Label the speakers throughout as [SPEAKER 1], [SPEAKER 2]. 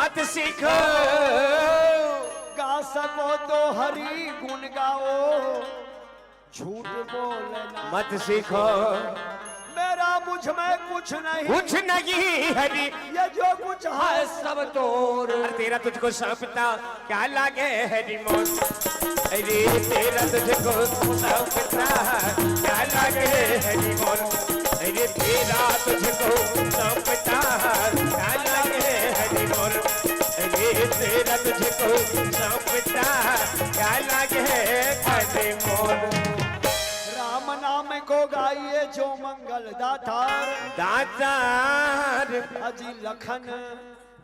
[SPEAKER 1] मत सीखो
[SPEAKER 2] गा सको तो हरि गुण गाओ झूठ बोलना
[SPEAKER 1] मत सीखो
[SPEAKER 2] मेरा मुझ में कुछ नहीं
[SPEAKER 1] हरी
[SPEAKER 2] ये जो कुछ है सब तोर
[SPEAKER 1] तेरा तुझको सौंपता क्या लागे हरी मोर अरे तेरा तुझको सौंपता क्या लागे हरी मोर अरे तेरा तुझको सौंपता क्या लागे हरी मोर अरे तेरा तुझको सौंपता क्या लागे हरी मोर
[SPEAKER 2] राम नाम को गाइए जो मंगल दातार
[SPEAKER 1] दातार
[SPEAKER 2] अजी लखन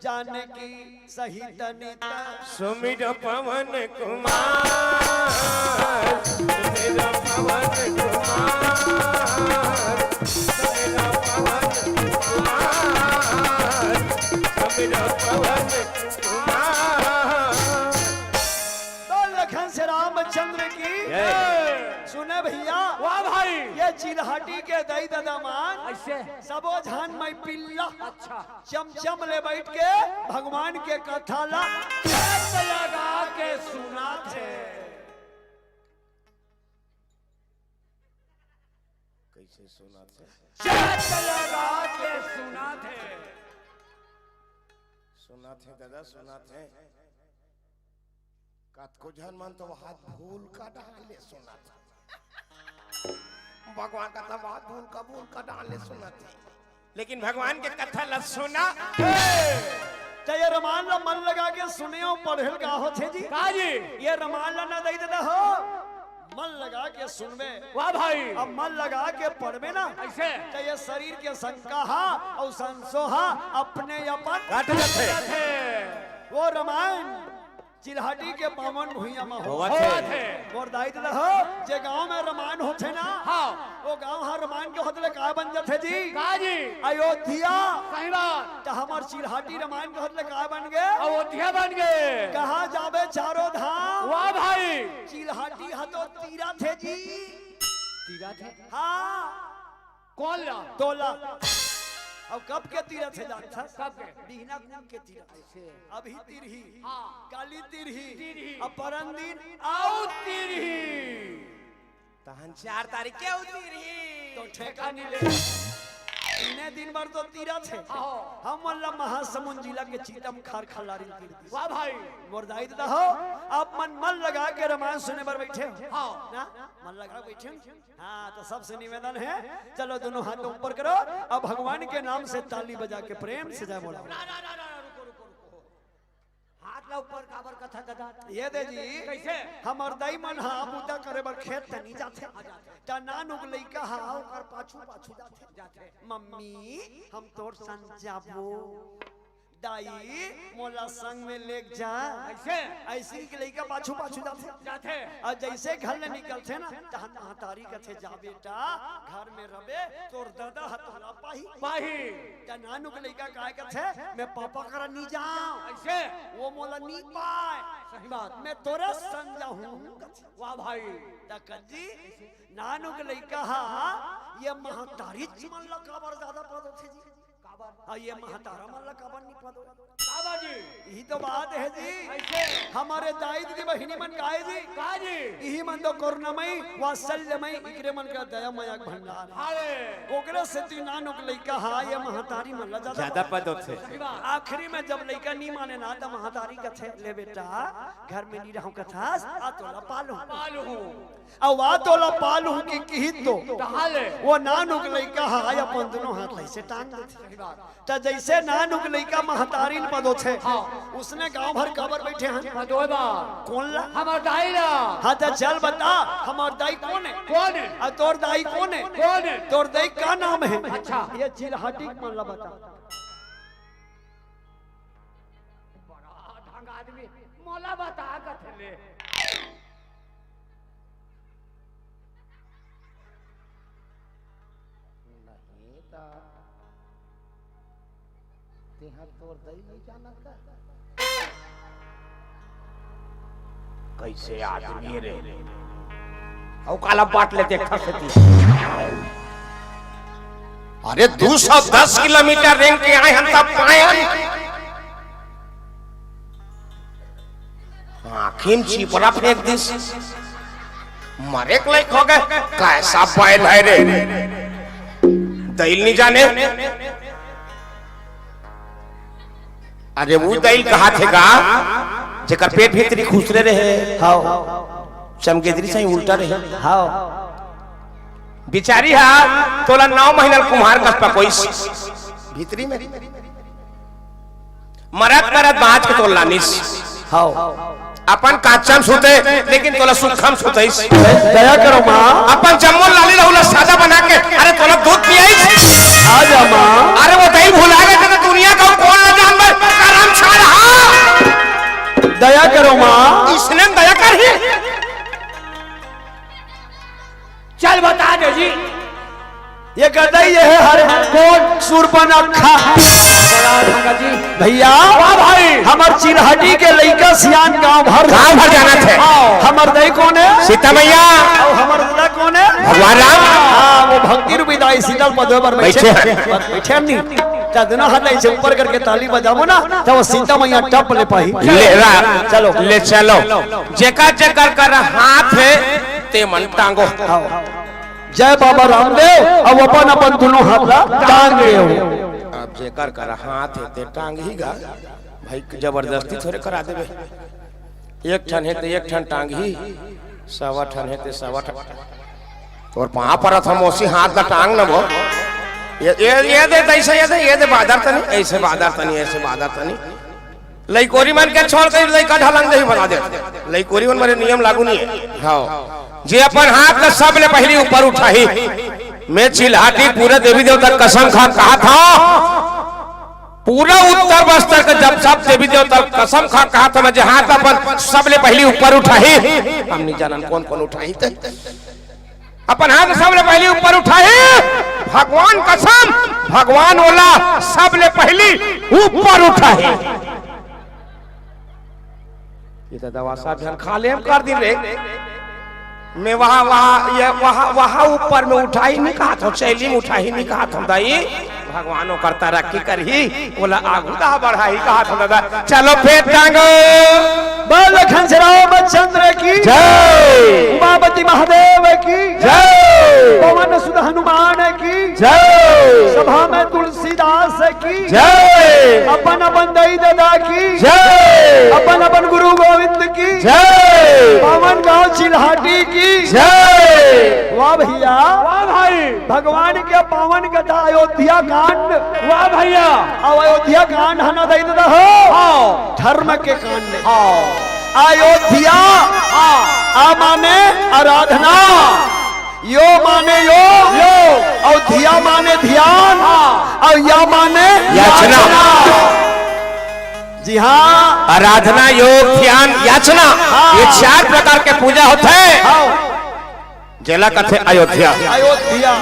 [SPEAKER 2] जानकी सहित नित
[SPEAKER 1] सुमिर पवन कुमार सुमिर पवन कुमार सुमिर पवन कुमार सुमिर पवन कुमार
[SPEAKER 2] तो लखन से रामचंद्र की सुने भैया
[SPEAKER 3] वाह भाई
[SPEAKER 2] ये चिल्हाटी के दई ददामान
[SPEAKER 3] ऐसे
[SPEAKER 2] सबो झान में पिल्ला
[SPEAKER 3] अच्छा
[SPEAKER 2] चमचम ले बैठ के भगवान के कथा ला
[SPEAKER 3] लगा के सुना थे
[SPEAKER 1] कैसे सुना थे
[SPEAKER 3] लगा के सुना
[SPEAKER 1] थे दादा सुना थे कात को जान मान तो हाथ भूल का डाले सुना था भगवान का तो बात भूल का डाले सुना थी लेकिन भगवान के कथा ल सुना
[SPEAKER 2] ये रमान ला मन लगा के सुने हो पढ़ल का हो छे जी
[SPEAKER 3] काजी
[SPEAKER 2] ये रमान ला ना दई ददा हो मन लगा के सुनबे
[SPEAKER 3] वाह भाई
[SPEAKER 2] अब मन लगा के पढ़बे ना
[SPEAKER 3] ऐसे
[SPEAKER 2] तो ये शरीर के संकाहा और संसोहा अपने अपन
[SPEAKER 1] काट जाते
[SPEAKER 2] वो रामायण चिल्हाटी के पावन भुइया में हो
[SPEAKER 3] थे
[SPEAKER 2] और दाई ददा हो जे गांव में रामायण होथे ना
[SPEAKER 3] हाँ
[SPEAKER 2] वो गांव हा रामायण के होतले का बन जाथे जी
[SPEAKER 3] काजी
[SPEAKER 2] अयोध्या
[SPEAKER 3] सही बात
[SPEAKER 2] तो हमार चिल्हाटी रामायण के होतले का बन गए
[SPEAKER 3] अयोध्या बन गए
[SPEAKER 2] कहा जाबे चारों धाम
[SPEAKER 3] वाह भाई
[SPEAKER 2] चिल्हाटी हा तो तीरा थे जी
[SPEAKER 3] तीरा थे
[SPEAKER 2] हाँ
[SPEAKER 3] कौन ला
[SPEAKER 2] तोला अब कब के तीरथ है जान था
[SPEAKER 3] कब के
[SPEAKER 2] दीना कुंभ के तीरथ
[SPEAKER 3] ऐसे
[SPEAKER 2] अभी तिरही
[SPEAKER 3] हाँ
[SPEAKER 2] काली तिरही
[SPEAKER 3] तिरही
[SPEAKER 2] अब परम दिन
[SPEAKER 3] आओ तिरही
[SPEAKER 1] तहन 4 तारीख के उतरी रही
[SPEAKER 2] तो ठेका नहीं ले इन्हें दिन भर तो तीरथ है
[SPEAKER 3] आओ
[SPEAKER 2] हम अल्लाह महासमुंद जिला के चीतम खार खलारी कीर्ति
[SPEAKER 3] वाह भाई
[SPEAKER 2] मोरदाई दादा हो आप मन लगा के रामायण सुनने पर बैठे हो
[SPEAKER 3] हाँ
[SPEAKER 2] ना मन लगा बैठे हो हाँ तो सबसे निवेदन है चलो दोनों हाथ ऊपर करो अब भगवान के नाम से ताली बजा के प्रेम से जय बोला
[SPEAKER 3] रुको हाथ ला ऊपर काबर कथा दादा
[SPEAKER 2] ये दे जी
[SPEAKER 3] कैसे
[SPEAKER 2] हमर दाई मन हा बूता करे बर खेत तनी जाथे ता नानुक लइका हा ओकर पाछू जाथे मम्मी हम तोर संग जाबो दाई मोला संग में लेक जा
[SPEAKER 3] ऐसे
[SPEAKER 2] ऐसी के लइका पाछू जाथे और जैसे घर ले निकलथे ना तहन महतारी कथे जा बेटा घर में रबे तोर दादा हतला
[SPEAKER 3] पाही
[SPEAKER 2] ता नानुक लइका काय कथे मैं पापा करा नी जाऊं
[SPEAKER 3] ऐसे
[SPEAKER 2] वो मोला नी पाए
[SPEAKER 3] सही बात
[SPEAKER 2] मैं तोरे संग जाऊं
[SPEAKER 3] वाह भाई
[SPEAKER 2] जी नानुक लइका हा ये महतारी मन ला काबर ज्यादा पद होथे जी काबर ये महतारा मन ला काबर नहीं पद
[SPEAKER 3] काबा जी
[SPEAKER 2] यही तो बात है जी
[SPEAKER 3] ऐसे
[SPEAKER 2] हमारे दाई दीदी बहिनी मन काहे जी
[SPEAKER 3] काजी
[SPEAKER 2] यही मन तो करुणामय वात्सल्यमय इकरे मन का दयामय भंडार
[SPEAKER 3] हाले
[SPEAKER 2] ओकरे से ती नानुक लइका हा ये महतारी मन ला
[SPEAKER 1] ज्यादा पद होते
[SPEAKER 2] आखिरी में जब लइका नहीं माने ना तो महतारी कथे ले बेटा घर में नहीं रहूं कथा आ तोला पालू अब आ तोला पालू की किहित तो
[SPEAKER 3] हाले
[SPEAKER 2] वो नानुक लइका हा अपन दोनों हाथ ऐसे टांग देथे त जैसे नानुक लइका महतारीन पदो छे उसने गांव भर कबर बैठे हैं
[SPEAKER 3] दो बार
[SPEAKER 2] कौन ला
[SPEAKER 3] हमार दाई ला
[SPEAKER 2] हाँ तो चल बता हमार दाई कौन है
[SPEAKER 3] कौन है
[SPEAKER 2] और तोर दाई कौन है
[SPEAKER 3] कौन है
[SPEAKER 2] तोर दाई का नाम है
[SPEAKER 3] अच्छा
[SPEAKER 2] ये चिल्हाटी मन ला बता
[SPEAKER 3] बड़ा ढंग आदमी मोला बता कथले
[SPEAKER 1] नहीं ता तेहा तोर दई नहीं जानत कैसे आदमी रे औ काला बाट ले देखा सती अरे 210 किलोमीटर रेंग के आए हम तब पायन आखिम चिपरा फेंक दिस मरे लायक हो गए। कैसा बैल है रे, दैल नहीं जाने। अरे वो दैल कहा थे गा जेकर पेट भीतरी खुसरे रहे,
[SPEAKER 2] हाउ
[SPEAKER 1] चमकेदरी से उल्टा रहे।
[SPEAKER 2] हाउ
[SPEAKER 1] बिचारी हा तोला 9 महीना कुम्हार कस पकोई भीतरी में मरत मरत बाज के तोला निस।
[SPEAKER 2] हाउ
[SPEAKER 1] अपन काचम सुते लेकिन तोला सुखम सुतईस।
[SPEAKER 2] दया करो माँ,
[SPEAKER 1] अपन जम्मो लाली रहुला सादा बना के अरे तोला दूध पियाईस।
[SPEAKER 2] आजा माँ।
[SPEAKER 1] अरे वो दही भुला गए थे दुनिया का कौन न जानवर करम छा रहा।
[SPEAKER 2] दया करो माँ।
[SPEAKER 1] इसने दया कर ही।
[SPEAKER 3] चल बता दे जी।
[SPEAKER 2] ये गदई है हर कोट सुरपनखा
[SPEAKER 3] जी
[SPEAKER 2] भैया।
[SPEAKER 3] वाह भाई,
[SPEAKER 2] हमर चिरहटी के लइका सियान गांव भर
[SPEAKER 1] जाना थे।
[SPEAKER 2] हमर दई कौन है?
[SPEAKER 1] सीता मैया।
[SPEAKER 2] और हमर दादा कौन है?
[SPEAKER 1] भगवान राम।
[SPEAKER 2] हाँ, वो भक्ति रूपी दाई शीतल पदवे पर बैठे बैठे नहीं। जदना हाथ ऐसे ऊपर करके ताली बजाबो ना तो वो सीता मैया टप ले पाई।
[SPEAKER 1] चलो ले चलो जेका जेकर कर हाथ है ते मन टांगो।
[SPEAKER 2] जय बाबा रामदेव। अब अपन अपन दोनों हाथ ला टांग ले हो।
[SPEAKER 1] अब जेकर कर हाथ है ते टांग ही गा भाई, जबरदस्ती थोड़े करा देबे। एक ठन है ते एक ठन टांग ही, सवा ठन है ते सवा ठन। और पाँव पर हम उसी हाथ ला टांग न वो ये दे ऐसे ये दे बादर तनी ऐसे बादर तनी ऐसे बादर तनी। लइकोरी मन के छोड़ कर लइका ढलंग नहीं बना दे। लइकोरी मन मेरे नियम लागू नहीं है। हाँ जे अपन हाथ ला सब ले पहली ऊपर उठाही। मैं चिल्हाटी पूरे देवी देवता कसम खा कहा था, पूरा उत्तर बस्तर का जब सब देवी देवता कसम खा कहा था मैं हाथ अपन सब ले पहली ऊपर उठाही। हम नहीं जानन कौन कौन उठाही थे। अपन हाथ सब ले पहली ऊपर उठाही। भगवान कसम भगवान ओला सब ले पहली ऊपर उठाही। ये तो दवा साहब खा ले कर दिन रे। मैं वहाँ ऊपर में उठाई नहीं कहा था, शैली में उठाई नहीं कहा था दाई। भगवानों करता रखी कर ही बोला आगुदा बढ़ाई कहा था दादा। चलो फेर टांगो।
[SPEAKER 2] बोल घनश्याम चंद्र की
[SPEAKER 1] जय,
[SPEAKER 2] उमापति महादेव की
[SPEAKER 1] जय,
[SPEAKER 2] पवन सुत हनुमान की
[SPEAKER 1] जय,
[SPEAKER 2] सभा में तुलसीदास की
[SPEAKER 1] जय,
[SPEAKER 2] अपन अपन दई दादा की
[SPEAKER 1] जय,
[SPEAKER 2] अपन अपन गुरु गोविंद की
[SPEAKER 1] जय,
[SPEAKER 2] पावन गांव चिल्हाटी की
[SPEAKER 1] जय।
[SPEAKER 2] वाह भैया,
[SPEAKER 3] वाह भाई,
[SPEAKER 2] भगवान के पावन कथा अयोध्या कांड।
[SPEAKER 3] वाह भैया।
[SPEAKER 2] अब अयोध्या कांड हना दई दादा हो धर्म के कांड। अयोध्या आ माने आराधना, यो माने यो और धिया माने ध्यान और या माने
[SPEAKER 1] याचना।
[SPEAKER 2] जी हाँ,
[SPEAKER 1] आराधना योग ध्यान याचना ये 4 प्रकार के पूजा होते हैं। जेला कथे अयोध्या।
[SPEAKER 2] अयोध्या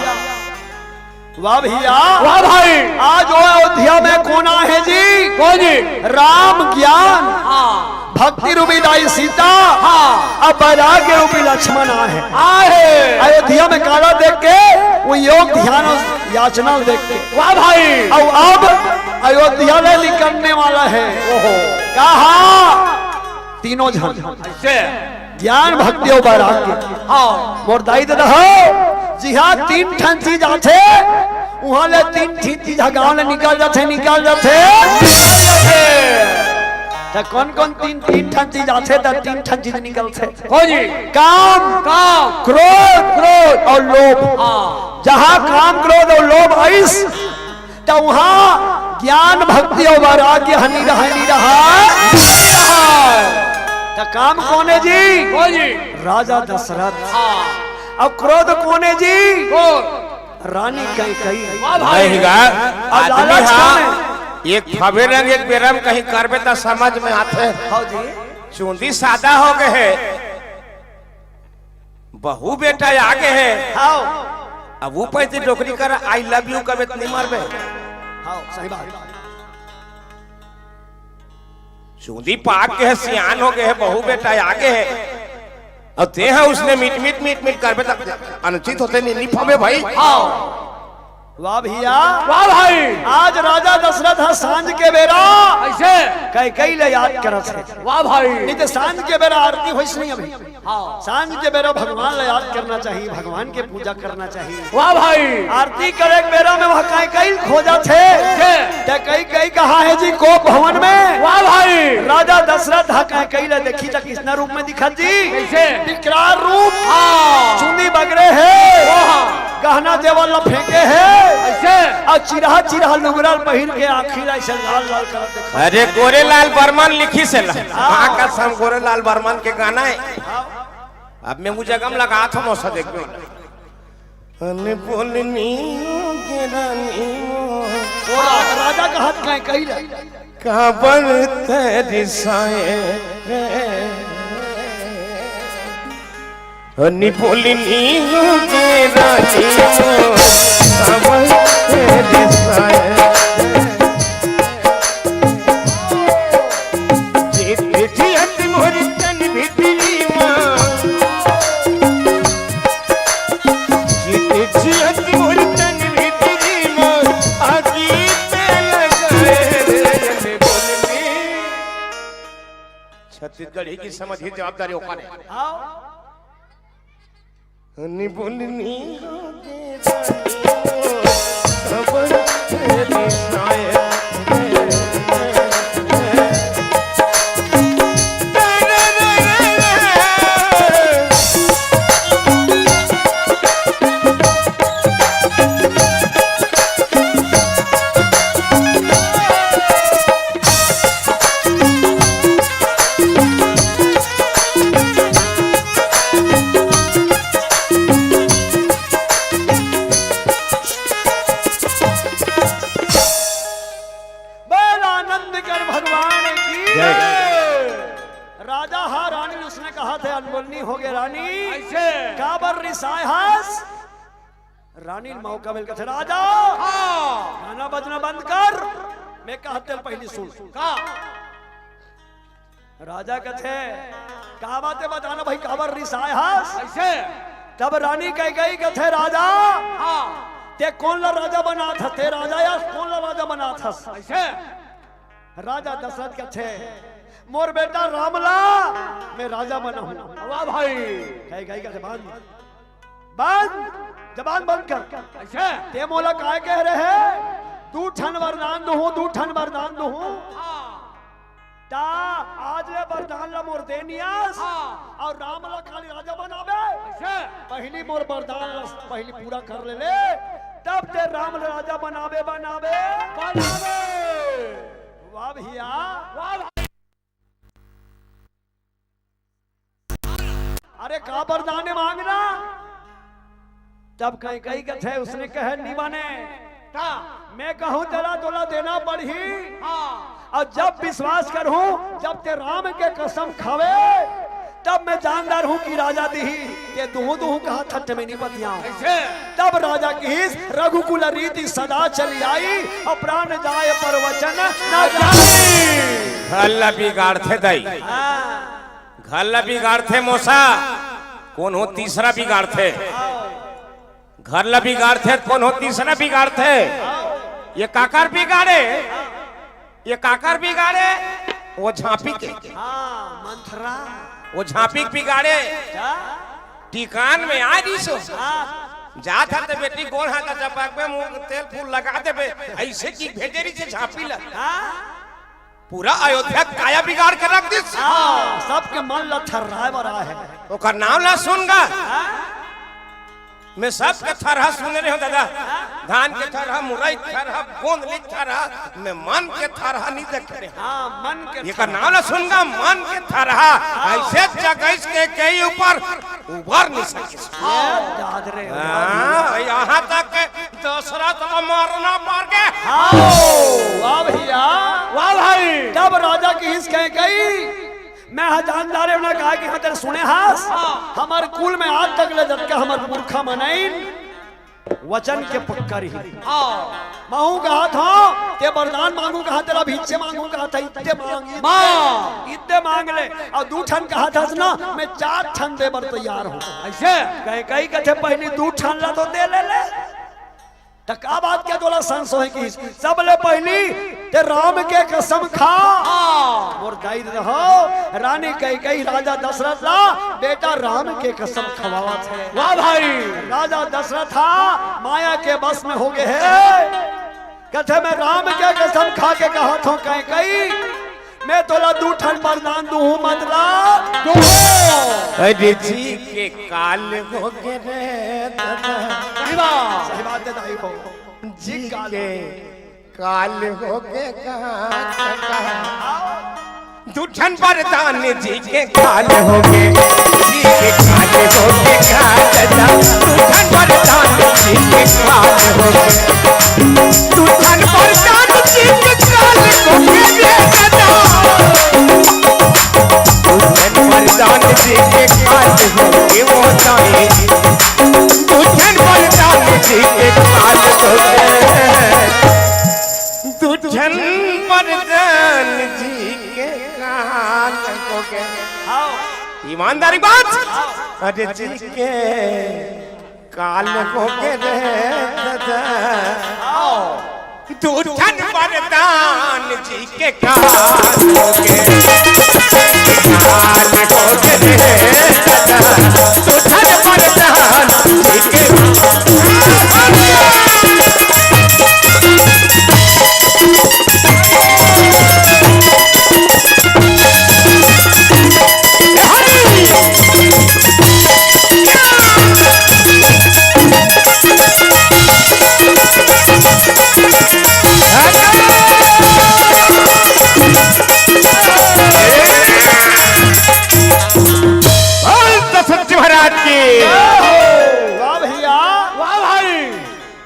[SPEAKER 2] वाह भैया,
[SPEAKER 3] वाह भाई।
[SPEAKER 2] आज वो अयोध्या में कौन है जी?
[SPEAKER 3] कौन जी?
[SPEAKER 2] राम ज्ञान
[SPEAKER 3] हाँ
[SPEAKER 2] भक्ति रूपी दाई सीता,
[SPEAKER 3] हाँ
[SPEAKER 2] अब बैराग के रूपी लक्ष्मण है।
[SPEAKER 3] आहे
[SPEAKER 2] अयोध्या में काला देख के वो योग ध्यान और याचना देख के।
[SPEAKER 3] वाह भाई।
[SPEAKER 2] और अब अयोध्या में निकलने वाला है। ओहो कहा तीनों जन
[SPEAKER 3] ऐसे
[SPEAKER 2] ज्ञान भक्ति और बैराग के।
[SPEAKER 3] हाँ
[SPEAKER 2] मोर दाई दादा हो। जी हाँ, 3 ठन चीज आथे वहां ले 3 चीज गाँव ले निकल जाते तो कौन कौन 3 ठन चीज आथे तो 3 ठन चीज निकलते।
[SPEAKER 3] कौन जी?
[SPEAKER 2] काम
[SPEAKER 3] काम,
[SPEAKER 2] क्रोध और लोभ।
[SPEAKER 3] हाँ
[SPEAKER 2] जहाँ काम क्रोध और लोभ आइस तो वहाँ ज्ञान भक्ति और वैराग्य हनी रहा। तो काम कौन है जी?
[SPEAKER 3] कौन जी?
[SPEAKER 2] राजा दशरथ।
[SPEAKER 3] हाँ
[SPEAKER 2] अब क्रोध कौन है जी?
[SPEAKER 3] कौन?
[SPEAKER 2] रानी कई।
[SPEAKER 3] वाह भाई।
[SPEAKER 1] आदमी हाँ एक फबे रंग एक बेरम कहीं करबे तो समझ में आते।
[SPEAKER 2] हाँ जी,
[SPEAKER 1] चूंदी सादा हो गए है, बहू बेटा आगे है।
[SPEAKER 2] हाँ
[SPEAKER 1] अब वो पैसे डोकरी कर आई लव यू कबे नहीं मारबे।
[SPEAKER 2] हाँ सही बात।
[SPEAKER 1] चूंदी पाक के है, सियान हो गए है, बहू बेटा आगे है और ते है उसने मीट करबे तो अनुचित होते नहीं फबे भाई।
[SPEAKER 3] हाँ
[SPEAKER 2] वाह भैया,
[SPEAKER 3] वाह भाई।
[SPEAKER 2] आज राजा दशरथ है सांझ के बेरा
[SPEAKER 3] ऐसे
[SPEAKER 2] कई कई ले याद करत है।
[SPEAKER 3] वाह भाई
[SPEAKER 2] नहीं तो सांझ के बेरा आरती होइस नहीं अभी।
[SPEAKER 3] हाँ
[SPEAKER 2] सांझ के बेरा भगवान ले याद करना चाहिए, भगवान के पूजा करना चाहिए।
[SPEAKER 3] वाह भाई
[SPEAKER 2] आरती करे के बेरा में वह कई कई खोजा थे, ते कई कई कहा है जी को भवन में।
[SPEAKER 3] वाह भाई
[SPEAKER 2] राजा दशरथ हा कई कई ले देखी जा किसना रूप में दिखा जी,
[SPEAKER 3] कैसे
[SPEAKER 2] विकराल रूप,
[SPEAKER 3] हाँ
[SPEAKER 2] चुंदी बगरे है, गहना देवल फेंके है,
[SPEAKER 3] ऐसे
[SPEAKER 2] और चिरहा चिरहा लुगरल पहिर के आखिर ऐसे लाल लाल कर देखा।
[SPEAKER 1] अरे गोरेलाल बर्मन लिखी से वहाँ का सम गोरेलाल बर्मन के गाना है। अब मैं मुझे गम लगा था मौसा देख लो बोलनी के
[SPEAKER 2] राजा का हाथ कहीं कहीं ले
[SPEAKER 1] काबर तेरी साए हनी बोलनी के रानी काबर तेरी साए चिट्ठी हट मोरी तन भितरी मां चिट्ठी हट मोरी तन भितरी मां आगी पे लगाए रे बोलनी छत्तीसगढ़ी की समझ ही जवाबदारी ओकाने हनी बोलनी के रानी काबर तेरी साए
[SPEAKER 2] राजा हा रानी उसने कहा था अनबोलनी हो गए रानी
[SPEAKER 3] ऐसे
[SPEAKER 2] काबर रिसाय हास रानी मौका मिल गया राजा गाना बजना बंद कर मैं कहते पहली सुन
[SPEAKER 3] का
[SPEAKER 2] राजा कथे का बातें बताना भाई काबर रिसाय हास
[SPEAKER 3] ऐसे
[SPEAKER 2] तब रानी कह गई कथे राजा
[SPEAKER 3] हाँ
[SPEAKER 2] ते कौन ला राजा बना था ते राजा या कौन ला राजा बना था
[SPEAKER 3] ऐसे
[SPEAKER 2] राजा दशरथ कथे मोर बेटा रामला मैं राजा बना हूं।
[SPEAKER 3] वाह भाई
[SPEAKER 2] कहीं कहीं का जबान बंद जबान बंद कर
[SPEAKER 3] ऐसे
[SPEAKER 2] ते मोला काय कह रहे दू ठन वरदान दूं ता आज ले वरदान ला मोर देनियास और रामला खाली राजा बनावे
[SPEAKER 3] ऐसे
[SPEAKER 2] पहली मोर वरदान ला पहली पूरा कर ले तब ते राम राजा बनावे बनावे वाह भैया
[SPEAKER 3] वाह भाई
[SPEAKER 2] अरे का वरदान मांगना तब कहीं कहीं कथे उसने कहे निवाने मैं कहूं तेरा तोला देना पड़ी और जब विश्वास करूं जब ते राम के कसम खावे तब मैं जानदार हूं कि राजा दी ये दूह दूह कहा थट में नहीं बतिया तब राजा की रघुकुल रीति सदा चली आई और प्राण जाए पर वचन न जाए
[SPEAKER 1] घल्ला बिगाड़ थे दई घल्ला बिगाड़ थे मोसा कौन हो तीसरा बिगाड़ थे घरला बिगाड़ थे कौन हो तीसरा बिगाड़ थे ये काकर बिगाड़े ये काकर बिगाड़े वो झांपी के
[SPEAKER 2] मंथरा
[SPEAKER 1] वो झांपी बिगाड़े टिकान में आ रही सो जा था तो बेटी गोल हाथ चपाक में मुंह तेल फूल लगा दे ऐसे की भेजेरी से झांपी लगा पूरा अयोध्या काया बिगाड़ कर रख दी
[SPEAKER 2] सबके मन ला थर्राए बरा है
[SPEAKER 1] ओकर नाम ला सुनगा मैं सब के थरहा सुन रहे हो दादा धान के थरहा मुरई थरहा गोंदली थरहा मैं मन के थरहा नहीं देख रहे
[SPEAKER 2] मन के
[SPEAKER 1] ये का नाम ला सुनगा मन के थरहा ऐसे जगह के कई ऊपर उभर नहीं सके
[SPEAKER 2] दादरे
[SPEAKER 1] यहाँ तक दशरथ मारना मार के
[SPEAKER 2] वाह भैया
[SPEAKER 3] वाह भाई
[SPEAKER 2] तब राजा की हिस्स कह गई मैं जानदारे ने कहा कि हाँ तेरे सुने हास हमारे कुल में आज तक ले जब के हमारे पुरखा मनाइन वचन के पक्का रही मांगू कहा था ते वरदान मांगू कहा तेरा भिक्षे मांगू कहा था इतने मांग ले और दू ठन कहा था ना मैं 4 ठन दे बर तैयार हूँ
[SPEAKER 3] ऐसे
[SPEAKER 2] कहीं कहीं कथे पहली 2 ठन ला तो दे ले तो का बात क्या तोला संस है कि सबले पहली ते राम के कसम खा और दाई रहो रानी कई राजा दशरथ ला बेटा राम के कसम खवावा थे।
[SPEAKER 3] वाह भाई
[SPEAKER 2] राजा दशरथ था माया के बस में हो गए है कहते मैं राम के कसम खा के कहा था कई मैं तोला दूठन वरदान दू मतला
[SPEAKER 1] अरे जी के काल हो गए रे दादा
[SPEAKER 2] सही बात है दाई हो
[SPEAKER 1] जी के काल हो गए दूठन वरदान जी के काल हो गए जी के काल हो गए दादा दूठन वरदान जी के काल हो गए दूठन वरदान जी के काल हो गए दादा वरदान जी के काल हो गए वो ताई दूठन वरदान जी के काल हो गए दूठन वरदान जी के काल हो गए ईमानदारी बात अरे जी के काल हो गए रे दादा दूठन वरदान जी के काल हो गए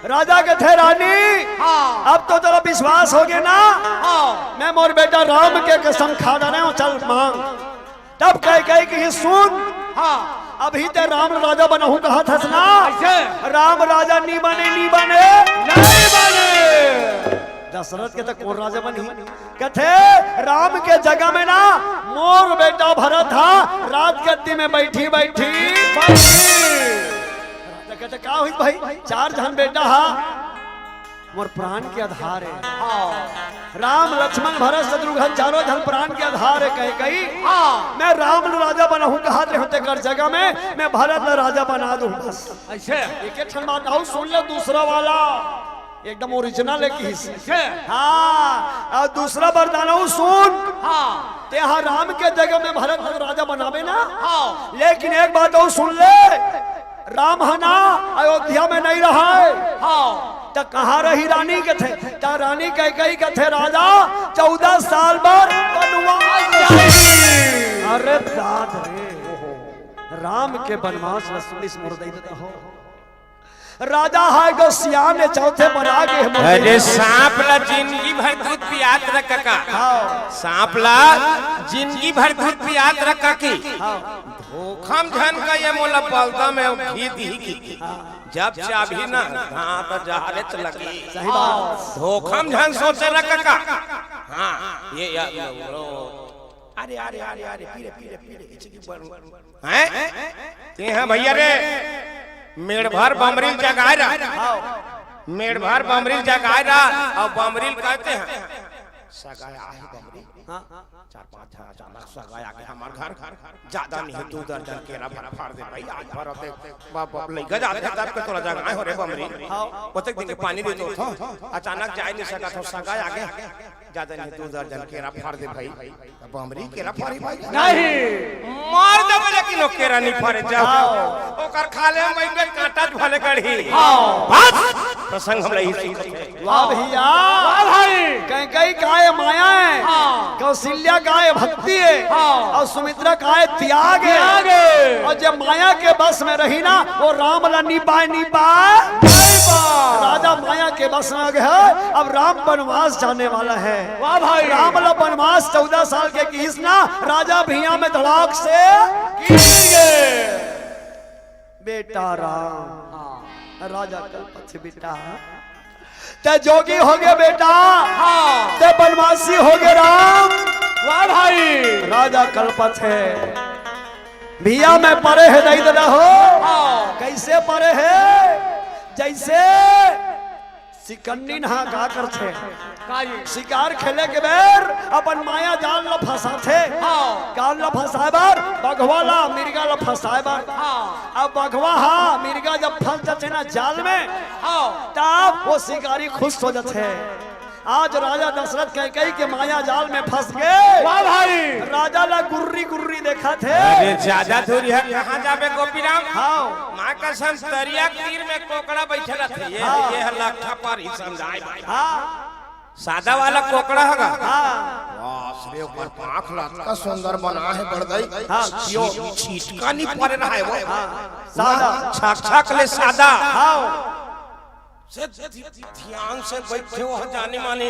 [SPEAKER 2] राजा के थे रानी अब तो तेरा विश्वास हो गया ना मैं मोर बेटा राम के कसम खा रहे हूँ चल मांग तब कह कि सुन अभी ते राम राजा बनहू कहा था ना राम राजा नहीं बने दशरथ के तो कौन राजा बनी कहते राम के जगह में ना मोर बेटा भरत था राज गद्दी में बैठी कहते का हुई भाई चार जन बेटा हा मोर प्राण के आधार है राम लक्ष्मण भरत शत्रुघ्न चारों जन प्राण के आधार है कही मैं राम राजा बनहूं कहा होते कर जगह में मैं भरत राजा बना दूं बस
[SPEAKER 3] ऐसे
[SPEAKER 2] एक क्षण बात आओ सुन ले दूसरा वाला एकदम ओरिजिनल है कि हाँ और दूसरा वरदान सुन ते यहाँ राम के जगह में भरत राजा बनावे ना लेकिन एक बात और सुन ले राम है ना अयोध्या में नहीं रहा है तो कहाँ रही रानी के थे तो रानी कई के थे राजा 14 साल बाद वनवास अरे दाद रे राम के वनवास रसुलिस मुर्दई देता हो राजा है गो सियान ने चौथे बना के
[SPEAKER 1] अरे सांप ला जिंदगी भर दूध पियात रखा का सांप ला जिंदगी भर दूध पियात रखा की धोखम झन का ये मोला पलता में घी दी की जब चाबी ना दांत जहारे लगी
[SPEAKER 2] सही बात
[SPEAKER 1] धोखम झन सोचे रखा का हाँ ये अरे अरे अरे अरे पीरे हैं ते हैं भैया रे मेड़ भर बमरील जगाए रहा मेड़ भर बमरील जगाए रहा और बमरील कहते हैं सगाया है बमरील 4-5 अचानक सगाया के हमार घर ज्यादा नहीं है 2 दर्जन केरा भर फाड़ दे भाई आज भर होते बाप लइका जाते तब के तोरा जगाए हो रे बमरील ओतक दिन के पानी दे तो अचानक जाए नहीं सका तो सगाया आगे ज्यादा नहीं 2 दर्जन केरा फाड़ दे भाई बमरील केरा फाड़ी भाई नहीं मार दे लेकिन केरा नहीं फाड़े जाओ ओकर खाले में के कांटा भले कढ़ी बस प्रसंग हमरा ही सीखत
[SPEAKER 2] वाह भैया वाह भाई कई काय माया है कौशल्या काय भक्ति है और सुमित्रा काय त्याग है और जब माया के बस में रही ना वो राम ला नहीं पाए राजा माया के बस में आ गया अब राम वनवास जाने वाला है वाह भाई राम ला वनवास 14 साल के किस ना राजा भैया में धड़ाक से बेटा राम राजा कलपति बेटा ते जोगी हो गए बेटा ते बनवासी हो गए राम वाह भाई राजा कलपत है भैया मैं परे है नहीं देना हो कैसे परे है जैसे सिकन्नी नहा का करथे
[SPEAKER 3] काजी
[SPEAKER 2] शिकार खेले के बेर अपन माया जाल ल फंसाथे जाल ल फंसाबर बघवा ला मिर्गा ल फंसाबर अब बघवा हा मिर्गा जब फंस जाते ना जाल में तब वो शिकारी खुश हो जाते। आज राजा दशरथ कैकेयी के माया जाल में फंस गए।
[SPEAKER 3] वाह भाई
[SPEAKER 2] राजा ला गुर्री गुर्री देखा थे।
[SPEAKER 1] अरे ज्यादा दूर है कहाँ जाबे गोपीराम?
[SPEAKER 2] हाँ
[SPEAKER 1] माँ कसम तरिया तीर में कोकड़ा बैठे रहते ये है लखा पर ही समझाए
[SPEAKER 2] हाँ
[SPEAKER 1] सादा वाला कोकड़ा होगा।
[SPEAKER 2] हाँ
[SPEAKER 1] वाह रे ऊपर पाँख लटका सुंदर बना है बड़दई।
[SPEAKER 2] हाँ यो
[SPEAKER 1] छीटका नहीं पड़ रहा है वो
[SPEAKER 2] सादा
[SPEAKER 1] छाक छाक ले सादा
[SPEAKER 2] हाँ
[SPEAKER 1] से ध्यान से बैठे हो जाने माने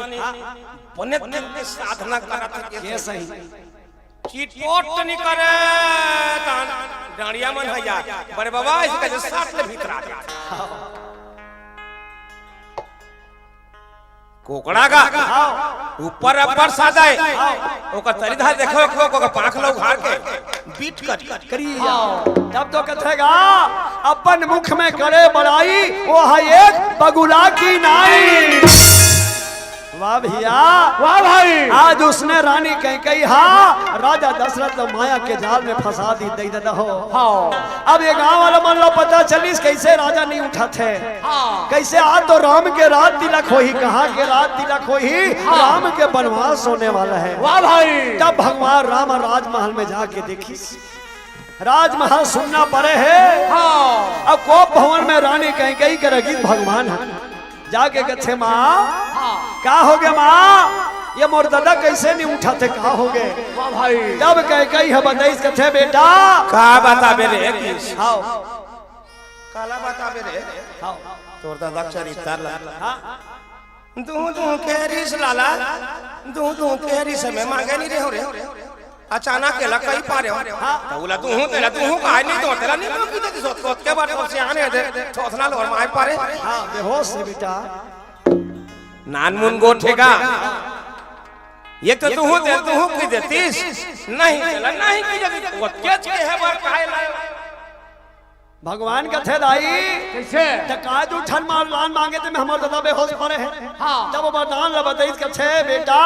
[SPEAKER 1] बने दिल में साधना करत
[SPEAKER 2] ये सही
[SPEAKER 1] चीटपोट तो नहीं करे डांडिया मन है यार बड़े बाबा इसका जो साथ ले भीतर आ जा कोकड़ा का ऊपर अपर सादा है ओकर तरीधा देखो ओकर पांख लो उघाड़ के बीट
[SPEAKER 2] करिया तब तो कथेगा अपन मुख में करे बड़ाई वो है एक बगुला की नाई। वाह भैया
[SPEAKER 3] वाह भाई
[SPEAKER 2] आज उसने रानी कैकेयी हाँ राजा दशरथ तो माया के जाल में फंसा दी दे दे हो। अब ये गांव वाला मन लो पता चलिस कैसे राजा नहीं उठा थे कैसे आज तो राम के रात तिलक हो ही कहाँ के रात तिलक हो ही राम के वनवास होने वाला है।
[SPEAKER 3] वाह भाई
[SPEAKER 2] तब भगवान राम राजमहल में जाके देखी राजमहल सुनना पड़े है। अब कोप भवन में रानी कैकेयी के रगित भगवान है जाके कथे माँ क्या हो गया माँ ये मोर दादा कैसे नहीं उठा थे क्या हो गए?
[SPEAKER 3] वाह भाई
[SPEAKER 2] जब कैकेयी है बताइस कथे बेटा
[SPEAKER 1] का बता बेरे किस
[SPEAKER 2] हाँ
[SPEAKER 1] काला बता बेरे
[SPEAKER 2] हाँ
[SPEAKER 1] तोर दादा चरित्र ला
[SPEAKER 2] हाँ
[SPEAKER 1] दू केरिस लाला दू केरिस में मांगे नहीं रे हो रे अचानक के लकई पारे हो तो बोला तू का नहीं तो तेरा नहीं तो की सोच सोच के बाद से आने दे थोथना लोर माय पारे
[SPEAKER 2] हाँ बेहोश है बेटा
[SPEAKER 1] नानमुन गोठेगा ये तो तू की देतीस नहीं चला नहीं की जगह वो केच के है बार काहे लाए
[SPEAKER 2] भगवान का थे दाई
[SPEAKER 3] कैसे
[SPEAKER 2] तकाज उठन मार लान मांगे थे मैं हमारे दादा बेहोश पड़े हैं।
[SPEAKER 3] हाँ
[SPEAKER 2] जब वो बरदान ला बताइस कथे बेटा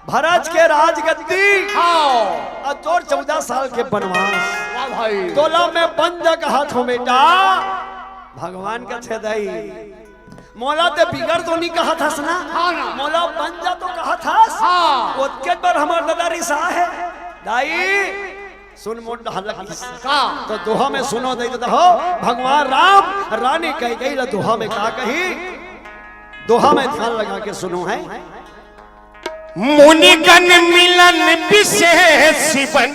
[SPEAKER 2] भरत के राजगद्दी और तोर 14 साल के वनवास
[SPEAKER 3] वाह भाई
[SPEAKER 2] तोला में बंद कहा थो बेटा भगवान का थे दाई मौला ते बिगड़ तो नहीं कहा था ना
[SPEAKER 3] हाँ ना
[SPEAKER 2] मौला बन जा तो कहा था
[SPEAKER 3] हाँ
[SPEAKER 2] उसके पर हमार दादा रिसा है दाई सुन मुंड हलक
[SPEAKER 3] का
[SPEAKER 2] तो दोहा में सुनो दे तो हो भगवान राम रानी कैकेयी ला दोहा में का कही दोहा में ध्यान लगा के सुनो है
[SPEAKER 1] मुनिगण मिलन विशेष बन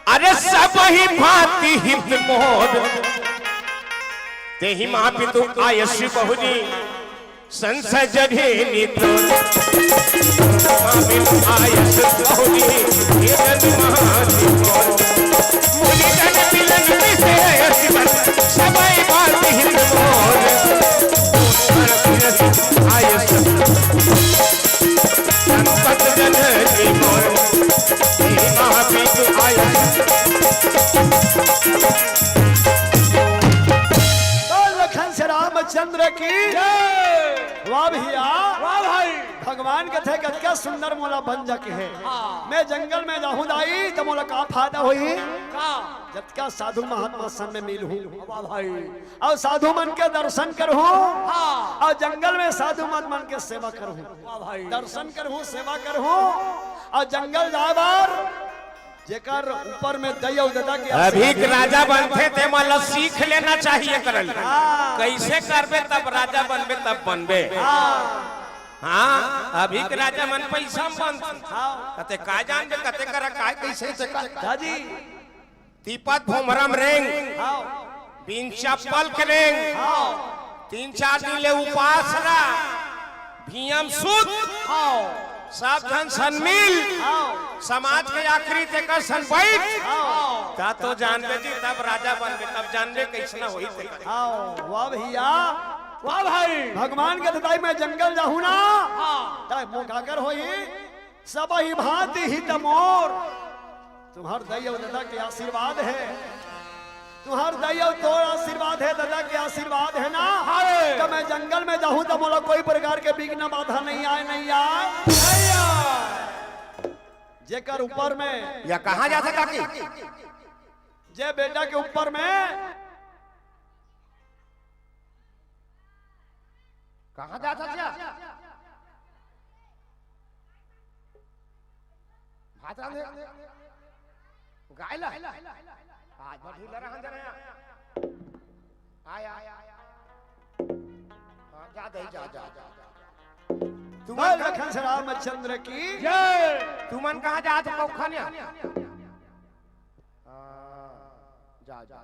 [SPEAKER 1] अरे सब ही भांति हित मोर तेहि महापितु आयस बहुनी संसजने नित्य महापितु आयस बहुनी हिरन महानि मुनिगण मिलन विशेष बन सब ही भांति हित मोर आयस
[SPEAKER 2] रामचंद्र की वाह भैया
[SPEAKER 3] वाह भाई
[SPEAKER 2] भगवान कथे क्या सुंदर मोला बन जाके है मैं जंगल में जाऊं दाई तो मोला का फायदा होई जब क्या साधु महात्मा सन में मिल हूँ
[SPEAKER 3] वाह भाई
[SPEAKER 2] और साधु मन के दर्शन करहूं और जंगल में साधु मन के सेवा करहूं
[SPEAKER 3] वाह भाई
[SPEAKER 2] दर्शन करहूं सेवा करहूं और जंगल जावर जेकर ऊपर में दया दादा के
[SPEAKER 1] अभी राजा बनते थे मतलब सीख लेना चाहिए करल कैसे करबे तब राजा बनबे तब बनबे हाँ अभी के राजा मन पैसा बन कते का जान जे कते कर काय कैसे से
[SPEAKER 2] दादी
[SPEAKER 1] तीपत भोमरम रेंग बिन चप्पल के रेंग 3-4 दिन ले उपास रा भियम सुत सब जन सन्मिल समाज के आखिरी ते कर सन बैठ ता तो जानबे जी तब राजा बनबे तब जानबे कैसना होई ते
[SPEAKER 2] वाह भैया
[SPEAKER 3] वाह भाई
[SPEAKER 2] भगवान के ददाई में जंगल जाहू ना ताय मोगाकर होई सब ही भांति हित मोर तुम्हार दया दादा के आशीर्वाद है तुम्हार दैया तोर आशीर्वाद है, दादा के आशीर्वाद है ना। तो मैं जंगल में जाऊं तो बोला कोई प्रकार के विघ्न बाधा नहीं आए, नहीं आए। जेकर ऊपर में
[SPEAKER 1] या कहाँ जा सका की
[SPEAKER 2] जे बेटा के ऊपर में
[SPEAKER 1] कहाँ जा सकता भाषा में गायला आज भर ढीला रहा अंदर आया जा दे जा जा
[SPEAKER 2] बोल लखन श्री रामचंद्र की
[SPEAKER 1] जय। तुमन कहाँ जा तो कौखानिया जा जा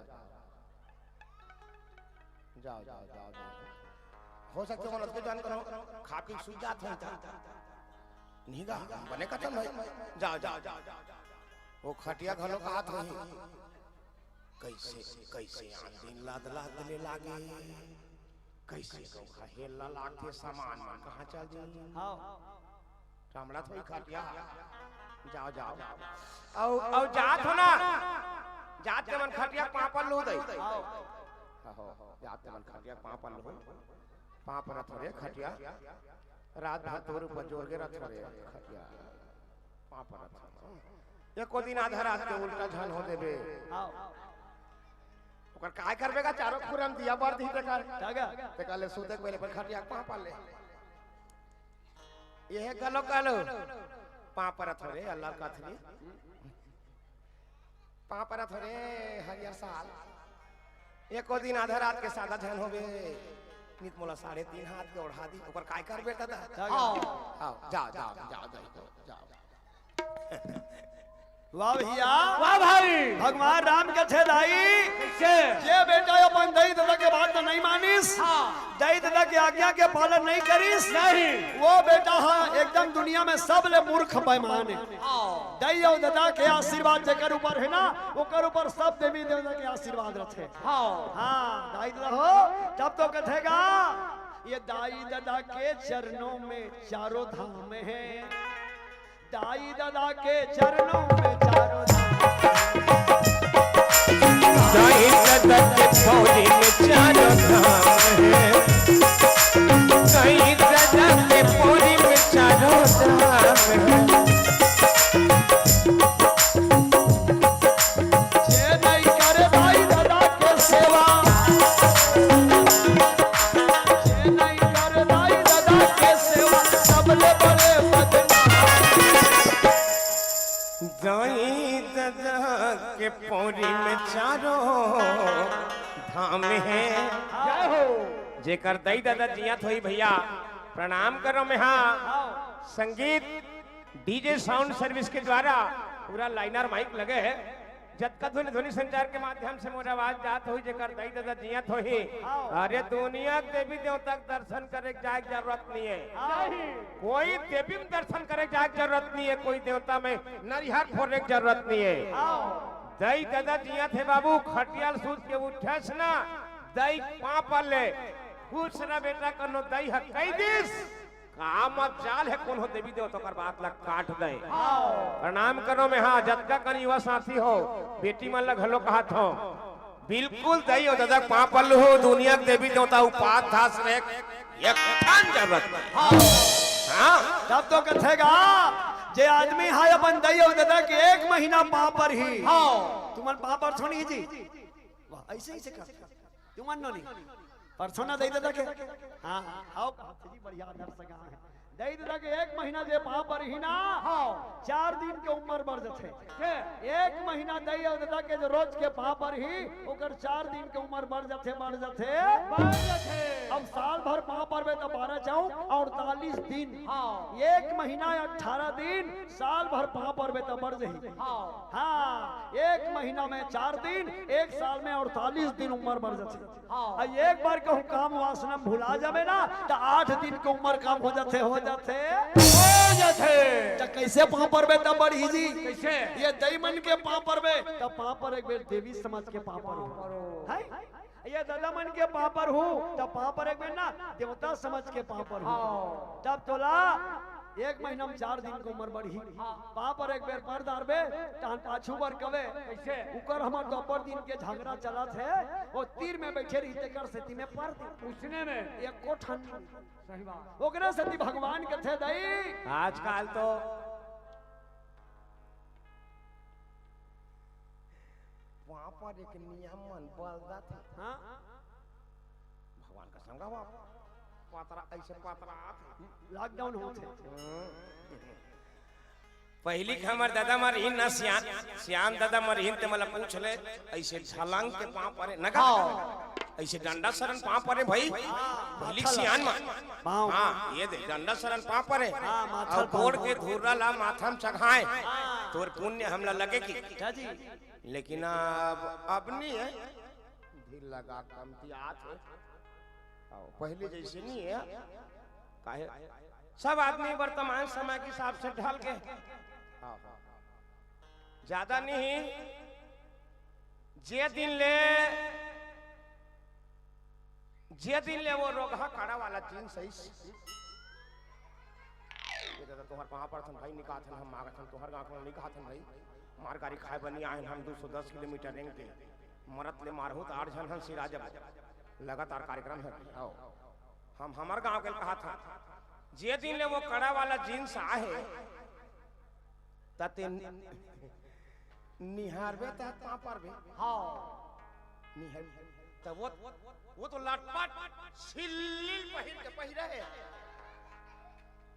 [SPEAKER 1] जाओ जाओ जाओ हो सकते हो के जान करो खा पी सूझ जात है नीगा बने का चल भाई जाओ जाओ जाओ वो खटिया घलो का हाथ नहीं कैसे कैसे आंधी लाद लाद ले लागे कैसे को हेला लागे सामान मन कहां चल जाए
[SPEAKER 2] हां
[SPEAKER 1] चामड़ा थोड़ी खटिया जाओ जाओ औ जात हो ना जात के मन खटिया पापल लो दई हो जात के मन खटिया पापल लो पाप रथ रे खटिया रात भर तोर ऊपर जोर के रथ रे खटिया पाप रथ एको दिन आधा रात के उल्टा झन हो देबे ओकर काय करबे का चारों खुरम दिया बर दी ते काले सूते पहले पर खटिया पापल ले यह गलो गलो पाप रथ रे अल्लाह कथली पाप रथ रे हरियर साल एको दिन आधा रात के सादा झन होबे नित मोला 3.5 हाथ के ओढ़ा दी ऊपर काय कर बेटा दा आओ जाओ जाओ जाओ जाओ
[SPEAKER 2] वाह भैया
[SPEAKER 3] वाह भाई
[SPEAKER 2] भगवान राम के थे दाई
[SPEAKER 3] कैसे
[SPEAKER 2] जे बेटा अपन दई दादा के बात तो नहीं मानिस दई दादा के आज्ञा के पालन नहीं करिस
[SPEAKER 3] नहीं
[SPEAKER 2] वो बेटा हाँ एकदम दुनिया में सब ले मूर्ख बेईमान है। दई और दादा के आशीर्वाद जेकर ऊपर है ना ओकर ऊपर सब देवी देवता के आशीर्वाद रखे। हाँ दाई दादा हो तब तो कथेगा ये दाई दादा के चरणों में चारों धाम है, दाई दादा के चरणों में चारों
[SPEAKER 1] दाई दादा के पौड़ी में चारों धाम है, दाई दादा के पौड़ी में चारों धाम है।
[SPEAKER 2] जे नहीं करे दाई दादा के सेवा, जे नहीं करे दाई दादा के सेवा सबले बड़े
[SPEAKER 1] दाई दादा के पौड़ी में चारों धाम है।
[SPEAKER 3] जय हो
[SPEAKER 1] जेकर दाई दादा जियात होई भैया प्रणाम करो में हाँ संगीत डीजे साउंड सर्विस के द्वारा पूरा लाइनर माइक लगे है जतका ध्वनि ध्वनि संचार के माध्यम से मोर आवाज जात होई जेकर दाई दादा जियात होई। अरे दुनिया देवी देवता के दर्शन करे जाए जरूरत नहीं है, कोई देवी में दर्शन करे जाए जरूरत नहीं है, कोई देवता में नरिहर फोड़ने की जरूरत नहीं है। दाई दादा जियात है बाबू खटियाल सूत के उठस ना दाई पापल ले खुश ना बेटा कनो दाई है कई दिस काम अब चाल है कौन हो देवी देवता कर बात लग काट दे। प्रणाम करो में हाँ जतका कन युवा साथी हो बेटी मन लग हलो कहत हो बिल्कुल दई हो दादा पापल हो दुनिया के देवी देवता उपात धास रे एक ठान जरूरत हां
[SPEAKER 2] तब तो कथेगा जे आदमी है अपन दई और दादा के 1 महीना पापर ही तुमन पापर छोड़ी जी वाह ऐसे ही से कर तुमन नो नहीं परसों ना दई दादा के हां आओ जी बढ़िया दर्शक है दई दादा के 1 महीना जे पापर ही ना 4 दिन के उम्र बढ़ जाथे 1 महीना दई और दादा के जो रोज के पापर ही ओकर 4 दिन के उम्र बढ़ जाथे अब साल भर पापर में तो 12 जाऊं और 48 दिन 1 महीना 18 दिन साल भर पापर में तो बढ़ जाही। हाँ 1 महीना में 4 दिन 1 साल में 48 दिन उम्र बढ़ जाथे। एक बार कहूं काम वासना भुला जावे ना तो 8 दिन के उम्र काम हो जाते तो कैसे पापर में तब बढ़ी जी
[SPEAKER 3] कैसे
[SPEAKER 2] ये दईमन के पापर में तब पापर एक बेर देवी समाज के पापर हो है ये दादा मन के पापर हो तब पापर एक बेर ना देवता समझ के पापर हो तब तोला 1 महीना में 4 दिन को उम्र बढ़ी वहां पर एक बेर पर दारबे तहन पाछू बर कवे
[SPEAKER 3] कैसे
[SPEAKER 2] उकर हमर दोपहर दिन के झगड़ा चला थे वो तीर में बैठे रही तेकर सेती में पर
[SPEAKER 3] पूछने में
[SPEAKER 2] एक कोठन
[SPEAKER 3] सही बात
[SPEAKER 2] ओकरे सेती भगवान के थे दई
[SPEAKER 1] आजकल तो वहां पर एक नियम मन बदलता था।
[SPEAKER 2] हां
[SPEAKER 1] भगवान का संग हुआ पातरा ऐसे पातरा
[SPEAKER 2] लॉकडाउन होते
[SPEAKER 1] पहली हमर दादा मरहिन ना श्याम दादा मरहिन ते मला पूछ ले ऐसे छलांग के पांव परे नगा ऐसे डंडा सरन पांव परे भाई पहली श्यान
[SPEAKER 2] पांव
[SPEAKER 1] हां ये दे डंडा सरन पांव परे
[SPEAKER 2] माथा
[SPEAKER 1] और गोड़ के धूरा ला माथा में चढ़ाए तोर पुण्य हमला लगे की
[SPEAKER 2] जी
[SPEAKER 1] लेकिन अब नहीं है भीड़ लगा कमती आत है पहले जैसे नहीं है काहे सब आदमी वर्तमान समय के हिसाब से ढल के ज्यादा नहीं जे दिन ले वो रोगा काड़ा वाला चीन सही तोहर कहाँ पर भाई निकाह थे हम मांगत तोहर गाँव में निकाह थे भाई मार गाड़ी खाए बनी आए हम 210 किलोमीटर रेंग के मरत ले मारहू तो 8 जन हम सिरा जब लगातार कार्यक्रम है हम हमार गांव के कहा था जे दिन ले वो कड़ा वाला जींस आहे तते निहारबे त पापर बे
[SPEAKER 3] हां
[SPEAKER 1] निहार त वो तो लाटपाट छिल्लिल पहिर के पहिरे है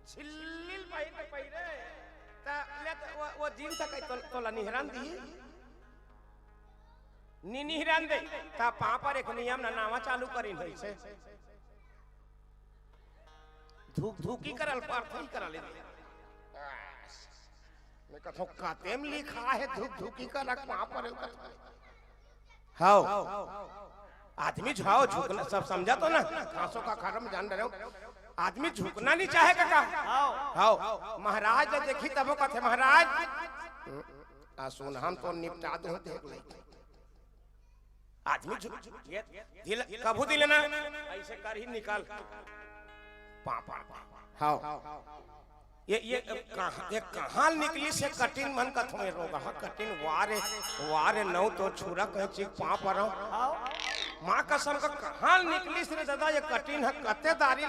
[SPEAKER 1] छिल्लिल पहिर के पहिरे त ले वो जींस का तोला निहरान दी निहरान दे ता पापर एक नियम ना नावा चालू करिन है से धूकी करल पार्थई करल मैं कथो काते में लिखा है धूकी का रख वहां पर हां आदमी झुकाओ झुकना सब समझा तो ना खांसों का खरम जान रहे हो आदमी झुकना नहीं चाहे काका हां महाराज देखी तब कथे महाराज आ सुन हम तो निपटा दो देख ले आदमी दिल कभू दिल ना ऐसे कर ही निकाल पापा हां ये कहां निकली से कठिन मन का तुम्हें रोगा कठिन वारे नौ तो छुरा कह चिक पा पर मां कसम का कहां निकली से दादा ये कठिन है कत्तेदारी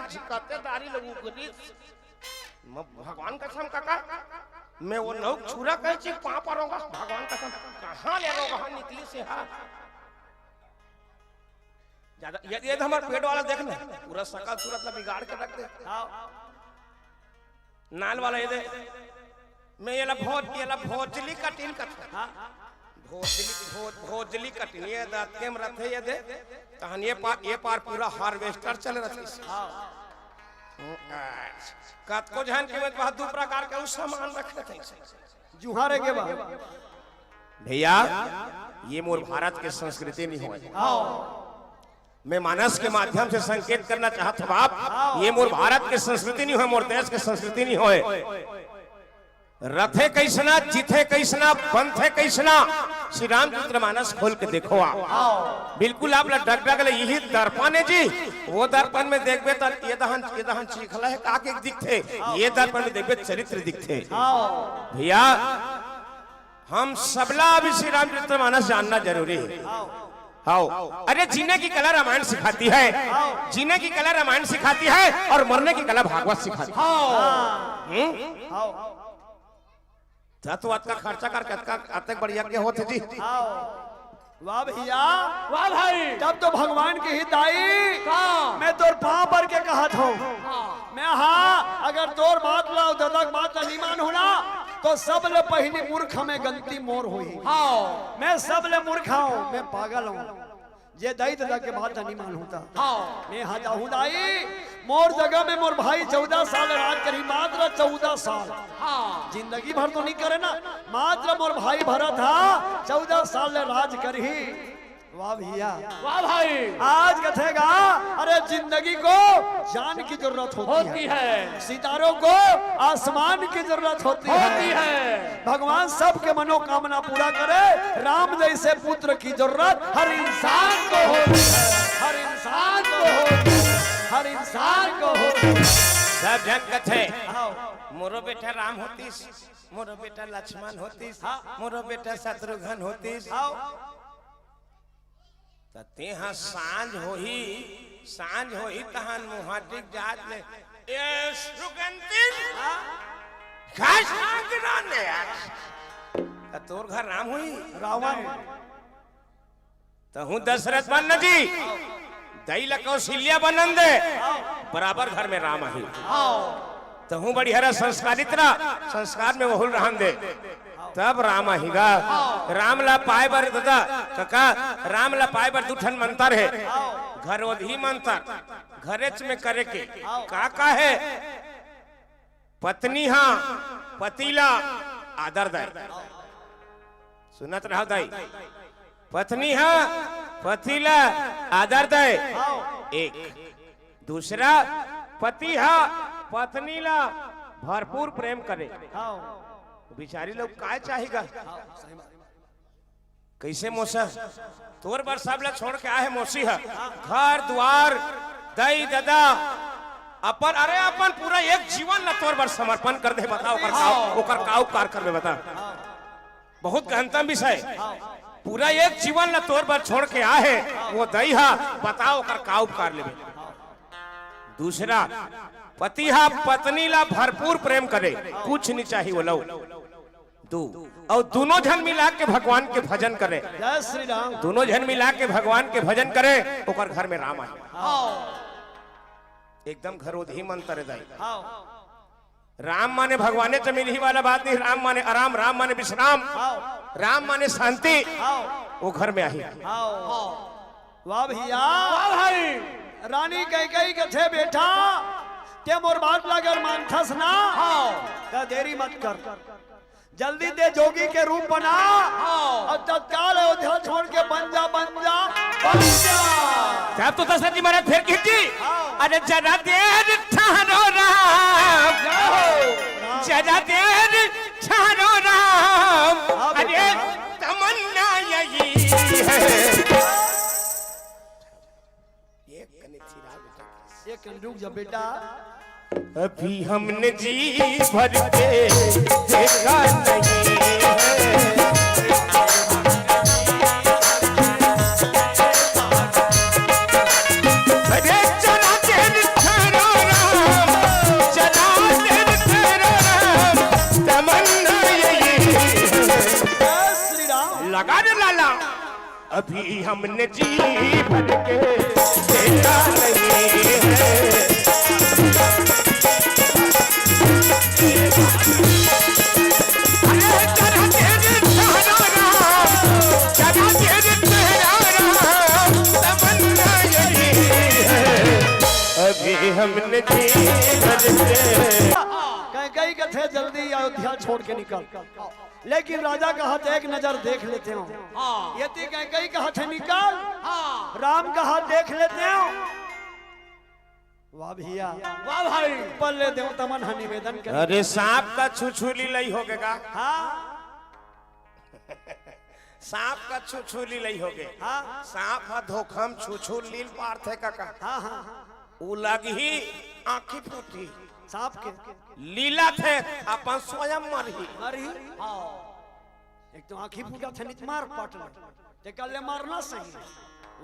[SPEAKER 1] लोग भगवान कसम काका मैं वो नौ छुरा कह चिक पा परूंगा भगवान कसम कहां ले रोगा निकली से हां ज्यादा ये तो हमारा पेट वाला देखना पूरा सकल सूरत ला बिगाड़ के रख दे नाल वाला ये दे मैं ये ला भोजली कटिन कथा भोजली कटिन ये दांत के रथे ये दे तहन ये पार पूरा हार्वेस्टर चल रही कत को जान के में बहुत दो प्रकार के सामान रखते थे
[SPEAKER 2] जुहारे के बाद
[SPEAKER 1] भैया ये मोर भारत के संस्कृति नहीं हो मैं मानस के माध्यम से संकेत करना चाहता बाप ये मोर भारत के संस्कृति नहीं हो मोर देश के संस्कृति नहीं होए रथे कैसना जिथे कैसना पंथे कैसना श्री रामचंद्र मानस खोल के देखो आप बिल्कुल आप डग यही दर्पण है जी वो दर्पण में देखबे तो ये दहन चीखला है काके दिखते ये दर्पण में देखबे चरित्र दिखते भैया हम सबला अभी श्री रामचंद्र मानस जानना जरूरी है हाउ अरे जीने की कला रामायण सिखाती है जीने की कला रामायण सिखाती है और मरने की कला भागवत सिखाती है तो का खर्चा कर बढ़िया के होते जी
[SPEAKER 2] वाह भैया
[SPEAKER 3] वाह भाई
[SPEAKER 2] तब तो भगवान की हिदाई मैं तोर पांव पर के कहा था मैं हाँ अगर तोर बात ला ददक बात नहीं मान होना तो सब ले पहली मूर्ख में गलती मोर हुई
[SPEAKER 3] हाँ
[SPEAKER 2] मैं सब ले मूर्ख हूँ मैं पागल हूँ जे दाई दादा के बात नहीं मान होता
[SPEAKER 3] हाँ
[SPEAKER 2] मैं हाँ जाऊँ दाई मोर जगह में मोर भाई 14 साल राज करी मात्र 14 साल
[SPEAKER 3] हाँ
[SPEAKER 2] जिंदगी भर तो नहीं करे ना मात्र मोर भाई भरा था 14 साल राज करी वाह भैया
[SPEAKER 3] वाह भाई
[SPEAKER 2] आज कथेगा अरे जिंदगी को जान की जरूरत
[SPEAKER 3] होती है
[SPEAKER 2] सितारों को आसमान की जरूरत होती है भगवान सबके मनोकामना पूरा करे राम जैसे पुत्र की जरूरत हर इंसान को होती है हर इंसान को होती है हर इंसान को होती है
[SPEAKER 1] सब जन कथे
[SPEAKER 2] आओ
[SPEAKER 1] मोरो बेटा राम होतीस, मोरो बेटा लक्ष्मण होतीस, मोरो बेटा शत्रुघ्न होतीस।
[SPEAKER 2] आओ
[SPEAKER 1] तेहा सांझ होही तहन मुहाटिक जात ले ए सुगंधित खास राने तोर घर राम हुई
[SPEAKER 2] रावण
[SPEAKER 1] तहु दशरथ बन जी दई ल कौशल्या बनन दे बराबर घर में राम आही तहु बड़ी हरा संस्कारित ना संस्कार में बहुल रहन दे तब राम आहीगा। राम ला पाए बर दादा काका राम ला पाए बर दुठन मंतर है घर ओधी मंतर घरेच में करे के का है पत्नी हा पतिला आदर दे सुनत रहो दाई पत्नी हा पतिला आदर दे एक दूसरा पति हा पत्नी ला भरपूर प्रेम करे।
[SPEAKER 2] आओ
[SPEAKER 1] बिचारी लोग काय चाहेगा कैसे मौसा तोर बार सब लोग छोड़ के आए मौसी है घर द्वार दई दादा अपन अरे अपन पूरा एक जीवन न तोर बार समर्पण कर दे बताओ ओकर काउ कार कर में बता बहुत गहनतम विषय पूरा एक जीवन न तोर बार छोड़ के आए वो दई हा बताओ ओकर काउ कार ले। दूसरा पति हा पत्नी ला भरपूर प्रेम करे कुछ नहीं चाहिए वो लोग दो और दोनों जन मिला के भगवान के भजन करे।
[SPEAKER 2] जय श्री राम
[SPEAKER 1] दोनों जन मिला के भगवान के भजन करे ओकर घर में राम आए एकदम घर उधी मंत्र दाई।
[SPEAKER 2] आओ
[SPEAKER 1] राम माने भगवाने से मिल ही वाला बात नहीं राम माने आराम राम माने विश्राम राम माने शांति वो घर में आई।
[SPEAKER 2] आओ वाह भैया वाह भाई रानी कई कथे बेटा ते मोर बात लागर मानथस ना त देरी मत कर जल्दी दे जोगी के रूप बना और तत्काल अयोध्या छोड़ के बन जा
[SPEAKER 1] तब तो दशरथ जी महाराज फिर खींची अरे जरा देर ठहरो राम जरा देर ठहरो राम अरे तमन्ना यही है
[SPEAKER 2] एक रुक जा बेटा
[SPEAKER 1] अभी हमने जी भर के देखा नहीं है अरे चला देर ठहरो राम चला देर ठहरो राम तमन्ना यही
[SPEAKER 2] जय श्री राम
[SPEAKER 1] लगा दे लाला अभी हमने जी भर के देखा नहीं है अभी हमने
[SPEAKER 2] कई कथे जल्दी अयोध्या छोड़ के निकल लेकिन राजा का हाथ एक नजर देख लेते हो यदि कई का हाथ निकाल राम का हाथ देख लेते हो। वाह भैया वाह भाई पल्ले देव तमन हा निवेदन कर
[SPEAKER 1] अरे सांप का छुछुली लई हो गएगा सांप का छुछुली लई हो गए सांप हा धोखम छुछु लील पार थे काका उ लगी आंखी फूटी
[SPEAKER 2] सांप के
[SPEAKER 1] लीला थे अपन स्वयं मरही
[SPEAKER 2] मरही एक तो आंखी फूटा थे नित मार पटल ते कल मारना सही।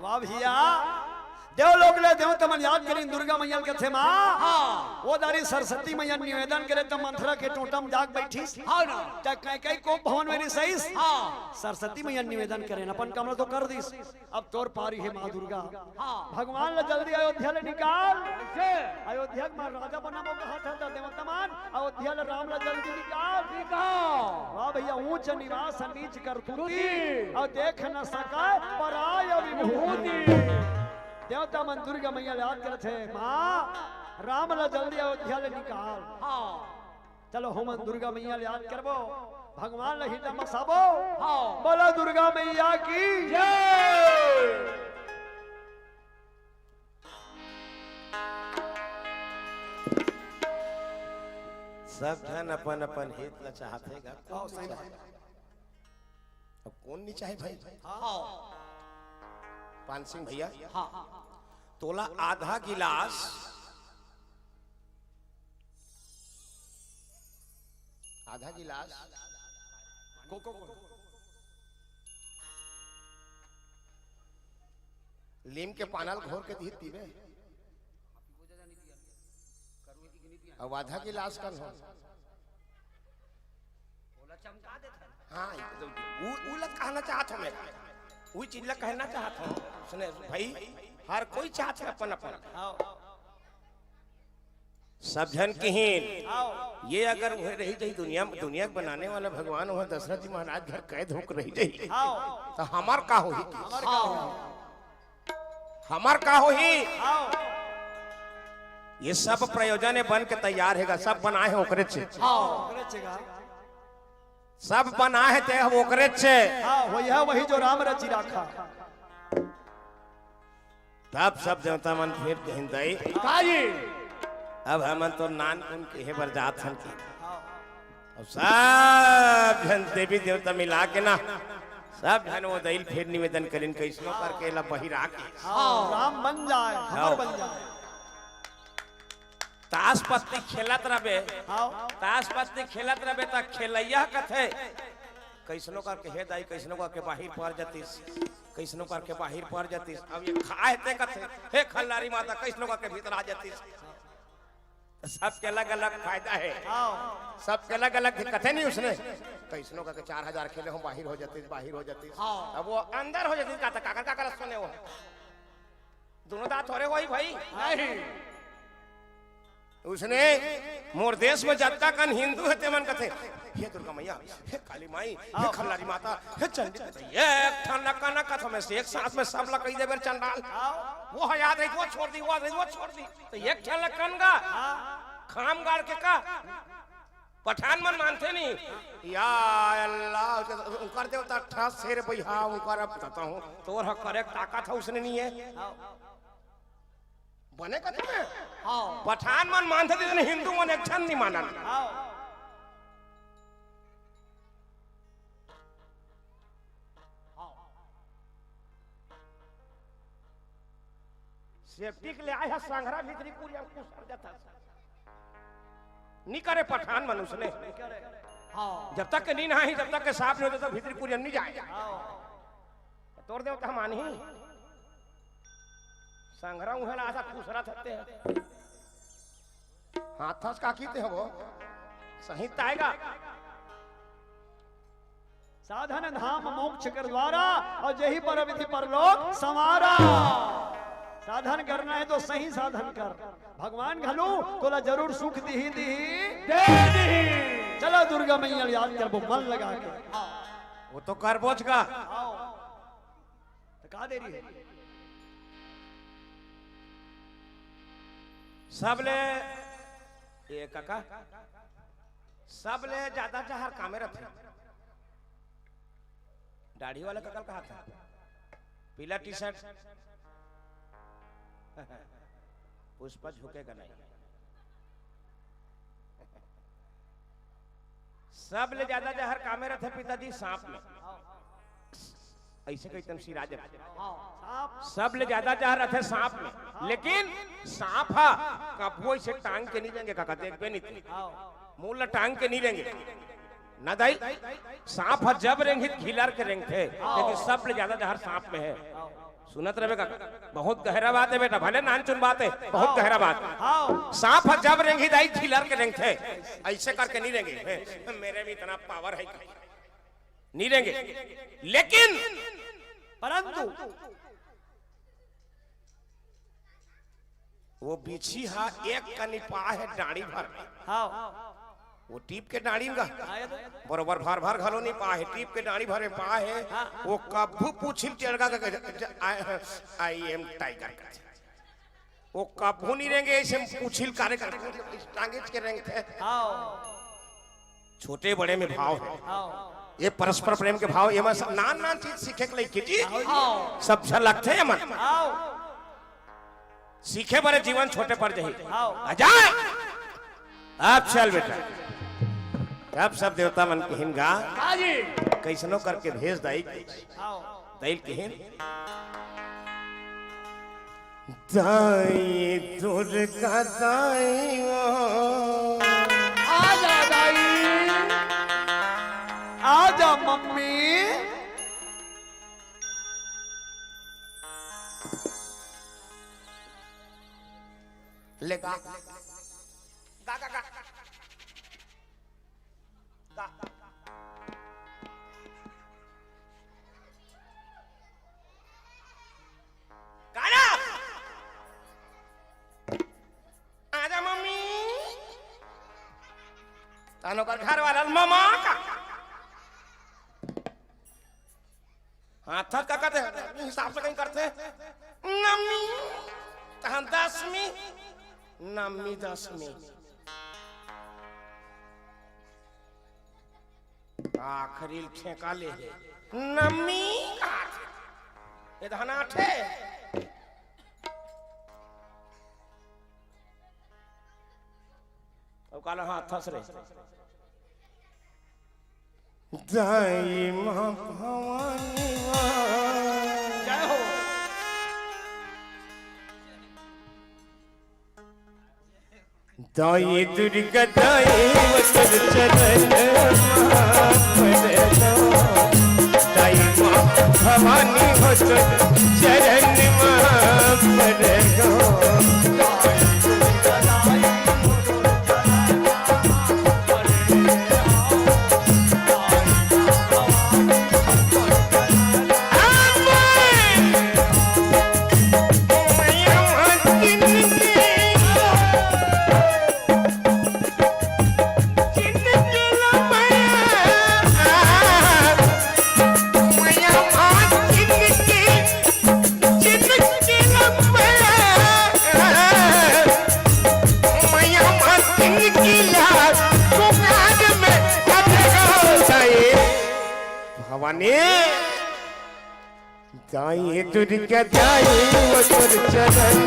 [SPEAKER 2] वाह भैया देव लोग ले देव तमन याद करी दुर्गा मैया के थे मां वो दारी सरस्वती मैया निवेदन करे त मंथरा के टोटम जाग बैठी त कई को भवन मेरी सही सरस्वती मैया निवेदन करे अपन कमरा तो कर दी अब तोर पारी है मां दुर्गा भगवान ले जल्दी अयोध्या ले निकाल अयोध्या में राजा बनाबो कहा था देव तमन अयोध्या ले राम ले जल्दी निकाल वाह भैया ऊंच निवास नीच कर तुती और देख न सका पराय विभूति देवता मन दुर्गा मैया याद करे थे माँ राम ला जल्दी अयोध्या ले निकाल चलो हम दुर्गा मैया याद करबो भगवान ला हिता मसाबो बोला दुर्गा मैया की जय।
[SPEAKER 1] सब जन अपन अपन हित ला चाहते गा अब कौन नहीं चाहे भाई पान सिंह भैया तोला आधा गिलास आधा गिलास
[SPEAKER 2] को
[SPEAKER 1] लीम के पानल घोर के दी पीवे अब आधा गिलास कर हो।
[SPEAKER 3] चमका देता
[SPEAKER 1] हाँ वो लग कहना चाहत हूँ मैं, वही चीज लग कहना चाहत हूँ। सुने भाई, हर कोई चाहत है अपन अपन सब जन की ये अगर वह रही जाई दुनिया बनाने वाला भगवान वह दशरथ जी महाराज घर कैद होकर रही जाई तो हमार का होही, हमार का होही। ये सब प्रयोजन बन के तैयार हैगा, सब बनाए हैं ओकरे से, सब बना है ते हम ओकरे से।
[SPEAKER 2] वही जो राम रची रखा।
[SPEAKER 1] तब सब देवता मन फिर हिंदाई अब हम तो नान उनके हे बर जात हन की और सब जन देवी देवता मिला के ना सब जन वो दैल फिर निवेदन करिन कैसनो करके ला बहिरा के
[SPEAKER 2] राम बन जाए, हमर बन जाए।
[SPEAKER 1] ताश पत्ती खेलत रहे, ताश पत्ती खेलत रहे त खेलैया कथे कैसनो करके हे दाई कैसनो करके बाहर पड़ जतीस, कैसनो करके बाहर पड़ जतीस। अब ये खाए ते कथे हे खल्लारी माता कैसनो करके भीतर आ जतीस। सबके अलग अलग फायदा है, सबके अलग अलग कथे नहीं उसने कैसनो करके 4000 खेले हो बाहर हो जतीस, बाहर हो जतीस। अब वो अंदर हो जतीस का काकर काकर सुने वो दोनों दांत हो रहे वही भाई नहीं। उसने मोर देश में जब तक हिंदू है ते मन कथे हे दुर्गा मैया, हे काली माई, हे खल्लारी माता, हे चंडी ये ठन लका कथ में से एक साथ में सब लकई दे बेर चंडाल वो है याद रही वो छोड़ दी, वो रही वो छोड़ दी। तो एक ठन लकन का खाम गाड़ के का पठान मन मानते नहीं या अल्लाह उनकर देवता ठस शेर भैया उनकर अब बताता हूं तोर हक करे ताकत है उसने नहीं है बने कथे में। पठान मन मानते थे हिंदू मन एक क्षण नहीं मानन। सेफ्टी के लिए आया संघरा भीतरी पूरी अंकुश कर जाता नहीं करे पठान मन उसने जब तक के नहीं नहाई जब तक के साफ नहीं होता तब भीतरी पूरी नहीं जाए तोड़ दे तो मानी संघरा उहला ऐसा खुसरा थते हैं हाथ का कीते हैं वो सही आएगा
[SPEAKER 2] साधन धाम मोक्ष कर द्वारा और यही पर विधि परलोक समारा। साधन करना है तो सही साधन कर, भगवान घलू तोला जरूर सुख दी दे दी। चलो दुर्गा मैया याद कर वो मन लगा के
[SPEAKER 1] वो तो कर बोझ का
[SPEAKER 2] तो का दे रही है
[SPEAKER 1] सबले ये काका सबले ज्यादा चाहर कामे रखे दाढ़ी वाला ककल कहा था पीला टी शर्ट पुष्पा झुकेगा नहीं। सबले ज्यादा जहर कामे रखे पिताजी सांप में ऐसे कही सिराज सबले ज्यादा जहर रखे सांप में, लेकिन सांप हा कपो से टांग के नहीं लेंगे काका देख पे नहीं मूल टांग के नहीं लेंगे ना दाई। सांप हा जब रेंगे खिलर के रेंग थे, लेकिन सबले ज्यादा जहर सांप में है। सुनत रहे काका बहुत गहरा बात है बेटा, भले नान चुन बात है बहुत गहरा बात। सांप हा जब रेंगी दाई खिलर के रेंग थे ऐसे करके नहीं रेंगे मेरे में इतना पावर है नहीं रहेंगे, लेकिन
[SPEAKER 2] परंतु
[SPEAKER 1] वो बिछी हा एक कनिपा है डाड़ी भर वो टीप के डाड़ी का बरोबर भर भर घलो नहीं पा है टीप के डाड़ी भर में पा है वो कभू पूछिल चढ़गा आई एम टाइगर का वो कभू नहीं रहेंगे ऐसे पूछिल कार्य टांगे के रंग थे। छोटे बड़े में भाव है ये परस्पर प्रेम के भाव ये नान नान चीज सीखे के लिए कीजिए सब झलकते हैं मन सीखे बड़े जीवन छोटे पर जाए जाए। अब चल बेटा अब सब देवता मन के हिंगा कैसनो करके भेज दाई दाई के हिन दाई दुर्गा दाई
[SPEAKER 2] आजा दाई
[SPEAKER 1] ले गा गा गा गा गाना आजा मम्मी तानो का घर वाला मामा का हाथ का करते हिसाब से कहीं करते नमी तहां दसवीं नमी 10वीं आखिरी ठेका ले है नमी ये धना ठे और काला हाथ फंस रहे दाई मां भवानी जय हो दाई दुर्गा दाई वतर चरण दाई मां भवानी वतर चरण भवानी दाई दुर्गा दाई वतर चरण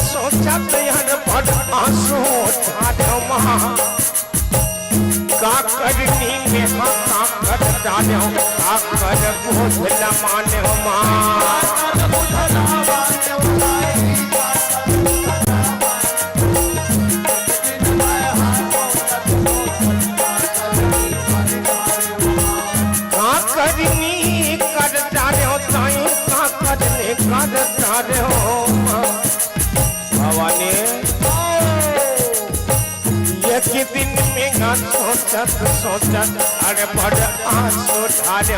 [SPEAKER 1] सोचत यार बड़ आंसू था का करनी में का कर डालो का कर भोला माने का करनी कर डालो ताई का करने कर डालो भवानी एक दिन में ना सोचत अरे बड़ आंसू ढाले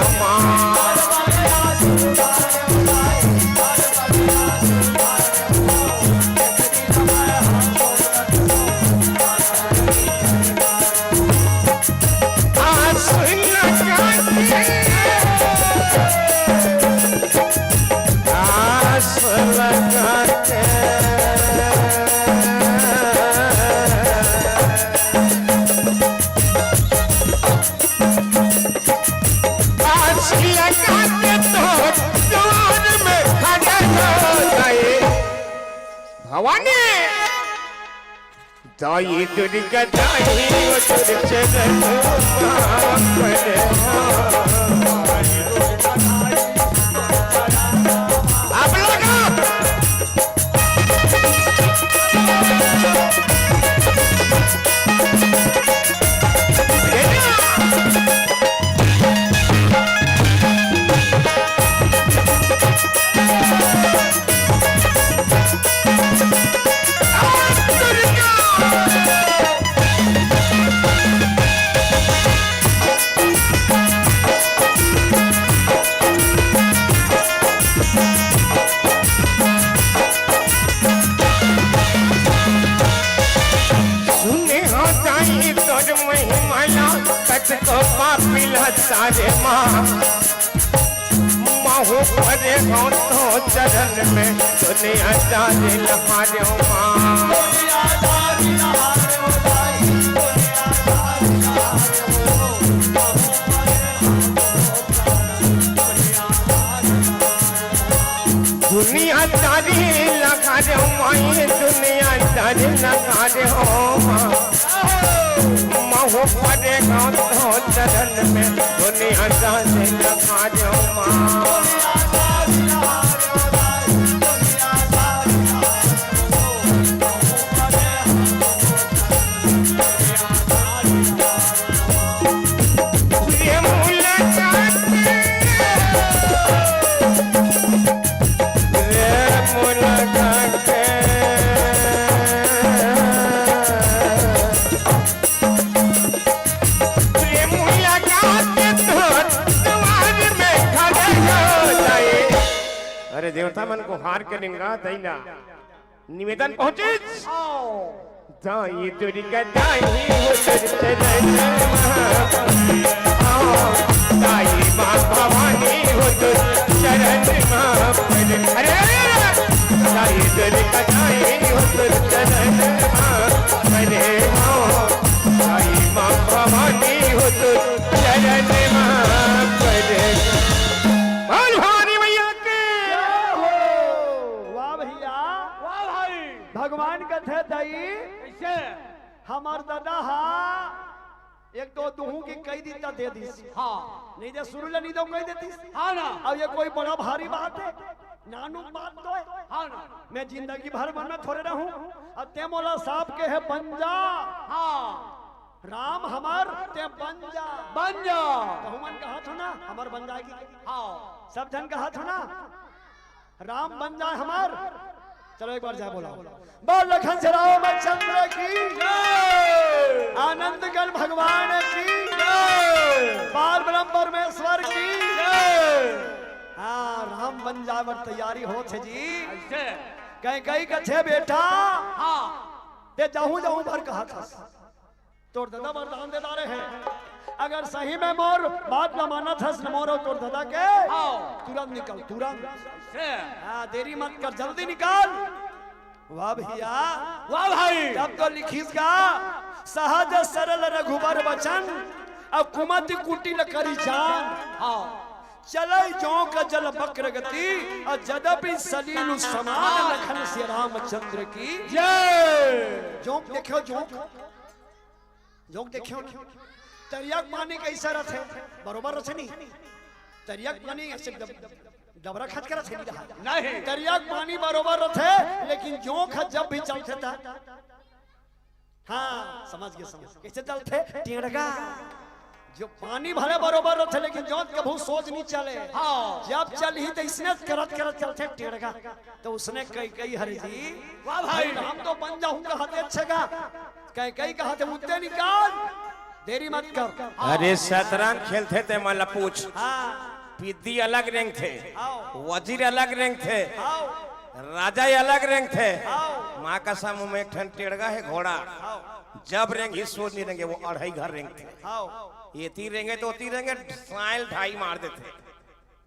[SPEAKER 1] भवानी दाई दुर्गा दाई वतर चरण आप लोग सारे माँ माहू परे हो तो चरण में दुनिया जाने लहारे माँ दुनिया दारी लगा रे माई दुनिया दारी लगा रे हो माहू परे हो तो चरण में दुनिया जाने लगा रे माँ देवता मन को हार के निंगा दैना निवेदन पहुंचे दाई तुरी का दाई हो चलते दाई मां भवानी हो तो चरण मां अरे दाई तुरी का दाई हो तो चरण मां अरे दाई मां भवानी हो तो चरण मां अरे
[SPEAKER 2] भगवान कथे दई कैसे हमार दादा हा एक तो दुहू की कई दीता दे दी हाँ नहीं दे शुरू नहीं दो कही देती हाँ ना अब ये कोई बड़ा भारी बात है नानू बात तो है हाँ ना मैं जिंदगी भर मन में थोड़े रहूं अब ते मोला साहब के है बंजा हाँ राम हमार ते बंजा बंजा बहुमन कहा था ना हमार बंजा की हाँ सब जन कहा था ना राम बंजा हमार चलो एक बार जाए बोला बोल लखन से राम चंद्र की आनंद गण भगवान की पार ब्रह्म परमेश्वर की हाँ राम बन जावर तैयारी हो थे जी कहीं कहीं कथे बेटा हाँ ते जाऊं जाऊं भर कहा था तोर दादा वरदान दे दारे हैं अगर सही में मोर बात न माना था मोर तोर दादा के तुरंत निकल तुरंत हाँ देरी मत कर जल्दी निकाल वाह भैया वाह भाई तब तो लिखीस का सहज सरल रघुबर वचन अब कुमति कुटिल करी जान हाँ चले जो का जल बक्र गति और जदपि सलील समान लखन से रामचंद्र की जय जोंक देखो जोंक देखो तरियाक पानी कैसा रथ है बरोबर रथ नहीं तरियाक पानी ऐसे डबरा खच कर नहीं तरियाक पानी बरोबर रथ है लेकिन जोंक जब भी चलते था हाँ समझ कैसे चलते टेढ़गा जो पानी भरे बरोबर रथे लेकिन जोत कभू सोच नहीं चले हाँ जब चल ही तो इसने करत करत चलते टेढ़गा तो उसने कई हरे जी वाह भाई हम तो बन जाऊंगा हाथे अच्छे का कई कहा थे मुद्दे निकाल देरी मत कर
[SPEAKER 1] अरे शतरंज खेलते थे मला पूछ पिद्दी अलग रैंक थे वजीर अलग रैंक थे राजा अलग रैंक थे माँ का सामू में एक ठन टेढ़गा है घोड़ा जब रेंग ही सोच नहीं रहेंगे वो 2.5 घर रेंग थे ये 3 रेंगे तो 3 रेंगे साइल 2.5 मार देते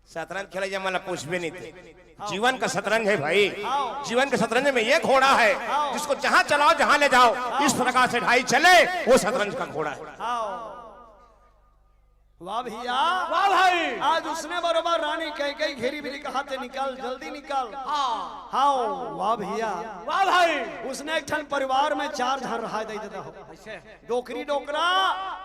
[SPEAKER 1] शतरंज खेला जब मला पूछ भी नहीं थे जीवन का शतरंज है भाई जीवन के शतरंज में ये घोड़ा है जिसको जहां चलाओ जहां ले जाओ इस प्रकार से 2.5 चले वो शतरंज का घोड़ा है
[SPEAKER 2] वाह भैया वाह भाई आज उसने बरोबर रानी कई घेरी भी कहा थे निकल जल्दी निकल हाँ वाह भैया वाह भाई उसने एक ठन परिवार में 4 जन रहा दे देता हो डोकरी डोकरा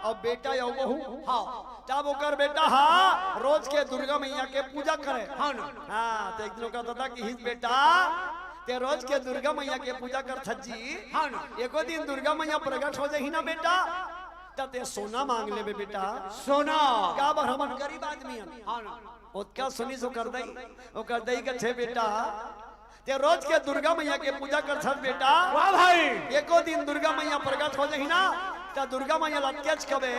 [SPEAKER 2] और बेटा या बहू हाँ तब ओकर बेटा हाँ रोज के दुर्गा मैया के पूजा करे हाँ तो एक दिन कहता था कि हिज बेटा ते रोज के दुर्गा मैया के पूजा कर जी हाँ एको दिन दुर्गा मैया प्रकट हो जाही ना बेटा ते सोना मांग ले बेटा सोना का बार हम गरीब आदमी हां ओका सुनी सो कर दई के छे बेटा ते रोज के दुर्गा मैया के पूजा कर छ बेटा वाह भाई एको दिन दुर्गा मैया प्रकट हो जही ना त दुर्गा मैया लटकेच कबे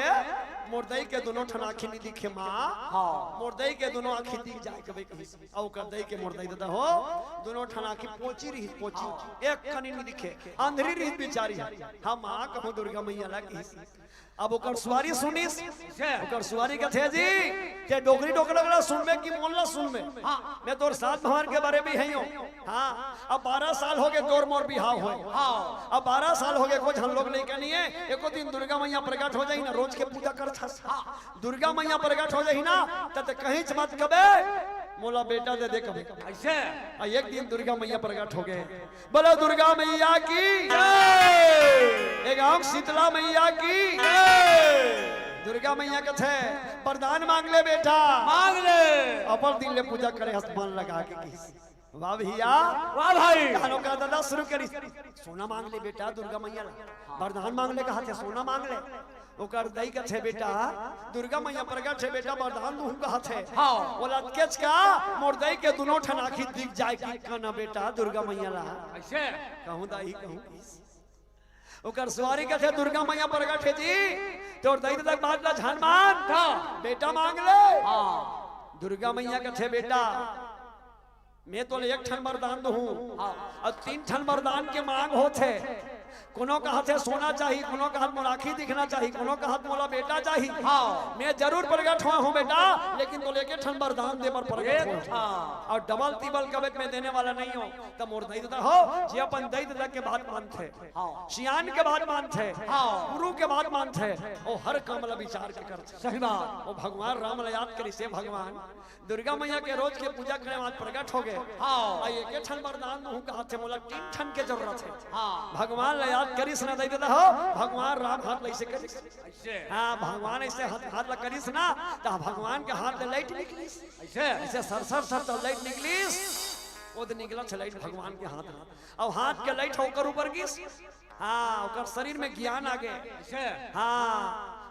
[SPEAKER 2] मुर्दई के दोनों ठनाखी नहीं दिखे माँ
[SPEAKER 3] हाँ
[SPEAKER 2] मुर्दई के दोनों आँखी दिख जाए कभी कहीं औ कर दई के मुर्दई दादा हो दोनों ठनाखी पोची रही पोची एक कनी नहीं दिखे अंधेरी रही बेचारी हम माँ कहूँ दुर्गा मैया लगी अब ओकर सुवारी सुनिस ओकर सुवारी के थे जी के डोगरी डोकला सुनबे कि मोल्ला सुनबे मैं तोर साथ भवन के बारे में ही हूं हां अब 12 साल हो गए तोर मोर बिहाव होए अब 12 साल हो गए कुछ हम लोग नहीं कहनी है एको दिन दुर्गा मैया प्रकट हो जाई ना रोज के पूजा कर था दुर्गा मैया प्रकट हो जाई ना त कहीं मत कबे मोला बेटा दे दे कभी
[SPEAKER 3] ऐसे
[SPEAKER 2] एक दिन दुर्गा मैया प्रकट हो गए बोलो दुर्गा मैया की जय एक आंख शीतला मैया की जय दुर्गा मैया के थे वरदान मांग ले बेटा
[SPEAKER 3] मांग ले
[SPEAKER 2] अपन दिन ले पूजा करे आसमान लगा के की वाह भैया
[SPEAKER 3] वाह भाई
[SPEAKER 2] गानों का दादा शुरू करी सोना मांग ले बेटा दुर्गा मैया वरदान मांग ले कहा थे सोना मांग ले ओकर दई के थे बेटा दुर्गा मैया प्रकट है बेटा वरदान दूं कहा थे
[SPEAKER 3] हां
[SPEAKER 2] बोला केच का मोर दई के दोनों ठनाखी दिख जाए की काना बेटा दुर्गा मैया ला
[SPEAKER 3] ऐसे
[SPEAKER 2] कहूं दाई कहूं ओकर सवारी के थे दुर्गा मैया प्रकट है जी तोर दई तक बात ला झान मान बेटा मांग ले
[SPEAKER 3] हां
[SPEAKER 2] दुर्गा मैया के थे बेटा मैं तो एक ठन वरदान दूं और 3 ठन वरदान के मांग होते कोनो का हाथ सोना चाहिए कोनो का हाथ मोराखी दिखना चाहिए कोनो का हाथ मोला बेटा चाहिए
[SPEAKER 3] हाँ
[SPEAKER 2] मैं जरूर प्रकट हुआ हूँ बेटा लेकिन तो लेके ठन वरदान दे पर प्रकट हुआ और डबल तिबल कबक में देने वाला नहीं हो तो मोर दई देता हो जे अपन दई देता के बात मानते सियान के बात मानते गुरु के बात मानते ओ हर काम ला विचार के करते
[SPEAKER 3] सही बात
[SPEAKER 2] ओ भगवान राम ला याद करी से भगवान दुर्गा मैया के रोज के पूजा करे आज प्रकट हो गए
[SPEAKER 3] हाँ
[SPEAKER 2] एक ठन वरदान दूं कहा थे मोला 3 ठन के जरूरत है
[SPEAKER 3] हाँ
[SPEAKER 2] भगवान ला याद करिस ना दई देता हो भगवान राम हाथ लइसे करिस
[SPEAKER 3] ऐसे
[SPEAKER 2] हां भगवान ऐसे हाथ ला करिस ना तो भगवान के हाथ ले लाइट निकलिस
[SPEAKER 3] ऐसे
[SPEAKER 2] ऐसे सर तो लाइट निकलिस ओद निकला छ लाइट भगवान के हाथ अब हाथ के लाइट होकर ऊपर गिस हां ओकर शरीर में ज्ञान आ गए
[SPEAKER 3] ऐसे
[SPEAKER 2] हां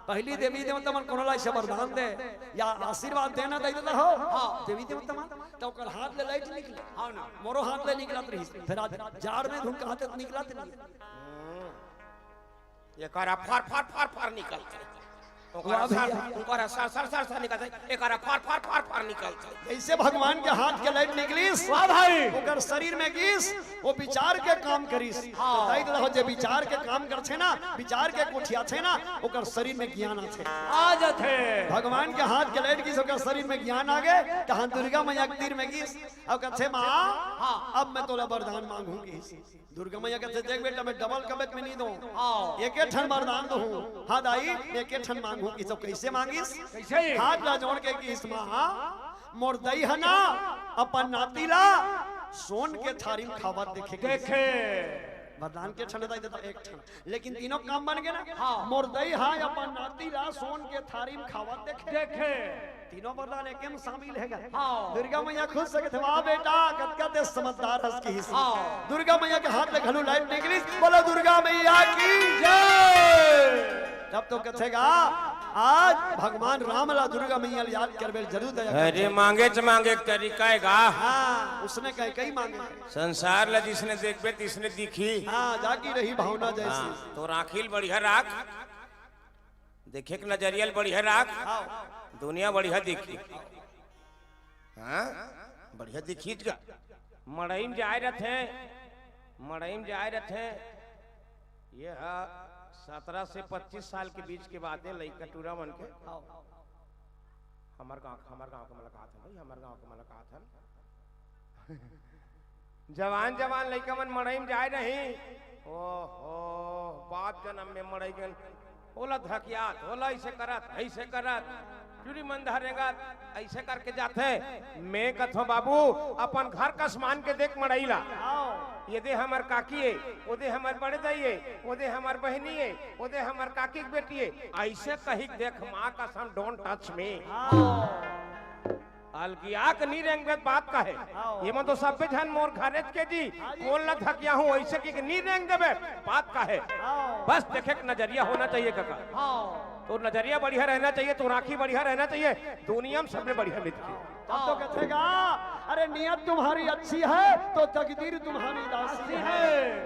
[SPEAKER 2] पहली देवी देवता मन कोनो ला से वरदान दे या आशीर्वाद देना दई देता हो हां देवी देवता मन तो ओकर हाथ ले लाइट निकले
[SPEAKER 3] हां ना
[SPEAKER 2] मोरो हाथ ले निकलत रही फिर आज जाड़ में धूम का हाथ निकलत नहीं
[SPEAKER 1] ये करा फार फार फार फार निकलते ओकरा सर निकलते एकरा फार फार फार फार निकलते
[SPEAKER 2] ऐसे भगवान के हाथ के लाइट निकलिस
[SPEAKER 3] वाह भाई
[SPEAKER 2] ओकर शरीर में गिस वो विचार के काम करिस तो दाई रहो जे विचार के काम करछे ना विचार के कोठिया छे ना ओकर शरीर में ज्ञान आछे
[SPEAKER 3] आ जाते
[SPEAKER 2] भगवान के हाथ के लाइट गिस ओकर शरीर में ज्ञान आ गए तहन दुर्गा मैया के तीर में गिस अब कहथे मां अब मैं तोला वरदान मांगूंगी दुर्गा मैया कहते देख बेटा मैं डबल कबक में नहीं दूं एक एक ठन वरदान दूं हां दाई एक एक ठन मांगू की सब कैसे मांगिस
[SPEAKER 3] कैसे
[SPEAKER 2] हाथ ला जोड़ के किस मां मोर दई है ना अपन नाती ला सोन के थारी में खावत देखे वरदान के ठन दाई देता एक ठन लेकिन तीनों काम बन गए ना मोर दई हां अपन नाती ला सोन के थारी में खावत देखे तीनों वरदान एक में शामिल है दुर्गा मैया खुद से कहते वाह बेटा कतका दे समझदार हंस की हिस्सा दुर्गा मैया के हाथ में घलू लाइट निकली बोलो दुर्गा मैया की जय तब तो कथेगा आज भगवान राम ला दुर्गा मैया याद करबे जरूर दया
[SPEAKER 1] अरे मांगे च मांगे तरीका है गा
[SPEAKER 2] हां उसने कई मांगे
[SPEAKER 1] संसार ला जिसने देखबे तिसने दिखी
[SPEAKER 2] हां जागी रही भावना जैसी
[SPEAKER 1] तो राखिल बढ़िया राख देखे के नजरिया बढ़िया राख दुनिया बढ़िया दिखी हाँ बढ़िया दिखी मड़ई में जाए रथे ये 17 से 25 साल के बीच के बाद लड़का टूरा मन के हमार गांव के मुलाकात है भाई हमार गांव के मुलाकात है जवान लड़का मन मड़ई में जाए नहीं ओहो बाप जन्म में मड़ई गन होला धकियात होला ऐसे करत चूड़ी मन धरेगा ऐसे करके जाते मैं कथो बाबू अपन घर का सामान के देख मड़ईला ये दे हमार काकी है वो दे हमार बड़े दाई है वो दे हमार बहनी है वो दे हमार काकी की बेटी है ऐसे कही देख माँ का सन डोंट टच मी अलगिया के नी रेंग बात का है ये मन तो सब जन मोर घरेज के जी कौन ला थकिया हूँ ऐसे की नी रेंग देवे बात का है बस देखे नजरिया होना चाहिए काका तो नजरिया बढ़िया रहना चाहिए तो राखी बढ़िया रहना चाहिए दुनिया में सबने बढ़िया मिलती
[SPEAKER 2] तब तो कहेगा अरे नियत तुम्हारी अच्छी है तो तकदीर तुम्हारी दासी है।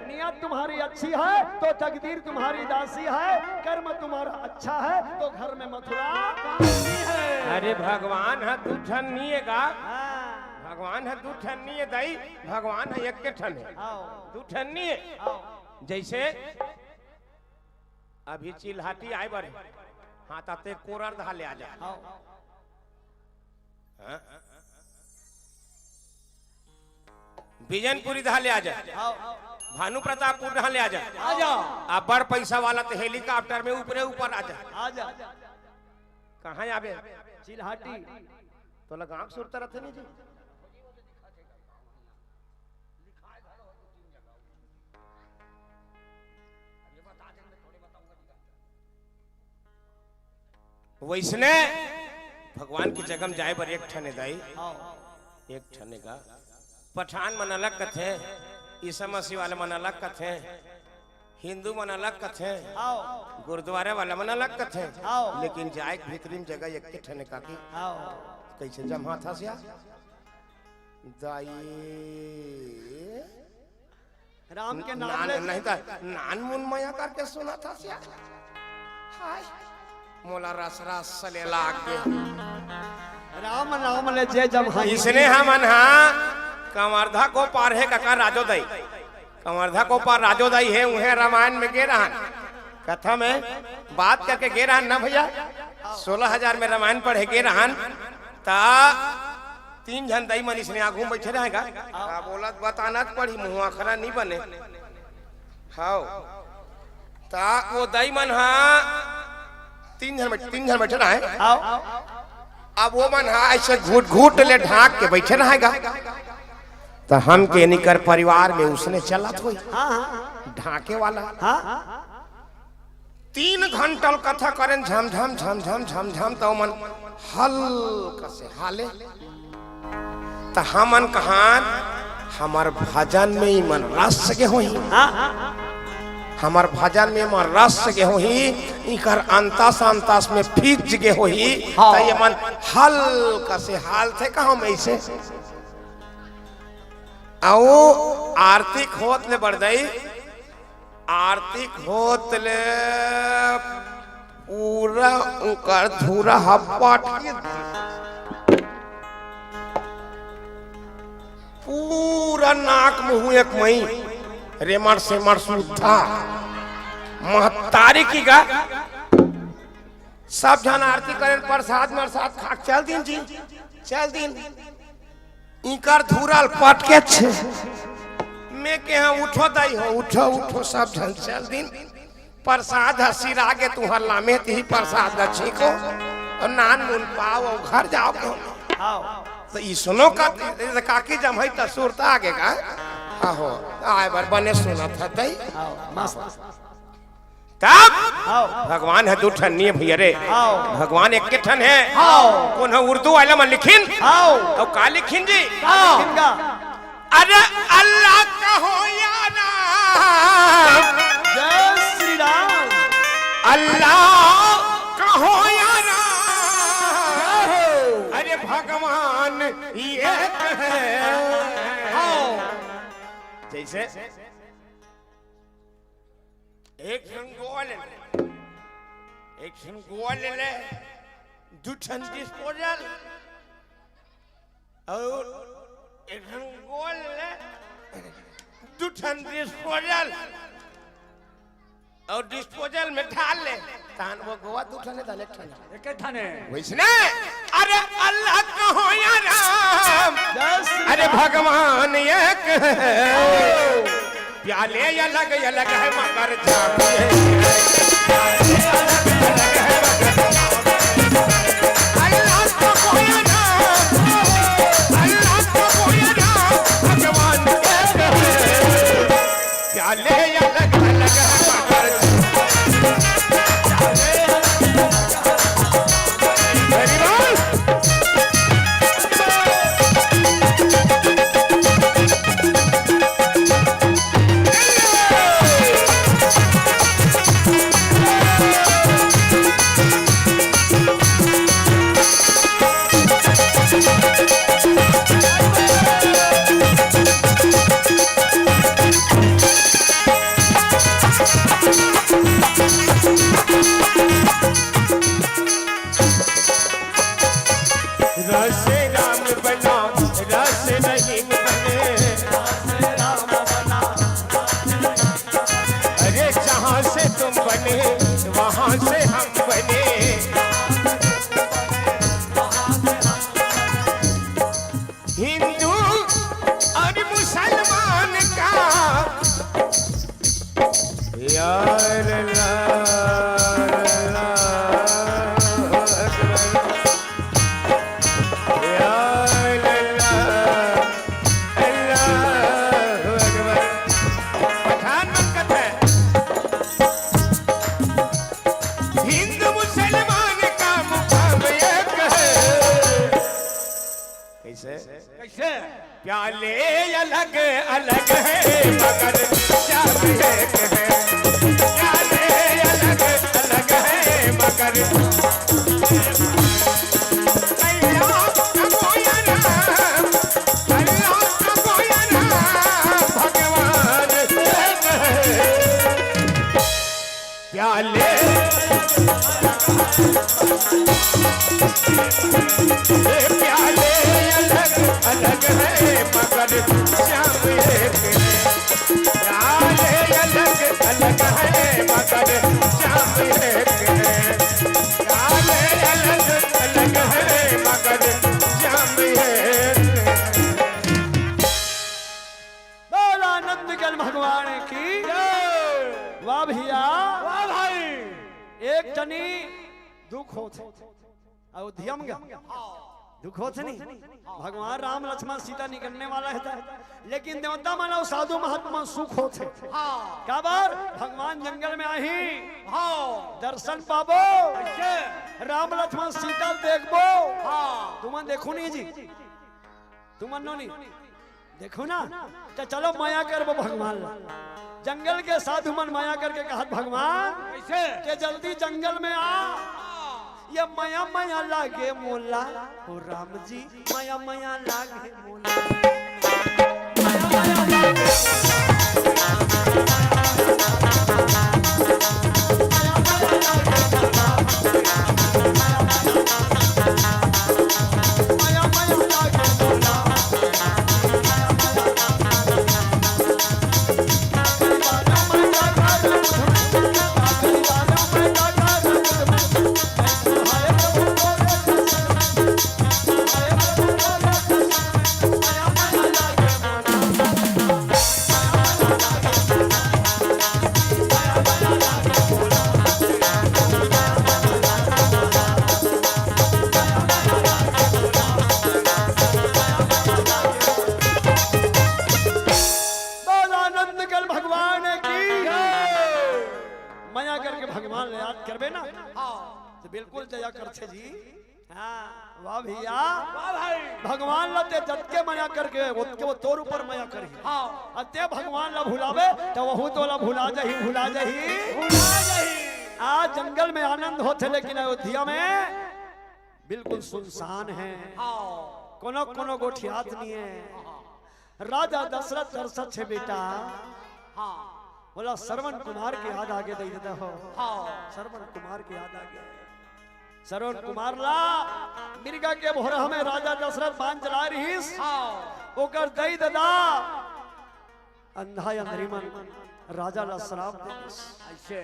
[SPEAKER 2] नियत तुम्हारी अच्छी है तो तकदीर तुम्हारी दासी है। कर्म तुम्हारा अच्छा है तो घर में मथुरा काशी है।
[SPEAKER 1] अरे भगवान है दू ठन नहीं है का?
[SPEAKER 2] हाँ,
[SPEAKER 1] भगवान है दू ठन नहीं है दाई, भगवान है एक के ठन है,
[SPEAKER 2] आओ
[SPEAKER 1] दू ठन नहीं है।
[SPEAKER 2] आओ।
[SPEAKER 1] जैसे अभी चिल्हाटी आए बड़े हाँ ताते कोरर धा ले आ जा।
[SPEAKER 2] आओ
[SPEAKER 1] हाँ? बिजनपुरी धा ले आ जा,
[SPEAKER 2] आओ
[SPEAKER 1] भानु प्रतापपुर धा ले आ जा।
[SPEAKER 2] आ जाओ
[SPEAKER 1] अब बड़ पैसा वाला तो हेलीकॉप्टर में ऊपरे ऊपर आ जा।
[SPEAKER 2] आ जा।
[SPEAKER 1] कहाँ आवे?
[SPEAKER 2] चिल्हाटी
[SPEAKER 1] तो लगा आँख सुरता रहते नहीं जी। वैसने भगवान की जगह जाए पर एक ठने दाई,
[SPEAKER 2] आओ
[SPEAKER 1] एक ठने का पठान मन अलग कथे, ईसा मसीह वाले मन अलग कथे, हिंदू मन अलग कथे,
[SPEAKER 2] आओ
[SPEAKER 1] गुरुद्वारे वाला मन अलग कथे,
[SPEAKER 2] आओ।
[SPEAKER 1] लेकिन जाए भीतरीन जगह एक के ठने का की
[SPEAKER 2] आओ
[SPEAKER 1] कैसे जमा था सिया दाई
[SPEAKER 2] राम के नाम
[SPEAKER 1] नान
[SPEAKER 2] ले
[SPEAKER 1] नहीं था नान मुन माया करके सुना था सिया। हाय मोला रस रस सले लागे
[SPEAKER 2] राम नाम ले जे जब हाँ
[SPEAKER 1] इसने हमन हाँ कमरधा को पार है काका राजोदई, कमरधा को पार राजोदई है उन्हें रामायण में गे रहा कथा में बात करके गे रहा ना भैया। 16,000 में रामायण पढ़े गे रहा ता 3 जन दई मन इसने आगू बैठे रहेगा बोलत बताना पड़ी मुँह खरा नहीं बने। हाँ ता वो दई मन हाँ 3 जन बैठे रहे।
[SPEAKER 2] आओ
[SPEAKER 1] अब वो मन हाँ ऐसे घूट घूट ले ढाक के बैठे रहेगा तो हम के निकर परिवार में उसने चला थोड़ी
[SPEAKER 2] हाँ हाँ
[SPEAKER 1] ढाके वाला
[SPEAKER 2] हाँ
[SPEAKER 1] 3 घंटा कथा करें झम झम झम झम झम झम तो मन हल्का से हाले तो हमन कहां हमार भजन में ही मन रस के होई, हमार भजन में मन रस के होई, इकर अंतास अंतास में फीक के होई तो ये मन हल्का से हाल थे कहा हम ऐसे आओ आर्थिक होत ले बढ़ गई, आर्थिक होत ले पूरा उकर धूरा हपट पूरा नाक मुंह एक मई रेमर से मर सुधा महतारी की गा सब जन आरती करें प्रसाद मरसाद खा चल दिन जी चल दिन इकर धूरल पटके छे मैं के यहाँ उठो दई हो उठो उठो सब जन चल दिन प्रसाद हसीर आगे तू हल्ला में ही प्रसाद अच्छी को और नान मुन पाओ घर जाओ
[SPEAKER 2] आओ
[SPEAKER 1] तो ई सुनो का काकी जम है तो सुरता आगे का आहो आए बार बने सुना था दई
[SPEAKER 2] आओ मस्त
[SPEAKER 1] तब
[SPEAKER 2] आओ
[SPEAKER 1] भगवान है दू ठन नहीं भैया रे
[SPEAKER 2] आओ
[SPEAKER 1] भगवान एक के ठन है
[SPEAKER 2] आओ
[SPEAKER 1] कौन है उर्दू वाला में लिखिन
[SPEAKER 2] आओ
[SPEAKER 1] और का लिखिन जी
[SPEAKER 2] आओ किनका
[SPEAKER 1] अरे अल्लाह कहो या नाम
[SPEAKER 2] जय श्री राम
[SPEAKER 1] अल्लाह कहो या नाम अरे भगवान एक है
[SPEAKER 2] आओ
[SPEAKER 1] जैसे एक गोल ले दू ठन डिस्पोजल और एक गोल ले दू ठन डिस्पोजल और डिस्पोजल में ढाल ले तान वो गोवा दू ठन डाले ठन
[SPEAKER 2] एक ठाने
[SPEAKER 1] वैसने अरे अल्लाह कहो या राम
[SPEAKER 2] जय श्री
[SPEAKER 1] अरे भगवान एक है प्याले अलग अलग है मगर जाती है अल्लाह को कोई ना अल्लाह को कोई ना भगवान एक है प्याले अलग अलग है मगर मेरी बात बने वहां से हम बने। हिंदू और मुसलमान का यार
[SPEAKER 3] कैसे
[SPEAKER 1] प्याले अलग अलग है मगर चार एक है। प्याले अलग अलग है मगर अल्लाह का कोई नाम, अल्लाह का कोई नाम, भगवान एक है। प्याले प्याले अलग अलग है मगर श्याम एक है। प्याले अलग अलग है मगर श्याम एक है। प्याले अलग अलग है मगर श्याम एक है।
[SPEAKER 2] बोल आनंद गल भगवान की वाह भैया
[SPEAKER 3] वाह भाई
[SPEAKER 2] एक जनी दुख होते अयोध्या में दुख होते नहीं। भगवान राम लक्ष्मण सीता निकलने वाला है लेकिन देवता मानव साधु महात्मा सुख होते। क्या बार भगवान जंगल में आई दर्शन पाबो राम लक्ष्मण सीता देखबो। तुम देखो नहीं जी तुम नहीं देखो ना तो चलो माया करबो भगवान जंगल के साधु मन माया करके कहा भगवान
[SPEAKER 3] कैसे
[SPEAKER 2] के जल्दी जंगल में आ ये माया माया लागे मोला ओ राम जी माया माया लागे मोला माया माया लागे माया माया लागे मोला भगवान याद करबे ना तो बिल्कुल दया करछे जी। हाँ वाह भैया
[SPEAKER 3] वाह भाई
[SPEAKER 2] भगवान लते जतके माया करके वो तोर ऊपर माया करी अते भगवान ला भुलावे तो वहु तो ला भुला जही भुला जही
[SPEAKER 3] भुला जही।
[SPEAKER 2] आज जंगल में आनंद होते लेकिन अयोध्या में बिल्कुल सुनसान है कोनो कोनो गोठियात नहीं है। राजा दशरथ दर्शत छे बेटा बोला श्रवण कुमार के याद आगे दे देता हो श्रवण कुमार के याद आगे श्रवण कुमार ला मिर्गा के भोरहा में राजा दशरथ बाण चला रहीस ओकर दई ददा अंधा अंधरीमन राजा ला श्राप दे
[SPEAKER 3] ऐसे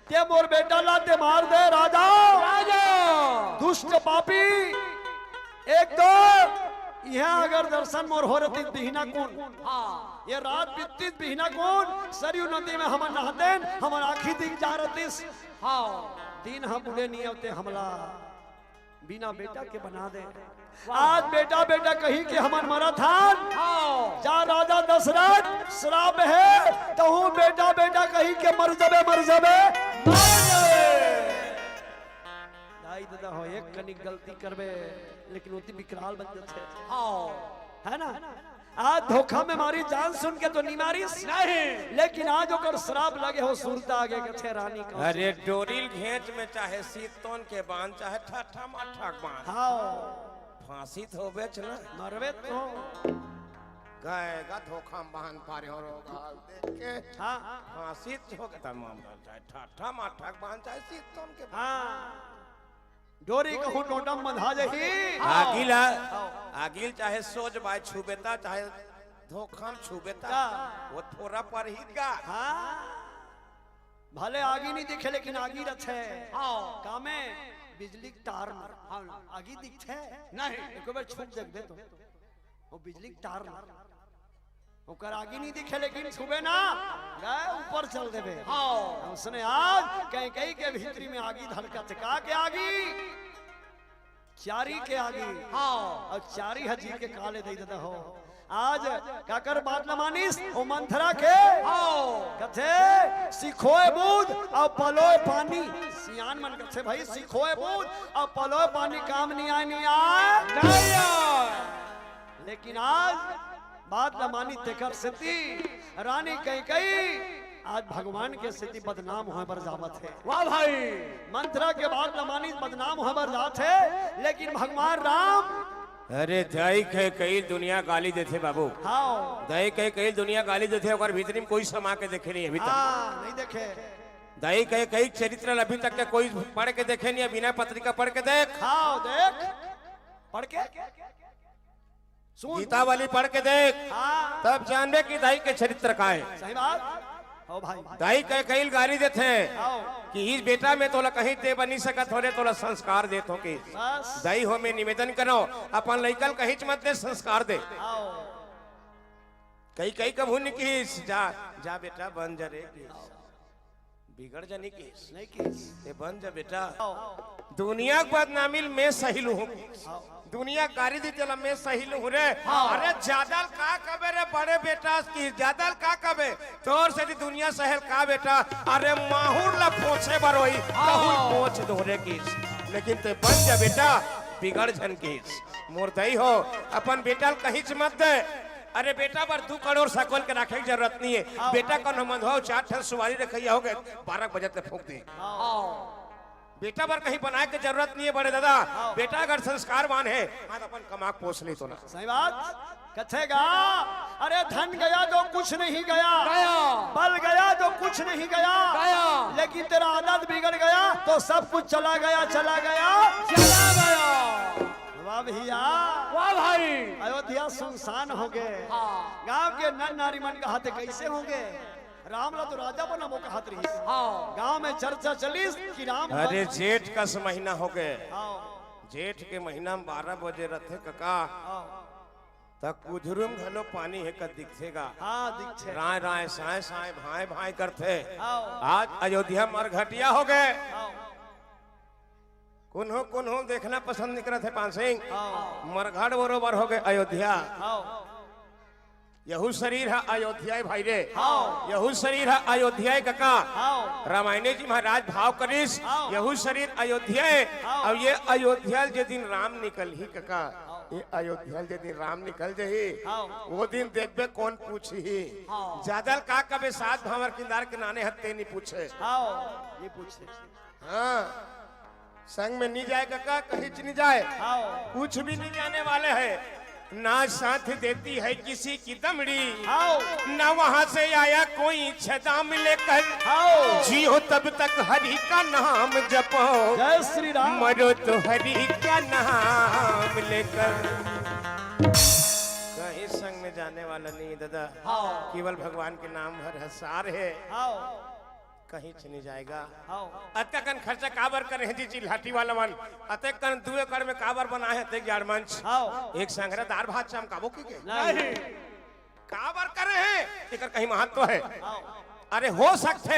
[SPEAKER 2] ते मोर बेटा ला ते मार दे राजा
[SPEAKER 3] राजा
[SPEAKER 2] दुष्ट पापी एक दो यहाँ अगर दर्शन मोर हो रही बिहना कौन ये रात बीतती बिहना कौन सरयू नदी में हम नहाते हम आखी दिख जा रही दिन हम बुढ़े नहीं होते हमला बिना बेटा के बना दे। आज बेटा बेटा कहीं के हमन मरा था जा राजा दशरथ श्राप है तो हूँ बेटा बेटा कहीं के मर जाबे दादा हो एक कनिक गलती करबे लेकिन उतनी विकराल बन जाते है ना। आज धोखा में मारी जान सुन के तो नहीं मारी नहीं लेकिन आज ओकर श्राप लगे हो सुरता आगे के छे रानी का
[SPEAKER 1] अरे डोरिल घेंच में चाहे सीतोन के बांध चाहे ठठा माठा बांध फांसी तो बेच ना
[SPEAKER 2] मरवे तो
[SPEAKER 1] गएगा धोखा में बांध पारे हो गाल देख के फांसी होगा तमाम चाहे ठठा माठा बांध चाहे सीतोन के
[SPEAKER 2] डोरी कहूं टोटम बंधा जही
[SPEAKER 1] आगिल चाहे सोच बाय छुबेता चाहे धोखा छुबेता वो थोड़ा पर ही गा
[SPEAKER 2] भले आगी नहीं दिखे लेकिन आगी रथे
[SPEAKER 3] हाँ
[SPEAKER 2] कामे बिजली के तार में
[SPEAKER 3] हाँ ना।
[SPEAKER 2] आगी दिखे
[SPEAKER 3] नहीं
[SPEAKER 2] एक बार छुप देख दे तो वो बिजली के तार में ओकर आगी नहीं दिखे लेकिन छुबे ना गए ऊपर चल देबे
[SPEAKER 3] हाँ
[SPEAKER 2] उसने आज कहीं कहीं के भीतरी में आगी धड़कत का के आगी चारी के आगी
[SPEAKER 3] हाँ
[SPEAKER 2] और चारी हजी के काले दे देता हो आज काकर बात न मानिस ओ मंथरा के
[SPEAKER 3] हाँ
[SPEAKER 2] कथे सिखोए बूद और पलोए पानी सियान मन कथे भाई सिखोए बूद और पलोए पानी काम नहीं आए नहीं आए लेकिन आज बात न मानी तेकर स्थिति रानी कहीं कहीं आज भगवान के स्थिति बदनाम होए बर जावत है
[SPEAKER 3] वाह भाई
[SPEAKER 2] मंत्रा के बाद न मानी बदनाम होए बर जात है लेकिन भगवान राम
[SPEAKER 1] अरे दही कहे कई दुनिया गाली देते बाबू
[SPEAKER 2] हाँ
[SPEAKER 1] दही कहे कई दुनिया गाली देते और भीतरी में कोई समा के देखे नहीं अभी तक
[SPEAKER 2] हाँ नहीं देखे
[SPEAKER 1] दही कहे कई चरित्र अभी तक के कोई पढ़ के देखे नहीं बिना पत्रिका पढ़ के देख
[SPEAKER 2] खाओ देख पढ़ के सुन
[SPEAKER 1] गीता वाली पढ़ के देख
[SPEAKER 2] हाँ
[SPEAKER 1] तब जानबे कि दही के चरित्र का है
[SPEAKER 2] सही बात ओ भाई
[SPEAKER 1] दही कहे कई गाली देते
[SPEAKER 2] आओ
[SPEAKER 1] कि इस बेटा में तोला कहीं दे बनी सकत हो रे तोला संस्कार देत हो कि
[SPEAKER 2] बस
[SPEAKER 1] दही हो में निवेदन करो अपन लइकल कहीं मत दे संस्कार दे
[SPEAKER 2] आओ
[SPEAKER 1] कई कई कभू की जा जा बेटा बन जा रे की बिगड़ जानी की
[SPEAKER 2] नहीं किस
[SPEAKER 1] ये बन जा बेटा
[SPEAKER 2] आओ
[SPEAKER 1] दुनिया के बदनामी मैं सही हूँ
[SPEAKER 2] आओ
[SPEAKER 1] दुनिया गाड़ी दी चला मैं सही हूँ रे अरे ज्यादा का कबे रे बड़े बेटा की ज्यादा का कबे तोर से दुनिया सहल का बेटा अरे माहूर ला पोछे बरोई कहूँ पोछ दोहरे की लेकिन ते बन जा बेटा बिगड़ जन की मोर दही हो अपन बेटा कहीं मत दे अरे बेटा पर 2 करोड़ सकल के रखे की जरूरत नहीं है बेटा कौन हम हो 4 ठन सुवारी रखिया हो गए 12 बजे तक फूक दे बेटा पर कहीं बनाए की जरूरत नहीं है बड़े दादा बेटा अगर संस्कारवान है हाँ तो अपन कमा पोस ले तो ना
[SPEAKER 2] सही बात कथेगा अरे धन गया तो कुछ नहीं गया बल गया तो कुछ नहीं गया लेकिन तेरा आदत बिगड़ गया तो सब कुछ चला गया वाह भैया
[SPEAKER 3] वाह भाई
[SPEAKER 2] अयोध्या सुनसान हो गए गांव के नर नारी मन का हाथ कैसे होंगे रामला तो राजा बना वो का हाथ रही गांव में चर्चा चली कि राम
[SPEAKER 1] अरे जेठ का महीना हो गए
[SPEAKER 2] आओ
[SPEAKER 1] जेठ के महीना में 12 बजे रथे कका तक कुधरुम घलो पानी है का दिखेगा
[SPEAKER 2] हाँ दीक्षे
[SPEAKER 1] राय राय साय साय भाई भाई करते
[SPEAKER 2] आओ
[SPEAKER 1] आज अयोध्या मरघटिया हो गए
[SPEAKER 2] आओ
[SPEAKER 1] कुन्हो देखना पसंद नहीं करते पान सिंह
[SPEAKER 2] आओ
[SPEAKER 1] मरघट बरोबर हो गए अयोध्या
[SPEAKER 2] आओ
[SPEAKER 1] यहू शरीर है अयोध्या भाई रे
[SPEAKER 2] आओ
[SPEAKER 1] यहू शरीर है अयोध्या कका
[SPEAKER 2] आओ
[SPEAKER 1] रामायण जी महाराज भाव करिस
[SPEAKER 2] हाँ।
[SPEAKER 1] यहू शरीर अयोध्या
[SPEAKER 2] हाँ।
[SPEAKER 1] अब ये अयोध्या जे दिन राम निकल ही कका ये अयोध्या जे दिन राम निकल जही
[SPEAKER 2] हाँ।
[SPEAKER 1] वो दिन देखबे कौन पूछी ज्यादा का कबे साथ भावर किनार के नाने हत्ते नहीं पूछे
[SPEAKER 2] आओ ये पूछे
[SPEAKER 1] हाँ संग में नहीं जाए कका कहीं नहीं जाए
[SPEAKER 2] आओ
[SPEAKER 1] कुछ भी नहीं जाने वाले है ना साथ देती है किसी की दमड़ी
[SPEAKER 2] आओ
[SPEAKER 1] ना वहाँ से आया कोई छदाम लेकर
[SPEAKER 2] आओ
[SPEAKER 1] जियो तब तक हरि का नाम जपो
[SPEAKER 2] जय श्री राम
[SPEAKER 1] मरो तो हरि का नाम लेकर कहीं संग में जाने वाला नहीं दादा केवल भगवान के नाम हर हसार है
[SPEAKER 2] आओ
[SPEAKER 1] कहीं नहीं जाएगा
[SPEAKER 2] आओ
[SPEAKER 1] अतकन खर्चा काबर करे हैं जी लाठी वाला मन अतकन 2 एकड़ में काबर बना है ते यार मंच
[SPEAKER 2] आओ
[SPEAKER 1] एक संग्रह दार भात चमकाबो की के
[SPEAKER 2] नहीं
[SPEAKER 1] काबर करे हैं इकर कहीं महत्व है
[SPEAKER 2] आओ
[SPEAKER 1] अरे हो सकते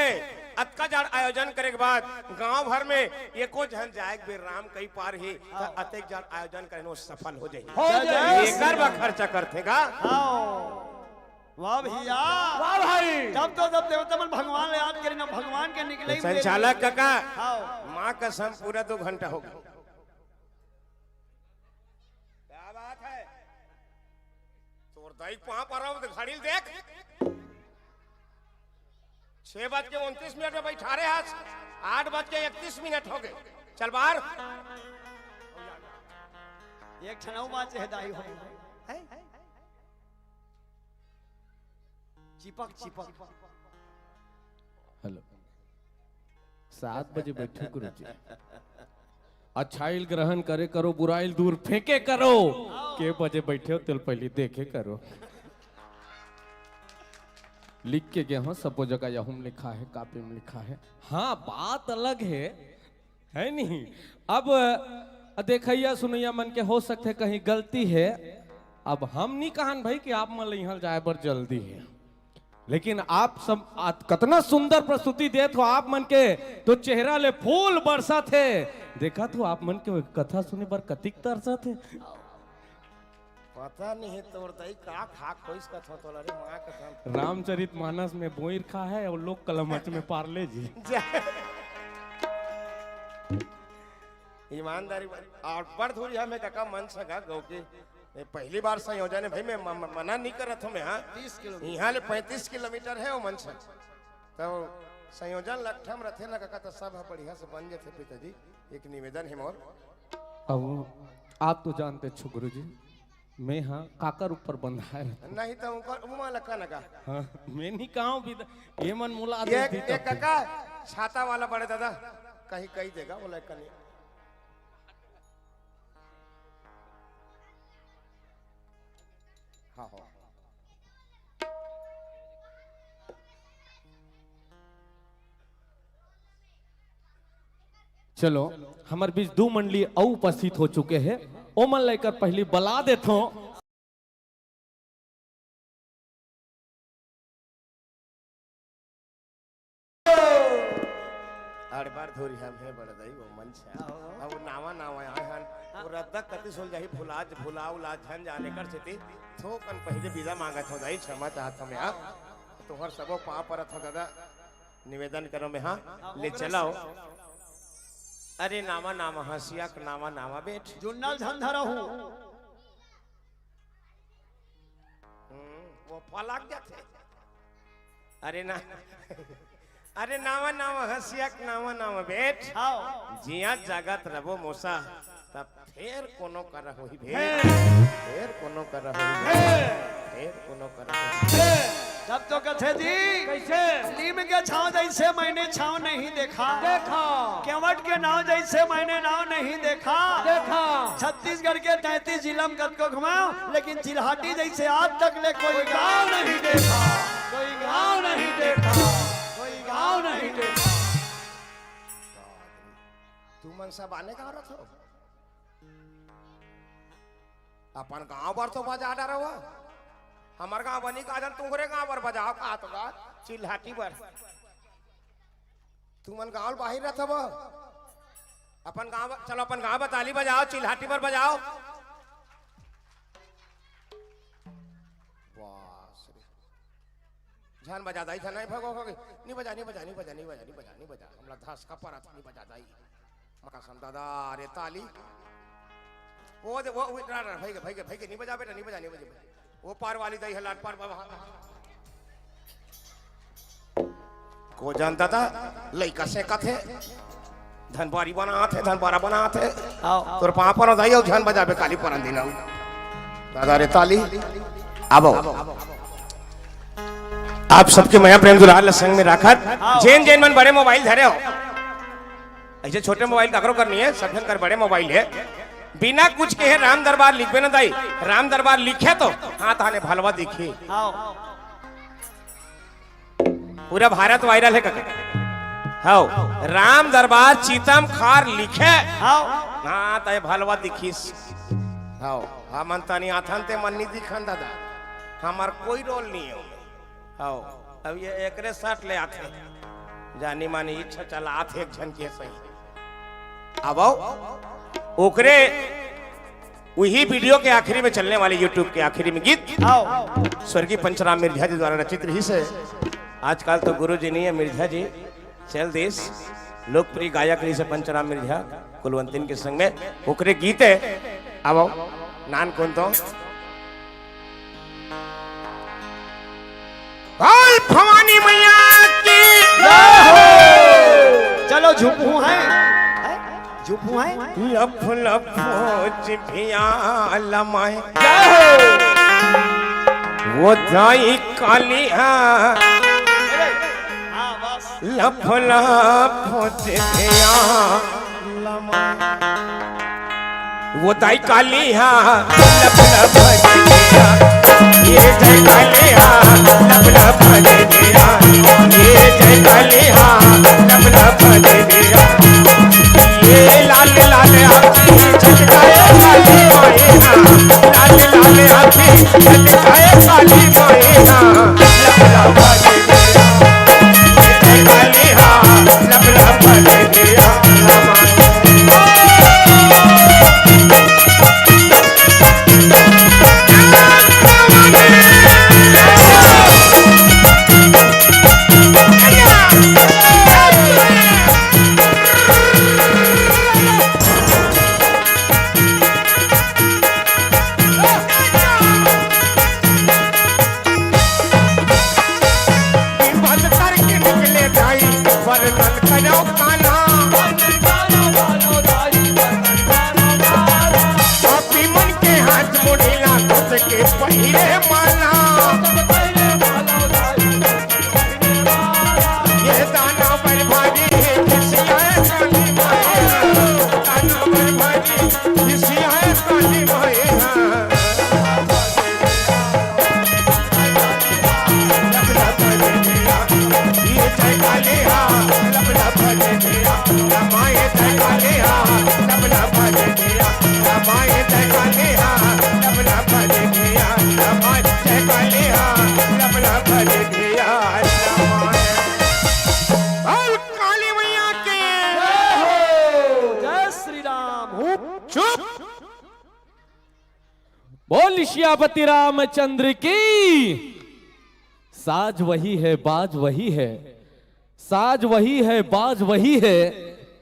[SPEAKER 1] अतका जार आयोजन करे के बाद गांव भर में एको जन जाए बेर राम कई पार ही अतेक जार आयोजन करे नो सफल हो जाए एकर बा खर्चा करतेगा
[SPEAKER 2] आओ वाह भैया
[SPEAKER 3] वाह भाई
[SPEAKER 2] जब तो जब देवता मन भगवान ले याद करी ना भगवान के निकले
[SPEAKER 1] संचालक काका
[SPEAKER 2] आओ
[SPEAKER 1] माँ कसम पूरा 2 घंटा हो गया क्या बात है तोर दाई वहां पर आओ घड़ी देख 6:29 में बैठा रहे आज 8:31 हो गए चल बाहर
[SPEAKER 2] एक ठनऊ बात है दाई हो है चिपक चिपक
[SPEAKER 4] हेलो 7 बजे बैठे गुरु जी अच्छाइल ग्रहण करे करो बुराइल दूर फेंके करो के बजे बैठे हो तिल पहले देखे करो लिख के गए हो सब जगह यहूं लिखा है, कापी में लिखा है। हाँ बात अलग है नहीं। अब देखिया सुनैया मन के हो सकते कहीं गलती है। अब हम नहीं कहन भाई कि आप मन यहाँ जाए पर जल्दी है, लेकिन आप सब कितना सुंदर प्रस्तुति देत हो आप मन के, तो चेहरा ले फूल बरसा थे। देखा तो आप मन के कथा सुने पर कतिक तरसा थे।
[SPEAKER 1] पता नहीं है तोर दई का खा खोइस का थो तोला रे मां कसम।
[SPEAKER 4] रामचरितमानस में बोईर खा है और लोग कलमच में पार्ले जी।
[SPEAKER 1] ईमानदारी और पर थोड़ी हमें काका मन सगा गौ के पहली बार संयोजन है भाई। मैं मना नहीं कर रहा था मैं। हाँ 30 किलोमीटर यहाँ ले 35 किलोमीटर है वो मन से। तो संयोजन लखम रथे ना काका तो सब बढ़िया से बन जाते पिताजी। एक निवेदन है मोर।
[SPEAKER 4] अब आप तो जानते छो गुरु जी, मैं हाँ काकर ऊपर बंधा है
[SPEAKER 1] नहीं तो उनका उमा लक्का ना का।
[SPEAKER 4] हाँ मैं नहीं कहा भी ये मन मुला
[SPEAKER 1] ये काका छाता वाला बड़े दादा कहीं कही देगा वो लक्का नहीं। हाँ हाँ
[SPEAKER 4] चलो हमारे बीच दो मंडली औ उपस्थित हो चुके हैं। ओ मन लेकर पहली बला देता हूं।
[SPEAKER 1] अरे बार धोरी हम है बड़ा दई वो मन से। अब नावा नावा आए हन वो रद्दा कति सोल जाही फुलाज फुलाउला झन जाने कर सेती थोकन पहले विदा मांगत हो जाई क्षमा चाहत हमें। हां तोहर सबो पाप परत हो दादा निवेदन करो में। हां ले चलाओ। अरे नामा नामा हसिया का नामा नामा बेट
[SPEAKER 2] जुन्नल धंधा रहूं
[SPEAKER 1] वो फलाक जाते। अरे ना अरे नामा नामा हसिया का नामा नामा बेट जिया जगत रबो मोसा तब फिर कोनो कर होई भेट। फिर कोनो कर होई फिर कोनो कर होई।
[SPEAKER 2] तब तो कथे जी
[SPEAKER 3] कैसे
[SPEAKER 2] नीम के छाव जैसे मैंने छाव नहीं देखा। केवट के नाव जैसे मैंने नाव नहीं देखा। छत्तीसगढ़ के 33 जिला में कद को घुमाओ, लेकिन चिल्हाटी जैसे आज तक ले कोई गांव नहीं देखा। कोई गांव नहीं देखा। कोई गांव नहीं देखा।
[SPEAKER 1] तू मन सब आने का रथ हो अपन गांव पर तो बजा डा रहा। हमार गांव बनी का जन तुमरे गांव पर बजाओ का तो का चिल्हाटी पर। तू मन गांव बाहर रहत हो अपन गांव। चलो अपन गांव बताली बजाओ चिल्हाटी पर बजाओ। झन बजा दाई था नहीं भगो नहीं बजा नहीं बजा नहीं बजा नहीं बजा नहीं बजा नहीं बजा हमला धस का पर नहीं बजा दाई मका सम दादा रे ताली वो भाई भाई नहीं बजा बेटा नहीं बजा नहीं बजा। वो पार वाली दई है लाट पार को जानता था लइका से कथे धनबारी बनाते धनबारा बनाते तोर पापा पर दाई और झन बजाबे काली परन दिन दादा रे ताली। आबो आप सबके माया प्रेम दुलार संग में राखत जैन जैन मन बड़े मोबाइल धरे हो। ऐसे छोटे मोबाइल काकरो करनी है सब कर बड़े मोबाइल है बिना कुछ के है राम दरबार लिखबे ना दाई। राम दरबार लिखे तो हाथ आने भलवा दिखी पूरा भारत वायरल है काका। हाउ राम दरबार चीतम खार लिखे हाँ तो भलवा दिखीस। हाउ हम तनी आथन ते मन नहीं दिखन दादा हमार कोई रोल नहीं है। हाउ अब ये एकरे साथ ले आते जानी मानी इच्छा चला आते एक झन के सही। अब ओकरे वही वीडियो के आखिरी में चलने वाले YouTube के आखिरी में गीत स्वर्गीय पंचराम मिर्झा जी द्वारा रचित रही से। आजकल तो गुरु जी नहीं है मिर्झा जी चल देश लोकप्रिय गायक रही से पंचराम मिर्झा कुलवंतिन के संग में ओकरे गीत है। अब नान कौन तो भवानी मैया की
[SPEAKER 2] चलो झुपू है झुपू है
[SPEAKER 1] लफ लफो जिभिया लमाए वो दाई काली है लफ लफो जिभिया लमाए वो दाई काली है लफ लफो जिभिया ये जय काली हाँ लब लब दे दिया, ये जय काली हाँ लब लब दे दिया, ये लाल लाल आँखी झटकाए काली माए हाँ, लाल लाल आँखी झटकाए काली माए हाँ लब लब दे दिया, ये जय काली हाँ लब लब दे दिया।
[SPEAKER 4] बोल श्यापति रामचंद्र की। साज वही है बाज वही है, साज वही है बाज वही है,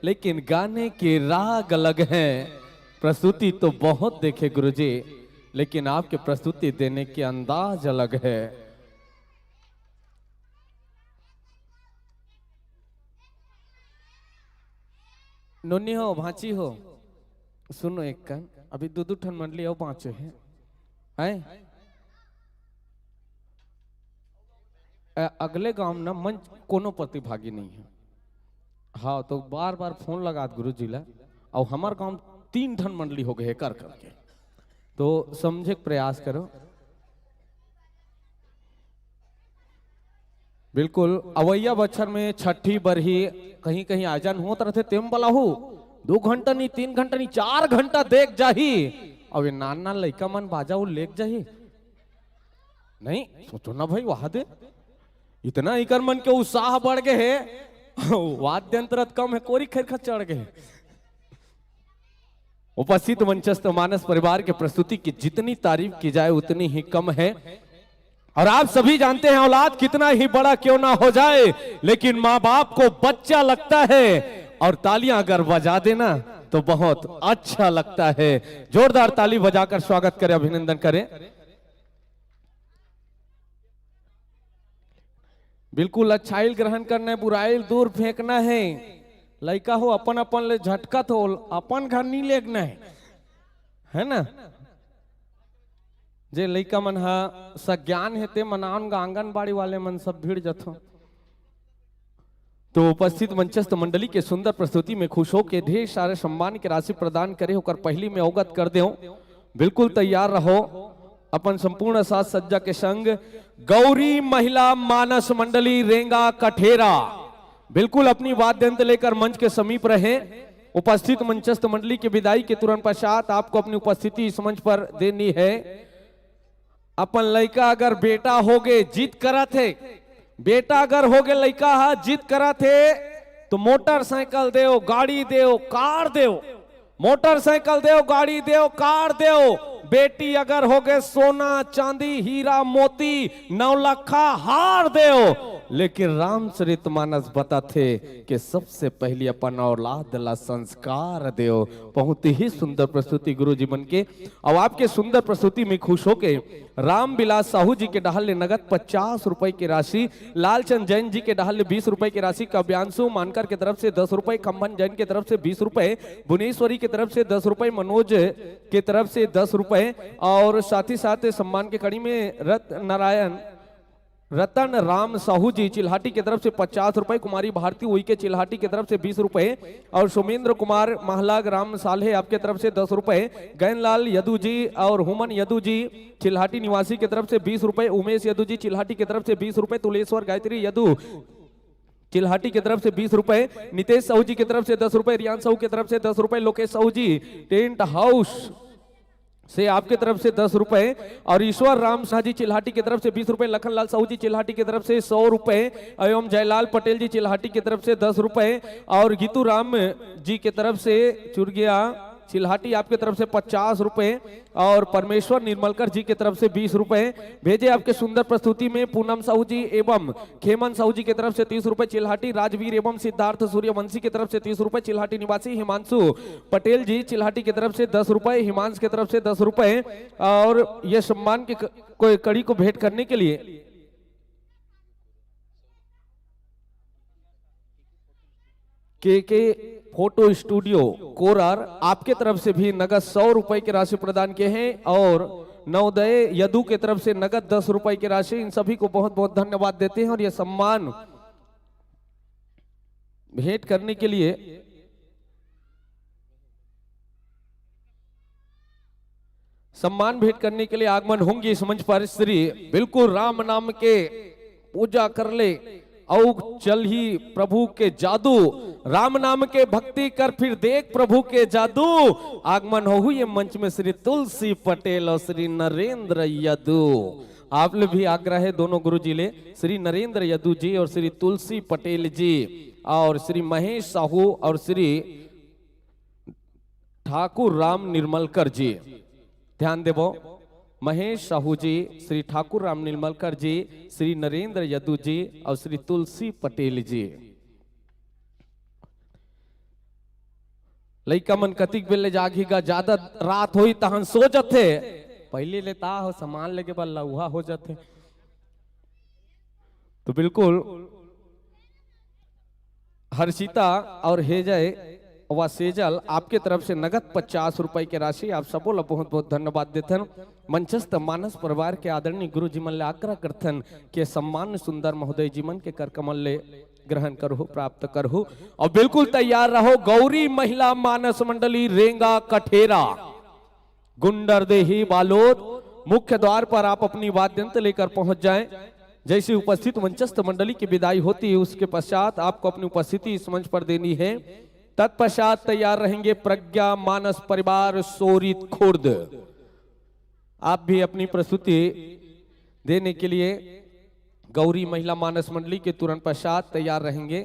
[SPEAKER 4] लेकिन गाने के राग अलग हैं। प्रस्तुति तो बहुत देखे गुरुजी, लेकिन आपके प्रस्तुति देने के अंदाज अलग है। नोनी हो भांची हो, सुनो एक कान, अभी दो ठन मंडली और पांचों हैं अगले गांव ना मंच कोनो प्रतिभागी नहीं है। हाँ तो बार बार फोन लगा गुरु जी ला, और हमार गांव 3 ठन मंडली हो गए कर करके, तो समझे प्रयास करो। बिल्कुल अवैया बच्चर में छठी बरही कहीं कहीं आजन हो तरह तेम वाला हो 2 घंटा नहीं 3 घंटा नहीं 4 घंटा देख जाही, अब ये नाना लड़का मन बाजा वो लेक जाही नहीं। सोचो ना भाई वहां दे इतना इकर मन के उत्साह बढ़ गए है, वाद्यंत्र कम है कोरी खेर चढ़ गए। उपस्थित मंचस्थ मानस परिवार के प्रस्तुति की जितनी तारीफ की जाए उतनी ही कम है, और आप सभी जानते हैं औलाद कितना ही बड़ा क्यों ना हो जाए, लेकिन माँ बाप को बच्चा लगता है, और तालियां अगर बजा देना तो बहुत अच्छा लगता है। जोरदार ताली बजाकर स्वागत करें, अभिनंदन करें। बिल्कुल अच्छाई ग्रहण करना है, बुराई दूर फेंकना है। लड़का हो अपन अपन ले झटकत हो, अपन घर नहीं लेगना है ना। जे लड़का मन हा सज्ञान है ते मनान आंगनबाड़ी वाले मन सब भीड़ जथो। तो उपस्थित मंचस्थ मंडली के सुंदर प्रस्तुति में खुश हो के ढेर सारे सम्मान की राशि प्रदान करे होकर पहली में अवगत कर दे। बिल्कुल तैयार रहो अपन संपूर्ण साज सज्जा के संग। गौरी महिला मानस मंडली रेंगा कठेरा बिल्कुल अपनी वाद्य यंत्र लेकर मंच के समीप रहे। उपस्थित मंचस्थ मंडली के विदाई के तुरंत पश्चात आपको अपनी उपस्थिति इस मंच पर देनी है। अपन लड़का अगर बेटा हो गए जिद करा थे, बेटा अगर हो गए लड़का हा जिद करा थे तो मोटरसाइकिल देओ, गाड़ी देओ, कार देओ, मोटरसाइकिल देओ, गाड़ी देओ, कार देओ। बेटी अगर हो गए सोना चांदी हीरा मोती 9 लाखा हार देओ। लेकिन रामचरितमानस बताते कि सबसे पहले अपन औलाद ला संस्कार देओ। बहुत ही सुंदर प्रस्तुति गुरु जी बन के। अब आपके सुंदर प्रस्तुति में खुश होके राम बिलास साहू जी के डहाल ने नगद 50 रुपए की राशि, लालचंद जैन जी के डहाल ने 20 रुपए की राशि, काव्यांशु मानकर के तरफ से 10 रुपए, खम्बन जैन के तरफ से 20 रुपए, भुवनेश्वरी की तरफ से 10 रुपए, मनोज के तरफ से 10 रुपए, और साथ ही साथ सम्मान के कड़ी में रत्न नारायण रतन राम साहू जी चिल्हाटी की तरफ से 50 रुपए, कुमारी भारती उइके चिल्हाटी की तरफ से 20 रुपए, और सुमेंद्र कुमार महला ग्राम साल्हे आपके तरफ से 10 रुपए, गैनलाल यदू जी और हुमन यदू जी चिल्हाटी निवासी की तरफ से 20 रुपए, उमेश यदू जी चिल्हाटी की तरफ से 20 रुपए, तुलेश्वर गायत्री यदू चिल्हाटी की तरफ से 20 रुपए, नितेश साहू जी की तरफ से 10 रुपए, रियान साहू की तरफ से 10 रुपए, लोकेश साहू जी टेंट हाउस से आपके तरफ से 10 रुपए, और ईश्वर राम शाह जी चिल्हाटी की तरफ से 20 रुपए, लखनलाल साहू जी चिल्हाटी की तरफ से 100 रुपए, एवं जयलाल पटेल जी चिल्हाटी की तरफ से 10 रुपए, और गीतू राम जी की तरफ से चुरगिया चिल्हाटी आपके तरफ से 50 रुपए, और परमेश्वर निर्मलकर जी की तरफ से 20 रुपए भेजे आपके सुंदर प्रस्तुति में। पूनम साहू जी एवं खेमन साहू जी की तरफ से 30 रुपए चिल्हाटी, राजवीर एवं सिद्धार्थ सूर्यवंशी की तरफ से 30 रुपए चिल्हाटी निवासी, हिमांशु पटेल जी चिल्हाटी की तरफ से 10 रुपए, हिमांश की तरफ से 10 रुपए, और यह सम्मान की कोई कड़ी को भेंट करने के लिए के फोटो स्टूडियो कोरार आपके तरफ से भी नगद 100 रुपए की राशि प्रदान किए हैं, और नवोदय यदु के तरफ से नगद 10 रुपए की राशि। इन सभी को बहुत बहुत धन्यवाद देते हैं, और यह सम्मान भेंट करने के लिए आगमन होंगे इस मंच पर श्री बिल्कुल राम नाम के पूजा कर ले औ चल ही प्रभु के जादू, राम नाम के भक्ति कर फिर देख प्रभु के जादू। आगमन हो हुई मंच में श्री तुलसी पटेल और श्री नरेंद्र यदु। आप लोग भी आग्रह है दोनों गुरु जी ले, श्री नरेंद्र यदु जी और श्री तुलसी पटेल जी, और श्री महेश साहू और श्री ठाकुर राम निर्मलकर जी। ध्यान देवो, महेश साहू जी, श्री ठाकुर राम निर्मलकर जी, श्री नरेंद्र यदु जी और श्री तुलसी पटेल जी। लइका मन कतिक बेले जागीगा, ज्यादा रात होई तहन सो जाते, पहले लेता हो सामान लेके बल लउहा हो जाते। तो बिल्कुल हर्षिता और हेजय व सेजल आपके तरफ से नगद 50 रुपए की राशि आप सबो ला बहुत बहुत धन्यवाद देथन। मंचस्थ मानस परिवार के आदरणीय गुरु जी मन ले आग्रह करथन के सम्मान सुंदर महोदय जी मन के कर कमल ले ग्रहण करहु, प्राप्त करहु, और बिल्कुल तैयार रहो। गौरी महिला मानस मंडली रेंगा कठेरा गुंडरदेही बालोद मुख्य द्वार पर आप अपनी वाद्य यंत्र लेकर पहुंच जाएं। जैसे उपस्थित मंचस्थ मंडली की विदाई होती है उसके पश्चात आपको अपनी उपस्थिति इस मंच पर देनी है। तत्पश्चात तैयार रहेंगे प्रज्ञा मानस परिवार सोरित खुर्द, आप भी अपनी प्रस्तुति देने के लिए गौरी महिला मानस मंडली के तुरंत पश्चात तैयार रहेंगे।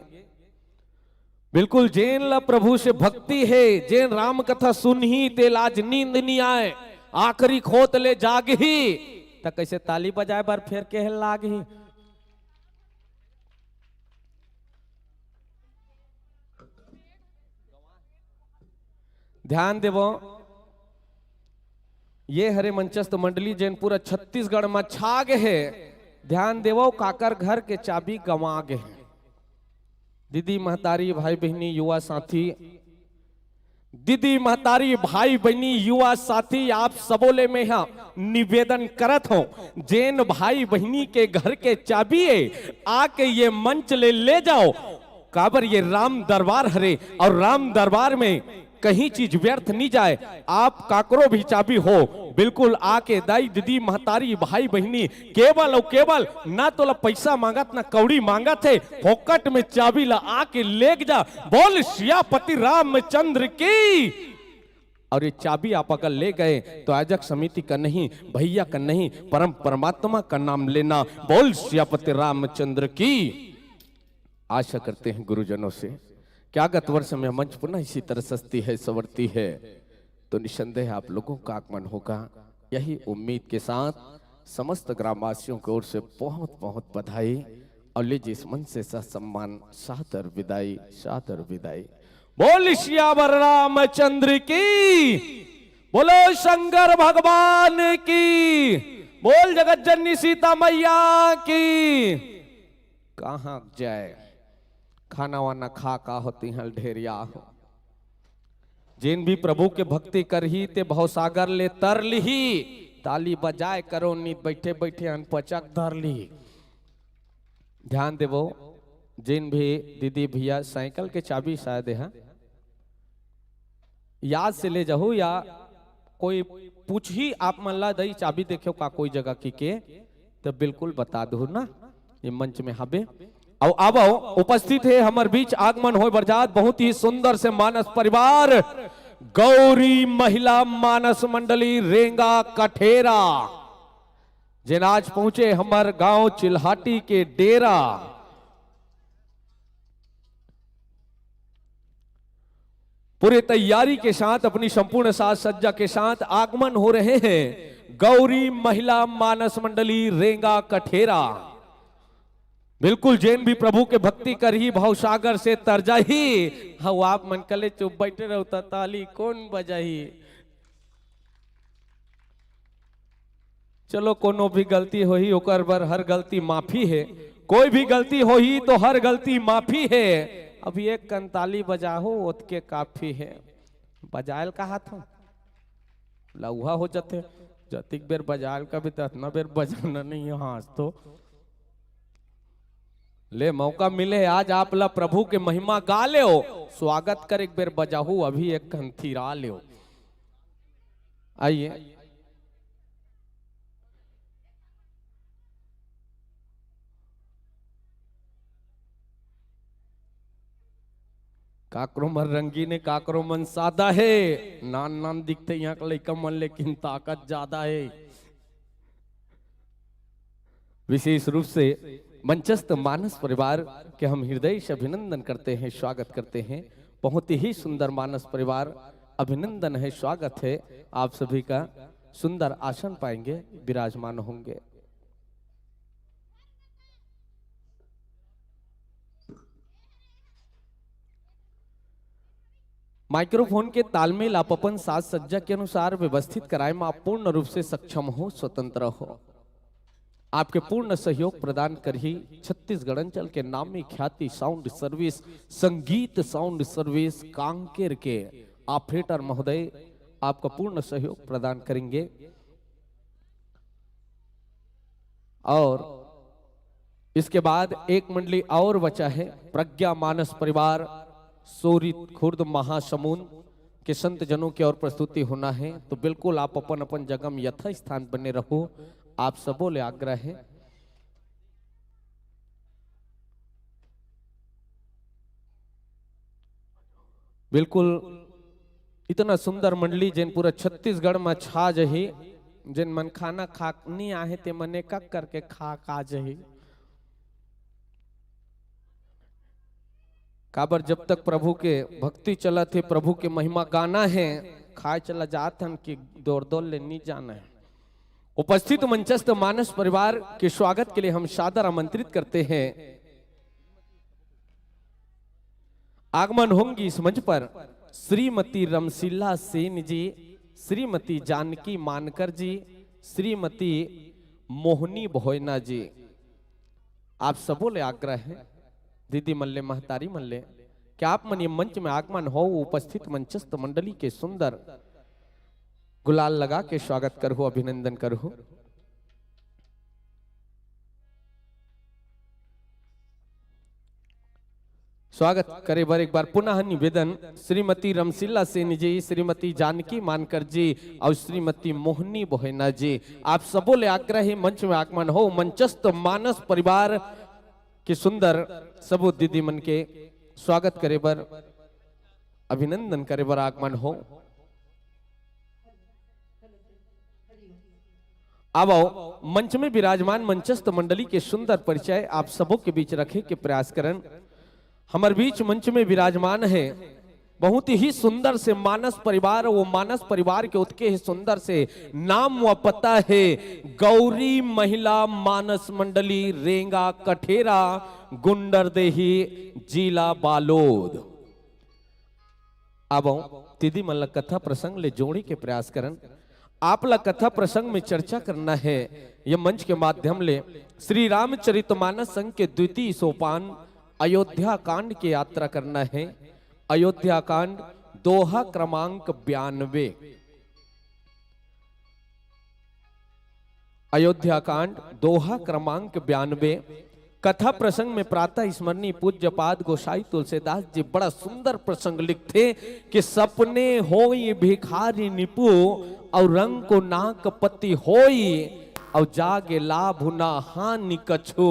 [SPEAKER 4] बिल्कुल जैन ला प्रभु से भक्ति है, जैन राम कथा सुन ही तेल आज नींद नहीं आए, आखिरी खोत ले जाग ही तक कैसे ताली बजाए बार फेर के लाग ही। ध्यान देवो, ये हरे मंचस्थ मंडली जैन पूरा छत्तीसगढ़ में छाग है। ध्यान देवो, काकर घर के चाबी गंवा गए हैं। दीदी महतारी भाई बहनी युवा साथी, दीदी महतारी भाई बहनी युवा साथी, आप सबोले में निवेदन करत हो, जैन भाई बहनी के घर के चाबी है आके ये मंच ले जाओ। काबर ये राम दरबार हरे, और राम दरबार में कहीं चीज व्यर्थ नहीं जाए। आप काकरो भी चाबी हो, बिल्कुल आके दाई दीदी महतारी भाई बहनी केवल और केवल ना तो ला पैसा मांगत ना कौड़ी मांगत है, फोकट में चाबी ला आके लेग जा। बोल सियापति रामचंद्र की। और ये चाबी आप अगर ले गए तो आयोजक समिति का नहीं, भैया का नहीं, परम परमात्मा का नाम लेना। बोल सियापति रामचंद्र की। आशा करते हैं गुरुजनों से क्या गत वर्ष में मंच पुनः इसी तरह सस्ती है संवरती है तो निसंदेह आप लोगों का आगमन होगा। यही उम्मीद के साथ समस्त ग्रामवासियों की ओर से बहुत बहुत बधाई, और लीजिए इस मंच से सम्मान सादर विदाई, सादर विदाई। बोल सियावर रामचंद्र की, बोलो शंकर भगवान की, बोल जगत जननी सीता मैया की। कहाँ जाए खाना वाना खा का होती है ढेरिया हो, जिन भी प्रभु के भक्ति कर ही ते भवसागर ले तर ली, ताली बजाए करो नीत बैठे बैठे अनपचक धर ली। ध्यान देवो, जिन भी दीदी भैया साइकिल के चाबी शायद है याद से ले जाओ, या कोई पूछ ही आप मन ला दई चाबी देखो का कोई जगह की के तो बिल्कुल बता दो ना, ये मंच में हबे। अब उपस्थित है हमारे बीच आगमन हो बरजात बहुत ही सुंदर से मानस परिवार गौरी महिला मानस मंडली रेंगा कठेरा, जिन आज पहुंचे हमारे गांव चिल्हाटी के डेरा। पूरे तैयारी के साथ अपनी संपूर्ण साज सज्जा के साथ आगमन हो रहे हैं गौरी महिला मानस मंडली रेंगा कठेरा। बिल्कुल जैन भी प्रभु के भक्ति कर ही भावसागर से तरजा ही। हाँ आप मन कले चुप बैठे रहता ताली कौन बजाही। चलो कोनो भी गलती हो ही ओकर बर हर गलती माफी है, कोई भी गलती हो ही तो हर गलती माफी है। अभी एक कंताली बजाहो ओतके काफी है, बजायल का हाथ लौहा हो जाते जतिक बेर बजायल का भी ततना बेर बजाना नहीं है। हाँ तो ले मौका मिले आज आप ला प्रभु के महिमा गा ले हो, स्वागत कर एक बेर बजाहू अभी एक कंथीरा ले हो। आइए काकरो मन रंगीन है काकरो मन सादा है, नान नान दिखते यहाँ का लड़का मन लेकिन ताकत ज्यादा है। विशेष रूप से मंचस्थ मानस परिवार के हम हृदय से अभिनंदन करते हैं, स्वागत करते हैं। बहुत ही सुंदर मानस परिवार, अभिनंदन है, स्वागत है। आप सभी का सुंदर आसन पाएंगे, विराजमान होंगे। माइक्रोफोन के तालमेल आप अपन साज सज्जा के अनुसार व्यवस्थित कराए में आप पूर्ण रूप से सक्षम हो, स्वतंत्र हो। आपके पूर्ण सहयोग प्रदान कर ही छत्तीसगढ़ अंचल के नामी ख्याति साउंड सर्विस, संगीत साउंड सर्विस कांकेर के ऑपरेटर महोदय आपका पूर्ण सहयोग प्रदान करेंगे। और इसके बाद एक मंडली और बचा है, प्रज्ञा मानस परिवार सोरित खुर्द महासमुंद के संत जनों की ओर प्रस्तुति होना है। तो बिल्कुल आप अपन अपन जगह में यथा स्थान बने रहो, आप सबों ले आग्रह है। बिल्कुल इतना सुंदर मंडली जिन पूरा छत्तीसगढ़ में छा जही, जिन मन खाना खा नहीं आहे ते मने कक करके खा जही। काबर जब तक प्रभु के भक्ति चला थे, प्रभु के महिमा गाना है, खाए चला जात हन कि दौड़ दौड़ ले नहीं जाना है। उपस्थित मंचस्थ मानस परिवार के स्वागत के लिए हम सादर आमंत्रित करते हैं। आगमन होंगी इस मंच पर श्रीमती रमशीला सेन जी, श्रीमती जानकी मानकर जी, श्रीमती मोहनी भोयना जी। आप सबों ले आग्रह है, दीदी मल्ले महतारी मल्ले, क्या आप मन ये मंच में आगमन हो, उपस्थित मंचस्थ मंडली के सुंदर गुलाल लगा के स्वागत करो, अभिनंदन करो। स्वागत करे बार एक बार पुनः निवेदन, श्रीमती रमशीला सेन जी, श्रीमती जानकी मानकर जी और श्रीमती मोहनी बोहेना जी, आप सबों ले आग्रह है मंच में आगमन हो। मंचस्थ मानस परिवार के सुंदर सबो दीदी मन के स्वागत करे बर, अभिनंदन करे बर आगमन हो। अब आओ मंच में विराजमान मंचस्थ मंडली के सुंदर परिचय आप सबों के बीच रखे के प्रयास करें। हमारे बीच मंच में विराजमान है बहुत ही सुंदर से मानस परिवार, वो मानस परिवार के उत्के ही सुंदर से नाम व पता है गौरी महिला मानस मंडली रेंगा कठेरा, गुंडरदेही, जिला बालोद। अब दीदी मन कथा प्रसंग ले जोड़ी के प्रयास करन। आप ला कथा प्रसंग में चर्चा करना है, यह मंच के माध्यम ले श्री रामचरितमानस संघ के द्वितीय सोपान अयोध्या कांड की यात्रा करना है। अयोध्या कांड दोहा क्रमांक 92। अयोध्या कांड दोहा क्रमांक 92। कथा प्रसंग में प्रातः स्मरणीय पूज्य पाद गोसाई तुलसीदास जी बड़ा सुंदर प्रसंग लिखते कि सपने होई भिखारी निपु और रंग को नाक पति होई और जागे लाभ ना हानि कछो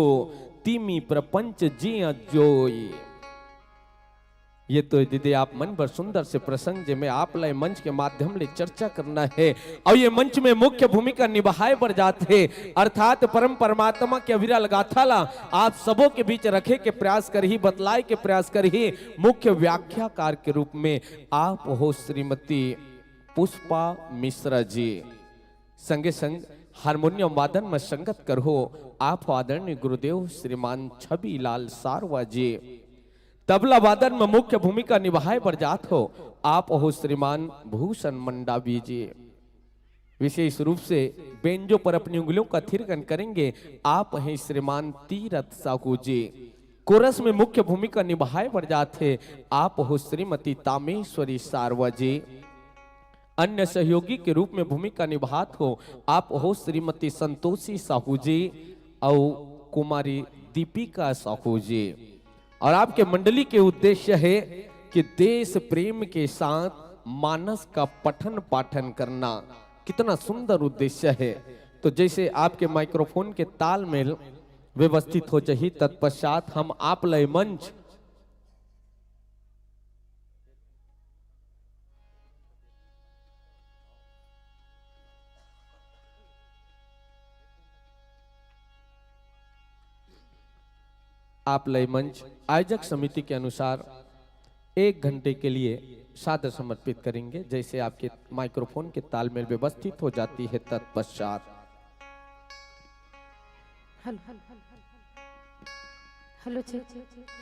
[SPEAKER 4] तिमी प्रपंच जिया जोई। ये तो दीदी आप मन भर सुंदर से प्रसंग जे में आप लय मंच के माध्यम ले चर्चा करना है और ये मंच में मुख्य भूमिका निभाए पर जाते अर्थात परम परमात्मा के अविरल गाथा ला आप सबों के बीच रखे के प्रयास कर ही बतलाए के प्रयास कर ही मुख्य व्याख्याकार के रूप में आप हो श्रीमती पुष्पा मिश्रा जी। संगे संग हारमोनियम वादन में संगत कर हो आप आदरणीय गुरुदेव श्रीमान छवि लाल सारवा जी। तबला वादन में मुख्य भूमिका निभाए पर जात हो आप हो श्रीमान भूषण मंडावी जी। विशेष रूप से बेंजो पर अपनी उंगलियों का थिरकन करेंगे आप हैं श्रीमान तीरथ साहू जी। कोरस में मुख्य भूमिका निभाए पर जात है आप हो श्रीमती तामेश्वरी सारवा जी। अन्य सहयोगी के रूप में भूमिका निभात हो आप हो श्रीमती संतोषी साहू जी और कुमारी दीपिका साहू जी। और आपके मंडली के उद्देश्य है कि देश प्रेम के साथ मानस का पठन पाठन करना। कितना सुंदर उद्देश्य है। तो जैसे आपके माइक्रोफोन के तालमेल व्यवस्थित हो चाहिए तत्पश्चात हम आप लय मंच आप लय मंच आयोजक समिति के अनुसार 1 घंटे के लिए सादर समर्पित करेंगे। जैसे आपके माइक्रोफोन के तालमेल व्यवस्थित हो जाती है तत्पश्चात
[SPEAKER 5] हेलो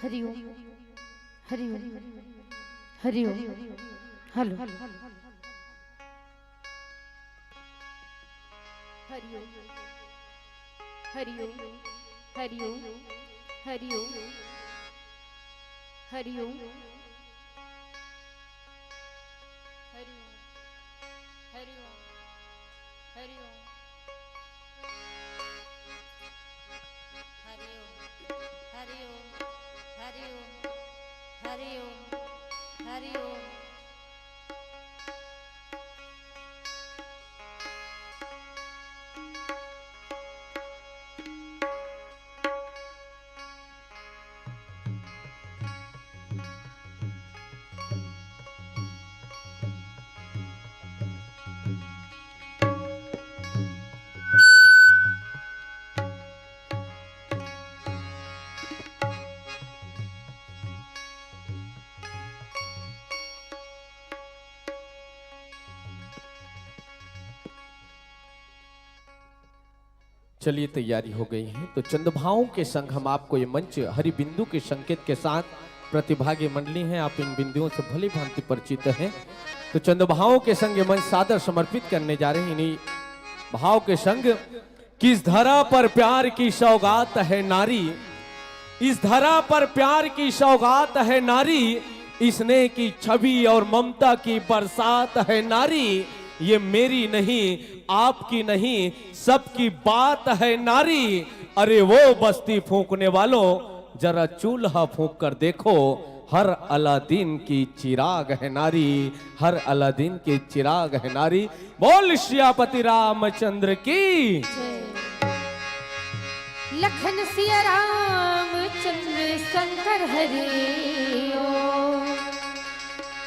[SPEAKER 5] हरिओम हरिओम हरिओम हेलो हरिओम हरिओम हरिओम हरिओम हरिओम हरिओम हरिओम हरिओम हरिओम हरिओम हरिओम
[SPEAKER 4] चलिए तैयारी हो गई है तो चंद्रभावों के संग हम आपको ये मंच हरि बिंदु के संकेत के साथ प्रतिभागी मंडली हैं आप इन बिंदुओं से भली भांति परिचित हैं। तो चंद्रभावों के संग ये मंच सादर समर्पित करने जा रहे हैं इन्हीं भाव के संग। किस धरा पर प्यार की सौगात है नारी, इस धरा पर प्यार की सौगात है नारी, इसने की छवि और ममता की बरसात है नारी। ये मेरी नहीं आपकी नहीं सबकी बात है नारी। अरे वो बस्ती फूंकने वालों जरा चूल्हा फूंक कर देखो, हर अलादीन की चिराग है नारी, हर अलादीन की चिराग है नारी। बोल श्यापति रामचंद्र की।
[SPEAKER 5] लखन सिया रामचंद्र शंकर हरि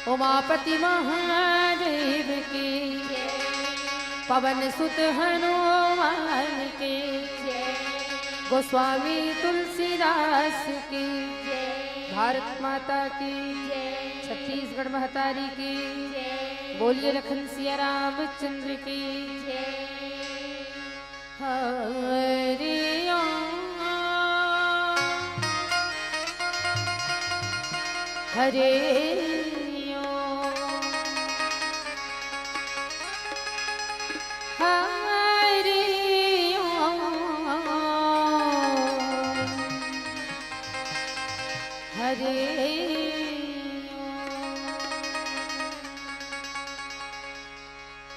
[SPEAKER 5] उमापति महादेव की, पवन सुत हनुमान के, गोस्वामी तुलसीदास की, भारत माता की, छत्तीसगढ़ महतारी की, बोलिए लखन सिया रामचंद्र की। हरि ओम हरे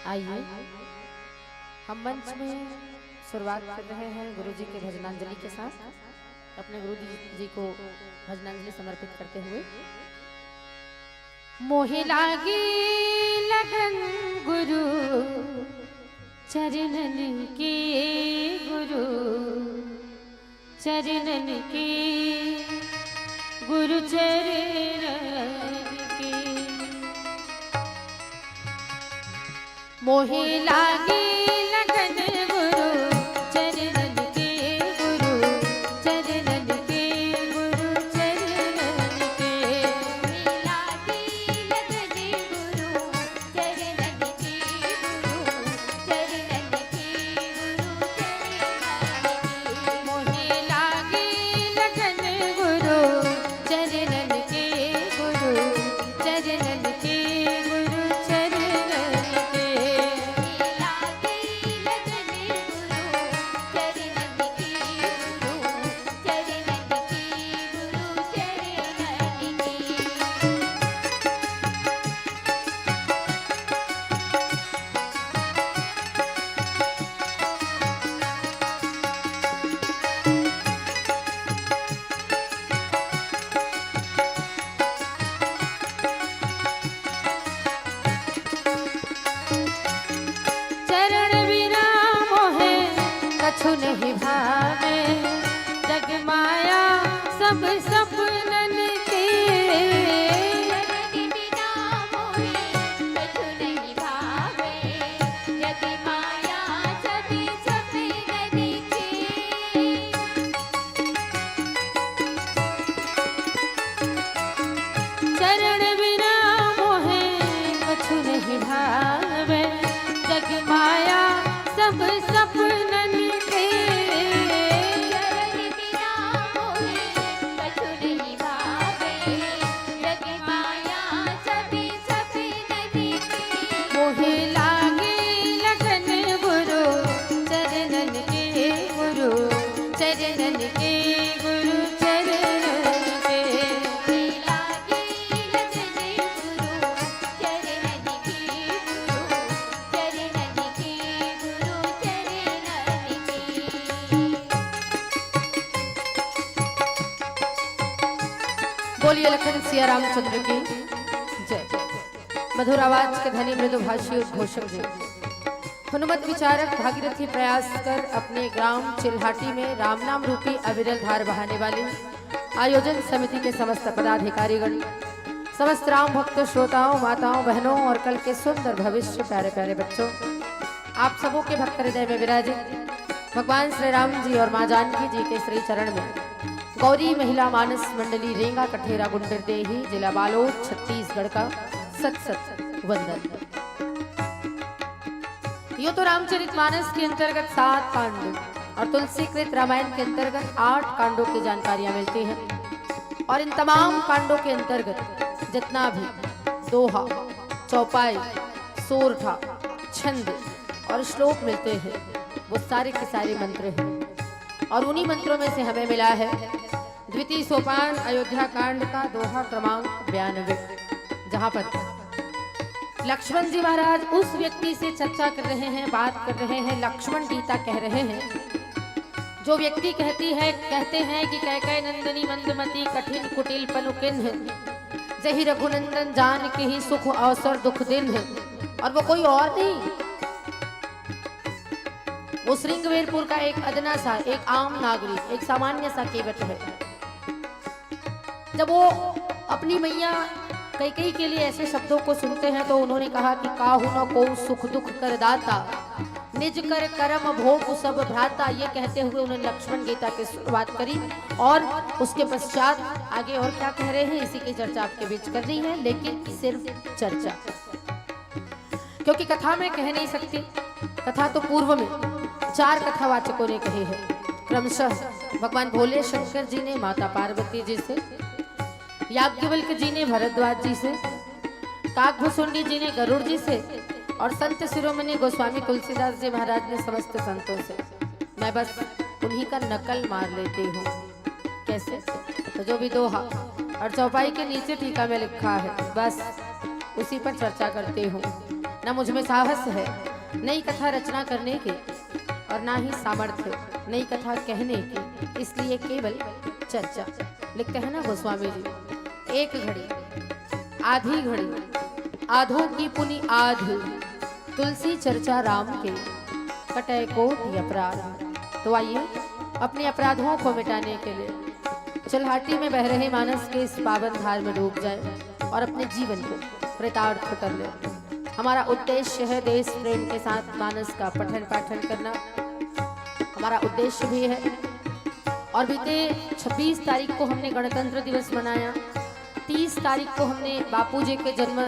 [SPEAKER 5] आइए हम मंच में शुरुआत कर रहे हैं गुरुजी के भजनांजलि के साथ। अपने गुरु जी को भजनांजलि समर्पित करते हुए। मोहे लागी लगन गुरु चरणन के, गुरु चरणन के, गुरु चरणन के। मोहे लागी लगन गुरु चरणन के, गुरु चरणन के, गुरु चरणन के। मोहे लागी लगन गुरु चरणन के, गुरु चरणन के, गुरु चरणन के। मोहे लागी लगन गुरु चरणन के, गुरु चरणन के, गुरु चरणन के। चरण बिना मोहे कछु नहीं भावे, जग माया सब सपनन के। चरण बिना मोहे कछु नहीं भावे, जग माया सभी सपनन के। चरण बिना मोहे कछु नहीं भावे, जग माया सब सपनन के। चरण बिना मोहे कछु नहीं भावे, जग माया सभी सपनन के। मोहे लागे लगन गुरु चरणन के, गुरु चरणन के, गुरु चरणन के। मोहे लागे लगन गुरु चरणन के, गुरु चरणन के, गुरु चरणन के। बोलिए लखन सिया रामचंद्र की जय। मधुर आवाज के धनी मृदुभाषी उद्घोषक जी, हनुमत विचारक भागीरथी प्रयास कर अपने ग्राम चिल्हाटी में राम नाम रूपी अविरल धार बहाने वाली आयोजन समिति के समस्त पदाधिकारीगण, समस्त राम भक्त श्रोताओं, माताओं, बहनों और कल के सुंदर भविष्य प्यारे प्यारे बच्चों, आप सबों के भक्त हृदय में विराजित भगवान श्री राम जी और माँ जानकी जी के श्री चरण में गौरी महिला मानस मंडली रेंगा कठेरा गुंडरदेही जिला बालोद छत्तीसगढ़ का सत सत वंदन। यो तो रामचरितमानस के अंतर्गत 7 कांड और तुलसीकृत रामायण के अंतर्गत 8 कांडों की जानकारियां मिलती हैं। और इन तमाम कांडों के अंतर्गत जितना भी दोहा, चौपाई, सोरठा, छंद और श्लोक मिलते हैं वो सारे के सारे मंत्र हैं। और उन्हीं मंत्रों में से हमें मिला है द्वितीय सोपान अयोध्या कांड का दोहा क्रमांक 92, जहां पर लक्ष्मण जी महाराज उस व्यक्ति से चर्चा कर रहे हैं, बात कर रहे हैं। लक्ष्मण गीता कह रहे हैं, जो व्यक्ति कहते हैं कि कैकेयी नंदनी मंदमती कठिन कुटिल पनुकिन्ह, जही रघुनंदन जान के ही सुख अवसर दुख दिन। और वो कोई और नहीं, वो श्रृंगवेरपुर का एक अदना सा, एक आम नागरिक, एक सामान्य सा केवट है। जब वो अपनी मैया कैकेयी के लिए ऐसे शब्दों को सुनते हैं तो उन्होंने कहा कि काहू न को सुख दुख कर दाता, निज कर करम भोग सब भ्राता। ये कहते हुए उन्होंने लक्ष्मण गीता की शुरुआत करी। और उसके पश्चात आगे और क्या कह रहे हैं इसी की चर्चा आपके बीच करनी है, लेकिन सिर्फ चर्चा, क्योंकि कथा में कह नहीं सकती। कथा तो पूर्व में 4 कथावाचकों ने कहे हैं, क्रमशः भगवान भोले शंकर जी ने माता पार्वती जी से, याज्ञवल्क्य जी ने भरद्वाज जी से, काकभुसुंडी जी ने गरुड़ जी से और संत शिरोमणि गोस्वामी तुलसीदास जी महाराज ने समस्त संतों से। मैं बस उन्हीं का नकल मार लेती हूँ। कैसे? तो जो भी दोहा और चौपाई के नीचे टीका में लिखा है बस उसी पर चर्चा करती हूँ। न मुझ में साहस है नई कथा रचना करने की और ना ही सामर्थ्य नई कथा कहने की, इसलिए केवल चर्चा। लिखते हैं ना गोस्वामी जी, एक घड़ी आधी घड़ी आधों की पुनि आध, तुलसी चर्चा राम के कटे कोटि अपराध। तो आइए अपने अपराधों को मिटाने के लिए चलहाटी में बह रहे मानस के इस पावन धार में डूब जाए और अपने जीवन को कृतार्थ कर ले। हमारा उद्देश्य है देश प्रेम के साथ मानस का पठन पाठन करना, हमारा उद्देश्य भी है। और बीते 26 तारीख को हमने गणतंत्र दिवस मनाया, 30 तारीख को हमने बापूजी के जन्म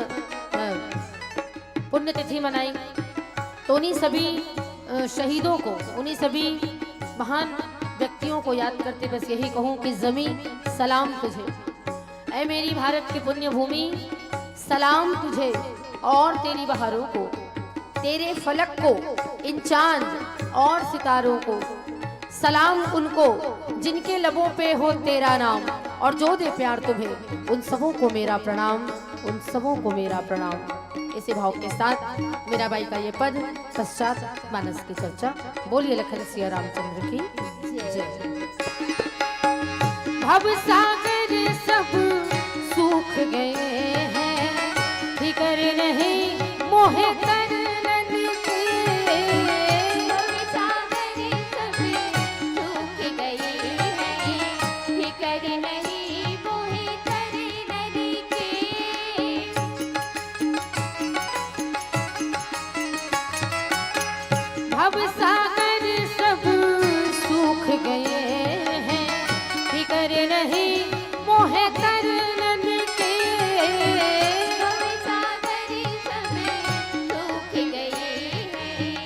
[SPEAKER 5] पुण्यतिथि मनाई। तो उन्हीं सभी शहीदों को, उन्हीं सभी महान व्यक्तियों को याद करते बस यही कहूँ कि ज़मी सलाम तुझे, ऐ मेरी भारत की पुण्य भूमि सलाम तुझे और तेरी बहारों को, तेरे फलक को, इन चांद और सितारों को। सलाम उनको जिनके लबों पे हो तेरा नाम, और जो दे प्यार तुम्हें उन सबों को मेरा प्रणाम, उन सबों को मेरा प्रणाम। इसी भाव के साथ मेरा बाई का ये पद, पश्चात मानस की चर्चा। बोलिए लखन सिया रामचंद्र की जय। भव सागर सब सूख गए हैं, फिकर नहीं मोहे करनन के।
[SPEAKER 6] भव सागर सब सूख गए हैं, फिकर नहीं मोहे करनन के।
[SPEAKER 5] भव सागर सब सूख गए हैं, फिकर नहीं मोहे करनन के।
[SPEAKER 6] भव सागर सब सूख गए हैं,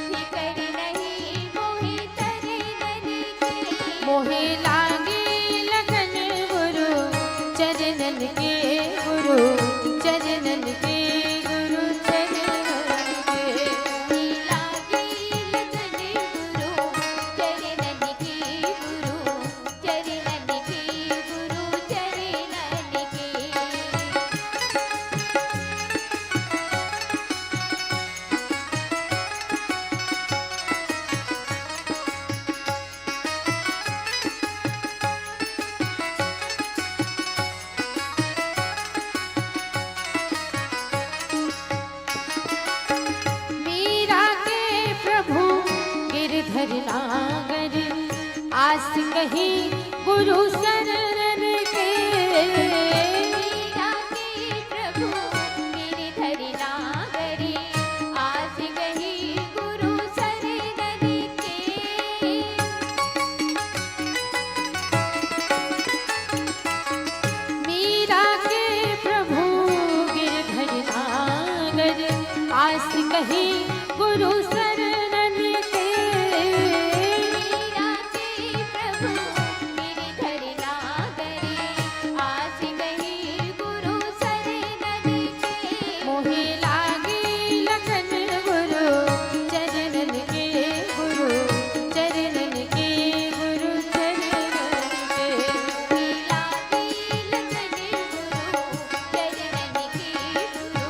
[SPEAKER 6] फिकर नहीं मोहे करनन के।
[SPEAKER 5] मोहे लागे लगन गुरु चरणन के, गुरु चरणन के, गुरु चरणन के।
[SPEAKER 6] लागी लगन गुरु चरणन की, गुरु चरणन की, गुरु चरणन की।
[SPEAKER 5] मीरा के प्रभु गिरधर नागर, आस कही गुरु शरण के।
[SPEAKER 6] मीरा के प्रभु गिरधर नागरी, आस गही गुरु शरणन के।
[SPEAKER 5] मीरा के प्रभु गिरधर नागर, आस कही गुरु शरणन के।
[SPEAKER 6] मीरा के प्रभु गिरधर नागरी, आस गही गुरु शरणन के।
[SPEAKER 5] मोहे लागे लगन गुरु चरणन के, गुरु चरणन के, गुरु चरणन के।
[SPEAKER 6] लागी लगन गुरु चरणन की, गुरु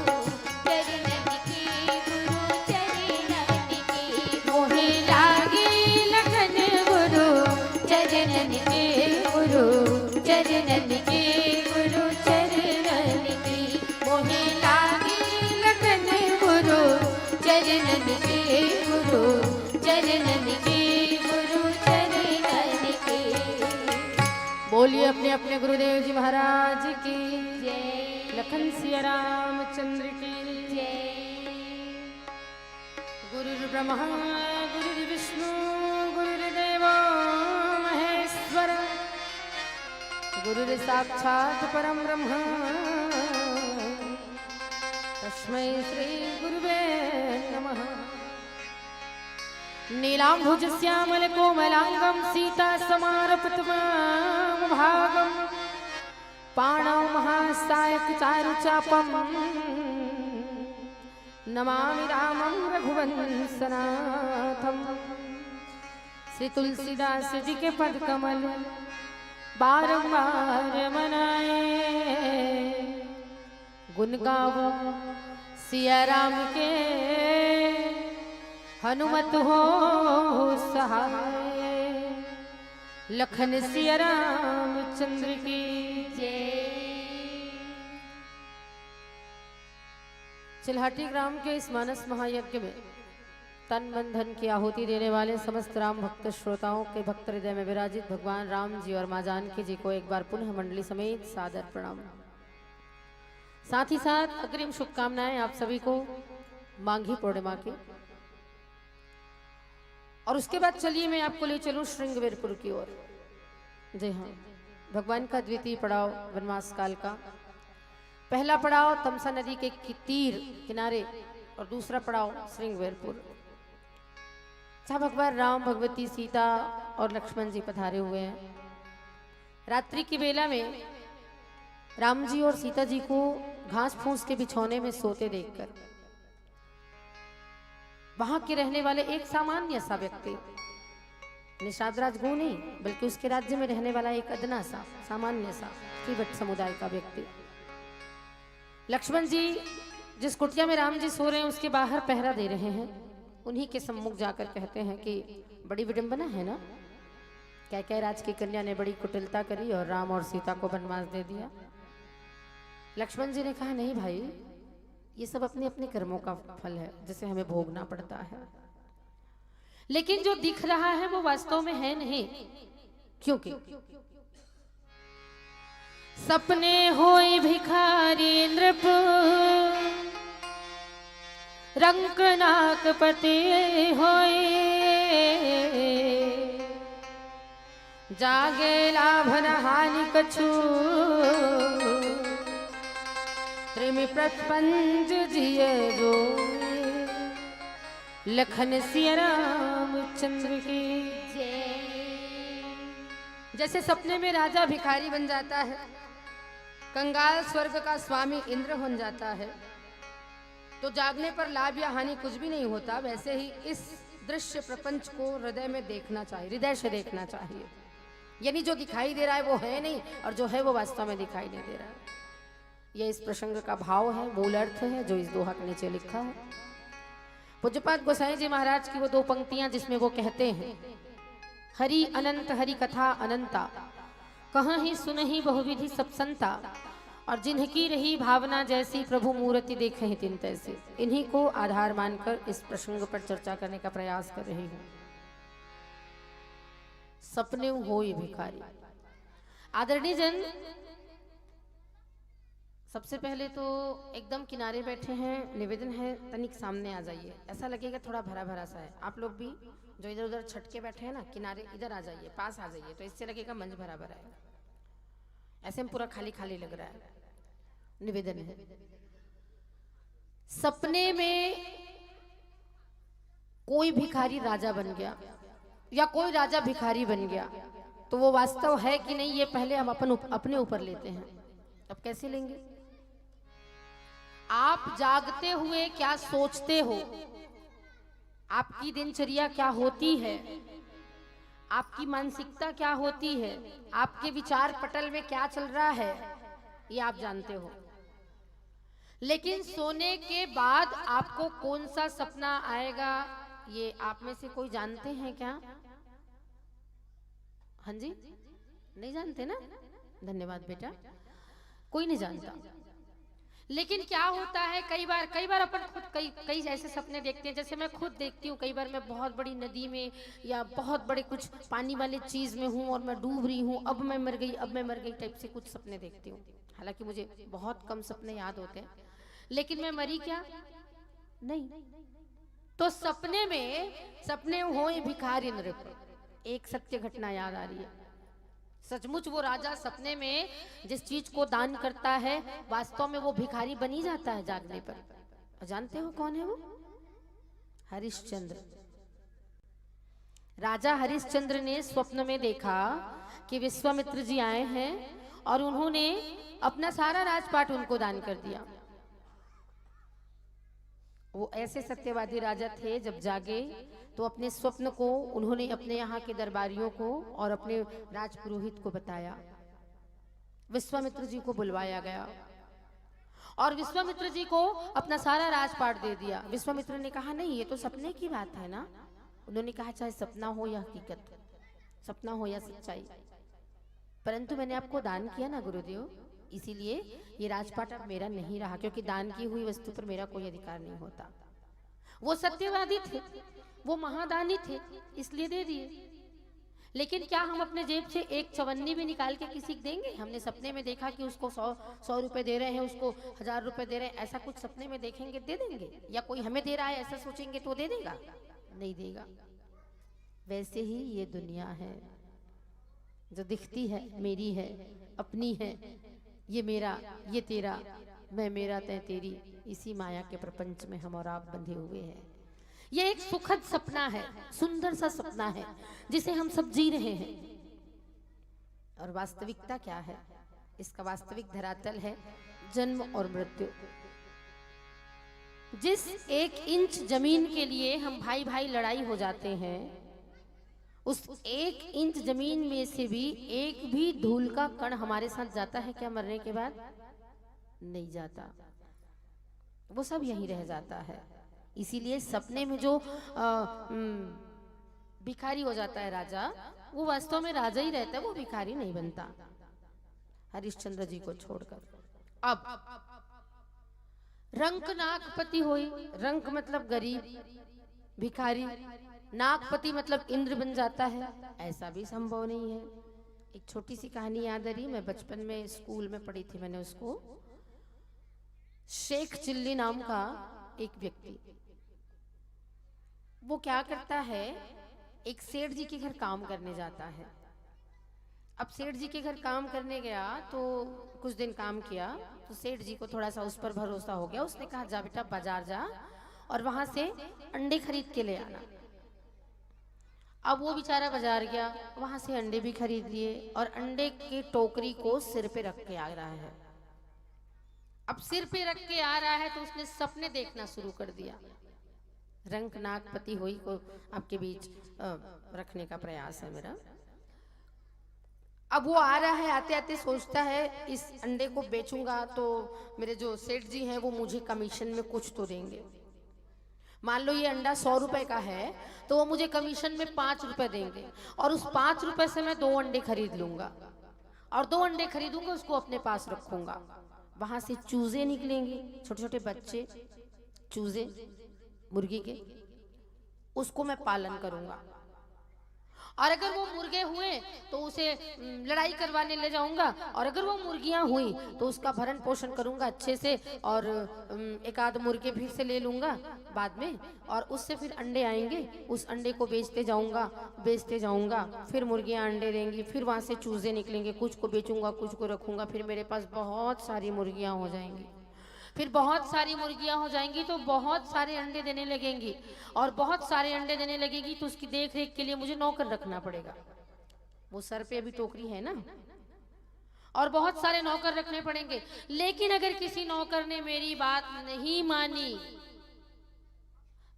[SPEAKER 6] चरणन की, गुरु चरणन की।
[SPEAKER 5] मोहे लागे लगन गुरु चरणन के, गुरु चरणन के, गुरु चरणन के। मोहे लागे लगन गुरु चरणन के, गुरु चरणन के, गुरु चरणन के। बोलिए अपने अपने गुरुदेव जी महाराज की
[SPEAKER 6] जय
[SPEAKER 5] लखन सिया रामचंद्र की
[SPEAKER 6] जय।
[SPEAKER 5] गुरुर्ब्रह्मा गुरुर्विष्णु गुरुर्देवो महेश्वर, गुरुर्साक्षात् परं ब्रह्म, तस्मै श्री गुरुवे नमः। नीलाम्भुज श्यामल कोमलांगं सीता समारपतमां भागं, पाणौ महासायक चारुचापं, नमामि रामं रघुवंशनाथं। श्री तुलसीदास जी के पद कमल बारंबार मनाए, गुण गावो सिया राम के हनुमत हो सहाय। लखन सिया रामचंद्र की चिल्हाटी ग्राम के इस मानस महायज्ञ में तन मन धन की आहुति देने वाले समस्त राम भक्त श्रोताओं के भक्त हृदय में विराजित भगवान राम जी और माँ जानकी जी को एक बार पुनः मंडली समेत सादर प्रणाम। साथ ही साथ अग्रिम शुभकामनाएं आप सभी को माघी पूर्णिमा की। और उसके बाद चलिए मैं आपको ले चलूं श्रृंगवीरपुर की ओर। जी हाँ, भगवान का द्वितीय पड़ाव वनवास काल का। पहला पड़ाव तमसा नदी के तीर किनारे और दूसरा पड़ाव श्रृंगवीरपुर, जहाँ भगवान राम, भगवती सीता और लक्ष्मण जी पधारे हुए हैं। रात्रि की बेला में राम जी और सीता जी को घास फूस के बिछौने में सोते देखकर वहां के रहने वाले एक सामान्य सा व्यक्ति, निषाद राजगु नहीं बल्कि उसके राज्य में रहने वाला एक अदना सा सामान्य सा कीवट समुदाय का व्यक्ति, लक्ष्मण जी जिस कुटिया में राम जी सो रहे हैं उसके बाहर पहरा दे रहे हैं, उन्हीं के सम्मुख जाकर कहते हैं कि बड़ी विडंबना है ना, कैकेयी राज की कन्या ने बड़ी कुटिलता करी और राम और सीता को वनवास दे दिया। लक्ष्मण जी ने कहा नहीं भाई, ये सब अपने अपने कर्मों का फल है जिसे हमें भोगना पड़ता है, लेकिन जो दिख रहा है वो वास्तव में है नहीं, क्योंकि सपने होए भिखारी नृप रंक नाक पति होए, जागे लाभ न हानि कछु त्रिमि प्रपंच जिये जो। लखन सिया रामचंद्र की जैसे सपने में राजा भिखारी बन जाता है, कंगाल स्वर्ग का स्वामी इंद्र बन जाता है, तो जागने पर लाभ या हानि कुछ भी नहीं होता, वैसे ही इस दृश्य प्रपंच को हृदय में देखना चाहिए, हृदय से देखना चाहिए। यानी जो दिखाई दे रहा है वो है नहीं और जो है वो वास्तव में दिखाई नहीं दे रहा है। यह इस प्रसंग का भाव है, मूल अर्थ है जो इस दोहा के नीचे लिखा है। पूज्यपाद गोसाई जी महाराज की वो दो पंक्तियां जिसमें वो कहते हैं, हरि अनंत हरि कथा अनंता, कहाँ ही सुनहि बहुविधि सब संता, और जिनकी रही भावना जैसी प्रभु मूर्ति देखे तिन तैसी। इन्हीं को आधार मानकर इस प्रसंग पर चर्चा करने का प्रयास कर रही हूं। सपने होई भिखारी। आदरणीय जन, सबसे पहले तो एकदम किनारे बैठे हैं, निवेदन है तनिक सामने आ जाइए। ऐसा लगेगा थोड़ा भरा भरा सा है। आप लोग भी जो इधर उधर छटके बैठे हैं ना, किनारे इधर आ जाइए, पास आ जाइए, तो इससे लगेगा मंच भरा भरा है। ऐसे में पूरा खाली खाली लग रहा है। निवेदन है, सपने में कोई भिखारी राजा बन गया या कोई राजा भिखारी बन गया, तो वो वास्तव है कि नहीं ये पहले हम अपने ऊपर लेते हैं। अब कैसे लेंगे? आप जागते हुए क्या सोचते हो, आपकी दिनचर्या क्या होती है, आपकी मानसिकता क्या होती है, आपके विचार पटल में क्या चल रहा है, ये आप जानते हो। लेकिन सोने के बाद आपको कौन सा सपना आएगा, ये आप में से कोई जानते हैं क्या? हाँ जी, नहीं जानते ना? धन्यवाद बेटा, कोई नहीं जानता। लेकिन क्या होता है, कई बार अपन खुद कई ऐसे सपने देखते हैं, जैसे मैं खुद देखती हूँ। कई बार मैं बहुत बड़ी नदी में या बहुत बड़े कुछ पानी वाले चीज में हूँ और मैं डूब रही हूँ, अब मैं मर गई टाइप से कुछ सपने देखती हूँ। हालांकि मुझे बहुत कम सपने याद होते हैं, लेकिन मैं मरी क्या नहीं। तो सपने हो भिखारी नृप, एक सत्य घटना याद आ रही है। सचमुच वो राजा सपने में जिस चीज को दान करता है, वास्तव में वो भिखारी बनी जाता है जागने पर। जानते हो कौन है वो? हरिश्चंद्र। राजा हरिश्चंद्र ने स्वप्न में देखा कि विश्वामित्र जी आए हैं और उन्होंने अपना सारा राजपाट उनको दान कर दिया। वो ऐसे सत्यवादी राजा थे, जब जागे तो अपने स्वप्न को उन्होंने अपने यहाँ के दरबारियों को और अपने राजपुरोहित को बताया। विश्वामित्र जी को बुलवाया गया और विश्वामित्र जी को अपना सारा राजपाट दे दिया। विश्वामित्र ने कहा नहीं, ये तो सपने की बात है ना। उन्होंने कहा चाहे सपना हो या हकीकत, सपना हो या सच्चाई। परंतु मैंने आपको दान किया ना गुरुदेव, इसीलिए ये राजपाट अब मेरा नहीं रहा, क्योंकि दान की हुई वस्तु पर मेरा कोई अधिकार नहीं होता। वो सत्यवादी थे, वो महादानी थे, इसलिए दे दिए। लेकिन क्या हम अपने जेब से एक चवन्नी भी निकाल के किसी को देंगे? हमने सपने में देखा कि उसको 100 रुपए दे रहे हैं, उसको 1000 रुपए दे रहे हैं, ऐसा कुछ सपने में देखेंगे दे देंगे? या कोई हमें दे रहा है ऐसा सोचेंगे तो दे देगा? नहीं देगा। वैसे ही ये दुनिया है, जो दिखती है मेरी है, अपनी है, ये मेरा ये तेरा, मैं मेरा तय तेरी, इसी माया के प्रपंच में हम और आप बंधे हुए हैं। ये एक सुखद सपना है, सुंदर सा सपना है जिसे हम सब जी रहे हैं। और वास्तविकता क्या है? इसका वास्तविक धरातल है जन्म और मृत्यु। जिस 1 इंच जमीन के लिए हम भाई भाई लड़ाई हो जाते हैं, उस 1 इंच जमीन में से भी एक भी धूल का कण हमारे साथ जाता है क्या मरने के बाद? नहीं जाता, वो सब यहीं रह जाता है। इसीलिए सपने में जो भिखारी हो जाता है राजा, वो वास्तव में राजा ही रहता है, वो भिखारी नहीं बनता, हरिश्चंद्र जी को छोड़कर। अब रंक नागपति होई, रंक मतलब गरीब, भिखारी, नागपति मतलब इंद्र बन जाता है, ऐसा भी संभव नहीं है। एक छोटी सी कहानी याद आ रही, मैं बचपन में स्कूल में पढ़ी थी मैंने उसको। शेख चिल्ली नाम का एक व्यक्ति, वो क्या करता है, एक सेठ जी के घर काम करने जाता है। अब सेठ जी के घर काम करने गया तो कुछ दिन काम किया, तो सेठ जी को थोड़ा सा उस पर भरोसा हो गया। उसने कहा जा बेटा बाजार जा और वहां से अंडे खरीद के ले आना। अब वो बेचारा बाजार गया, वहां से अंडे भी खरीद लिए और अंडे की टोकरी को सिर पे रख के आ रहा है। अब सिर पे रख के आ रहा है तो उसने सपने देखना शुरू कर दिया। रंक नागपति होई को आपके बीच रखने का प्रयास है मेरा। अब वो आ रहा है, आते आते सोचता है इस अंडे को बेचूंगा तो मेरे जो सेठ जी हैं वो मुझे कमीशन में कुछ तो देंगे। मान लो ये अंडा 100 रुपए का है तो वो मुझे कमीशन में 5 रुपए देंगे, और उस 5 रुपए से मैं 2 अंडे खरीद लूंगा, और 2 अंडे खरीदूंगा उसको अपने पास रखूंगा। वहां से चूजे निकलेंगे, छोटे छोटे बच्चे चूजे मुर्गी के, उसको मैं पालन करूंगा, और अगर वो मुर्गे हुए तो उसे लड़ाई करवाने ले जाऊंगा, और अगर वो मुर्गियां हुई तो उसका भरण पोषण करूंगा अच्छे से, और एक आध मुर्गे फिर से ले लूंगा बाद में, और उससे फिर अंडे आएंगे, उस अंडे को बेचते जाऊंगा, फिर मुर्गियां अंडे देंगी, फिर वहां से चूजे निकलेंगे, कुछ को बेचूंगा कुछ को रखूंगा, फिर मेरे पास बहुत सारी मुर्गियां हो जाएंगी। फिर बहुत सारी मुर्गियां हो जाएंगी तो बहुत सारे अंडे देने लगेंगी, और बहुत सारे अंडे देने लगेगी तो उसकी देख रेख के लिए मुझे नौकर रखना पड़ेगा। वो सर पे अभी टोकरी है ना, और बहुत सारे नौकर रखने पड़ेंगे। लेकिन अगर किसी नौकर ने मेरी बात नहीं मानी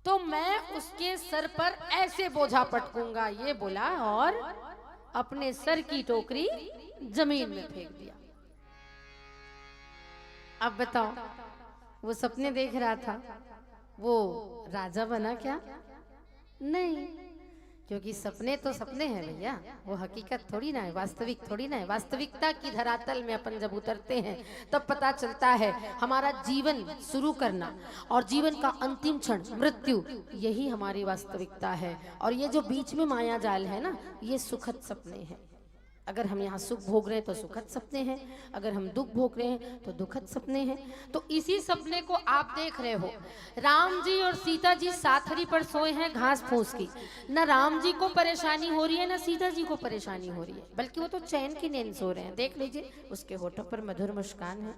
[SPEAKER 5] तो मैं उसके सर पर ऐसे बोझा पटकूंगा, ये बोला और अपने सर की टोकरी जमीन में फेंक दिया। अब बताओ, वो सपने देख रहा था, वो राजा बना क्या? नहीं, क्योंकि सपने तो सपने हैं भैया, वो हकीकत थोड़ी ना है, वास्तविक थोड़ी ना है। वास्तविकता की धरातल में अपन जब उतरते हैं तब पता चलता है हमारा जीवन शुरू करना और जीवन का अंतिम क्षण मृत्यु, यही हमारी वास्तविकता है। और ये जो बीच में माया जाल है ना, ये सुखद सपने हैं। अगर हम यहाँ सुख भोग रहे हैं तो सुखद सपने हैं, अगर हम दुख भोग रहे हैं तो दुखद सपने हैं। तो इसी सपने को आप देख रहे हो। राम जी और सीता जी साथरी पर सोए हैं घास फूस की। न राम जी को परेशानी हो रही है, न सीता जी को परेशानी हो रही है, बल्कि वो तो चैन की नींद सो रहे हैं। देख लीजिए, उसके होठों पर मधुर मुस्कान है,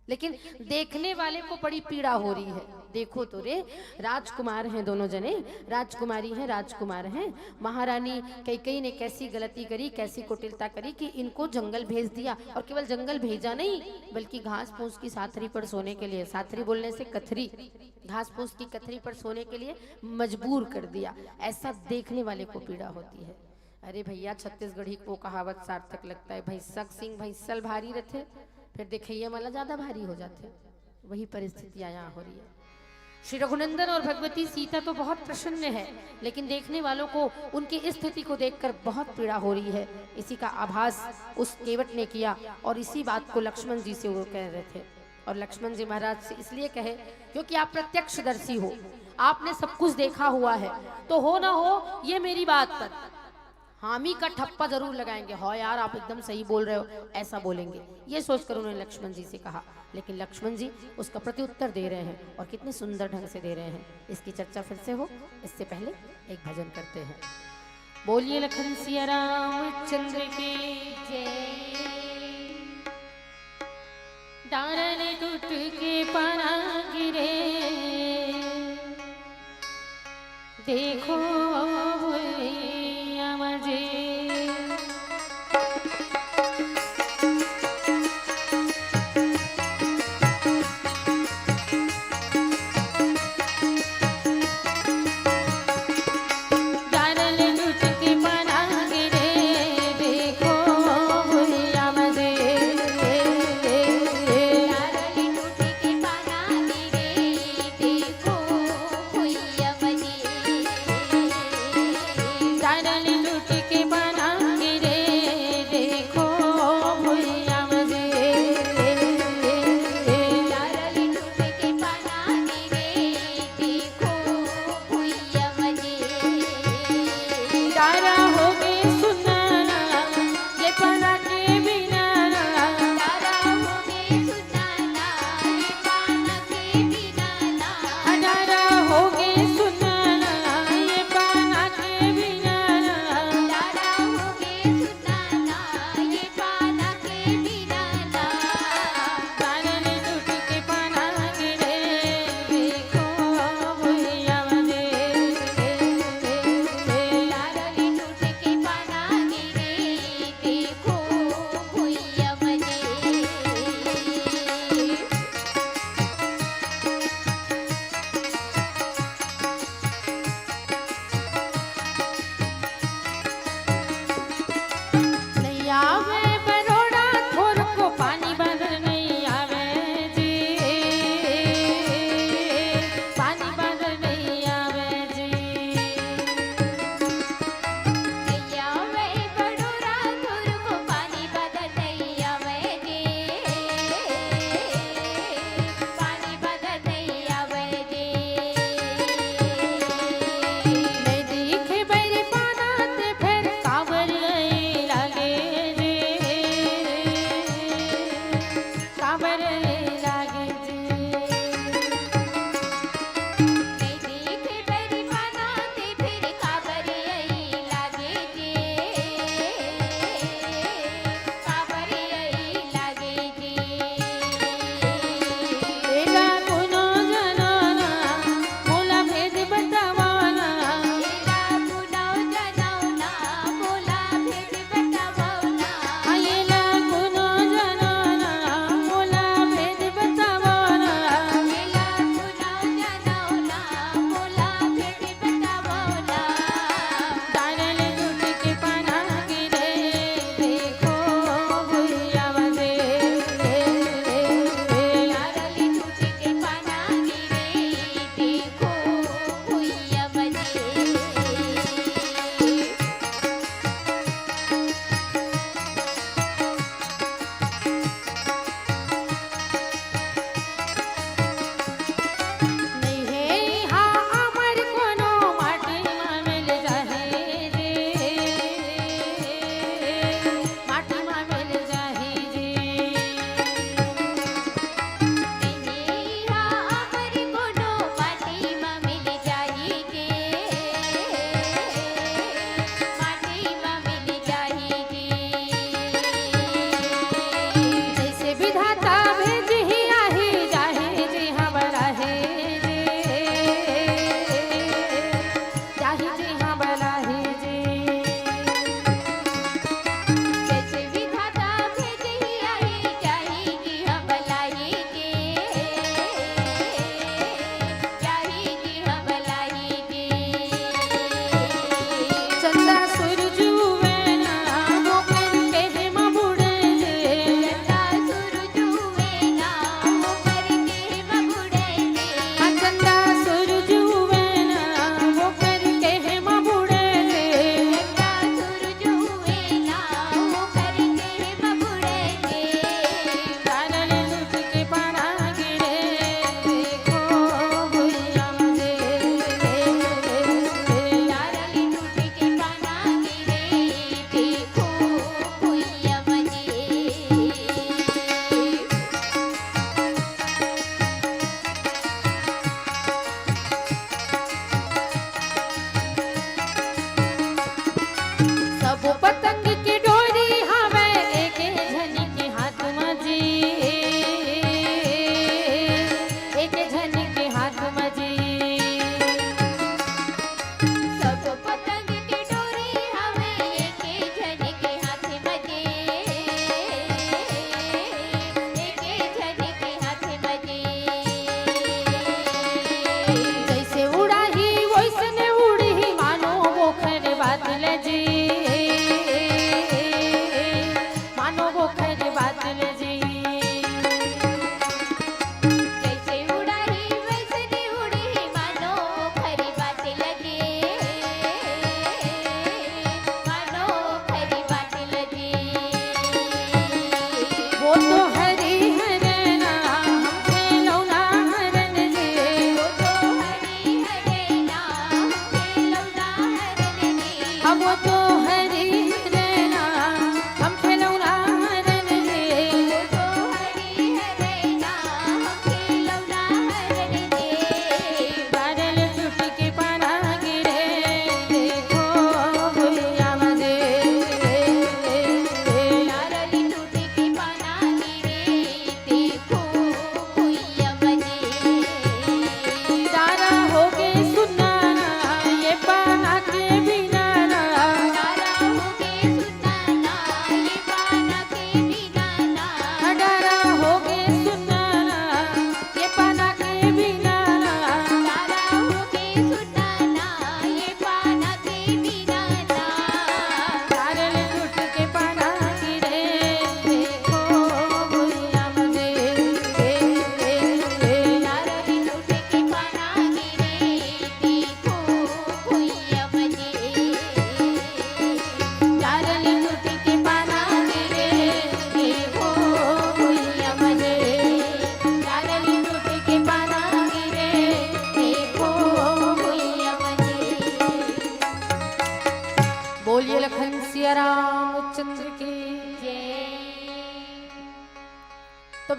[SPEAKER 5] लेकिन देखने वाले को बड़ी पीड़ा हो रही है। देखो तो रे, राजकुमार हैं दोनों जने, राजकुमारी हैं, राजकुमार हैं। महारानी कैकेयी ने कैसी गलती करी, कैसी कुटिलता करी कि इनको जंगल भेज दिया, और केवल जंगल भेजा नहीं बल्कि घास फूस की साथरी पर सोने के लिए, साथरी बोलने से कथरी, घास फूस की कथरी पर सोने के लिए मजबूर कर दिया। ऐसा देखने वाले को पीड़ा होती है। अरे भैया, छत्तीसगढ़ी को कहावत सार्थक लगता है, भैंसक सिंह भैंसल भारी रहते, फिर देखिए वाला ज्यादा भारी हो जाते। वही परिस्थितियां यहाँ हो रही है। श्री रघुनंदन और भगवती सीता तो बहुत प्रसन्न है, लेकिन देखने वालों को उनकी इस स्थिति को देखकर बहुत पीड़ा हो रही है। इसी का आभास उस केवट ने किया और इसी बात को लक्ष्मण जी से वो कह रहे थे। और लक्ष्मण जी महाराज से इसलिए कहे क्योंकि आप प्रत्यक्षदर्शी हो, आपने सब कुछ देखा हुआ है, तो हो ना हो ये मेरी बात पर हामी का ठप्पा जरूर लगाएंगे। हो यार आप एकदम सही बोल रहे हो, ऐसा बोलेंगे। ये सोचकर उन्होंने लक्ष्मण जी से कहा, लेकिन लक्ष्मण जी उसका प्रत्युत्तर दे रहे हैं और कितने सुंदर ढंग से दे रहे हैं। इसकी चर्चा फिर से हो, इससे पहले एक भजन करते हैं। बोलिए लखन सिया रामचंद्र की जय। डारन टूट के पाना गिरे, देखो भुइया मजे।
[SPEAKER 6] देखो हुई अमरी।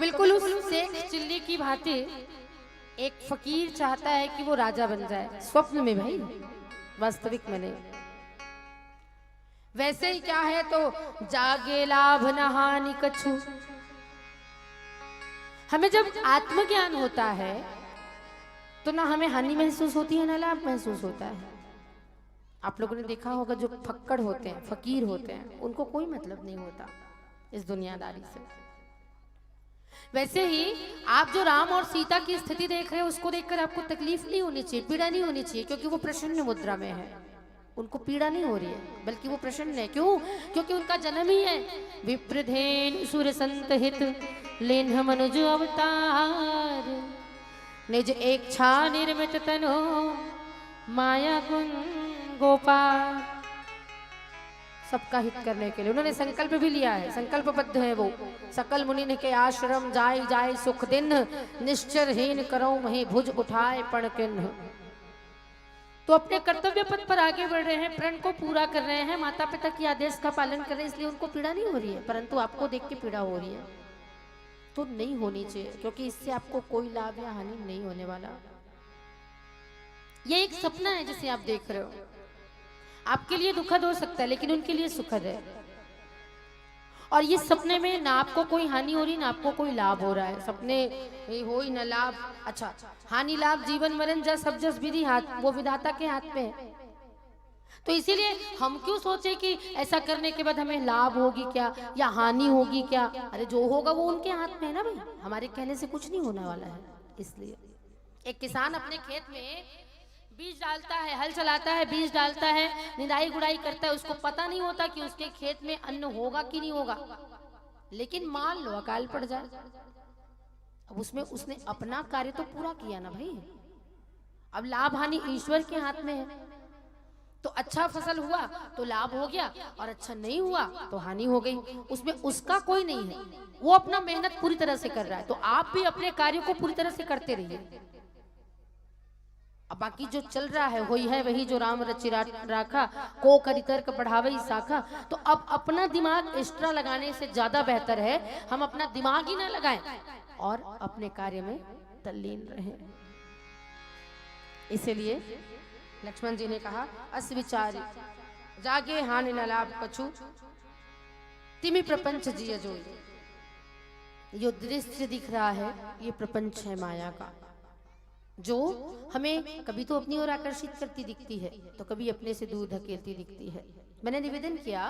[SPEAKER 5] बिल्कुल उस शेख चिल्ली की भांति एक फकीर चाहता है कि वो राजा बन जाए, स्वप्न में भाई, वास्तविक में नहीं। वैसे ही क्या है तो जागे लाभ न हानि कछु। हमें जब आत्मज्ञान होता है तो ना हमें हानि महसूस होती है ना लाभ महसूस होता है। आप लोगों ने देखा होगा जो फक्कड़ होते हैं, फकीर होते हैं, उनको कोई मतलब नहीं होता इस दुनियादारी से। वैसे ही आप जो राम और सीता की स्थिति देख रहे हैं उसको देखकर आपको तकलीफ नहीं होनी चाहिए, पीड़ा नहीं होनी चाहिए, क्योंकि वो प्रसन्न मुद्रा में है, उनको पीड़ा नहीं हो रही है, बल्कि वो प्रसन्न है। क्यों? क्योंकि उनका जन्म ही है विप्रधेन सुर संत हित लेन मनुज अवतार निज इच्छा निर्मित तनो माया गुण गोपाल। सबका हित करने के लिए उन्होंने संकल्प भी लिया है, संकल्पबद्ध है वो। सकल मुनि के आश्रम जाय जाय सुख दिन निश्चरहीन करो वहीं भुज उठाए पण किन्ह। तो अपने कर्तव्य पथ पर आगे बढ़ रहे हैं, प्रण को पूरा कर रहे हैं, माता पिता की आदेश का पालन कर रहे हैं, इसलिए उनको पीड़ा नहीं हो रही है। परंतु आपको देख के पीड़ा हो रही है तो नहीं होनी चाहिए, क्योंकि इससे आपको कोई लाभ या हानि नहीं होने वाला। ये एक सपना है जिसे आप देख रहे हो, आपके लिए दुखद हो सकता है लेकिन उनके लिए सुखद है। और ये सपने में ना आपको कोई हानि हो रही ना आपको कोई लाभ हो रहा है। सपने हो ही ना लाभ, अच्छा हानि लाभ जीवन मरण जा सब जस विधि हाथ, वो विधाता के हाथ में है। तो इसीलिए हम क्यों सोचे कि ऐसा करने के बाद हमें लाभ होगी क्या या हानि होगी क्या। अरे जो होगा वो उनके हाथ में है ना भाई, हमारे कहने से कुछ नहीं होने वाला है। इसलिए एक किसान अपने खेत में बीज डालता है, हल चलाता है, बीज डालता है, निराई गुड़ाई करता है, उसको पता नहीं होता कि उसके खेत में अन्न होगा कि नहीं होगा। लेकिन मान लो अकाल पड़ जाए, अब उसमें उसने अपना कार्य तो पूरा किया ना भाई। अब लाभ हानि ईश्वर के हाथ में है। तो अच्छा फसल हुआ तो लाभ हो गया और अच्छा नहीं हुआ तो हानि हो गई, उसमें उसका कोई नहीं है। वो अपना मेहनत पूरी तरह से कर रहा है, तो आप भी अपने कार्यों को पूरी तरह से करते रहिए। अब बाकी जो चल रहा है वही है, वही जो राम रचि राखा को करि तर्क बढ़ावई शाखा। तो अब अपना दिमाग एक्स्ट्रा लगाने से ज्यादा बेहतर है हम अपना दिमाग ही ना लगाएं और अपने कार्य में तल्लीन रहें। इसीलिए लक्ष्मण जी ने कहा अस विचारी जागे हानि न लाभ कछु तिमि प्रपंच जिय जोई। जो दृश्य दिख रहा है ये प्रपंच है माया का, जो हमें कभी तो अपनी ओर आकर्षित करती दिखती है तो कभी अपने से दूर धकेलती दिखती है। मैंने निवेदन किया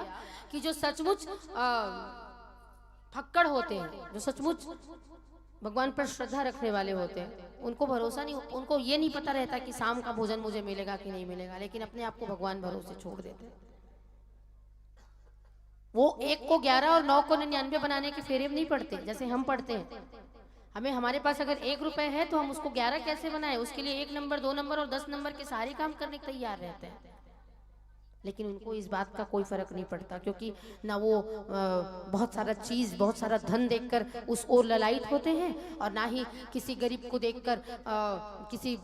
[SPEAKER 5] कि जो सचमुच फक्कड़ होते हैं, जो सचमुच भगवान पर श्रद्धा रखने वाले होते हैं, उनको भरोसा नहीं, उनको ये नहीं पता रहता कि शाम का भोजन मुझे मिलेगा कि नहीं मिलेगा, लेकिन अपने आप को भगवान भरोसे छोड़ देते हैं। वो 1 को 11 और 9 को 99 बनाने के फेरे में नहीं पड़ते जैसे हम पढ़ते हैं। हमें हमारे पास अगर 1 रुपए है तो हम उसको 11 कैसे बनाए, उसके लिए 1 नंबर 2 नंबर और 10 नंबर के सारे काम करने के तैयार रहते हैं। लेकिन उनको इस बात का कोई फर्क नहीं पड़ता, क्योंकि ना वो बहुत सारा चीज बहुत सारा धन देखकर उस ओर ललायित होते हैं और ना ही किसी गरीब को देखकर किसी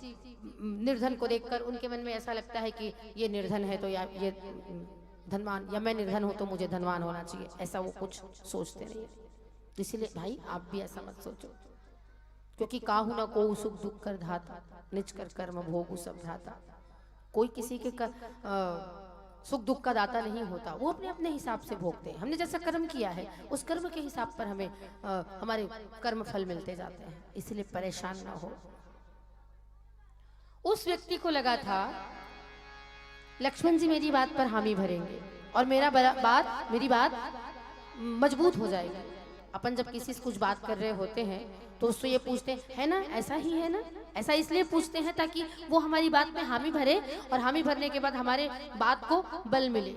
[SPEAKER 5] निर्धन को देखकर उनके मन में ऐसा लगता है कि ये निर्धन है तो या ये धनवान, या मैं निर्धन हूं तो मुझे धनवान होना चाहिए, ऐसा वो कुछ सोचते नहीं है। इसीलिए भाई आप भी ऐसा मत सोचो, क्योंकि काहू ना को सुख दुख कर धाता निज कर कर्म भोगु सब धाता। कोई किसी के सुख दुख का दाता नहीं होता, वो अपने अपने हिसाब से भोगते हैं। हमने जैसा कर्म किया है उस कर्म के हिसाब पर हमें हमारे कर्म फल मिलते जाते हैं। इसलिए परेशान ना हो। उस व्यक्ति को लगा था लक्ष्मण जी मेरी बात पर हामी भरेंगे और मेरी बात मजबूत हो जाएगी। अपन जब किसी से कुछ बात कर रहे होते हैं तो उससे ये पूछते हैं है ना, ऐसा ही है ना, ऐसा इसलिए पूछते हैं ताकि वो हमारी बात में हामी भरे और हामी भरने के बाद हमारे बात को बल मिले।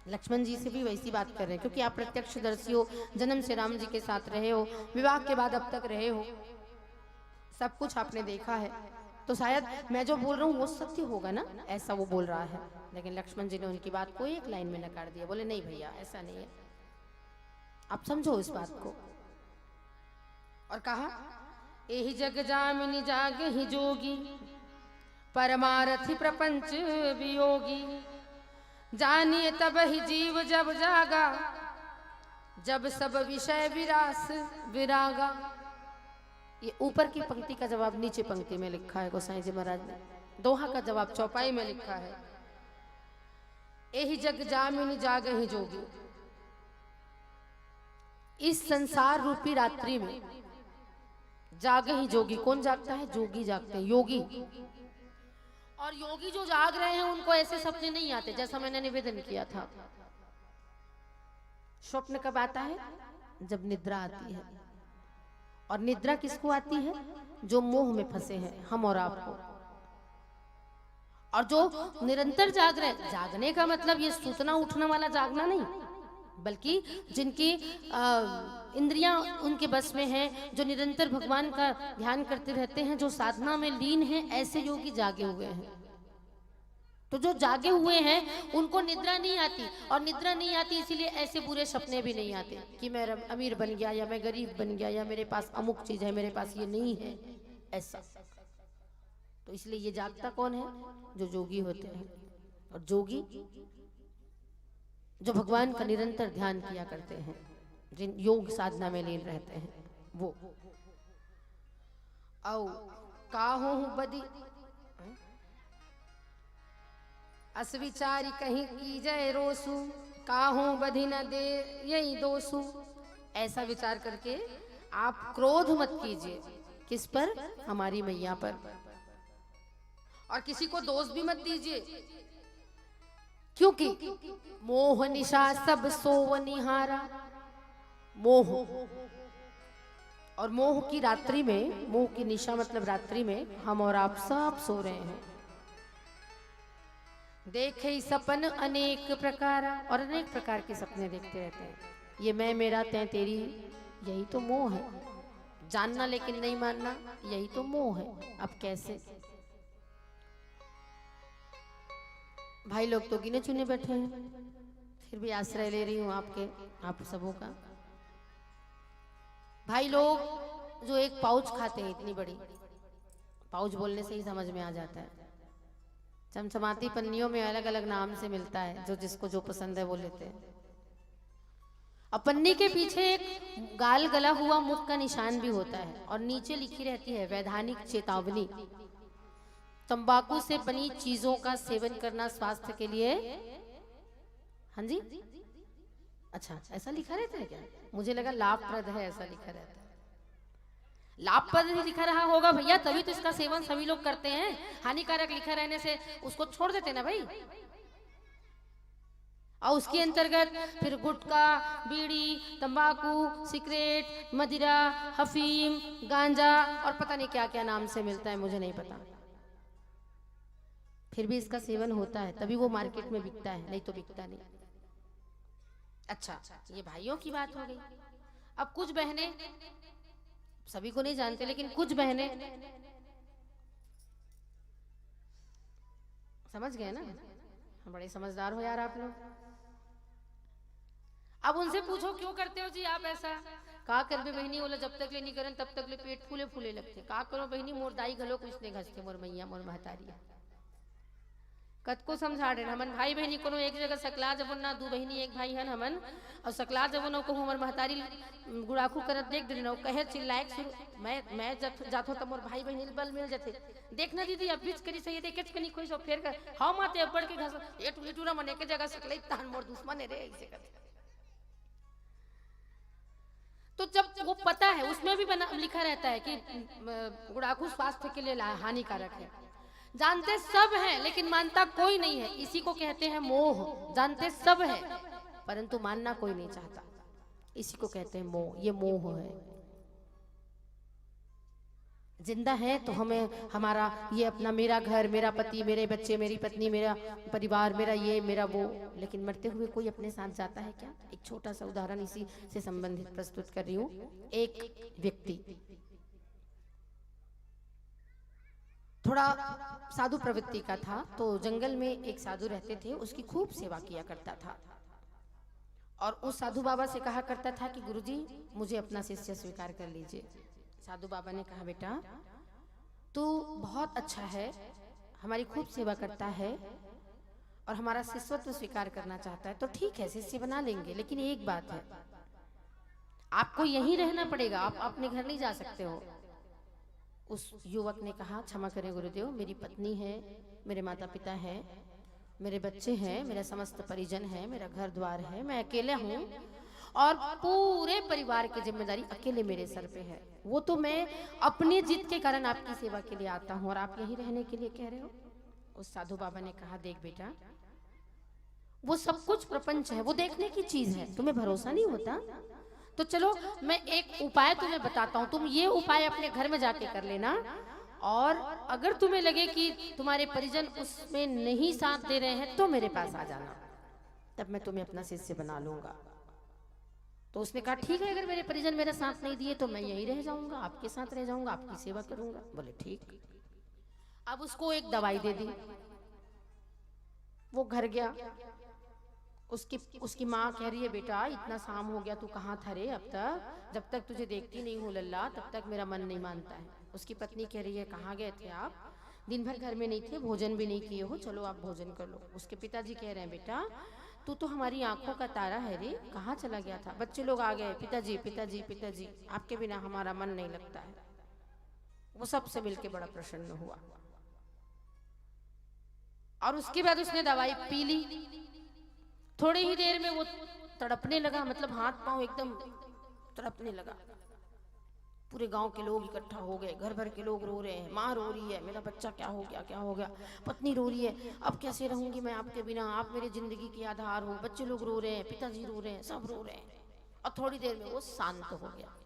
[SPEAKER 5] लक्ष्मण जी से भी वैसी बात कर रहे हैं, क्योंकि आप प्रत्यक्षदर्शी हो, जन्म से राम जी के साथ रहे हो, विवाह के बाद अब तक रहे हो, सब कुछ आपने देखा है, तो शायद मैं जो बोल रहा हूँ वो सत्य होगा ना, ऐसा वो बोल रहा है। लेकिन लक्ष्मण जी ने उनकी बात को एक लाइन में नकार दिया, बोले नहीं भैया ऐसा नहीं है, आप समझो इस बात को। और कहा एहि जग जामिनी जागे ही जोगी परमारथी प्रपंच वियोगी जानिए तब ही जीव जब जागा जब सब विषय विरास विरागा। ये ऊपर की पंक्ति का जवाब नीचे पंक्ति में लिखा है गोसाई जी महाराज ने। दोहा का जवाब चौपाई में लिखा है, एहि जग जामिन जागहि जोगी। इस संसार रूपी रात्रि में जागहि जोगी। कौन जागता है? जोगी जागते हैं, योगी। और योगी जो जाग रहे हैं उनको ऐसे सपने नहीं आते, जैसा मैंने निवेदन किया था। स्वप्न कब आता है? जब निद्रा आती है। और निद्रा किसको आती है? जो मोह में फंसे हैं, हम और आपको। और जो निरंतर जाग रहे हैं, जागने का मतलब ये सूतना उठने वाला जागना नहीं, बल्कि जिनकी इंद्रियां उनके बस में हैं, जो निरंतर भगवान का ध्यान करते रहते हैं, जो साधना में लीन हैं, ऐसे योगी जागे हुए हैं। तो जो जागे हुए हैं उनको निद्रा नहीं आती, और निद्रा नहीं आती इसीलिए ऐसे बुरे सपने भी नहीं आते कि मैं अमीर बन गया, या मैं गरीब बन गया, या मेरे पास अमुक चीज है, मेरे पास ये नहीं है, ऐसा। तो इसलिए ये जागता कौन है? जो जोगी होते हैं। और जोगी जो भगवान का निरंतर ध्यान किया करते हैं, जिन योग साधना में लीन रहते हैं, वो। औ काहू बदी अस विचारी कहीं की जय रोसु, काहू बधी न दे यही दोसु। ऐसा विचार करके आप क्रोध मत कीजिए। किस पर? हमारी मैया पर। और किसी को दोष भी मत दीजिए, क्योंकि मोह निशा सब सोव निहारा। मोह, और मोह की रात्रि में, मोह की निशा मतलब रात्रि में हम और आप सब सो रहे हैं। देखे सपन अनेक प्रकार, और अनेक प्रकार के सपने देखते रहते हैं। ये मैं, मेरा, तै, तेरी, यही तो मोह है। जानना लेकिन नहीं मानना, यही तो मोह है। अब कैसे? भाई लोग तो गिने चुने बैठे हैं, फिर भी आश्रय ले रही हूं आप सबों का। भाई लोग जो एक पाउच खाते हैं, इतनी बड़ी पाउच, बोलने से ही समझ में आ जाता है। चमचमाती पन्नियों में अलग अलग नाम से मिलता है, जो जिसको जो पसंद है वो लेते हैं। अब पन्नी के पीछे एक गाल गला हुआ मुख का निशान भी होता है, और नीचे लिखी रहती है वैधानिक चेतावनी, तंबाकू से बनी चीजों का सेवन करना स्वास्थ्य के लिए। हाँ जी, अच्छा ऐसा लिखा रहता है क्या? मुझे लगा लाभप्रद है, ऐसा लिखा रहता है। लाभप्रद ही लिखा रहा होगा भैया, तभी तो इसका सेवन सभी लोग करते हैं। हानिकारक लिखा रहने से उसको छोड़ देते ना भाई। और उसके अंतर्गत फिर गुटखा, बीड़ी, तंबाकू, सिगरेट, मदिरा, हफीम, गांजा और पता नहीं क्या क्या नाम से मिलता है, मुझे नहीं पता। फिर भी इसका सेवन होता है, तभी वो मार्केट में बिकता है, नहीं तो बिकता नहीं। अच्छा, ये भाइयों की बात हो गई। अब कुछ बहनें, सभी को नहीं जानते, लेकिन कुछ बहनें समझ गए ना, बड़े समझदार हो यार आप लोग। अब उनसे पूछो क्यों करते हो जी आप ऐसा? का कर बे बहनी, बोला जब तक ले नहीं करन तब तक ले पेट फूले फूले लगते। का करो बहनी, मोर दाई गलो कुछ नहीं घसते, मोर मैया मोर महतारी कत को समझा दे। हमन भाई बहनी कोनो एक जगह सकला जब ना, दू बहनी एक भाई हन हमन, और सकला जब न को हमर महतारी गुड़ाखू करत देख दे न, कहे चिल्लाए शुरू। मैं जाथो त मोर भाई बहनी बल मिल जाते। देखना दीदी अब बीच करी सही देखे कनी कोई सो फेर कर हां माते बढ़ के घस ए टूरा मने के जगह सकले तान मोर दुश्मन रे ऐसे कर। तो जब वो पता है, उसमें भी लिखा रहता है कि गुड़ाखू स्वास्थ्य के लिए हानिकारक है, जानते सब हैं लेकिन मानता कोई नहीं है। इसी को कहते हैं मोह। जानते सब है परंतु मानना कोई नहीं चाहता, इसी को कहते हैं मोह। ये मोह है। जिंदा है तो हमें हमारा ये अपना, मेरा घर, मेरा पति, मेरे बच्चे, मेरी पत्नी, मेरा परिवार, मेरा ये, मेरा वो, लेकिन मरते हुए कोई अपने साथ जाता है क्या? एक छोटा सा उदाहरण इसी से संबंधित प्रस्तुत कर रही हूँ। एक व्यक्ति थोड़ा साधु प्रवृत्ति का था, तो जंगल में एक साधु रहते थे, उसकी खूब सेवा किया करता था। और उस साधु बाबा से कहा करता था कि गुरुजी मुझे अपना शिष्य स्वीकार कर लीजिए। साधु बाबा ने कहा बेटा तू बहुत अच्छा है, हमारी खूब सेवा करता है और हमारा शिष्यत्व स्वीकार करना चाहता है, तो ठीक है शिष्य बना लेंगे, लेकिन एक बात है आपको यहीं रहना पड़ेगा, आप अपने घर नहीं जा सकते हो। उस युवक ने कहा, क्षमा करें गुरुदेव, मेरी पत्नी है, मेरे माता पिता हैं, मेरे बच्चे हैं, मेरा समस्त परिजन है, मेरा घर द्वार है, मैं अकेले हूँ और पूरे परिवार की जिम्मेदारी अकेले मेरे सर पे है। वो तो मैं अपनी जिद के कारण आपकी सेवा के लिए आता हूँ और आप यहीं रहने के लिए कह रहे हो। उस साधु बाबा ने कहा, देख बेटा, वो सब कुछ प्रपंच है, वो देखने की चीज है, तुम्हें भरोसा नहीं होता तो चलो मैं एक उपाय तुम्हें बताता हूँ, तुम ये उपाय अपने घर में जाके कर लेना, और अगर तुम्हें लगे कि तुम्हारे परिजन उसमें नहीं साथ दे रहे हैं तो मेरे पास आ जाना, तब मैं तुम्हें अपना शिष्य बना लूंगा। तो उसने कहा, ठीक है, अगर मेरे परिजन मेरा साथ नहीं दिए तो मैं यहीं रह जाऊंगा, आपके साथ रह जाऊंगा, आपकी सेवा करूंगा। बोले ठीक। अब उसको एक दवाई दे दी, वो घर गया। उसकी माँ कह रही है, बेटा इतना शाम हो गया, तू कहाँ था रे अब तक? जब तक तुझे देखती नहीं हूँ लल्ला तब तक मेरा मन नहीं मानता है। उसकी पत्नी कह रही है, कहाँ गए थे आप? दिन भर घर में नहीं थे, भोजन भी नहीं किए हो, चलो आप भोजन कर लो। उसके पिताजी कह रहे हैं, बेटा तू तो हमारी आंखों का तारा है रे, कहाँ चला गया था? बच्चे लोग आ गए, पिताजी पिताजी पिताजी, आपके बिना हमारा मन नहीं लगता है। वो सबसे मिलके बड़ा प्रसन्न हुआ और उसके बाद उसने दवाई पी ली। थोड़ी ही देर में वो तड़पने लगा, मतलब हाथ पांव एकदम तड़पने लगा। पूरे गांव के लोग इकट्ठा हो गए, घर भर के लोग रो रहे हैं, माँ रो रही है, मेरा बच्चा क्या हो गया क्या हो गया, पत्नी रो रही है, अब कैसे रहूंगी मैं आपके बिना, आप मेरी जिंदगी के आधार हो। बच्चे लोग रो रहे हैं, पिताजी रो रहे हैं, सब रो रहे हैं। और थोड़ी देर में वो शांत हो गया।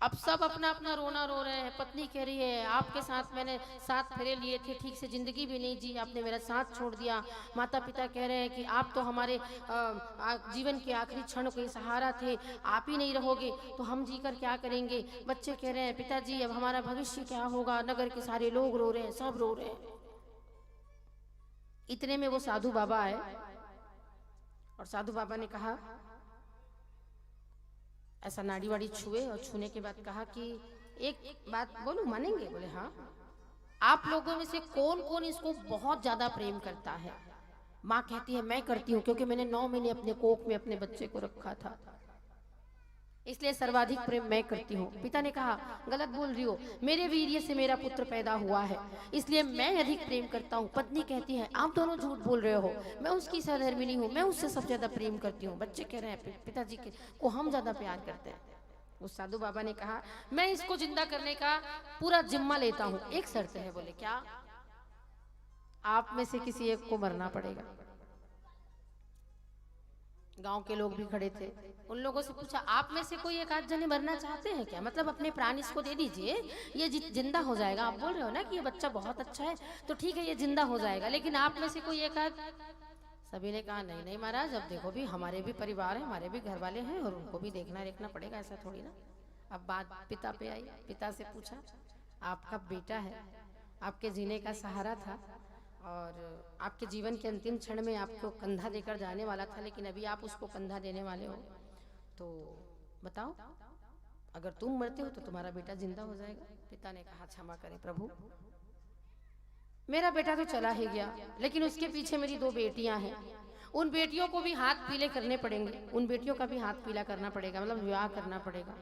[SPEAKER 5] अब सब अपना अपना रोना रो रहे हैं। पत्नी कह रही है, आपके साथ मैंने 7 फेरे लिए थे, ठीक से जिंदगी भी नहीं जी, आपने मेरा साथ छोड़ दिया। माता पिता कह रहे हैं कि आप तो हमारे जीवन के आखिरी क्षण के सहारा थे, आप ही नहीं रहोगे तो हम जी कर क्या करेंगे। बच्चे कह रहे हैं, पिताजी अब हमारा भविष्य क्या होगा, नगर के सारे लोग रो रहे हैं, सब रो रहे हैं। इतने में वो साधु बाबा आए और साधु बाबा ने कहा, ऐसा नाड़ी वाड़ी छुए और छूने के बाद कहा कि एक बात बोलूं, मानेंगे? बोले हाँ। आप लोगों में से कौन कौन इसको बहुत ज्यादा प्रेम करता है? माँ कहती है, मैं करती हूँ, क्योंकि मैंने 9 महीने अपने कोख में अपने बच्चे को रखा था, इसलिए सर्वाधिक प्रेम मैं करती हूँ। पिता ने कहा, गलत बोल रही हो, मेरे वीर्य से मेरा पुत्र पैदा हुआ है, इसलिए मैं अधिक प्रेम करता हूँ। पत्नी कहती है, आप दोनों झूठ बोल रहे हो, मैं उसकी सहधर्मिणी हूँ, मैं उससे सबसे ज्यादा प्रेम करती हूँ। बच्चे कह रहे हैं, पिताजी को हम ज्यादा प्यार करते हैं। उस साधु बाबा ने कहा, मैं इसको जिंदा करने का पूरा जिम्मा लेता हूँ, एक शर्त है। बोले क्या? आप में से किसी एक को मरना पड़ेगा। गांव के लोग भी खड़े थे, उन लोगों से पूछा, आप में से कोई एक आध जने मरना चाहते हैं क्या? मतलब अपने प्राण इसको दे दीजिए, ये जिंदा हो जाएगा। आप बोल रहे हो ना कि ये बच्चा बहुत अच्छा है, तो ठीक है, ये जिंदा हो जाएगा, लेकिन आप में से कोई एक आध? सभी ने कहा, नहीं नहीं महाराज, अब देखो भी हमारे भी परिवार है, हमारे भी घर वाले हैं, और उनको भी देखना रेखना पड़ेगा, ऐसा थोड़ी ना। अब बात पिता पे आई। पिता से पूछा, आपका बेटा है, आपके जीने का सहारा था, और आपके जीवन के अंतिम क्षण में आपको कंधा देकर जाने वाला था, लेकिन अभी आप उसको कंधा देने वाले हो, तो बताओ, अगर तुम मरते हो तो तुम्हारा बेटा जिंदा हो जाएगा। पिता ने कहा, क्षमा करें प्रभु, मेरा बेटा तो चला ही गया, लेकिन उसके पीछे मेरी 2 बेटियां हैं, उन बेटियों को भी हाथ पीले करने पड़ेंगे, उन बेटियों का भी हाथ पीला करना पड़ेगा, मतलब विवाह करना पड़ेगा।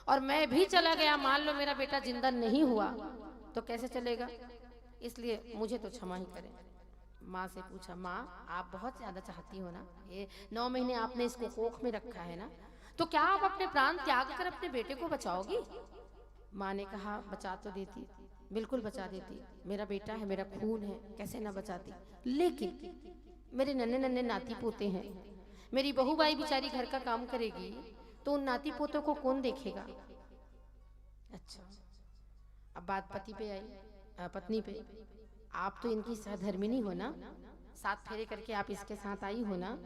[SPEAKER 5] और मैं भी चला गया, मान लो मेरा बेटा जिंदा नहीं हुआ तो कैसे चलेगा, इसलिए मुझे तो क्षमा ही करें। माँ से पूछा, माँ आप बहुत ज्यादा चाहती हो ना, ये 9 महीने आपने इसको कोख में रखा है ना, तो क्या आप अपने प्राण त्याग कर अपने बेटे को बचाओगी? माँ ने कहा, बचा तो देती, बिल्कुल बचा देती, मेरा बेटा है, मेरा खून है, कैसे ना बचाती, लेकिन मेरे नन्हे नन्हे नाती पोते हैं, मेरी बहूबाई बेचारी घर का काम करेगी तो उन नाती पोतों को कौन देखेगा? अच्छा, अब बात पति पे आई, पत्नी पे। आप तो इनकी सहधर्मिणी हो ना, 7 फेरे करके आप इसके साथ आई हो ना,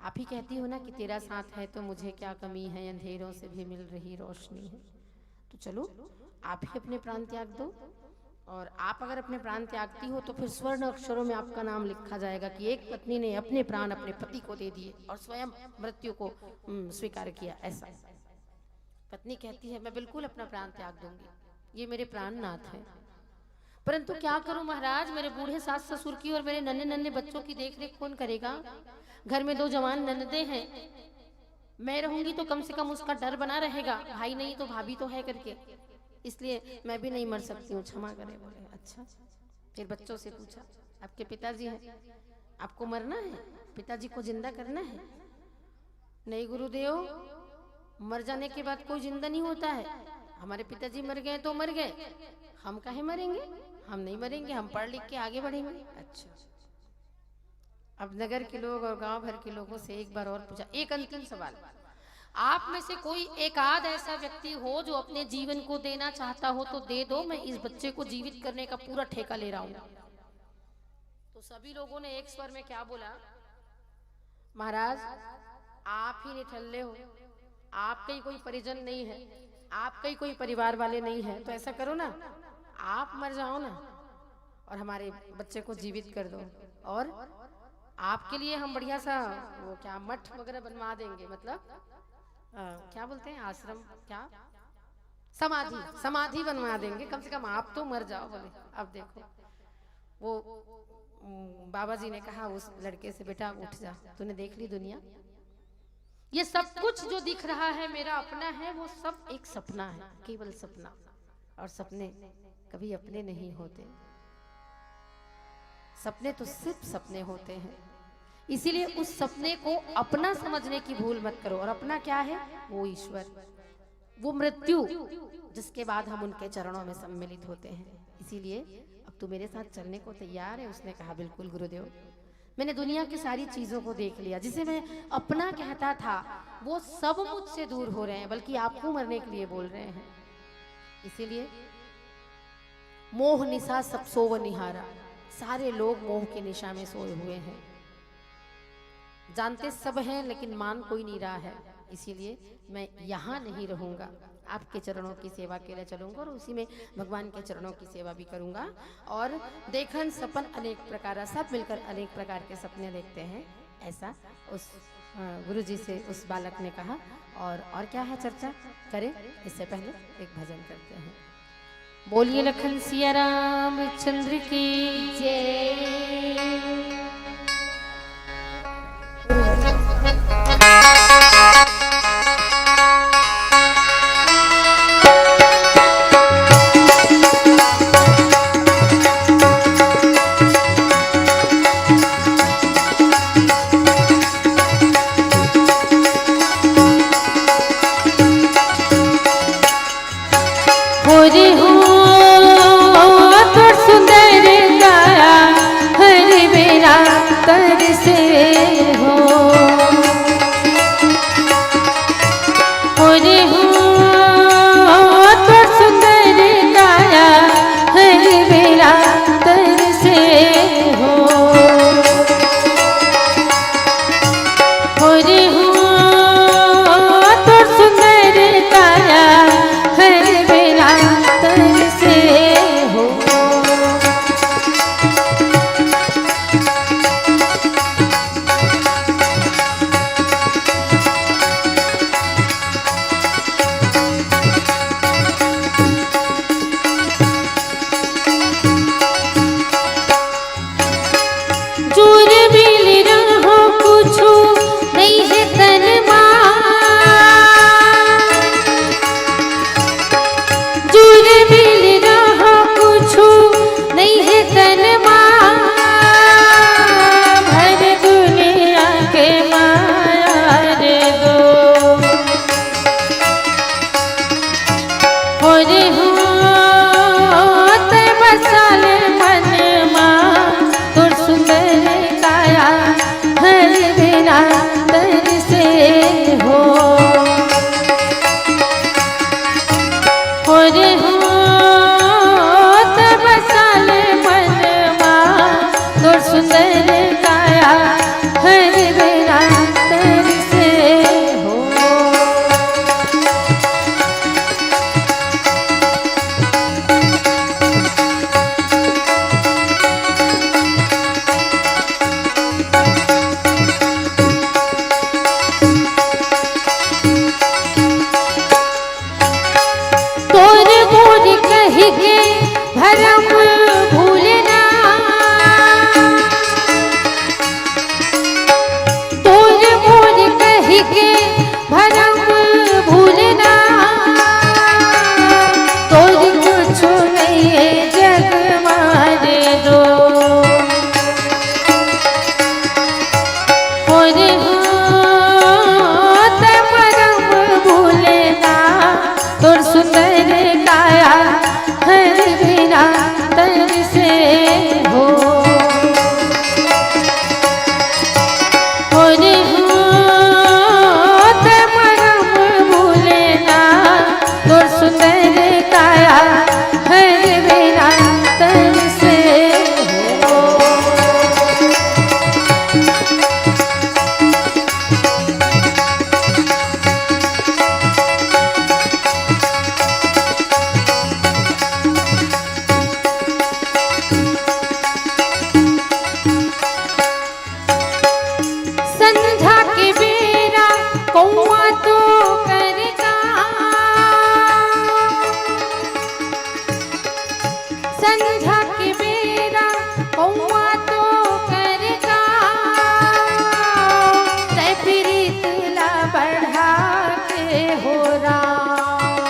[SPEAKER 5] आप ही कहती हो ना कि तेरा साथ है तो मुझे क्या कमी है, अंधेरों से भी मिल रही रोशनी है। तो चलो आप ही अपने प्राण त्याग दो, और आप अगर अपने प्राण त्यागती हो तो फिर स्वर्ण अक्षरों में आपका नाम लिखा जाएगा कि एक पत्नी ने अपने प्राण अपने पति को दे दिए और स्वयं मृत्यु को स्वीकार किया। ऐसा पत्नी कहती है, मैं बिल्कुल अपना प्राण त्याग दूंगी, ये मेरे प्राणनाथ है। परंतु क्या करूं महाराज, मेरे बूढ़े सास ससुर की और मेरे नन्हे नन्हे बच्चों की देख रेख कौन करेगा? घर में 2 जवान ननदे हैं, मैं रहूंगी तो कम से कम उसका डर बना रहेगा, भाई नहीं तो भाभी तो है करके, इसलिए मैं भी नहीं मर सकती हूँ, क्षमा करें। बोले अच्छा। फिर बच्चों से पूछा, आपके पिताजी हैं, आपको मरना है, पिताजी को जिंदा करना है? नहीं गुरुदेव, मर जाने के बाद कोई जिंदा नहीं होता है, हमारे पिताजी मर गए तो मर गए, हम काहे मरेंगे, हम नहीं मरेंगे, हम पढ़ लिख के आगे बढ़ेंगे। अच्छा। अब नगर के लोग और गांव भर के लोगों से एक बार और पूछा, एक अंतिम सवाल, आप में से कोई एक आध ऐसा व्यक्ति हो जो अपने जीवन को देना चाहता हो तो दे दो, मैं इस बच्चे को जीवित करने का पूरा ठेका ले रहा हूं। तो सभी लोगों ने एक स्वर में क्या बोला, महाराज आप ही निठल्ले हो, आपके ही कोई परिजन नहीं है, आपके ही कोई परिवार वाले नहीं है, तो ऐसा करो ना, आप मर जाओ ना और हमारे बच्चे को जीवित कर दो, और आपके लिए हम बढ़िया सा वो क्या मठ वगैरह बनवा देंगे, मतलब क्या बोलते हैं आश्रम, क्या समाधि बनवा देंगे, कम से कम आप तो मर जाओ। बोले अब देखो, वो बाबा जी ने कहा उस लड़के से, बेटा उठ जा, तूने देख ली दुनिया, ये सब कुछ जो दिख रहा है मेरा अपना है, वो सब एक सपना है, केवल सपना, और सपने कभी अपने नहीं होते, सपने तो सिर्फ सपने होते हैं। इसीलिए उस सपने को अपना समझने की भूल मत करो, और अपना क्या है, वो ईश्वर, वो मृत्यु, जिसके बाद हम उनके चरणों में सम्मिलित होते हैं। इसीलिए अब तू मेरे साथ चलने को तैयार है? उसने कहा बिल्कुल गुरुदेव, मैंने दुनिया की सारी चीजों को देख लिया, जिसे मैं अपना कहता था वो सब मुझसे दूर हो रहे हैं, बल्कि आपको मरने के लिए बोल रहे हैं। इसीलिए मोह निशा सब सोव निहारा, सारे लोग मोह की निशा में सोए हुए हैं, जानते सब हैं लेकिन मान कोई नहीं रहा है। इसीलिए मैं यहाँ नहीं रहूंगा, आपके चरणों की सेवा के लिए चलूंगा, और उसी में भगवान के चरणों की सेवा भी करूंगा। और देखन सपन अनेक प्रकार, सब मिलकर अनेक प्रकार के सपने देखते हैं, ऐसा उस गुरुजी से उस बालक ने कहा। और क्या है चर्चा करें, इससे पहले एक भजन करते हैं। बोलिए लखन सिया राम चंद्र की जय।
[SPEAKER 6] कही के भरम
[SPEAKER 5] सुंदर काया हर बिना तर से हो रे हो मरम भूले ना तोर सुंदर काया हर बिना तर से हो संझा के बेरा कौआ तो करगा संझा के बेरा कौआ तो करगा तै प्रीत ला बढ़ा के हो राम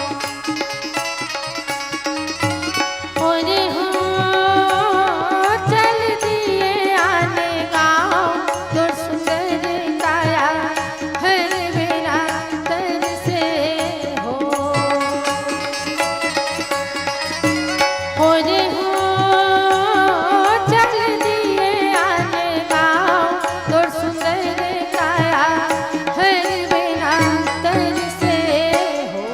[SPEAKER 5] ओरे हो चल दिए आने गाँव तोर सुंदर काया हर बिना तर से हो ओरे हो चल दिए आने गाँव तोर सुंदर काया हर बिना तर से हो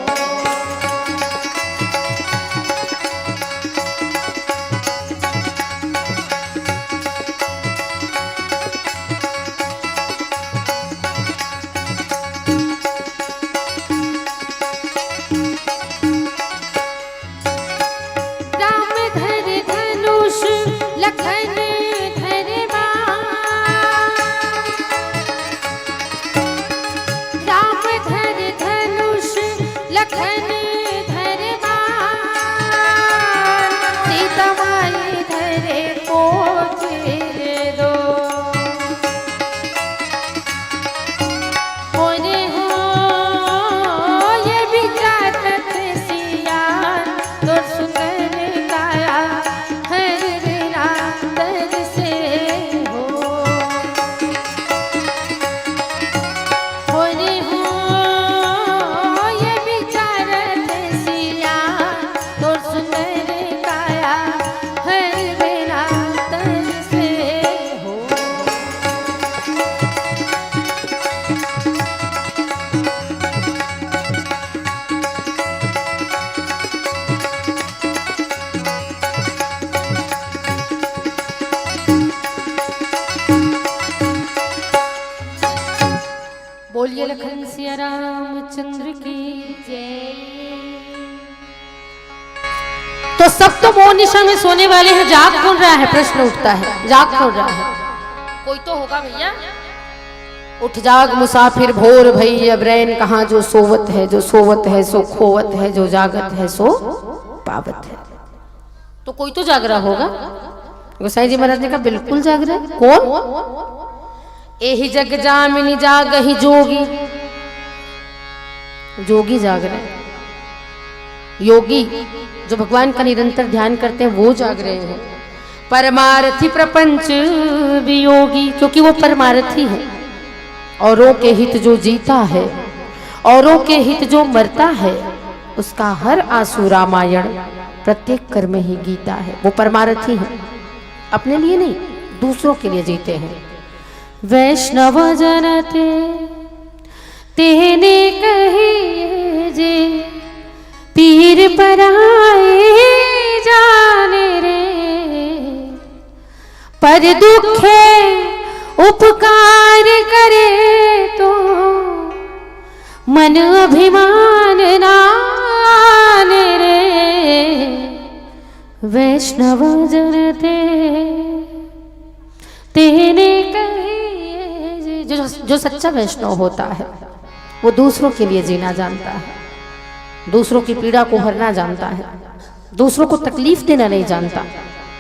[SPEAKER 5] राम धर धनुष लखन धर राम धर धनुष लखन धर सीता माई धरे कोच दो ओरे हो ये विचारत सियान तोर सुंदर काया हर बिना तर से हो ओरे हो ये विचारत सियान तोर सुंदर काया हर बिना तर से हो बोलिए लखन सिया रामचंद्र की जय। तो सब तो मौन निशा में सोने वाले हैं, जाग कौन रहा है? प्रश्न उठता है, जाग कौन रहा है? कोई तो होगा भैया। उठ जाग मुसाफिर भोर भई, अब रैन कहाँ जो सोवत है, जो सोवत है सो खोवत है, जो जागत है सो पावत है। तो कोई तो जाग रहा होगा। गोसाई जी महाराज ने कहा बिल्कुल जाग रहा है। कौन? एहि जग जामिनी जागहि जोगी। जोगी जाग रहे हैं। योगी जो भगवान का निरंतर ध्यान करते हैं वो जाग रहे हैं। परमार्थी प्रपंच वियोगी, क्योंकि वो परमार्थी है। औरों के हित जो जीता है, औरों के हित जो मरता है, उसका हर आंसू रामायण, प्रत्येक कर्म ही गीता है। वो परमार्थी है, अपने लिए नहीं दूसरों के लिए जीते हैं। वैष्णव जन तेने कहिए जे, पीर पराए जाने रे। पर दुखे उपकार करे तो, मन अभिमान नाने रे। वैष्णव जन तेने कहिए जे। जो सच्चा वैष्णव होता है वो दूसरों के लिए जीना जानता है, दूसरों की पीड़ा को हरना जानता है, दूसरों को तकलीफ देना नहीं जानता,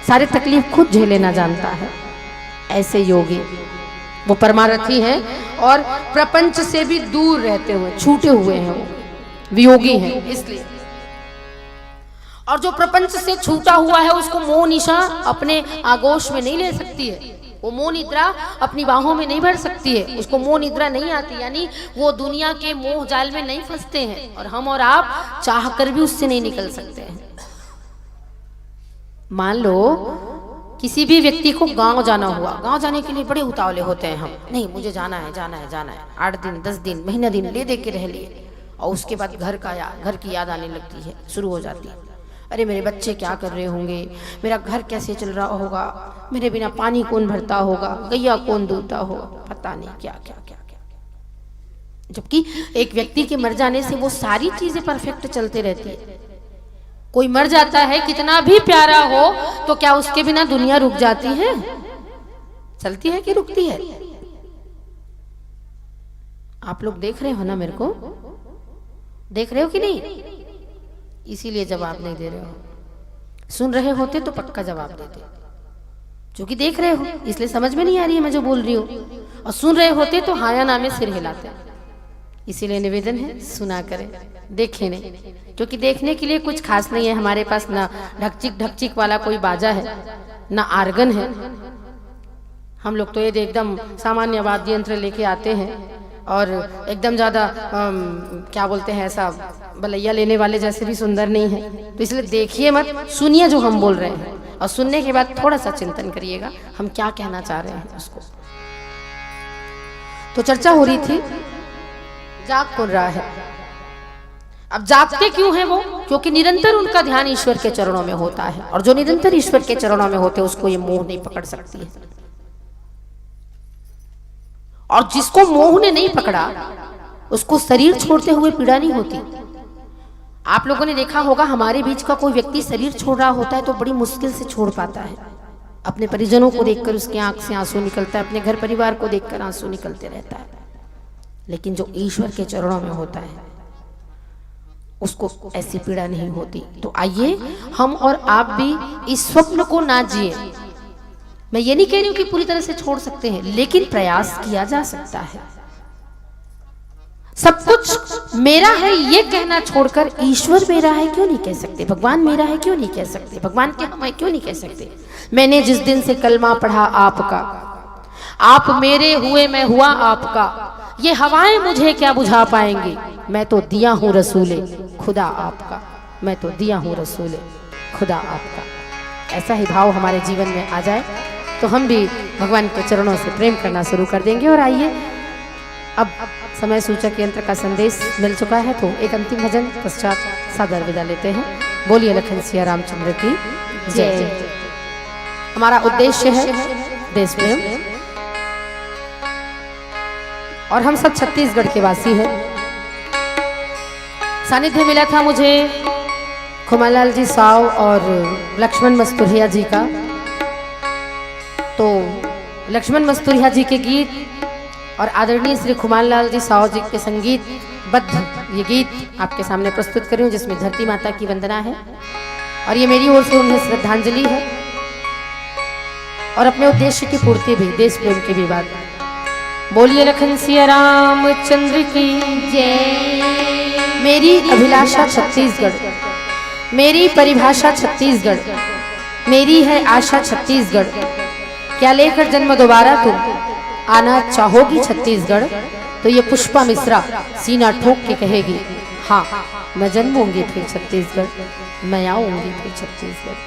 [SPEAKER 5] सारे तकलीफ खुद झेलना जानता है। ऐसे योगी वो परमार्थी हैं और प्रपंच से भी दूर रहते हुए, छूटे हुए हैं, वो वियोगी हैं इसलिए। और जो प्रपंच से छूटा हुआ है उसको मोह निशा अपने आगोश में नहीं ले सकती है। वो मोह निद्रा अपनी बाहों में नहीं भर सकती है, उसको मोह निद्रा नहीं आती, यानी वो दुनिया के मोह जाल में नहीं फंसते हैं, और हम और आप चाह कर भी उससे नहीं निकल सकते हैं। मान लो किसी भी व्यक्ति को गांव जाना हुआ, गांव जाने के लिए बड़े उतावले होते हैं हम, नहीं मुझे जाना है जाना है जाना है, 8 दिन 10 दिन महीना दिन ले दे के रह लिए, और उसके बाद घर की याद आने लगती है, शुरू हो जाती है, अरे मेरे बच्चे क्या कर रहे होंगे, मेरा घर कैसे चल रहा होगा, मेरे बिना पानी कौन भरता होगा, गैया कौन दूधता होगा, पता नहीं क्या क्या क्या क्या। जबकि एक व्यक्ति के मर जाने से वो सारी चीजें परफेक्ट चलते रहती है। कोई मर जाता है कितना भी प्यारा हो तो क्या उसके बिना दुनिया रुक जाती है? चलती है कि रुकती है? आप लोग देख रहे हो ना, मेरे को देख रहे हो कि नहीं? इसीलिए जवाब नहीं दे रहे हो। सुन रहे होते तो पक्का जवाब देते, क्योंकि देख रहे हो इसलिए समझ में नहीं आ रही है मैं जो बोल रही हूँ, और सुन रहे होते तो हाँ या ना में सिर हिलाते। इसीलिए निवेदन है सुना करें, देखें नहीं, क्योंकि देखने के लिए कुछ खास नहीं है हमारे पास, ना ढकचिक ढकचिक वाला कोई बाजा है, ना आर्गन है। हम लोग तो ये एकदम सामान्य वाद्य यंत्र लेके आते हैं, और एकदम ज़्यादा क्या बोलते हैं, ऐसा बलैया लेने वाले जैसे भी सुंदर नहीं है। तो इसलिए देखिए मत, सुनिए जो हम बोल रहे हैं, और सुनने के बाद थोड़ा सा चिंतन करिएगा हम क्या कहना चाह रहे हैं उसको। तो चर्चा हो रही थी जाग कौन रहा है। अब जागते क्यों हैं वो? क्योंकि निरंतर उनका ध्यान ईश्वर के चरणों में होता है, और जो निरंतर ईश्वर के चरणों में होते हैं उसको ये मोह नहीं पकड़ सकती है। और जिसको मोह ने नहीं पकड़ा उसको शरीर छोड़ते हुए पीड़ा नहीं होती। आप लोगों ने देखा होगा हमारे बीच का कोई व्यक्ति शरीर छोड़ रहा होता है तो बड़ी मुश्किल से छोड़ पाता है। अपने परिजनों को देखकर उसकी आंख से आंसू निकलता है, अपने घर परिवार को देखकर आंसू निकलते रहता है। लेकिन जो ईश्वर के चरणों में होता है उसको ऐसी पीड़ा नहीं होती। तो आइए हम और आप भी इस स्वप्न को ना जिए। मैं ये नहीं कह रही हूं कि पूरी तरह से छोड़ सकते हैं, लेकिन प्रयास किया जा सकता है। सब कुछ मेरा है ये कहना छोड़कर ईश्वर मेरा है क्यों नहीं कह सकते, भगवान मेरा है क्यों नहीं कह सकते, भगवान के हम है क्यों नहीं कह सकते। मैंने जिस दिन से कलमा पढ़ा आपका, आप मेरे हुए मैं हुआ आपका, ये हवाएं मुझे क्या बुझा पाएंगी, मैं तो दिया हूं रसूले खुदा आपका, मैं तो दिया हूं रसूले खुदा आपका। ऐसा ही भाव हमारे जीवन में आ जाए तो हम भी भगवान के चरणों से प्रेम करना शुरू कर देंगे। और आइए अब समय सूचक यंत्र का संदेश मिल चुका है, तो एक अंतिम भजन पश्चात सादर विदा लेते हैं। बोलिए लखन सिया रामचंद्र की जय। हमारा उद्देश्य है देश प्रेम, और हम सब छत्तीसगढ़ के वासी हैं। सानिध्य मिला था मुझे खुमालाल जी साव और लक्ष्मण मस्तुरिया जी का। तो लक्ष्मण मस्तुरिया जी के गीत और आदरणीय श्री खुमालाल जी साव जी के संगीत बद्ध ये गीत आपके सामने प्रस्तुत करी हूँ, जिसमें धरती माता की वंदना है, और ये मेरी ओर से उन्हें श्रद्धांजलि है, और अपने उद्देश्य की पूर्ति भी, देश प्रेम की भी बात। बोलिए लखन सिया रामचंद्र की जय। मेरी अभिलाषा छत्तीसगढ़, मेरी परिभाषा छत्तीसगढ़, मेरी है आशा छत्तीसगढ़, क्या लेकर जन्म दोबारा तुम आना चाहोगी छत्तीसगढ़। तो ये पुष्पा मिश्रा सीना ठोक के कहेगी, हाँ मैं जन्मूंगी फिर छत्तीसगढ़, मैं आऊंगी फिर छत्तीसगढ़।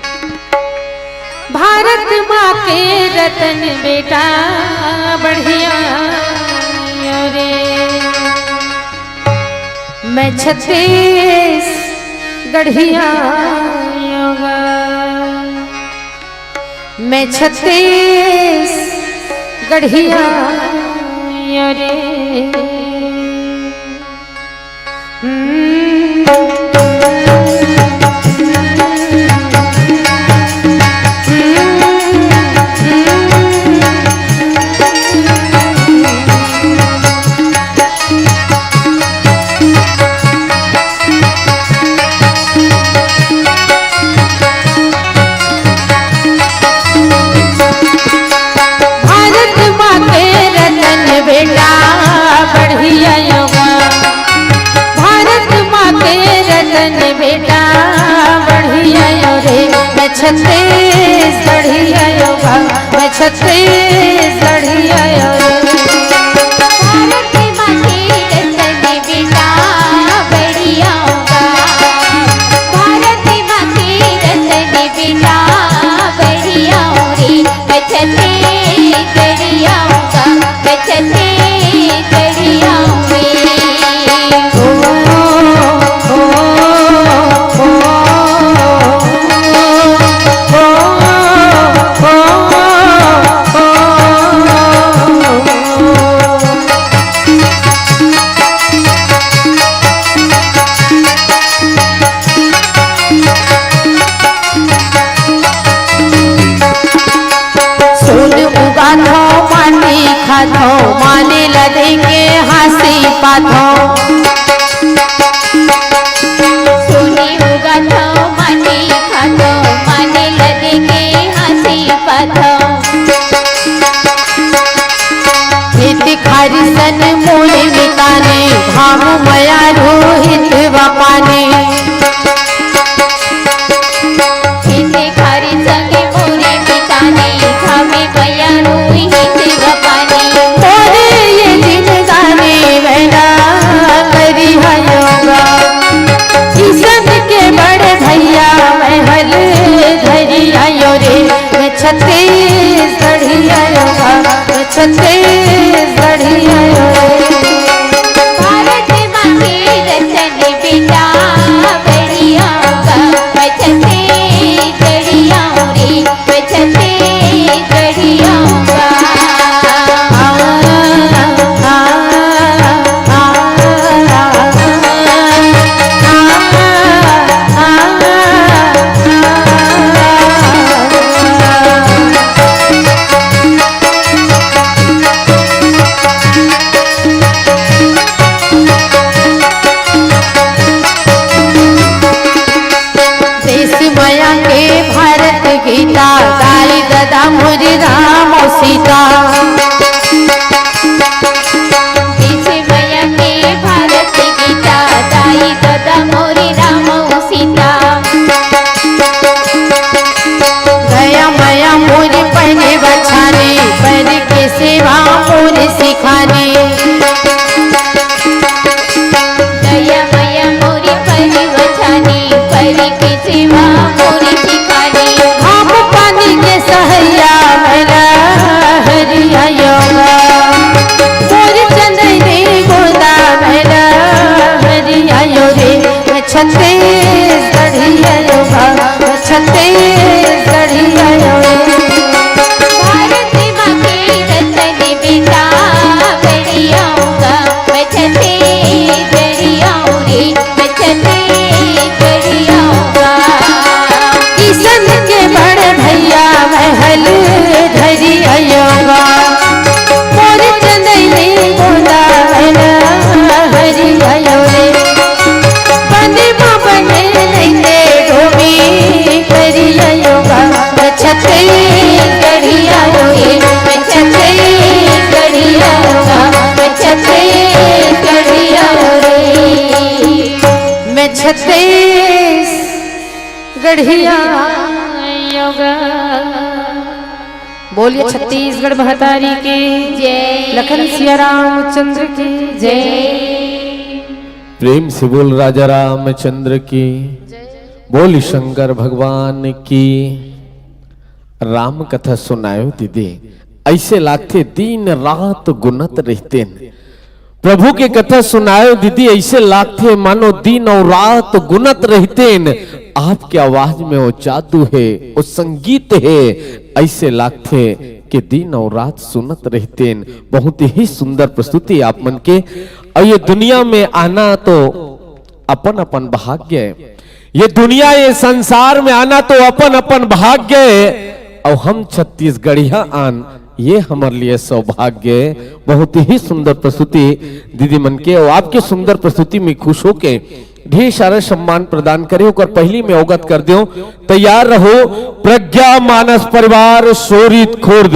[SPEAKER 5] भारत माँ के रतन बेटा बढ़िया रे, मैं छत्तीस गढ़िया, मैं छत्तीस गढ़िया रे। छत्तीस गढ़िया योगा मैं छत्तीसगढ़िया
[SPEAKER 6] भारत माँ के रतन बिना बढ़िया होगा। भारत माँ के रतन बिना बढ़िया होगी। मैं छत्तीसगढ़िया होगा। मैं छत्तीसगढ़िया होगी।
[SPEAKER 5] खाथो माने लदे के हंसी पाथो
[SPEAKER 6] सोनी होगा तो माने खातो माने लदे के हंसी पाथो।
[SPEAKER 5] हित खारिसन मोले मिताने धाम मया रोहित वपाने
[SPEAKER 6] इसे खारी संगे मोरे मिताने खामे बया रोहित वपाने।
[SPEAKER 5] मोरे ये जिंदगानी बना करी योगा किसन के बड़े भैया मैं हल धरी आयो रे। मैं छत्तीसगढ़िया योगा मैं छत्तीसगढ़िया
[SPEAKER 6] भारत माँ के रतन बिना बढ़िया होगा। मैं छत्तीसगढ़िया होगी। मैं छत्तीसगढ़िया होगा।
[SPEAKER 5] देश माया के भारत गीता गाई दादा मुरी राम और सीता
[SPEAKER 6] पीछे मैया के भारत गीता दाई दादा मोरी राम सीता।
[SPEAKER 5] गया माया मुरी पहने बछाने पर के सेवा मुरी सिखाने
[SPEAKER 6] दया मैया मोरी परी बचानी परी की सेवा मोरी सिखानी।
[SPEAKER 5] हम पानी के सहैया मेरा हरिया योगा मोरी चंदनी गोदा मेरा हरिया योगे। मैं छत्तीसगढ़िया योगा मैं छत्तीसगढ़िया योगा
[SPEAKER 6] भारत माँ के रतन बिना बढ़िया होगा। मैं छत्तीसगढ़िया होगी। मैं छत्तीसगढ़िया होगा।
[SPEAKER 5] किसन के बड़े भैया मैं हल धरी योगा मोरी चंदनी गोदा मेरा हरिया योगे बने माँ बने लेते ढोमी करिया योगा मैं छत्तीसगढ़िया योगे मैं छत्तीसगढ़िया योगा मैं छत्तीसगढ़िया योगे मैं छत्तीसगढ़िया योगा। बोलिए छत्तीसगढ़ महतारी की
[SPEAKER 6] जय।
[SPEAKER 5] लखन सिया रामचंद्र की जय।
[SPEAKER 4] प्रेम से बोल राजा रामचंद्र की, बोल शंकर भगवान की। राम कथा सुनायो दीदी, ऐसे लागते दिन रात गुनत रहते न। प्रभु के कथा सुनायो दीदी, ऐसे लागते मानो दिन और रात गुनत रहते न। आपके आवाज में वो जादू है, वो संगीत है, ऐसे लागते कि दिन और रात सुनत रहते न। बहुत ही सुंदर प्रस्तुति आप मन के। और ये दुनिया में आना तो अपन अपन भाग्य है। ये दुनिया ये संसार में आना तो अपन अपन भाग्य है। और हम छत्तीसगढ़िया आन, ये हमारे लिए सौभाग्य है। बहुत ही सुंदर प्रस्तुति दीदी मन के। और आपके सुंदर प्रस्तुति में खुश होके ढेर सारा सम्मान प्रदान करे होकर पहली में अवगत कर दो। तैयार रहो। प्रज्ञा मानस परिवार शोरित खुर्द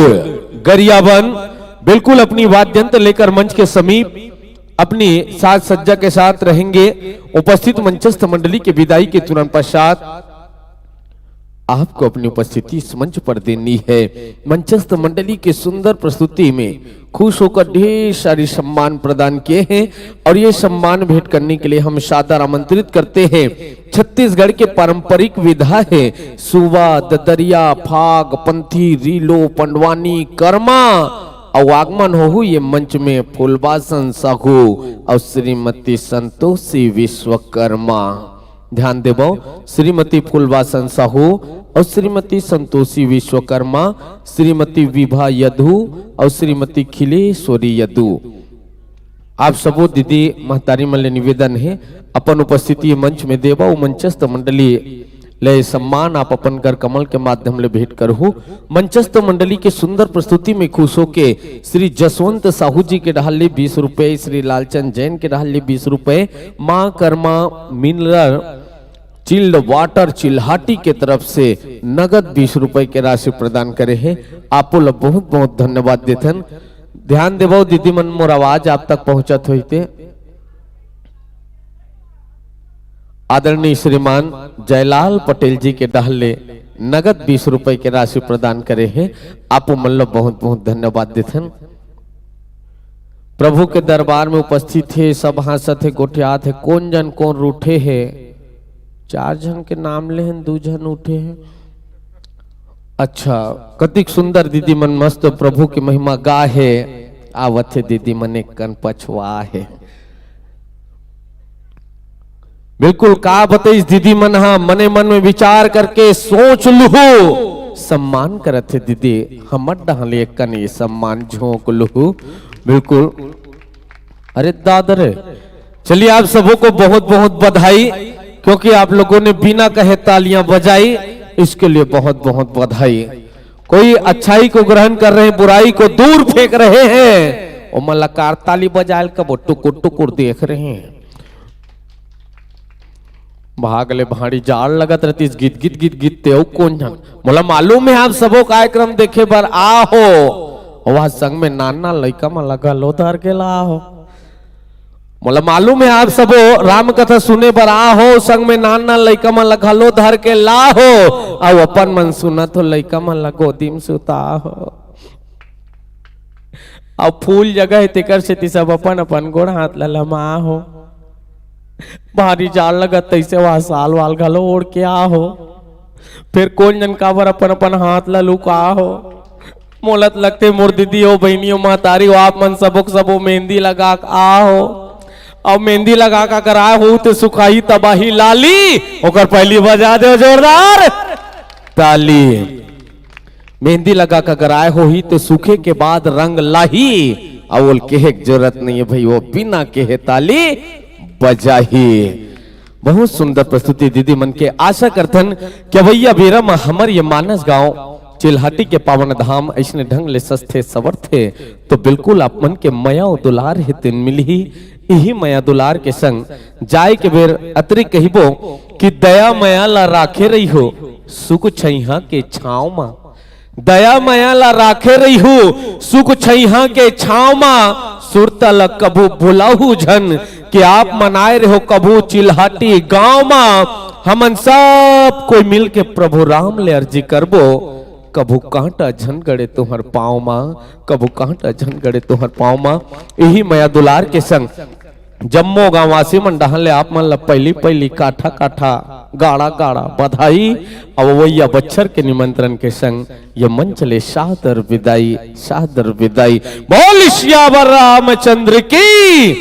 [SPEAKER 4] गरियाबंद बिल्कुल अपनी वाद्यंत्र लेकर मंच के समीप अपनी साज सज्जा के साथ रहेंगे। उपस्थित मंचस्थ मंडली के विदाई के तुरंत पश्चात आपको अपनी उपस्थिति इस मंच पर देनी है। मंचस्थ मंडली के सुंदर प्रस्तुति में खुश होकर ढेर सारे सम्मान प्रदान किए हैं और ये सम्मान भेंट करने के लिए हम सादर आमंत्रित करते हैं। छत्तीसगढ़ के पारंपरिक विधा है सुवा, ददरिया, फाग, पंथी, रीलो, पंडवानी, कर्मा और आगमन हो ये मंच में फूलवासन साहू और श्रीमती संतोषी विश्वकर्मा। ध्यान देवो, श्रीमती फूलवासन साहू और श्रीमती संतोषी विश्वकर्मा, श्रीमती विभा यदु और श्रीमती खिलेश्वरी यदु। आप सबो दीदी महतारी मन ले निवेदन है अपन उपस्थिति मंच में देवा मंचस्थ मंडली ले सम्मान आप अपन कर कमल के माध्यम ले भेंट करहु। मंचस्थ मंडली के सुंदर प्रस्तुति में खुश होके श्री जसवंत साहू जी के डाले 20 रुपए, श्री लालचंद जैन के डाले 20 रुपए, माँ Karma mineral chilled water Chilhati के तरफ से नगद 20 रुपए के राशि प्रदान करे हैं। आपो ला बहुत बहुत धन्यवाद देथन। ध्यान देवो दीदी मन मोर आवाज आप तक पहुंचत होते। आदरणीय श्रीमान जयलाल पटेल जी के डाले नगद 20 रुपए के राशि प्रदान करे हैं। आपो मन ला बहुत बहुत धन्यवाद देथन। प्रभु के दरबार में उपस्थित है, सब हंसत है, गोठियात है, कौन जन कौन रूठे है। 4 जन के नाम ले हैं, 2 जन उठे हैं। अच्छा, कतिक सुंदर दीदी मन मस्त प्रभु की महिमा गा है। आवत है दीदी मन एक कन पछवा है। बिल्कुल का बताइस दीदी मन हा मने मन में विचार करके सोच लूहू। सम्मान करत है दीदी हमर डाले एक कन ये सम्मान झोंक लूहू। बिल्कुल, अरे दादरे चलिए आप सबों को बहुत बहुत बधाई, क्योंकि आप लोगों ने बिना कहे तालियां बजाई, इसके लिए बहुत बहुत बधाई। कोई अच्छाई को ग्रहण कर रहे हैं, बुराई को दूर फेंक रहे हैं और मलाकार ताली बजाल कब टुकुर टुकुर देख रहे हैं। भागले भाड़ी जाड़ लगत रहती गीत गीत गीत गीत ते कौन जन मोला मालूम है आप सबो कार्यक्रम देखे बर आ हो। वह संग में नाना लड़का में लगा लो धर के ला हो। मोला मालूम है आप सबो राम कथा सुने बर आ हो, संग में नाना लड़का में लगा लो धर के ला हो और अपन मन सुनत हो लड़का में लगो दिम सुता हो। अब फूल जगह तेकर से सब अपन अपन गोड़ हाथ ललमा हो। भारी जाल लगत तैसे वह साल वाल घलो ओढ़ के आ हो। फिर कौन जन काबर अपन अपन हाथ ला लुका हो। मोलत लगते मोर दीदी हो, बहनियों, महतारी हो, आप मन सबोक सबो मेहंदी लगा आ हो। अब मेहंदी लगा का करा हो तो सुखाई तबाही लाली ओकर पहली बजा दो जोरदार ताली। मेहंदी लगा का कराए हो ही तो सूखे के बाद रंग लाही। अवल कहे जरूरत नहीं है भाई, वो बिना कहे ताली बजाही। बहुत सुंदर प्रस्तुति दीदी मन के। आशा करथन कि भैया बेरम हमर ये मानस गांव चिल्हाटी के पावन धाम ऐसने ढंग ले सस्ते सवर थे तो बिल्कुल आप मन के मया दुलार हेतु मिली। यही मया दुलार के संग जाय के बेर अतिरिक्त कहिबो कि दया मया ला राखे रही हो सुख छैहा के छाव मा। दया मया ला राखे रही हो सुख छैहा के छाव मा। सुरता ला कभू भुलाहू झन कि आप मनाए रहो कभू चिल्हाटी गांव मा। हमन सब कोई मिल के प्रभु राम ले अर्जी करबो कभू कांटा झन गड़े तुहर पाँव मा, कभू कांटा झन गड़े तुहर पाँव मा। यही मया दुलार के संग जम्मो गांववासी मन डहले आप मन ला पहली पहली काठा काठा गाड़ा गाड़ा बधाई और वैया बच्चर के निमंत्रण के संग ये मंच ले शाहदर विदाई, शाहदर विदाई। बोल श्यावर रामचंद्र की।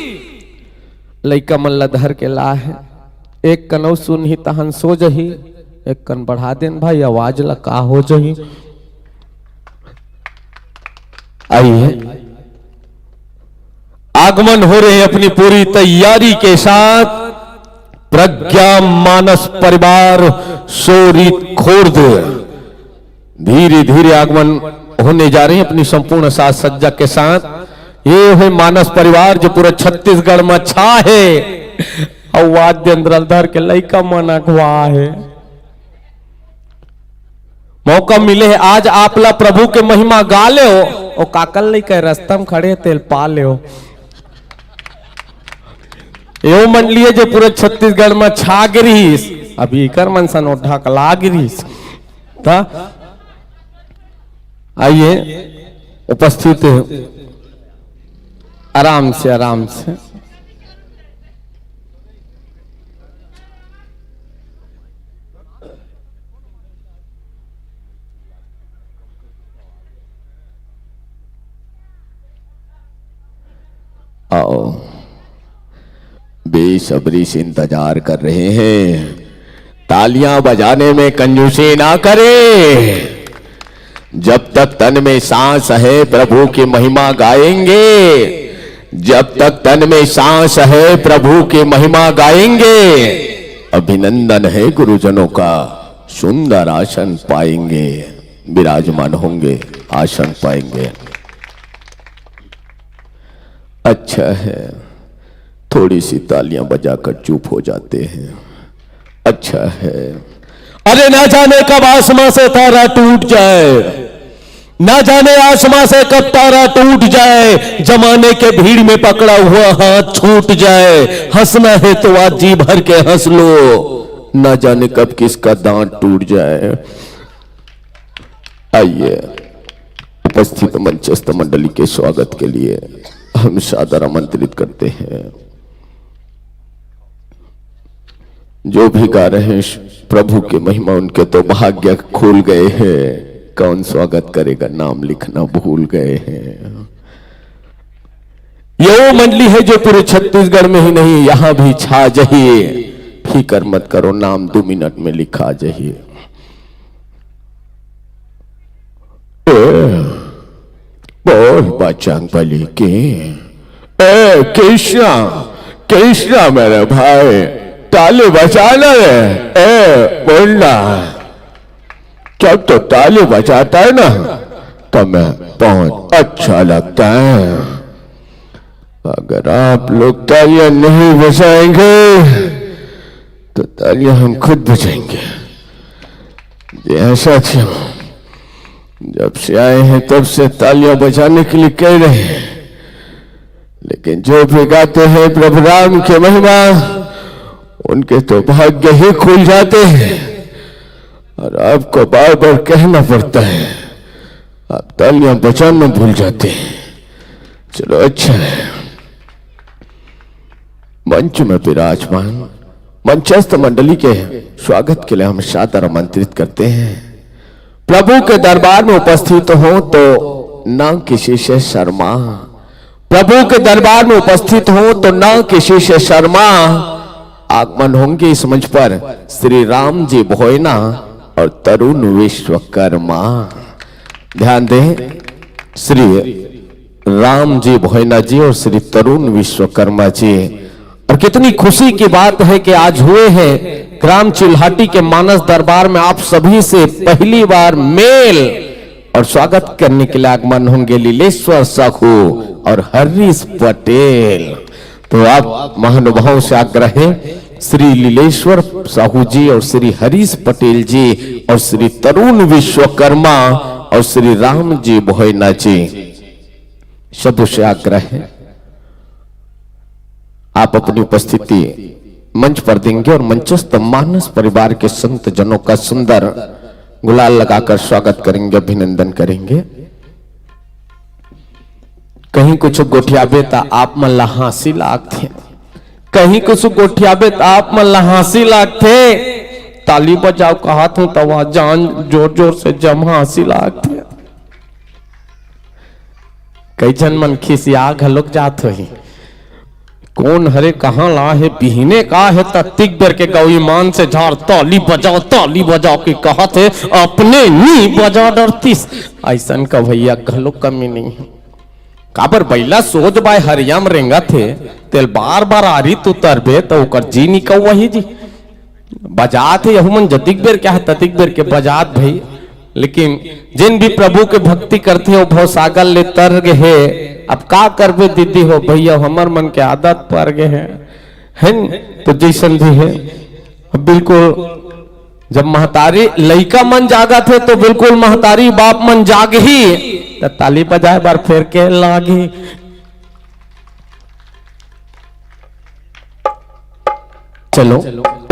[SPEAKER 4] लइका मन ला धर के ला है, एक कनौ सुन ही तहन सो जही, एक कन बढ़ा देन भाई आवाज ला का हो जही। आइए आगमन हो रहे हैं अपनी पूरी तैयारी के साथ। प्रज्ञा मानस परिवार सोरी खोर्द धीरे धीरे आगमन होने जा रहे हैं अपनी संपूर्ण साज सज्जा के साथ। ये है मानस परिवार जो पूरा छत्तीसगढ़ में छा है। और वाद्य अंदर के लइका मन अगवा है। मौका मिले है आज आप ला प्रभु के महिमा गा ले हो और काकल नहीं कह रस्तम खड़े तेल पा ले हो। यो मन लिए जो पूरे छत्तीसगढ़ में छा गिरीस, अभी कर मन सन ढकला गिरीस। था। आइए उपस्थित आराम से आराम से।
[SPEAKER 7] आओ, बेसब्री से इंतजार कर रहे हैं। तालियां बजाने में कंजूसी ना करें। जब तक तन में सांस है प्रभु की महिमा गाएंगे। जब तक तन में सांस है प्रभु की महिमा गाएंगे। अभिनंदन है गुरुजनों का, सुंदर आसन पाएंगे, विराजमान होंगे, आसन पाएंगे। अच्छा है, थोड़ी सी तालियां बजाकर चुप हो जाते हैं। अच्छा है।
[SPEAKER 4] अरे ना जाने कब आसमां से तारा टूट जाए, ना जाने आसमां से कब तारा टूट जाए, जमाने के भीड़ में पकड़ा हुआ हाथ छूट जाए। हंसना है तो आज जी भर के हंस लो,
[SPEAKER 7] ना जाने कब किसका दांत टूट जाए। आइए, उपस्थित मंचस्थ मंडली के स्वागत के लिए हम सादर आमंत्रित करते हैं। जो भी गा रहे हैं प्रभु की महिमा, उनके तो भाग्य खुल गए हैं। कौन स्वागत करेगा, नाम लिखना भूल गए हैं।
[SPEAKER 4] ये वो मंडली है जो पूरे छत्तीसगढ़ में ही नहीं, यहां भी छा जाइए।
[SPEAKER 7] फिकर मत करो, नाम 2 मिनट में लिखा जाइए। बोल बजरंग बली की। कृष्णा, कृष्णा मेरे भाई, ताली बजाना रे। बोलना, जब तो ताली बजाता है ना तो मैं बहुत अच्छा लगता है। अगर आप लोग तालियां नहीं बजाएंगे तो तालियां हम खुद बजाएंगे। ऐसा क्यों? जब से आए हैं तब से तालियां बजाने के लिए कह रहे हैं, लेकिन जो भी गाते हैं प्रभु राम की महिमा, उनके तो भाग्य ही खुल जाते हैं। और आपको बार बार कहना पड़ता है, आप तालियां बजाना भूल जाते हैं। चलो अच्छा है। मंच में विराजमान मंचस्थ मंडली के स्वागत के लिए हम सादर आमंत्रित करते हैं। प्रभु के दरबार में उपस्थित हो तो ना किसी से शर्मा। प्रभु के दरबार में उपस्थित हो तो ना किसी से शर्मा। आगमन होंगे इस मंच पर श्री राम जी भोयना और तरुण विश्वकर्मा। ध्यान दें, श्री राम जी भोयना जी और श्री तरुण विश्वकर्मा जी। और कितनी खुशी की बात है कि आज हुए हैं ग्राम चिल्हाटी के मानस दरबार में आप सभी से पहली बार मेल। और स्वागत करने के लिए आगमन होंगे लीलेश्वर साहू और हरीश पटेल। तो आप महानुभावों से आग्रह है, श्री लीलेश्वर साहू जी और श्री हरीश पटेल जी और श्री तरुण विश्वकर्मा और श्री राम जी भोयना जी, सब से आग्रह है आप अपनी उपस्थिति मंच पर देंगे और मंचस्थ मानस परिवार के संत जनों का सुंदर गुलाल लगाकर स्वागत करेंगे, अभिनंदन करेंगे। कहीं कुछ गोठियाबे ता आप मन हंसी लागथे, कहीं कुछ गोठियाबे ता आप मन हंसी लागथे। ताली बजाओ कहा हूं तवा जान जोर जोर से जम हंसी लागथे। कई जन मन खिसिया घलोक जात होही, कौन हरे कहाँ ला है बिहने का है तिक बर के गौ ईमान से झाड़ ताली बजाओ के कहा थे अपने नी बजा डरतीस। ऐसन का भैया घलो कमी नहीं है। काबर बैला सोच बाय हरियाम रेंगा थे तेल बार बार आरी तू तरबे तो ओकर जी निकल वही जी बजात है। यहू मन जतिक बेर क्या है ततिक बेर के बजात भाई। लेकिन जिन भी प्रभु के भक्ति करते हो भव सागर ले तर गे है। अब का करबे दीदी हो भैया, हमर मन के आदत पर गए हैं तो जैसन भी है। बिल्कुल जब महतारी लइका मन जागा थे तो बिल्कुल महतारी बाप मन जाग ही तो ताली बजाए बार फेर के लागी। चलो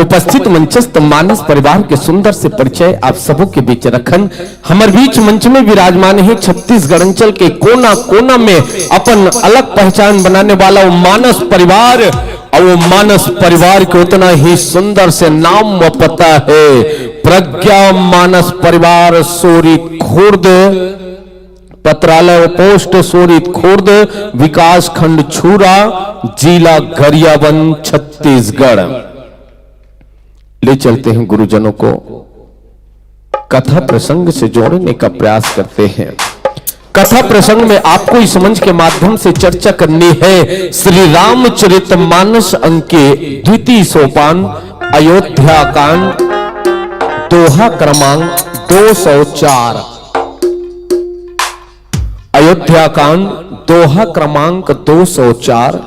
[SPEAKER 7] उपस्थित मंचस्थ मानस परिवार के सुंदर से परिचय आप सबों के बीच रखन हमारे बीच मंच में विराजमान है छत्तीसगढ़ अंचल के कोना कोना में अपन अलग पहचान बनाने वाला वो मानस परिवार, और वो मानस परिवार के उतना ही सुंदर से नाम व पता है प्रज्ञा मानस परिवार सोरीत खुर्द, पत्रालय पोस्ट सोरीत खुर्द, विकास खंड छूरा, जिला गरियाबंद, छत्तीसगढ़। ले चलते हैं गुरुजनों को कथा प्रसंग से जोड़ने का प्रयास करते हैं। कथा प्रसंग में आपको इस मंच के माध्यम से चर्चा करनी है श्री रामचरितमानस अंक के द्वितीय सोपान अयोध्या कांड दोहा क्रमांक 204। अयोध्या कांड दोहा क्रमांक 204।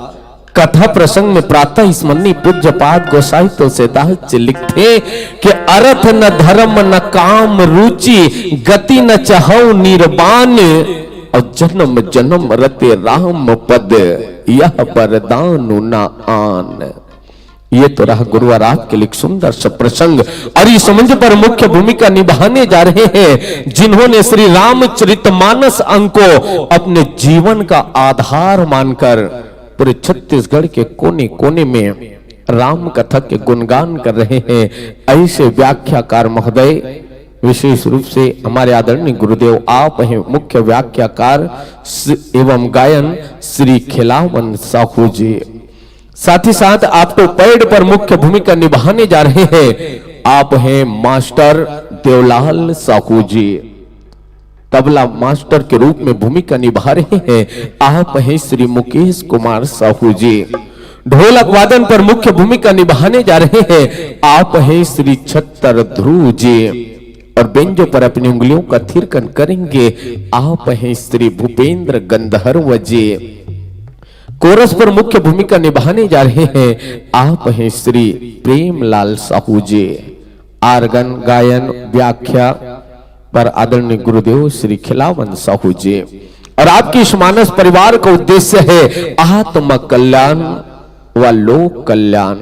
[SPEAKER 7] कथा प्रसंग में प्रातः स्मरणी पूज्यपाद गोसाई तुलसीदास जी लिखते कि अर्थ न धर्म न काम रुचि गति न चाहौ निर्वाण और जन्म जन्म रते राम पद यह वरदान न आन। ये तो रहा गुरुवार के लिए सुंदर सा प्रसंग और इस मंच पर मुख्य भूमिका निभाने जा रहे हैं जिन्होंने श्री रामचरितमानस अंक को अपने जीवन का आधार मानकर पूरे छत्तीसगढ़ के कोने कोने में राम कथा के गुणगान कर रहे हैं। ऐसे व्याख्याकार महोदय विशेष रूप से हमारे आदरणीय गुरुदेव आप हैं मुख्य व्याख्याकार एवं गायन श्री खिलावन साहू जी। साथ ही साथ आपको पैड पर मुख्य भूमिका निभाने जा रहे हैं आप हैं मास्टर देवलाल साहू जी। तबला मास्टर के रूप में भूमिका निभा रहे हैं आप हैं श्री मुकेश कुमार साहू जी। ढोलक वादन पर मुख्य भूमिका निभाने जा रहे हैं आप हैं श्री छत्तर ध्रुव जी। और बेंजो पर अपनी उंगलियों का थिरकन करेंगे आप हैं श्री भूपेंद्र गंधर्व जी। कोरस पर मुख्य भूमिका निभाने जा रहे हैं आप हैं श्री प्रेमलाल साहू जी। आर्गन गायन व्याख्या पर आदरणीय गुरुदेव श्री खिलावन साहू जी। और आपकी इस मानस परिवार का उद्देश्य है आत्म कल्याण व लोक कल्याण।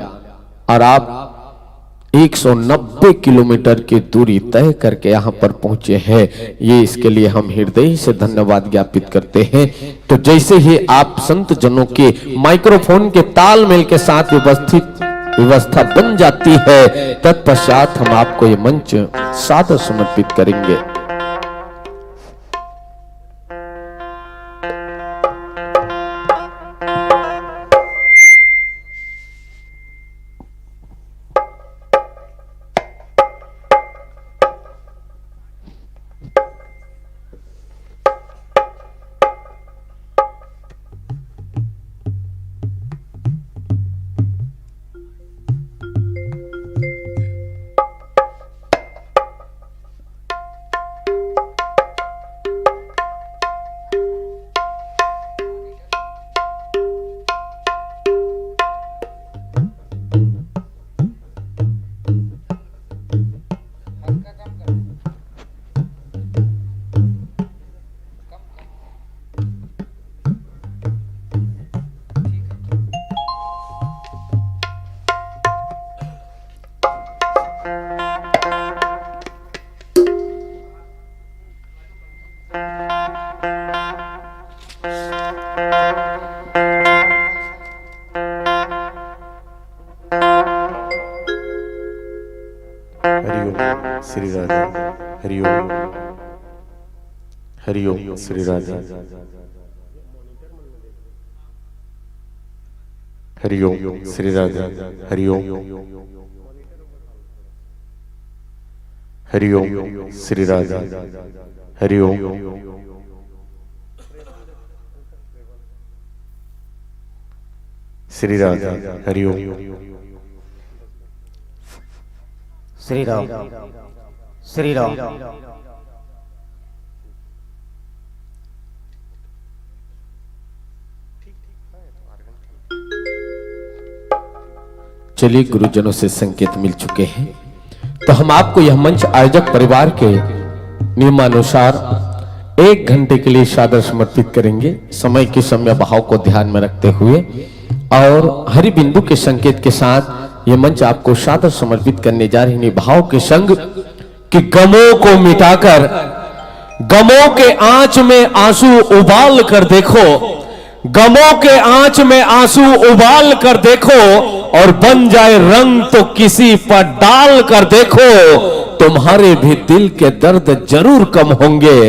[SPEAKER 7] और आप 190 किलोमीटर की दूरी तय करके यहाँ पर पहुंचे हैं, ये इसके लिए हम हृदय से धन्यवाद ज्ञापित करते हैं। तो जैसे ही आप संत जनों के माइक्रोफोन के तालमेल के साथ व्यवस्था बन जाती है तत्पश्चात हम आपको ये मंच सादर समर्पित करेंगे।
[SPEAKER 8] श्री राधे हरिओम हरिओम श्री राधे हरिओम श्री राधे हरिओम हरिओम श्री राधे हरिओम श्री राधे हरिओम
[SPEAKER 3] श्री राम श्री राम।
[SPEAKER 7] चलिए गुरुजनों से संकेत मिल चुके हैं तो हम आपको यह मंच आयोजक परिवार के नियमानुसार 1 घंटे के लिए सादर समर्पित करेंगे समय के समय भाव को ध्यान में रखते हुए और हरि बिंदु के संकेत के साथ ये मंच आपको सादर समर्पित करने जा रही भाव के संग कि गमों को मिटाकर, गमों के आंच में आंसू उबाल कर देखो, गमों के आंच में आंसू उबाल कर देखो, और बन जाए रंग तो किसी पर डाल कर देखो, तुम्हारे भी दिल के दर्द जरूर कम होंगे,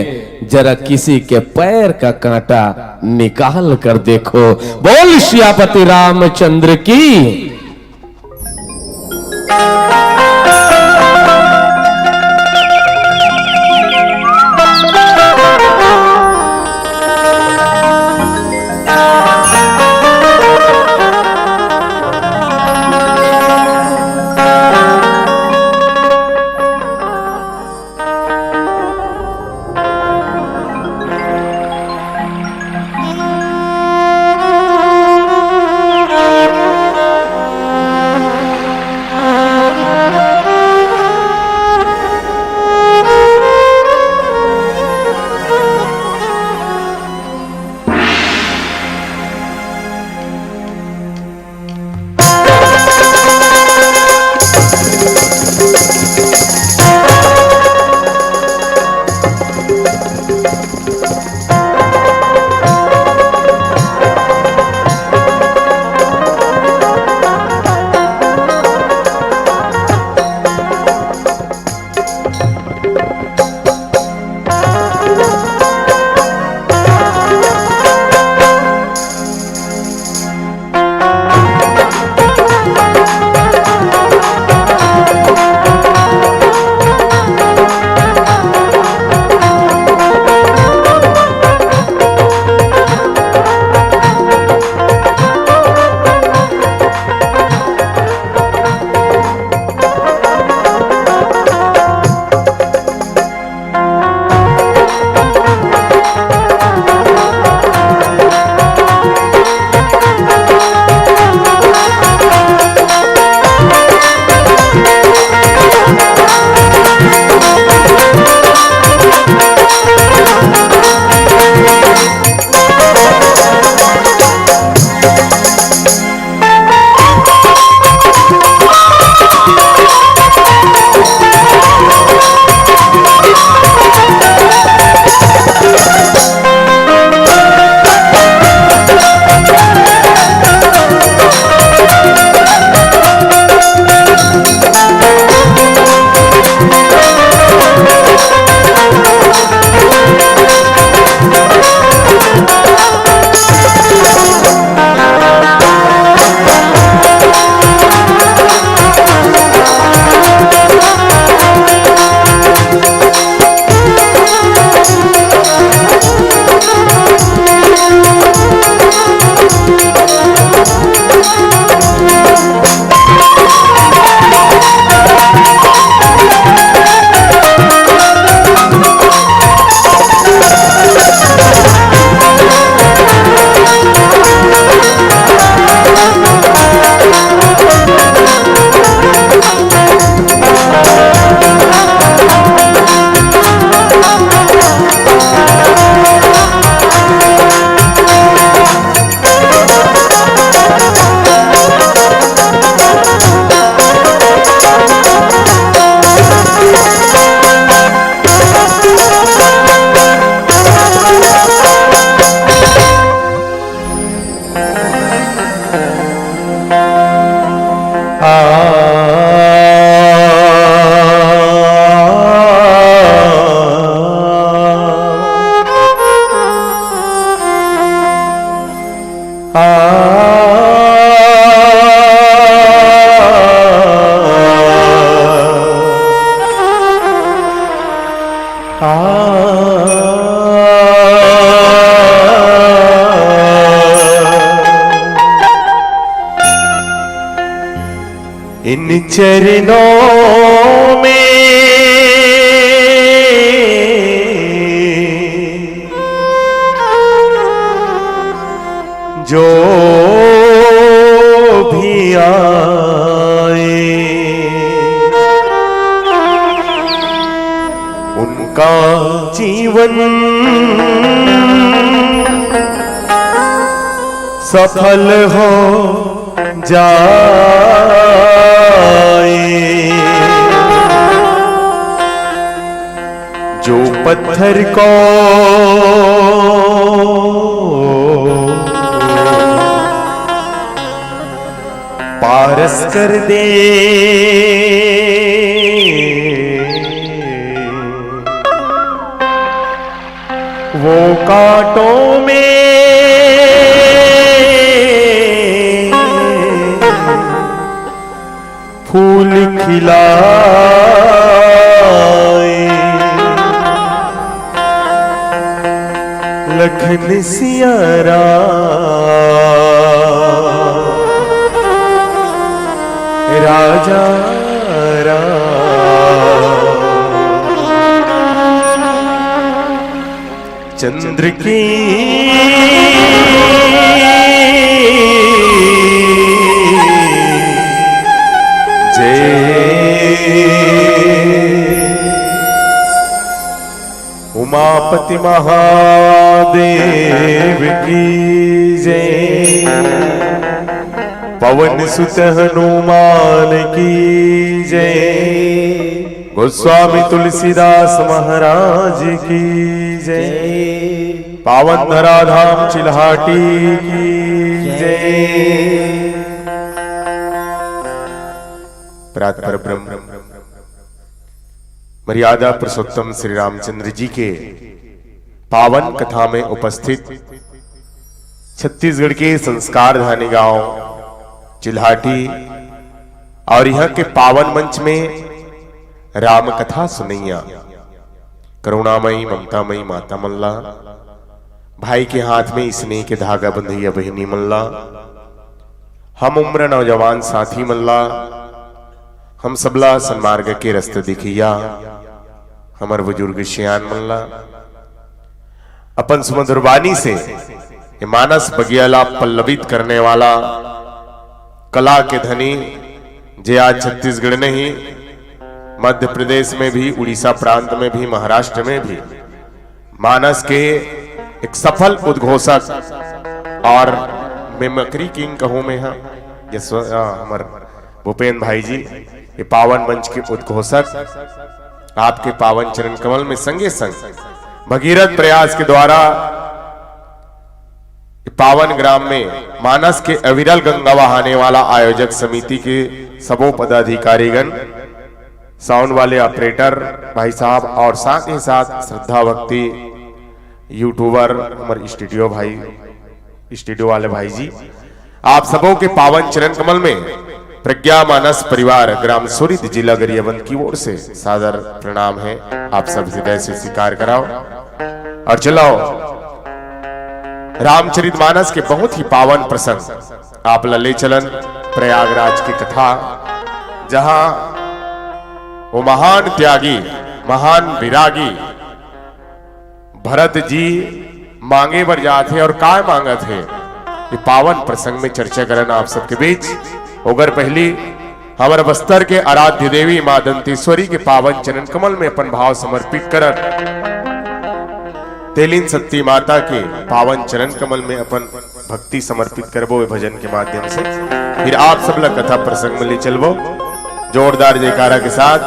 [SPEAKER 7] जरा किसी के पैर का कांटा निकाल कर देखो। बोल सियापति रामचंद्र की।
[SPEAKER 8] इन चरणों में जो भी आए उनका जीवन सफल हो जाए। जो पत्थर को पारस कर दे, वो कांटों में फूल खिलाए। लखन सिया राजा चंद्र की जय, उमापति महादेव की जय, पवन सुत हनुमान की जय, गोस्वामी तुलसीदास महाराज की जय, पावन धराधाम चिल्हाटी की जय। प्रातः ब्रह्म मर्यादा पुरुषोत्तम श्री रामचंद्र जी के पावन कथा में उपस्थित छत्तीसगढ़ के संस्कार धानी गांव चिल्हाटी और यहाँ के पावन मंच में राम कथा सुनैया करुणामयी ममतामयी माता मल्ला, भाई के हाथ में स्नेह के धागा बंधैया बहिनी मल्ला, हम उम्र नौजवान साथी मल्ला, हम सबला सन्मार्ग के रास्ते दिखिया, हमर बुजुर्ग शियान मल्ला, अपन सुमधुर वाणी से ये मानस बगियाला पल्लवित करने वाला कला के धनी जे आज छत्तीसगढ़ में ही, मध्य प्रदेश में भी, उड़ीसा प्रांत में भी, महाराष्ट्र में भी मानस के एक सफल उद्घोषक और मिमिक्री किंग कहूं मैं हमार भूपेंद्र भाई जी, ये पावन मंच के उद्घोषक आपके पावन चरण कमल में संगे संग भगीरथ प्रयास के द्वारा पावन ग्राम में मानस के अविरल गंगा बहाने वाला आयोजक समिति के सबों पदाधिकारीगण, साउंड वाले ऑपरेटर भाई साहब और साथ ही साथ श्रद्धा भक्ति यूट्यूबर हमारे स्टूडियो भाई, स्टूडियो वाले भाई जी, आप सबों के पावन चरण कमल में प्रज्ञा मानस परिवार ग्राम सुरित जिला गरियाबंद की ओर से सादर प्रणाम है। आप सब हृदय से स्वीकार कराओ और चलाओ रामचरितमानस के बहुत ही पावन प्रसंग आप लले चलन प्रयागराज की कथा, जहां वो महान त्यागी महान विरागी भरत जी मांगे बर जाते और काय मांगा थे, ये पावन प्रसंग में चर्चा करना आप सबके बीच। अगर पहली हमारे बस्तर के आराध्य देवी मां दंतेश्वरी के पावन चरण कमल में अपन भाव समर्पित कर तेलिन सत्ती माता के पावन चरण कमल में अपन भक्ति समर्पित करबो भजन के माध्यम से। फिर आप सब लोग कथा प्रसंग में ले चलबो जोरदार जयकारा के साथ।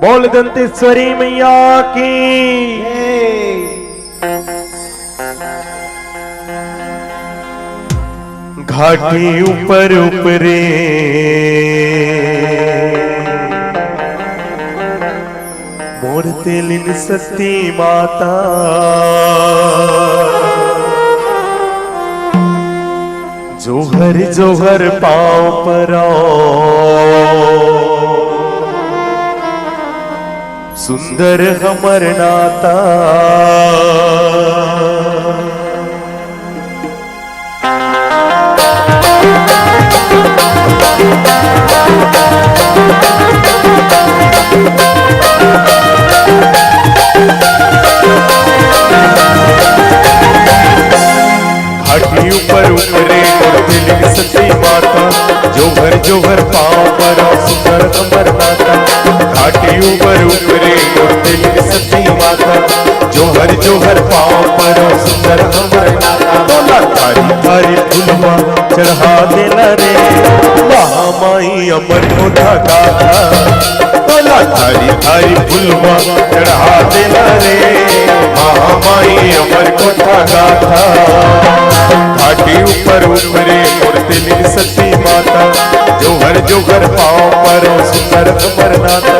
[SPEAKER 8] बोल दंतेश्वरी मैया की, घाटी ऊपर ऊपरे मोर तेलिन सती माता, जोहर जोहर पाँव परो सुंदर हमर नाता। घाटी ऊपर उतरे मोर तेलिन सती माता, जोहर जोहर पाँव परो सुंदर हमर नाता। घाटी ऊपर उतरे मोर तेलिन सती माता, जोहर जोहर पाँव परो सुंदर हमर नाता। थारी थारी फुलवा चढ़ा देला रे महामाई अमर को धागा तोला थारी थारी फुलवा चढ़ा देला रे महामाई अमर को धागा था घाटी ऊपर ऊपरे मूर्ति लीन सती माता जोहर पाँव पर सुंदर कमर नाता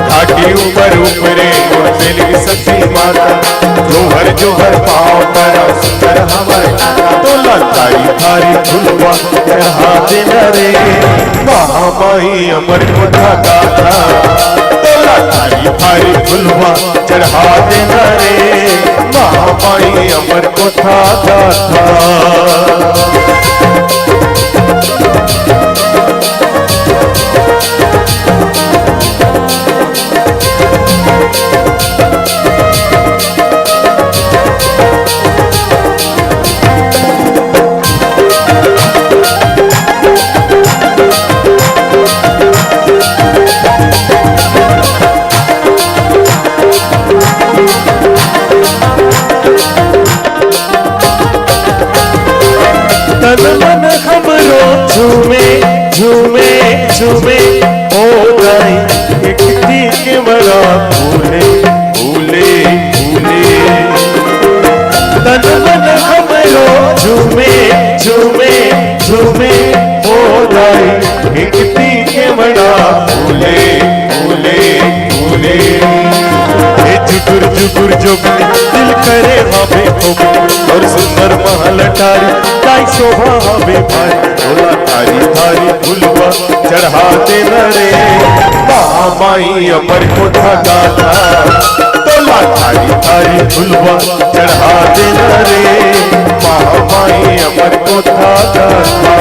[SPEAKER 8] घाटी ऊपर ऊपरे मूर्ति लीन सती माता जोहर पाँव पर सुंदर हमर तोला थारी थारी फुलवा चढ़ा देला रे महामाई अमर को धागा था तोला थारी थारी फुलवा चढ़ा देला रे महामाई अमर को धागा था तन मन हमरो झूमे झूमे झूमे ओ गाई एकती के बड़ा भूले भूले भूले तन मन हमरो झूमे झूमे झूमे ओ गाई एकती के बड़ा भूले भूले भूले जुगुर जुगुर जोगनी दिल करे हमें खोपनी और सुंदर महल टारी ताई शोभा हमें भाई बोला थारी थारी फुलवा चढ़ा देला रे महामाई अमर को धागा था तोला थारी थारी फुलवा चढ़ा देला रे महामाई अमर को धागा था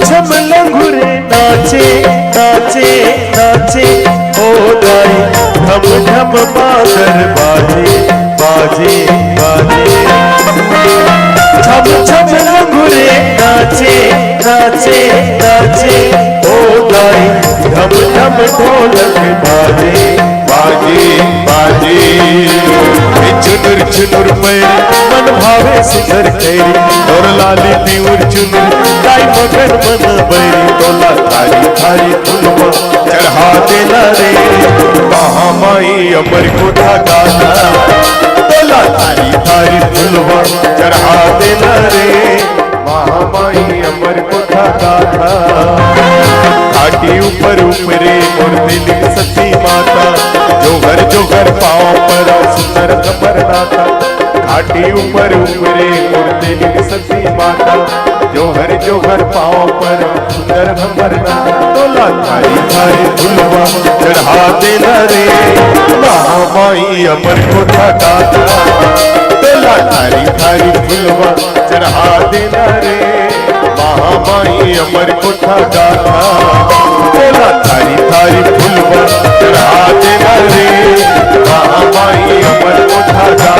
[SPEAKER 8] छम लंगुरे नाचे नाचे नाचे ओ गाई ढम ढम बादर बाजे बाजे बाजे छम छम लंगुरे नाचे नाचे नाचे ओ गाई ढम ढम ढोलक बाजे बाजे बाजे चुनुर चुनुर पैर मन भावे सुंदर कैरी और लाली पीउर चुनुर ताई मगन मन बैरी तोला थारी थारी फुलवा चढ़ा देला रे महामाई अमर को धागा तोला थारी थारी फुलवा चढ़ा देला रे महामाई अमर को धागा घाटी ऊपर ऊपरे मूर्ति लीन सती माता जोहर पाँव पर सुंदर कमर नाता घाटी ऊपर ऊपरे मूर्ति लीन सती माता जोहर पाँव पर सुंदर कमर नाता तोला थारी थारी फुलवा चढ़ा देला रे महामाई अमर को धागा तोला थारी थारी फुलवा चढ़ा देला रे महामाई अमर को धागा तोला थारी थारी फुलवा चढ़ा देला रे महामाई अमर को धागा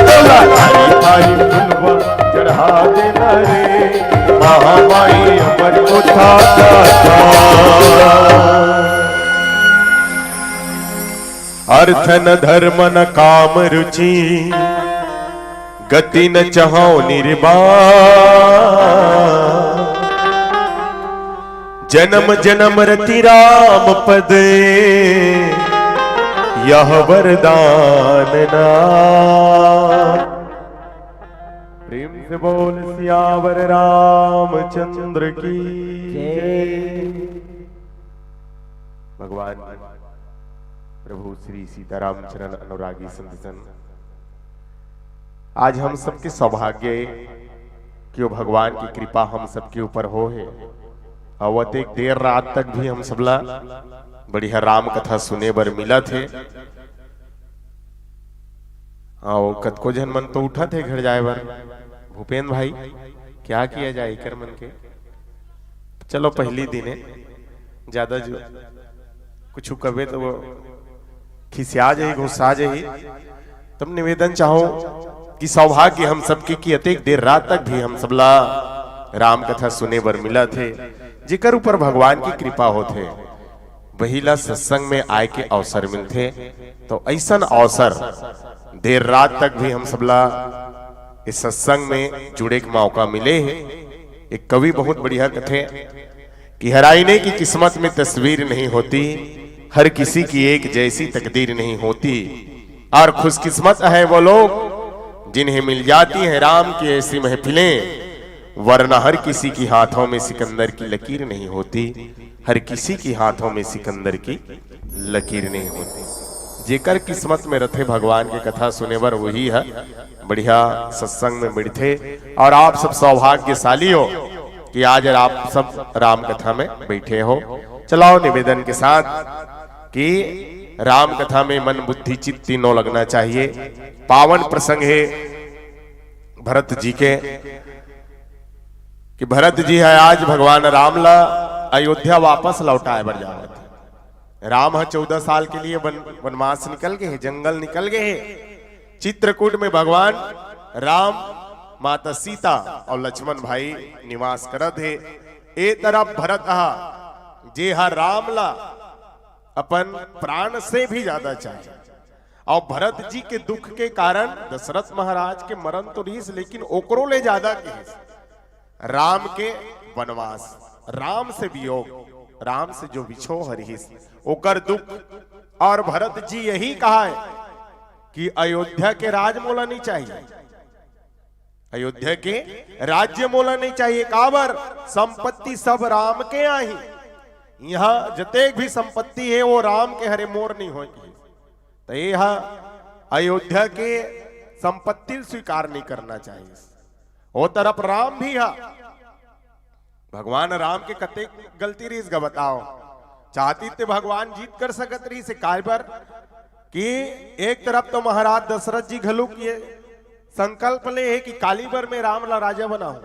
[SPEAKER 8] तोला थारी थारी फुलवा चढ़ा देला रे महामाई अमर को धागा अर्थ न धर्म न काम रुचि गति न चाहो निर्वाण जन्म जन्म रति राम पद यह वरदान ना प्रेम से बोल सियावर रामचंद्र की जय। भगवान प्रभु श्री सीताराम चरण अनुरागी संतजन, आज हम सबके सौभाग्य कि वो भगवान की कृपा हम सबके ऊपर हो है। अवत एक देर रात तक भी हम सबला बढ़िया राम कथा सुने बर मिला थे। कतको जन मन तो उठा थे घर जाए बर, भूपेंद्र भाई क्या किया जाए कर मन के। चलो पहली दिन है, ज्यादा जो कुछ कहे तो वो खिसिया जाए, गुस्सा जाए। तब निवेदन चाहो कि सौभाग्य हम सबके की अतेक देर रात तक भी हम सबला राम कथा सुने बर मिला थे, जिकर ऊपर भगवान की कृपा होते वही ला सत्संग में आए के अवसर मिलते। तो ऐसा अवसर देर रात तक भी हम सबला इस सत्संग में जुड़े का मौका मिले है। एक कवि बहुत बढ़िया कथे कि हर आईने की किस्मत में तस्वीर नहीं होती, हर किसी की एक जैसी तकदीर नहीं होती, और खुशकिस्मत है वो लोग जिन्हें मिल जाती है राम की ऐसी महफिलें, वरना हर किसी की हाथों में सिकंदर की लकीर नहीं होती, हर किसी की हाथों में सिकंदर की लकीर नहीं होती। जेकर किस्मत में रथे भगवान की कथा सुने बर वही है बढ़िया सत्संग में बैठे। और आप सब सौभाग्यशाली हो कि आज आप सब राम कथा में बैठे हो। चलाओ निवेदन के साथ कि राम कथा में मन बुद्धि चित्त तीनों लगना चाहिए। पावन प्रसंग है भरत जी के कि भरत जी है आज भगवान राम ला अयोध्या वापस लौटाए बर जावत। राम 14 साल के लिए वनवास निकल गए, जंगल निकल गए। चित्रकूट में भगवान राम, माता सीता और लक्ष्मण भाई निवास करत है। ए तरफ भरत जे हा राम ला अपन प्राण से भी ज्यादा चाहिए, और भरत जी के दुख के कारण दशरथ महाराज के मरण तो रहीस, लेकिन ओकरो ले ज्यादा के राम के वनवास, राम से वियोग, राम से जो विछोह रहीस ओकर दुख। और भरत जी यही कहा है कि अयोध्या के राज मोला नहीं चाहिए, अयोध्या के राज्य मोला नहीं चाहिए। काबर संपत्ति सब राम के आही, यहाँ जतेक भी संपत्ति है वो राम के हरे मोर नहीं होगी। तो यह अयोध्या के संपत्ति स्वीकार नहीं करना चाहिए। वो तरफ राम भी है, भगवान राम के कते गलती रही इसका बताओ। चाहती थे भगवान जीत कर सकत रही से काय पर कि एक तरफ तो महाराज दशरथ जी घलू किए संकल्प ले है कि कालीबर में राम ला राजा बनाऊं,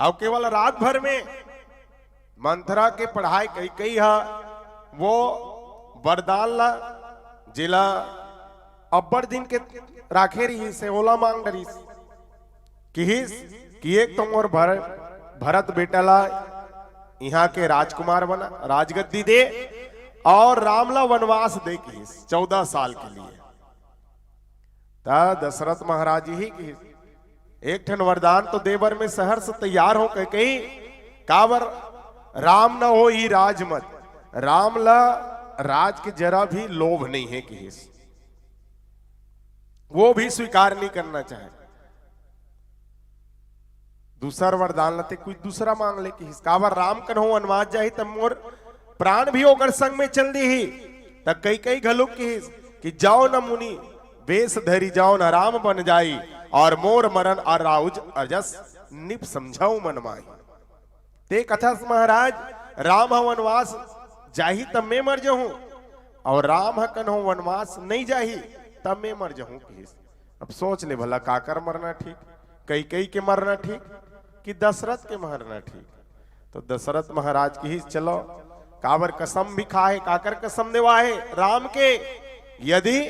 [SPEAKER 8] और केवल रात भर में मंथरा के पढ़ाई कई कई है वो वरदान ला जिला अब्बर दिन के राखे रही से ओला मांग रही कि एक तुम और भरत बेटा ला यहाँ के राजकुमार बना, राजगद्दी दे, और रामला वनवास दे की 14 साल के लिए। दशरथ महाराज ही की एक ठन वरदान तो देवर में शहर से तैयार हो कहीं कावर राम न हो ही राजमत, राम ला राज के जरा भी लोभ नहीं है कि वो भी स्वीकार नहीं करना चाहे। दूसरा वरदान लते कोई दूसरा मांग ले कि कावर राम कन्हो वनवास जाही तब मोर प्राण भी ओकर संग में चल दी ही। तब कई कई घलो कि जाओ न मुनि वेश धरी जाओ न राम बन जाई, और मोर मरण और राउज अजस निप समझाऊ मन माई। ते कथा महाराज राम वनवास जाही तब मैं मर जाऊं, और राम कन्हो वनवास नहीं जाही तब मैं मर जाऊं। अब सोच ले भला काकर मरना ठीक, कई कई के मरना ठीक कि दशरथ के मरना ठीक। तो दशरथ महाराज की ही चलो काबर कसम भी खाए, काकर कसम देवाए राम के, यदि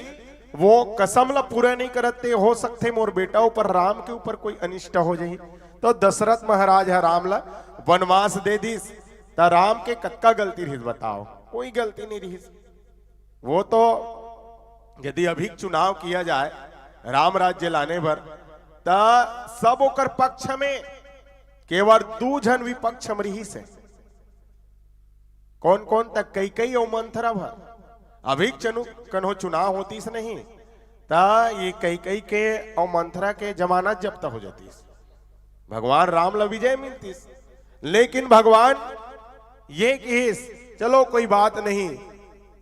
[SPEAKER 8] वो कसम ला पूरा नहीं करते हो सकते मोर बेटा ऊपर राम के ऊपर कोई अनिष्ट हो जाए। तो दशरथ महाराज है राम ला वनवास दे दीस। तो राम के कक्का गलती रही बताओ, कोई गलती नहीं रही। वो तो यदि अभी चुनाव किया जाए राम राज्य लाने पर तो सब ओकर पक्ष में केवल 2 जन विपक्ष में रही से। कौन कौन तक कई कई और मंथरा भर अभी कन्हो चुनाव होती से नहीं ता ये कई कई के और मंथरा के जमानत जब्त हो जाती, भगवान राम ला विजय मिलती। लेकिन भगवान ये किस चलो कोई बात नहीं,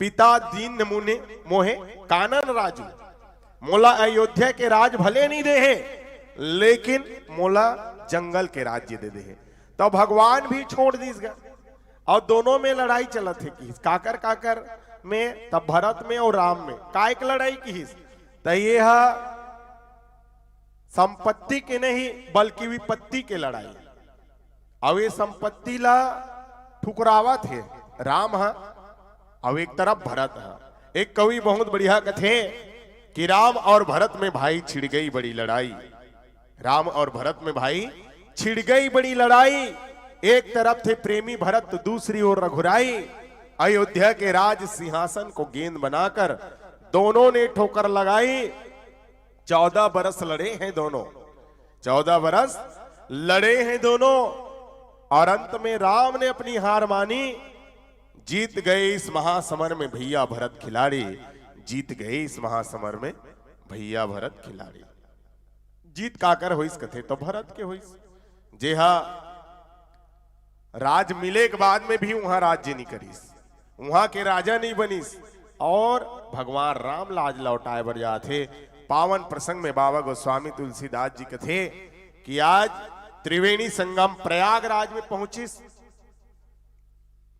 [SPEAKER 8] पिता दीन मुने मोहे कानन राजू, मोला अयोध्या के राज भले नहीं दे है लेकिन मोला जंगल के राज्य दे दे। तो भगवान भी छोड़ दीसगा, और दोनों में लड़ाई चलत है कि काकर काकर में, तब भरत में और राम में काय की लड़ाई की तो ये संपत्ति के नहीं बल्कि विपत्ति के लड़ाई। अब ये संपत्ति ला ठुकरावा थे राम हा, अब एक तरफ भरत है। एक कवि बहुत बढ़िया कथे कि राम और भरत में भाई छिड़ गई बड़ी लड़ाई। राम और भरत में भाई छिड़ गई बड़ी लड़ाई। एक तरफ थे प्रेमी भरत, दूसरी ओर रघुराई। अयोध्या के राज सिंहासन को गेंद बनाकर दोनों ने ठोकर लगाई। 14 बरस लड़े हैं दोनों, 14 बरस लड़े हैं दोनों, और अंत में राम ने अपनी हार मानी। जीत गए इस महासमर में भैया भरत खिलाड़ी, जीत गए इस महासमर में भैया भरत खिलाड़ी। जीत काकर होइस कथे तो भरत के होइस। जे हा राज मिले के बाद में भी वहां राज्य नहीं करीस, वहां के राजा नहीं बनीस, और भगवान राम लाज लौटाए बर जाते। पावन प्रसंग में बाबा गोस्वामी तुलसीदास जी कथे कि आज त्रिवेणी संगम प्रयागराज में पहुंचिस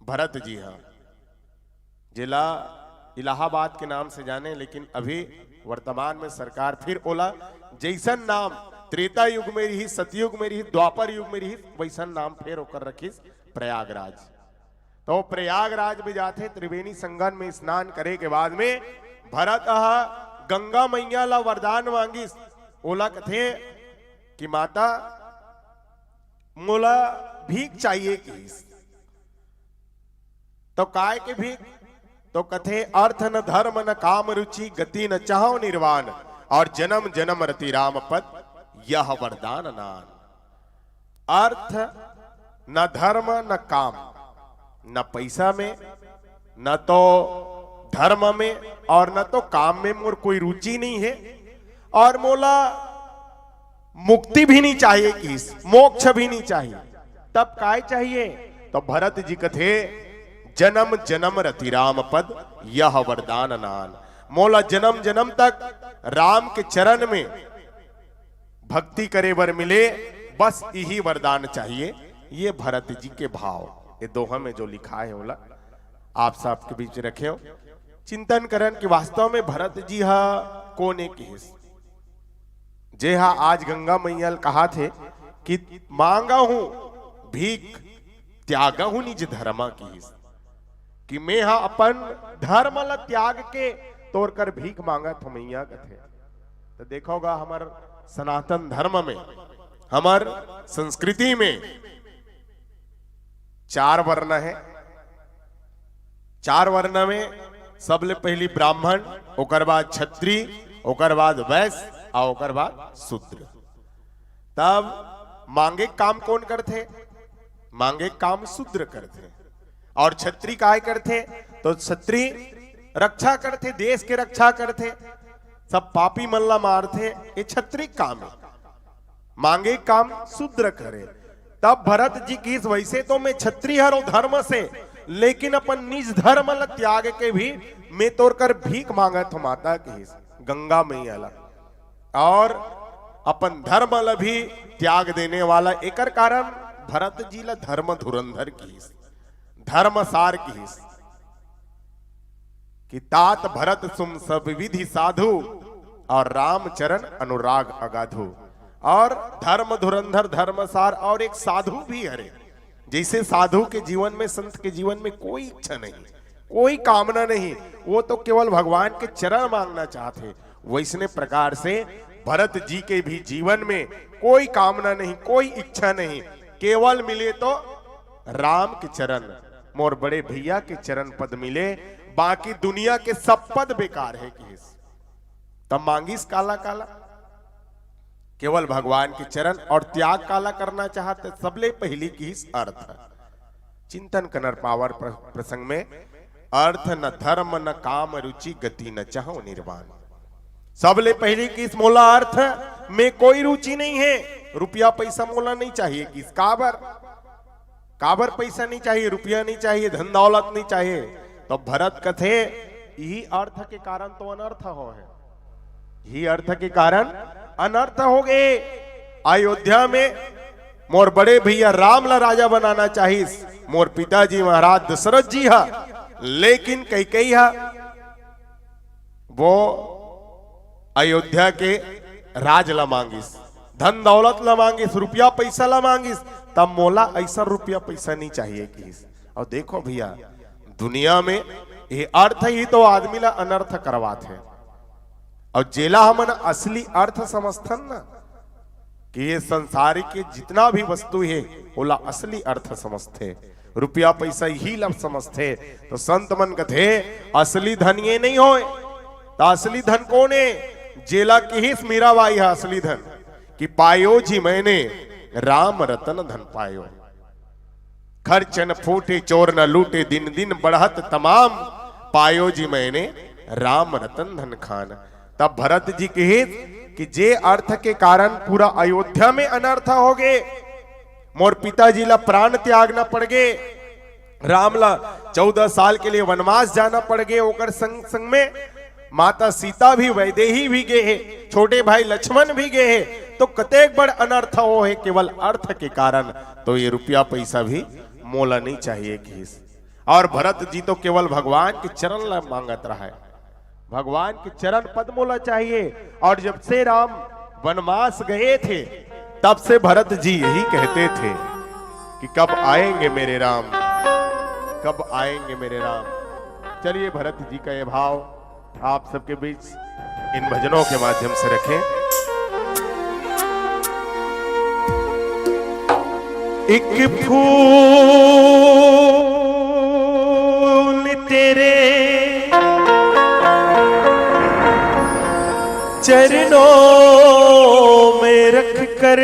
[SPEAKER 8] भरत जी। हाँ, जिला इलाहाबाद के नाम से जाने, लेकिन अभी वर्तमान में सरकार फिर ओला जैसन नाम त्रेता युग में रही, सतयुग में रही, द्वापर युग में रही, वैसन नाम फिर होकर रखिस प्रयागराज। तो प्रयागराज में जाते त्रिवेणी संगम में स्नान करे के बाद में भरत गंगा मैया ला वरदान मांगिस। ओला कथे कि माता मोला भीख चाहिए किस, तो काय के भीख, तो कथे अर्थ न धर्म न काम रुचि गति न चाहो निर्वाण, और जन्म जन्म रति राम पद यह वरदान नान। अर्थ न धर्म न काम, न पैसा में, न तो धर्म में, और न तो काम में मोर कोई रुचि नहीं है, और मोला मुक्ति भी नहीं चाहिए किस, मोक्ष भी नहीं चाहिए। तब काय चाहिए, तो भरत जी कथे जन्म जन्म रति राम पद यह वरदान नान। मोला जन्म जन्म तक राम के चरण में भक्ति करे बर मिले, बस यही वरदान चाहिए। ये भरत जी के भाव, ये दोहा में जो लिखा है बोला आप सबके बीच रखे हो, चिंतन करन कि वास्तव में भरत जी हा कोने के हिस। जे हा आज गंगा मैया कहा थे कि मांगा हूं भीख त्यागा हूं निज धर्मा की हिस, कि मैं हा अपन धर्म ला त्याग के तोड़ कर भीख मांगा तो मैया कथे। तो देखोगा हमार सनातन धर्म में, हमार संस्कृति में 4 वर्ण है। 4 वर्ण में सबले पहली ब्राह्मण, ओकर बाद क्षत्रिय, ओकर बाद वैश्य, और ओकर बाद शूद्र। तब मांगे काम कौन करते, मांगे काम शूद्र करते, और क्षत्रिय काय करते, तो क्षत्रिय रक्षा करते, देश के रक्षा करते, सब पापी मल्ला मारते, ये क्षत्रिय काम है। मांगे काम शूद्र करे। तब भरत जी की वैसे तो मैं क्षत्रिय हरो धर्म से, लेकिन अपन निज धर्म ला त्याग के भी मैं तोड़ कर भीख मांगा तो माता की गंगा मैया ला, और अपन धर्म ला भी त्याग देने वाला। एकर कारण भरत जी ला धर्म धुरंधर की, धर्म सार की, कि तात भरत सुम सब विधि साधु, और रामचरण अनुराग अगाधु। और धर्म धुरंधर धर्मसार, और एक साधु भी हरे। जैसे साधु के जीवन में, संत के जीवन में कोई इच्छा नहीं, कोई कामना नहीं, वो तो केवल भगवान के चरण मांगना चाहते, वैसने प्रकार से भरत जी के भी जीवन में कोई कामना नहीं, कोई इच्छा नहीं, केवल मिले तो राम के चरण, मोर बड़े भैया के चरण पद मिले, बाकी दुनिया के सब पद बेकार है कि तब मांगिस काला काला, केवल भगवान के चरण और त्याग काला करना चाहते। सबले पहली की अर्थ चिंतन कनर पावर प्रसंग में, अर्थ न धर्म न काम रुचि गति न चाहो निर्वाण। सबले पहली किस मोला अर्थ में कोई रुचि नहीं है, रुपया पैसा मोला नहीं चाहिए। किस काबर पैसा नहीं चाहिए, रुपया नहीं चाहिए, धन दौलत नहीं चाहिए। तो भरत कथे यही अर्थ के कारण तो अनर्थ हो है, यही अर्थ के कारण अनर्थ हो गए। अयोध्या में मोर बड़े भैया राम ला राजा बनाना चाहिए, मोर पिताजी महाराज दशरथ जी हा, लेकिन कैकेयी हा वो अयोध्या के राज ला मांगिस, धन दौलत ला मांगिस, रुपया पैसा ला मांगिस, तब मोला ऐसा रुपया पैसा नहीं चाहिए कि। और देखो भैया दुनिया में ये अर्थ ही तो आदमी ला अनर्थ करवात है, और जेला हमन असली अर्थ समझथन ना कि ये संसार के जितना भी वस्तु है ओला असली अर्थ समझते, रुपया पैसा ही लब समझते। तो संत मन कथे असली धन ये नहीं होए, तो असली धन कौन है? जेला की ही मीराबाई है असली धन, कि पायो जी मैंने राम रतन धन पायो, खर्च न फूटे चोर न लूटे, दिन दिन बढ़त तमाम, पायो जी मैंने राम रतन धन खान। तब भरत जी कहे कि जे अर्थ के कारण पूरा अयोध्या में अनर्थ हो गए, मोर पिताजी ला प्राण त्यागना पड़ गए, राम ला 14 साल के लिए वनवास जाना पड़ गए, ओकर संग संग में माता सीता भी वैदेही भी गए है, छोटे भाई लक्ष्मण भी गए है, तो कतेक बड़ अनर्थ हो है केवल अर्थ के कारण। तो ये रुपया पैसा भी मोला नहीं चाहिए किस। और भरत जी तो केवल भगवान के चरण ला मांगत रहा है, भगवान के चरण पद मोला चाहिए। और जब से राम वनवास गए थे तब से भरत जी यही कहते थे कि कब आएंगे मेरे राम, कब आएंगे मेरे राम। चलिए भरत जी का ये भाव आप सबके बीच इन भजनों के माध्यम से रखें। एक फूल तेरे चरणों में रख कर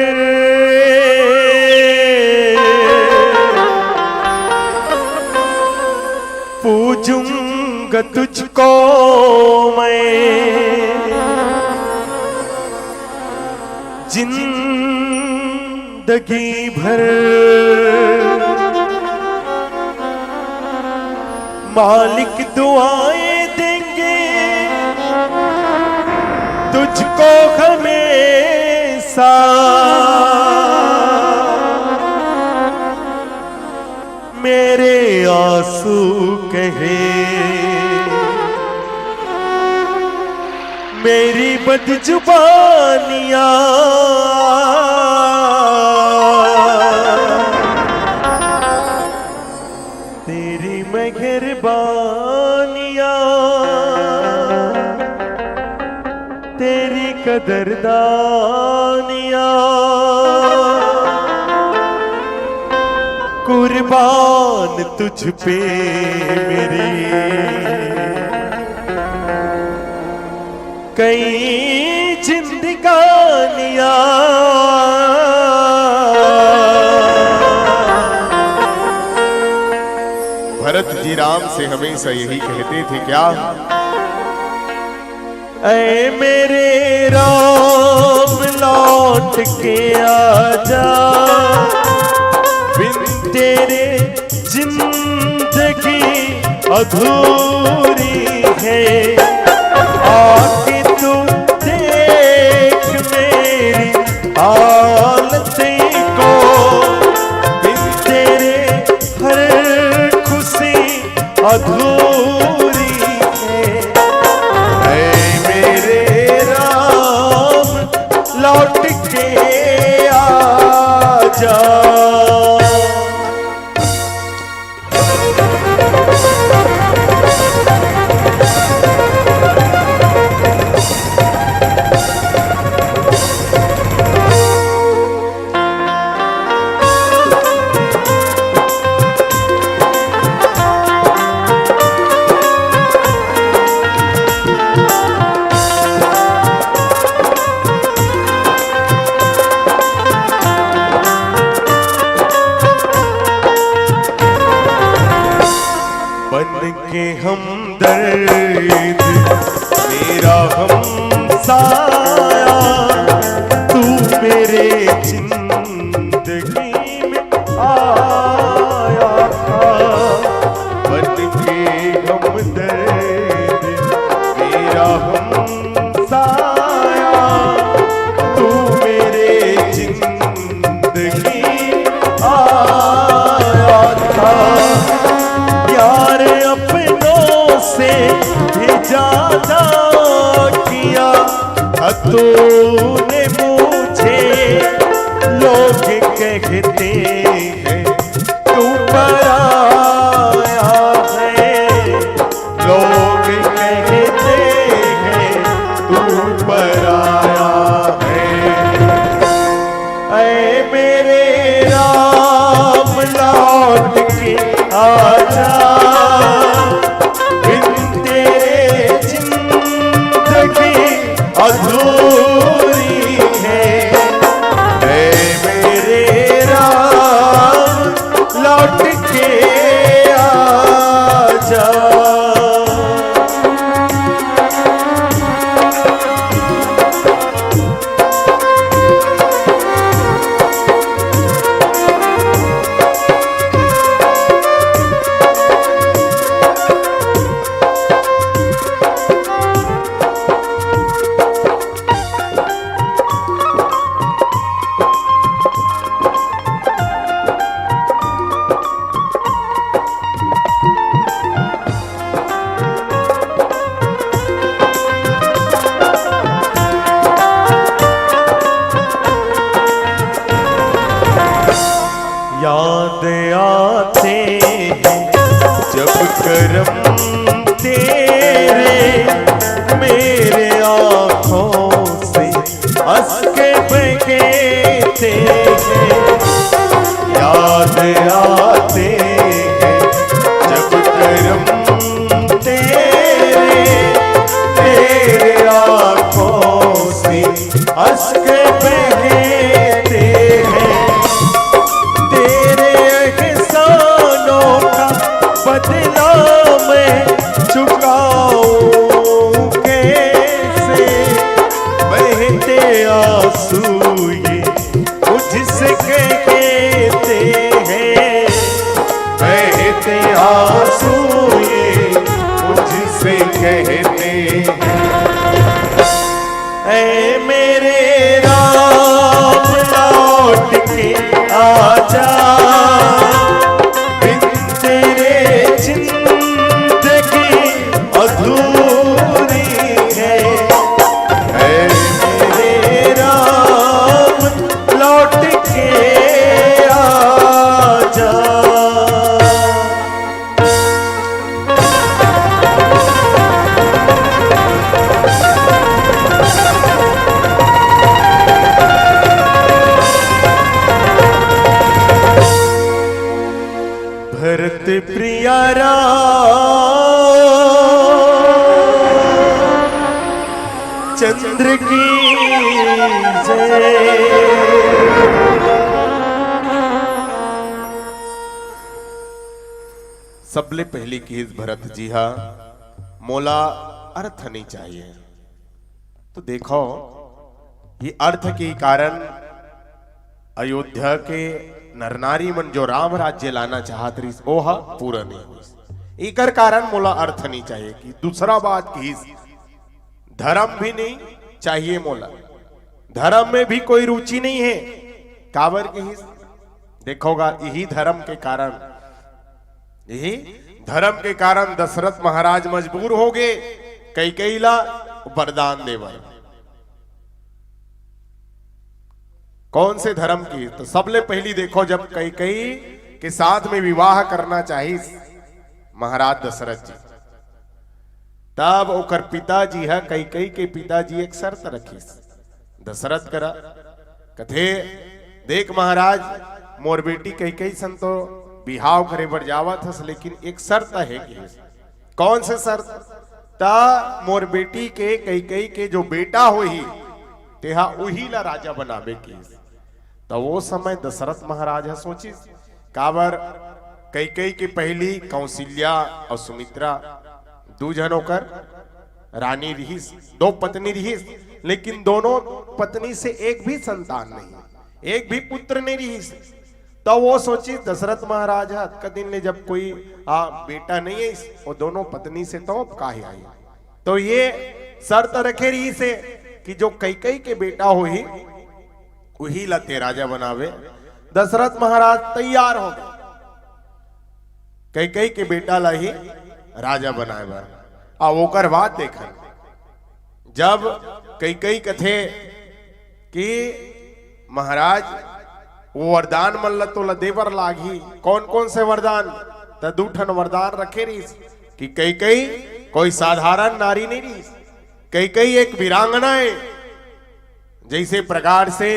[SPEAKER 8] पूजूंगा तुझको मैं जिंदगी भर, मालिक दुआएं देंगे तुझको हमेशा, मेरे आंसू कहे मेरी बदजुबानियां, तेरी मेहरबानियां, तेरी कदरदानियां, कुर्बान तुझ पे मेरी कई जिंदगानियां। भरत जी राम से हमेशा यही कहते थे क्या? ऐ मेरे राम लौट के आजा, बिन तेरे जिंदगी अधूरी है, आके तू देख मेरी हालतें को, बिन तेरे हर खुशी अधूरी है। ऐ मेरे राम लौट के आजा। के हमदर्द मेरा हमसाया, तू मेरे जिंदगी में आया था, बन के हमदर्द मेरा हमसाया, तू मेरे जिंदगी आया था। प्यार अपनों से भी ज्यादा किया, तूने मुझे कहते हैं तू पराया है, लोग कहते हैं तू पराया है। ऐ मेरे राम लौट के आजा, बिन तेरे जिंदगी अधूरी है। ऐ मेरे राम लौट के आजा। याद आते हैं जब करम तेरे, मेरे आँखों से हंस के बहते हैं। याद आते हैं जब करम तेरे, मेरे आँखों से हंस के बहते हैं। बदला मैं चुकाऊं कैसे, बहते आंसू ये मुझसे कहते हैं। बहते आंसू ये मुझसे कहते हैं। ऐ मेरे राम लौट के आजा, अधूरी है। ऐ मेरे राम लौट के आजा। भरत प्रिया चंद्र की जय। सबले पहली चीज भरत जी हा मोला अर्थ नहीं चाहिए। तो देखो ये अर्थ के कारण अयोध्या के नरनारी मन जो राम राज्य लाना चाहत रही ओहा पूरा नहीं हुई। एकर कारण मोला अर्थ नहीं चाहिए। कि दूसरा बात की धर्म भी नहीं चाहिए मोला, धर्म में भी कोई रुचि नहीं है। काबर की देखोगा यही धर्म के कारण, यही धर्म के कारण दशरथ महाराज मजबूर हो गए कैकेयी ला वरदान देवर। कौन से धर्म की? तो सबले पहली देखो जब कैकेयी के साथ में विवाह करना चाहिए महाराज दशरथ जी, तब ओकर पिताजी है कैकेयी के पिताजी एक शर्त रखी दशरथ करा कथे देख महाराज मोर बेटी कैकेयी सन तो बिहाव करे बर जावत हस, लेकिन एक शर्त है कि कौन से शर्त? ता मोर बेटी के कैकेयी के जो बेटा होही तेहा उही ला राजा बनावे की। तो वो समय दशरथ महाराज है सोची काबर कैकेयी की पहली कौशल्या और सुमित्रा दो जनों कर रानी रहीस, दो पत्नी रहीस, लेकिन दोनों पत्नी से एक भी संतान नहीं, एक भी पुत्र नहीं रहीस। तो वो सोची दशरथ महाराज का दिन ने जब कोई बेटा नहीं है वो दोनों पत्नी से तो काहे आई। तो ये शर्त रखे रही से कि जो कैकेयी के बेटा हो ही वही लते राजा बनावे। दशरथ महाराज तैयार हो गए कैकेयी के बेटा ला ही राजा बनाए बार। अब ओकर बात देखा जब कैकेयी कथे कि महाराज वो वरदान मल्ल तो लदेवर लागी। कौन कौन से वरदान? तो दूठन वरदान रखे रहीस कि कई कई कोई साधारण नारी नहीं रही, कई कई एक वीरांगना है। जैसे प्रकार से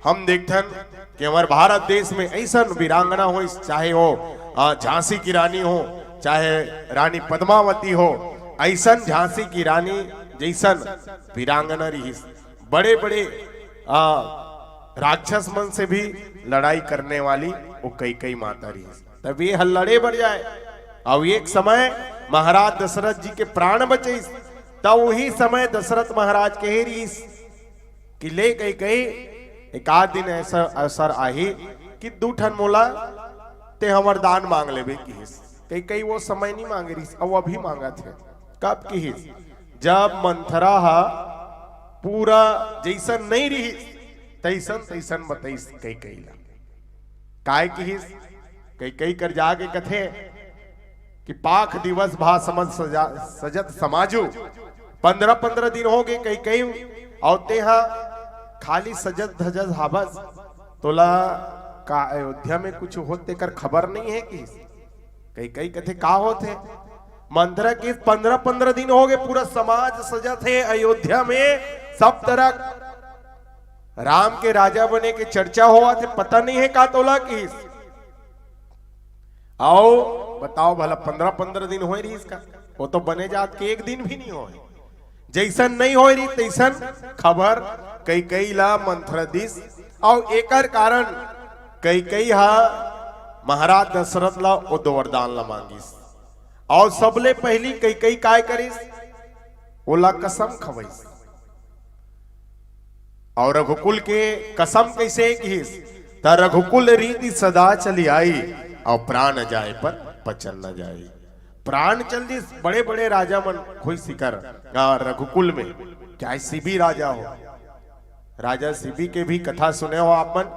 [SPEAKER 8] हम देखथन कि हमारे भारत देश में ऐसा वीरांगना हो, चाहे हो झांसी की रानी हो, चाहे रानी पद्मावती हो, ऐसा झांसी की रानी जैसन वीरांगना रही। बड़े बड़े राक्षस मन से भी लड़ाई करने वाली वो कई कई माता रही। तब ये हल्लड़े बढ़ जाए। अब एक समय महाराज दशरथ जी के प्राण बचे, तब वही समय दशरथ महाराज कह रही कि ले गई गई एक आध दिन ऐसा अवसर आही कि दूठन मोला ते हमर दान मांग लेबे की। कई कई वो समय नहीं मांग रही, अब अभी मांगा थे। कब की? जब मंथरा पूरा जैसन नहीं रही तैसन तैसन बतैस कई कई ला काय की। कई कई कर जाके कथे कि पाख दिवस भा समझ सजत समाजू। 15-15 दिन हो गए कई कई औते हा खाली सजत धजत हाबस। तोला का अयोध्या में कुछ होते कर खबर नहीं है कि कई कई कथे का होते? मंथरा की 15-15 दिन हो गए पूरा समाज सजत है अयोध्या में, सब तरह राम के राजा बने के चर्चा हुआ थे, पता नहीं है का तोला की। आओ बताओ भला 15-15 दिन हो रही इसका, वो तो बने जात के एक दिन भी नहीं हो। जैसन नहीं हो रही तैसन खबर कई कई ला मंथरा दिस। और एकर कारण कई कई हा महाराज दशरथ ला वो दो वरदान ला मांगिस। और सबले पहली कई कई काय करिस? ओला कसम खवैस। और रघुकुल के कसम कैसे किस? त रघुकुल रीति सदा चली आई और प्राण जाए पर पचल न जाए। प्राण चल दी बड़े बड़े राजा मन कोई शिकर रघुकुल में, क्या सीबी राजा हो, राजा सीबी के भी कथा सुने हो आप मन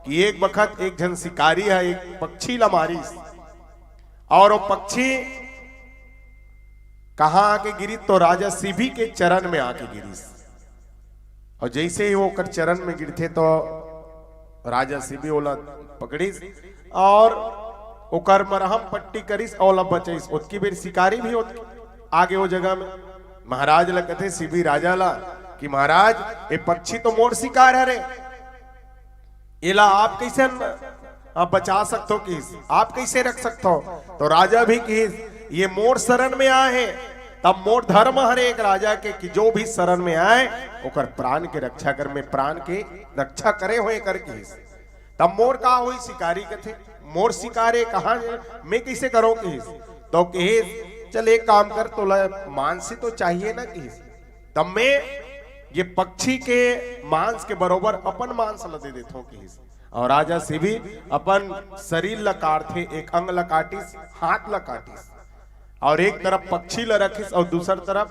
[SPEAKER 8] कि एक वक्त एक जन शिकारी है एक पक्षी ला मारिस। और वो पक्षी कहां आके गिरी? तो राजा सीबी के चरण में आके गिरीस। और जैसे ही वो कर चरण में गिरते तो राजा सीबी ओला पकड़ीस और ओकर मरहम पट्टी करिस और बचैस। उसकी बेर शिकारी भी आगे वो जगह में महाराज ला कथे सीबी राजा ला कि महाराज ये पक्षी तो मोर शिकार है रे, इला आप कैसे आप बचा सकते हो कि आप कैसे रख सकते हो? तो राजा भी कि ये मोर शरण में आए हैं, तब मोर धर्म हर एक राजा के कि जो भी शरण में आए ओकर प्राण के रक्षा कर, में प्राण के रक्षा करे हुए कर की। तब मोर का हुई शिकारी कथे मोर शिकारे कहा मैं कैसे करो कि? तो कहे चल एक काम कर, तो मांस तो चाहिए ना कि तब मैं ये पक्षी के मांस के बरोबर अपन मांस ल दे देता हूँ कि। और राजा से भी अपन शरीर ल काटथे, एक अंग ल काटिस, हाथ ल काटिस और एक तरफ पक्षी ल रखिस और दूसर तरफ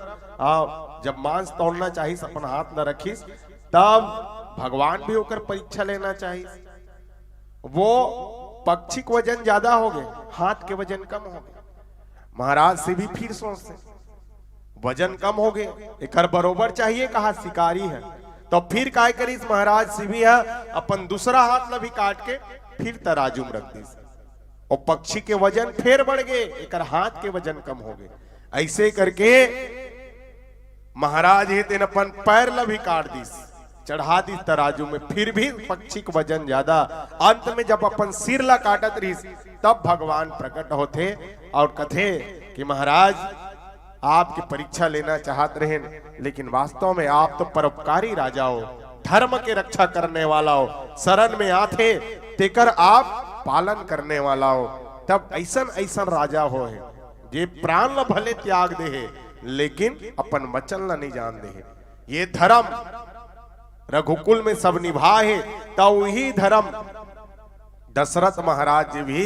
[SPEAKER 8] जब मांस तोड़ना चाहिए अपन हाथ ल रखिस। तब भगवान भी होकर परीक्षा लेना चाहिए। वो पक्षी का वजन ज्यादा हो गए, हाथ के वजन कम हो गए। महाराज से भी फिर सोचते वजन कम हो गए, एक बरोबर चाहिए कहा शिकारी है। तो फिर काय करीस महाराज से भी है अपन दूसरा हाथ ला भी काट के फिर तराजू में रख दीस और पक्षी के वजन फिर बढ़ गए, एक हाथ के वजन कम हो गए। ऐसे करके महाराज ये तेन अपन पैर ला भी काट दीस, चढ़ा दी तराजू में, फिर भी पक्षी का वजन ज्यादा। अंत में जब अपन सिर ला काटत रही तब भगवान प्रकट होते और कथे कि महाराज आपकी परीक्षा लेना चाहत रहे, लेकिन वास्तव में आप तो परोपकारी राजा हो, धर्म के रक्षा करने वाला हो, शरण में आते तेकर आप पालन करने वाला हो। तब ऐसन ऐसन राजा हो है जे प्राण ला भले त्याग दे है लेकिन अपन वचन ला नहीं जान दे है। ये धर्म रघुकुल में सब निभाए, तो वही धर्म दशरथ महाराज जी भी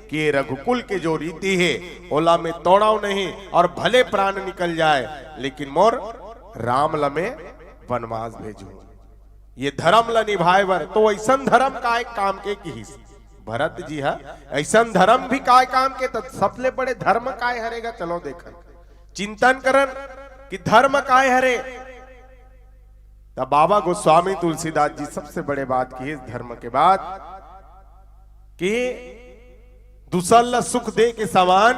[SPEAKER 8] कि रघुकुल के जो रीति है ओला में तोड़ाओ नहीं और भले प्राण निकल जाए लेकिन मोर राम ल में वनवास भेजू, ये धर्म ला निभाए बर। तो ऐसा धर्म का एक काम के की भरत जी है, ऐसा धर्म भी काय काम के, तो सबले बड़े धर्म काय हरेगा? चलो देखन चिंतन करन कि धर्म काय हरे। तब बाबा गोस्वामी तुलसीदास जी सबसे बड़े बात की इस धर्म के बाद कि दूसरला सुख दे के समान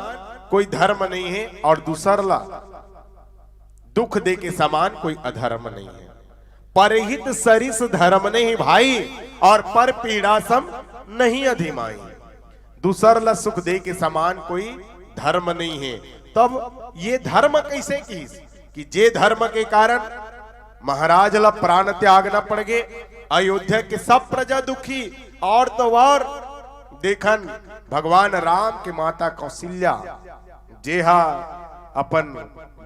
[SPEAKER 8] कोई धर्म नहीं है और दूसरला दुख दे के समान कोई अधर्म नहीं है। परहित सरिस धर्म नहीं भाई और पर पीड़ा सम नहीं अधिमाई। दूसरला सुख दे के समान कोई धर्म नहीं है। तब ये धर्म कैसे की कि जे धर्म के कारण महाराज ला प्राण त्याग न पड़ गए, अयोध्या के सब प्रजा दुखी और तो और देखन भगवान राम के माता कौशल्या जेहा अपन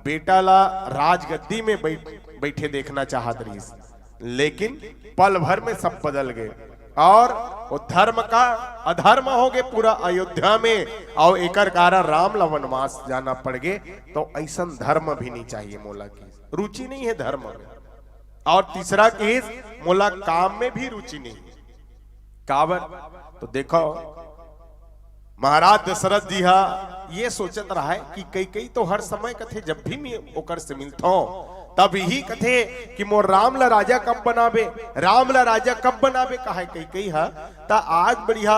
[SPEAKER 8] बेटा ला राजगद्दी में बैठे देखना चाहत रही, लेकिन पल भर में सब बदल गए और वो धर्म का अधर्म हो गए पूरा अयोध्या में और एकर कारण राम ला वनवास जाना पड़ गए। तो ऐसा धर्म भी नहीं चाहिए, मोला की रुचि नहीं है धर्म में। और तीसरा केस मोला काम में भी रुचि नहीं। काबर तो देखो महाराज दशरथ जी हा ये सोचत रहा है कि कई कई तो हर समय कथे जब भी मैं ओकर से मिलता हूं तब ही कथे कि मोर राम ला राजा कब बनाबे, राम ला राजा कब बनाबे। कहा कई कई हा ता आज बढ़िया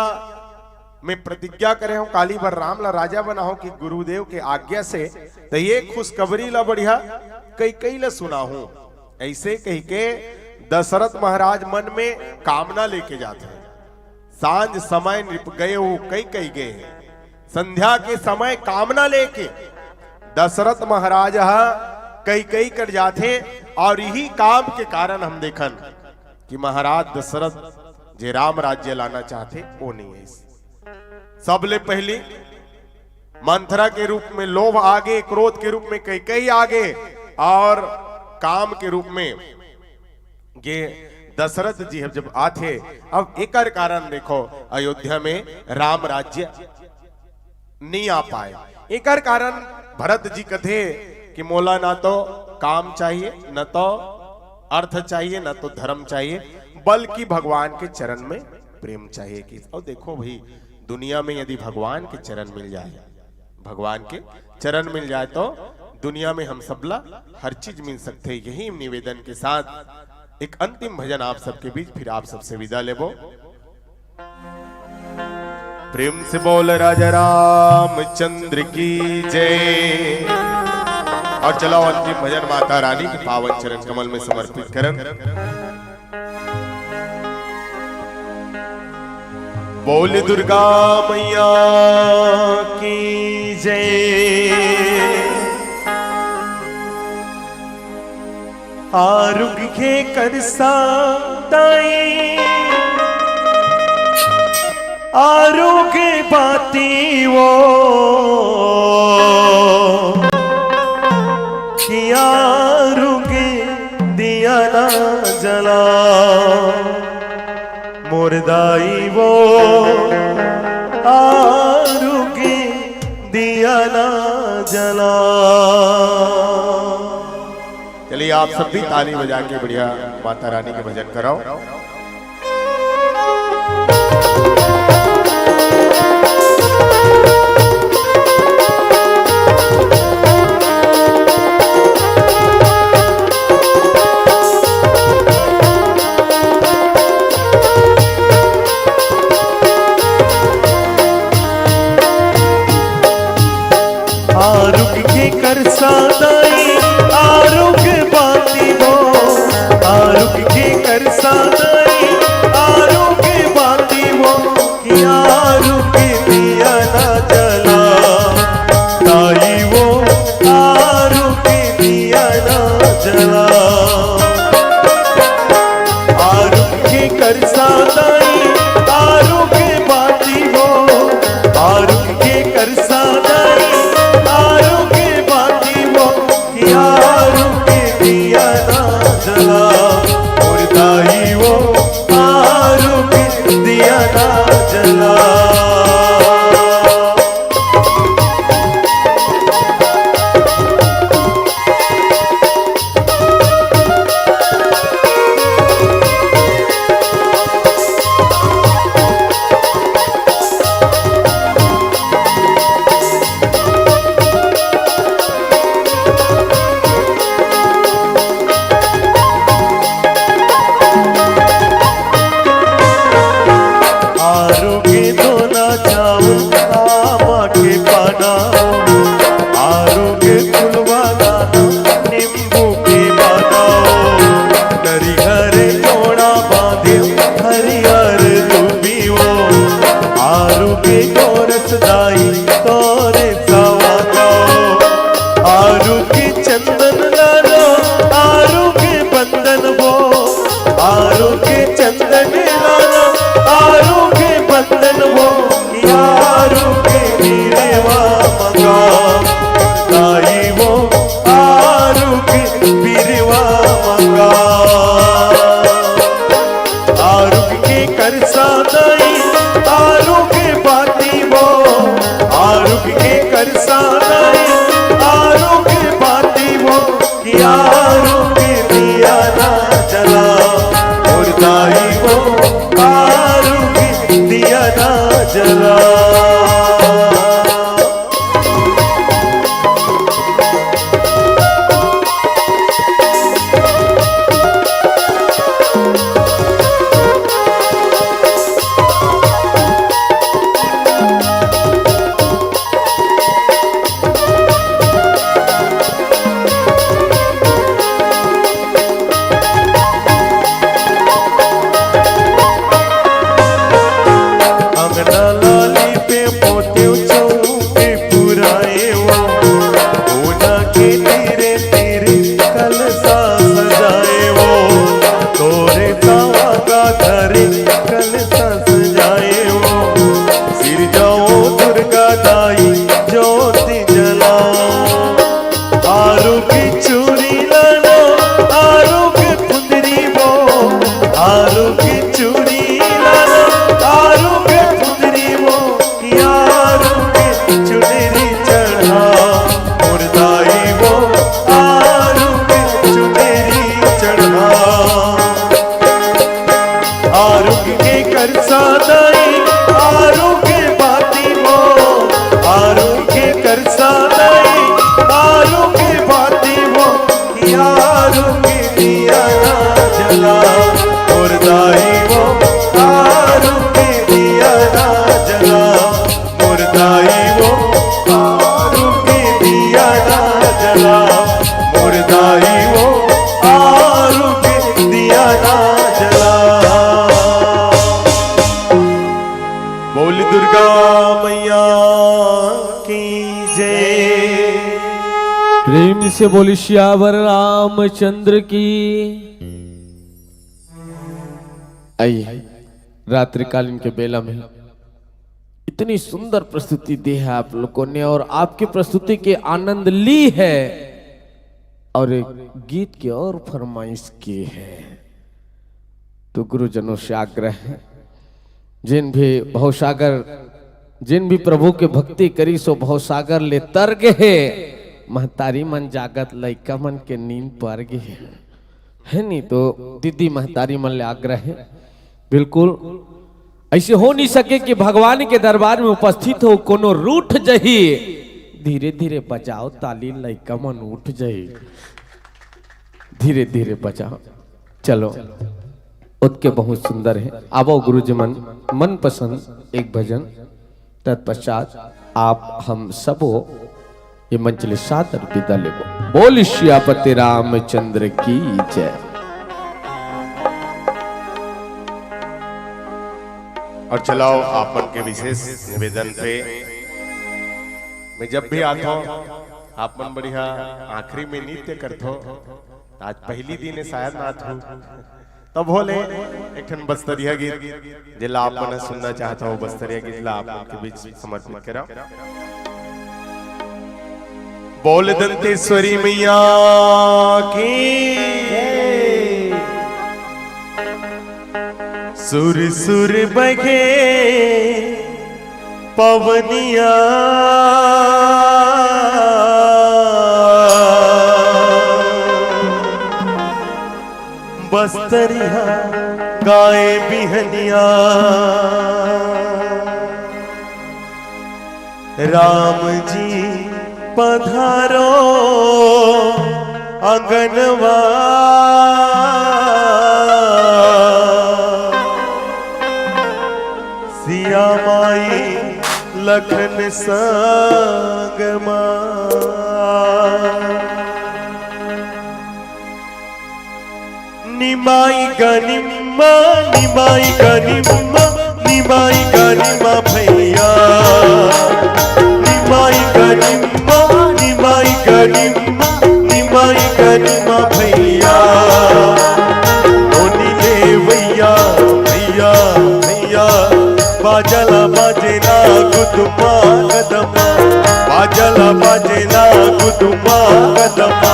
[SPEAKER 8] मैं प्रतिज्ञा करे हूं काली भर राम ला राजा बना हूं कि गुरुदेव के आज्ञा से तो ये खुशखबरी ला बढ़िया कई कई ला सुना हूं। ऐसे कह के दशरथ महाराज मन में कामना लेके जाते हैं। सांझ समय निप गए हो कई कई गए, संध्या के समय कामना लेके दशरथ महाराज कई कई कर जाते और यही काम के कारण हम देखन कि महाराज दशरथ जे राम राज्य लाना चाहते वो नहीं है। सबले पहली मंथरा के रूप में लोभ आगे, क्रोध के रूप में कई कई आगे और काम के रूप में ये दशरथ जी जब आते। अब एक कारण देखो अयोध्या में राम राज्य नहीं आ पाए। एक कारण भरत जी कथे कि मोला ना तो काम चाहिए, न तो अर्थ चाहिए, न तो धर्म चाहिए, बल्कि भगवान के चरण में प्रेम चाहिए। कि और देखो भाई दुनिया में यदि भगवान के चरण मिल जाए, भगवान के चरण मिल जाए तो दुनिया में हम सबला हर चीज मिल सकते हैं। यही निवेदन के साथ एक अंतिम भजन आप सबके बीच, फिर आप सबसे विदा लेबो। प्रेम से बोल राजा रामचंद्र की जय। और चलो अंतिम भजन माता रानी के पावन चरण कमल में समर्पित करें। बोल दुर्गा मैया की जय। आरुग्य कर साई आरोग्य बाती वो आरोग्य दिया ना जला मुर्दाई वो आरोग्य दिया ना जला। चलिए आप सब भी ताली बजा के बढ़िया माता रानी के भजन कराओ। आरोग्य कर सादाई आरोग्य बाती वो आरोग्य कर सादाई आरोग्य बाती वो कि आरोग्य दिया ना जला ताई वो आरोग्य दिया ना जला। आरोग्य कर सादाई आरोग्य बाती वो आरोग्य कर सादाई आरोग्य बाती वो कि आरोग्य दिया ना जला मुर्दाई वो आरोग्य दिया ना जला।
[SPEAKER 4] से बोली श्यावर रामचंद्र की। आइए रात्रिकालीन के बेला में इतनी सुंदर प्रस्तुति दी है आप लोगों ने और आपकी प्रस्तुति के आनंद ली है और एक गीत की और फरमाइश की है। तो गुरुजनों से आग्रह है, जिन भी भवसागर, जिन भी प्रभु के भक्ति करी सो भवसागर ले तर गे, महतारी मन जागत लइका मन के नींद पर गे है नहीं। तो दीदी महतारी मन ले आग्रह है, बिल्कुल ऐसे हो नहीं सके कि भगवान के दरबार में उपस्थित हो कोनो रूठ जही, धीरे धीरे बजाओ ताली लइका मन उठ जाई, धीरे धीरे बजाओ। चलो उत्के बहुत सुंदर है। आवो गुरुजी मन पसंद एक भजन, तत्पश्चात आप हम सबो ये मंचले सादर विदा लेबो। बोल श्यापति रामचंद्र की जय।
[SPEAKER 8] और चलाओ आपन के विशेष निवेदन पे मैं जब भी आता हूँ आपन बढ़िया आखिरी में नृत्य करते हो। आज पहली दिन है शायद नाथ हूँ तब बोले एक ठन बस्तरिया गीत जिला आपने सुनना चाहता हूँ। बस्तरिया गीत ला आप के बीच समर्पित करा। बोल दंतेश्वरी मैया की सुर सुर बगे पवनिया बस्तरिया गाए बिहनिया राम जी पधारो अंगनवा सिया माई लखन संगमा निमाई गनिम्मा निमाई गनिम्मा निमाई गनिम्मा भैया निमाई गनिम्मा निमाई गनिम्मा निमाई गनिम्मा भैया ओनी ले भैया भैया भैया बाजला बाजेला गुदमा गदमा बाजला बाजेला गुदमा गदमा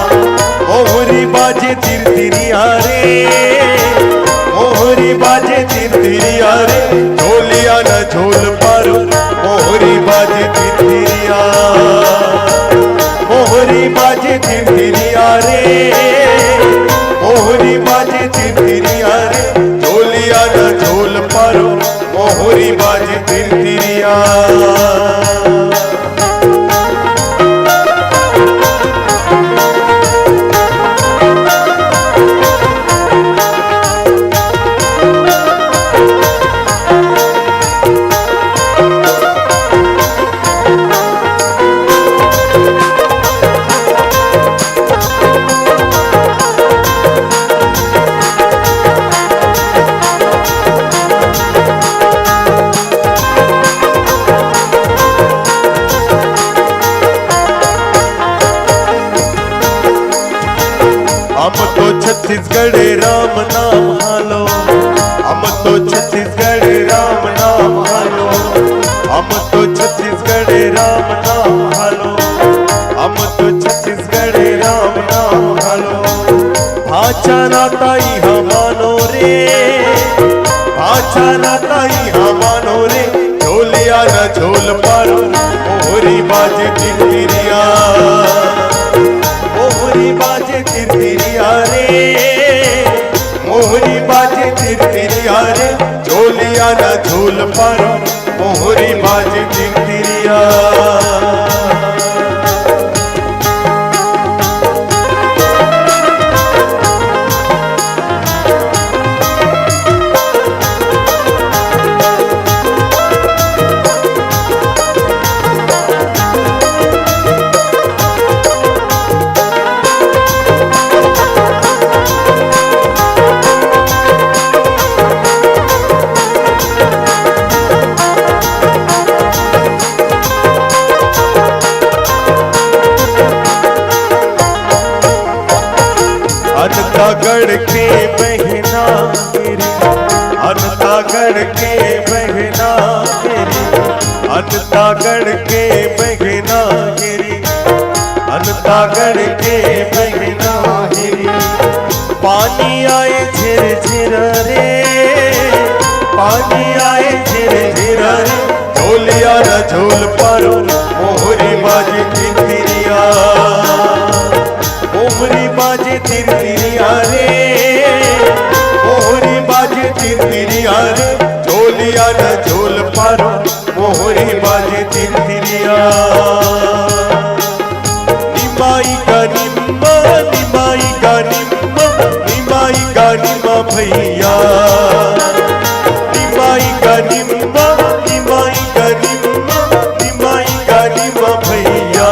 [SPEAKER 8] मोहरी बाजे तिरतिरिया रे मोहरी बाजे तिरतिरिया रे झोलिया न झोल पर मोहरी बाजे तिरतिरिया मोहरी बाजे तिरतिरिया रे मोहरी बाजे तिरतिरिया रे झोलिया न झोल पर मोहरी बाजे तिरतिरिया। छत्तीसगढ़ राम नाम हालो हम तो छत्तीसगढ़ राम नाम हालो हम तो छत्तीसगढ़ राम नाम हालो हम तो छत्तीसगढ़ राम नाम हालो भाषा नाताई हमानो रे भाषा नाताई हमानो रे झोलिया न झोल पर मोहरी बाजे तिरतिरिया मोहरी बाजे तिरतिरिया रे मोहरी बाजे तिरतिरिया रे झोलिया न झोल पर मोहरी बाजे तिरतिरिया। अनतागढ़ के बहना गिरी, अनतागढ़ के बहना गिरी, अनतागढ़ के बहना गिरी, अनतागढ़ के बहना गिरी। पानी आए झिर झिर रे, पानी आए झिर झिर रे, झोलिया न झोल पारो मोहरी बाजे तिरतिरिया, मोहरी बाजे तिरतिरिया रे, मोहरी बाजे तिरतिरिया रे, झोलिया न झोल पारो मोहरी बाजे तिरतिरिया। निमाई का निम्मा, निमाई का निम्मा, निमाई का निम्मा भैया, निमाई का निम्मा, निमाई का निम्मा, निमाई का निम्मा भैया।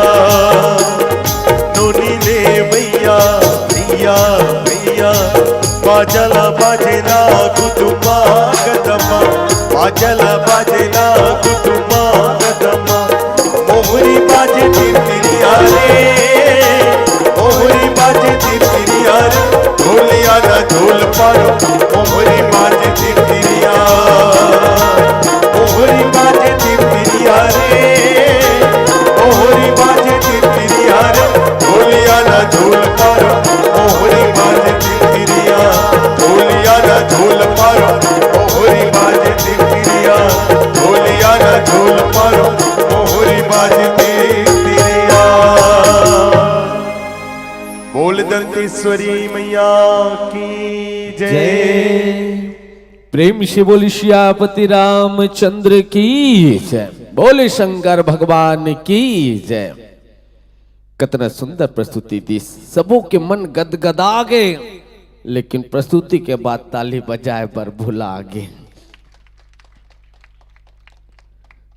[SPEAKER 8] नोनी ले भैया भैया भैया, बाजला बाजना कुटुमा कदमा, बाजला बाजना कुटुमा कदमा। मोहरी बाजे तिरतिरिया रे, मोहरी बाजे तिरतिरिया रे, झोलिया ना झोल पारो मोहरी बाजे तिरतिरिया, मोहरी बाजे तिरतिरिया रे, मोहरी बाजे तिरतिरिया रे, झोलिया ना झोल पारो मोहरी बाजे तिरतिरिया, झोलिया ना झोल पारो मोहरी बाजे तिरतिरिया, झोलिया ना झोल पारो मोहरी बाजे तिरतिरिया। बोल दंतेश्वरी मैया की जय।
[SPEAKER 7] प्रेम से बोली सियापति रामचंद्र की जय, बोले शंकर भगवान की जय। कितना सुंदर प्रस्तुति दी, सबों के मन गदगदा गए, लेकिन प्रस्तुति के बाद ताली बजाए पर भुला गए।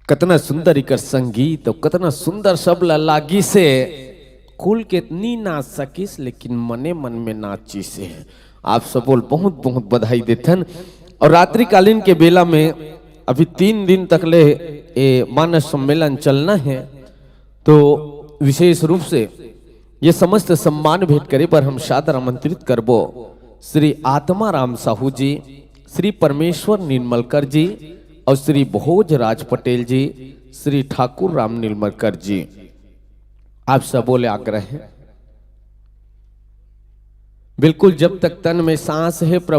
[SPEAKER 7] कितना सुंदर इकर संगीत और कितना सुंदर सबला लागी से खुल के नी नाच सकिस, लेकिन मने मन में नाची से। आप सब बोल बहुत बहुत बधाई देथन। और रात्रिकालीन के बेला में अभी 3 दिन तक ले ये मानस सम्मेलन चलना है, तो विशेष रूप से ये समस्त सम्मान भेंट करे पर हम सादर आमंत्रित करबो श्री आत्माराम साहू जी, श्री परमेश्वर निर्मलकर जी और श्री भोज राज पटेल जी, श्री ठाकुर राम निर्मलकर जी। आप सब बोले आग्रह है, बिल्कुल जब तक तन में सांस है प्रभु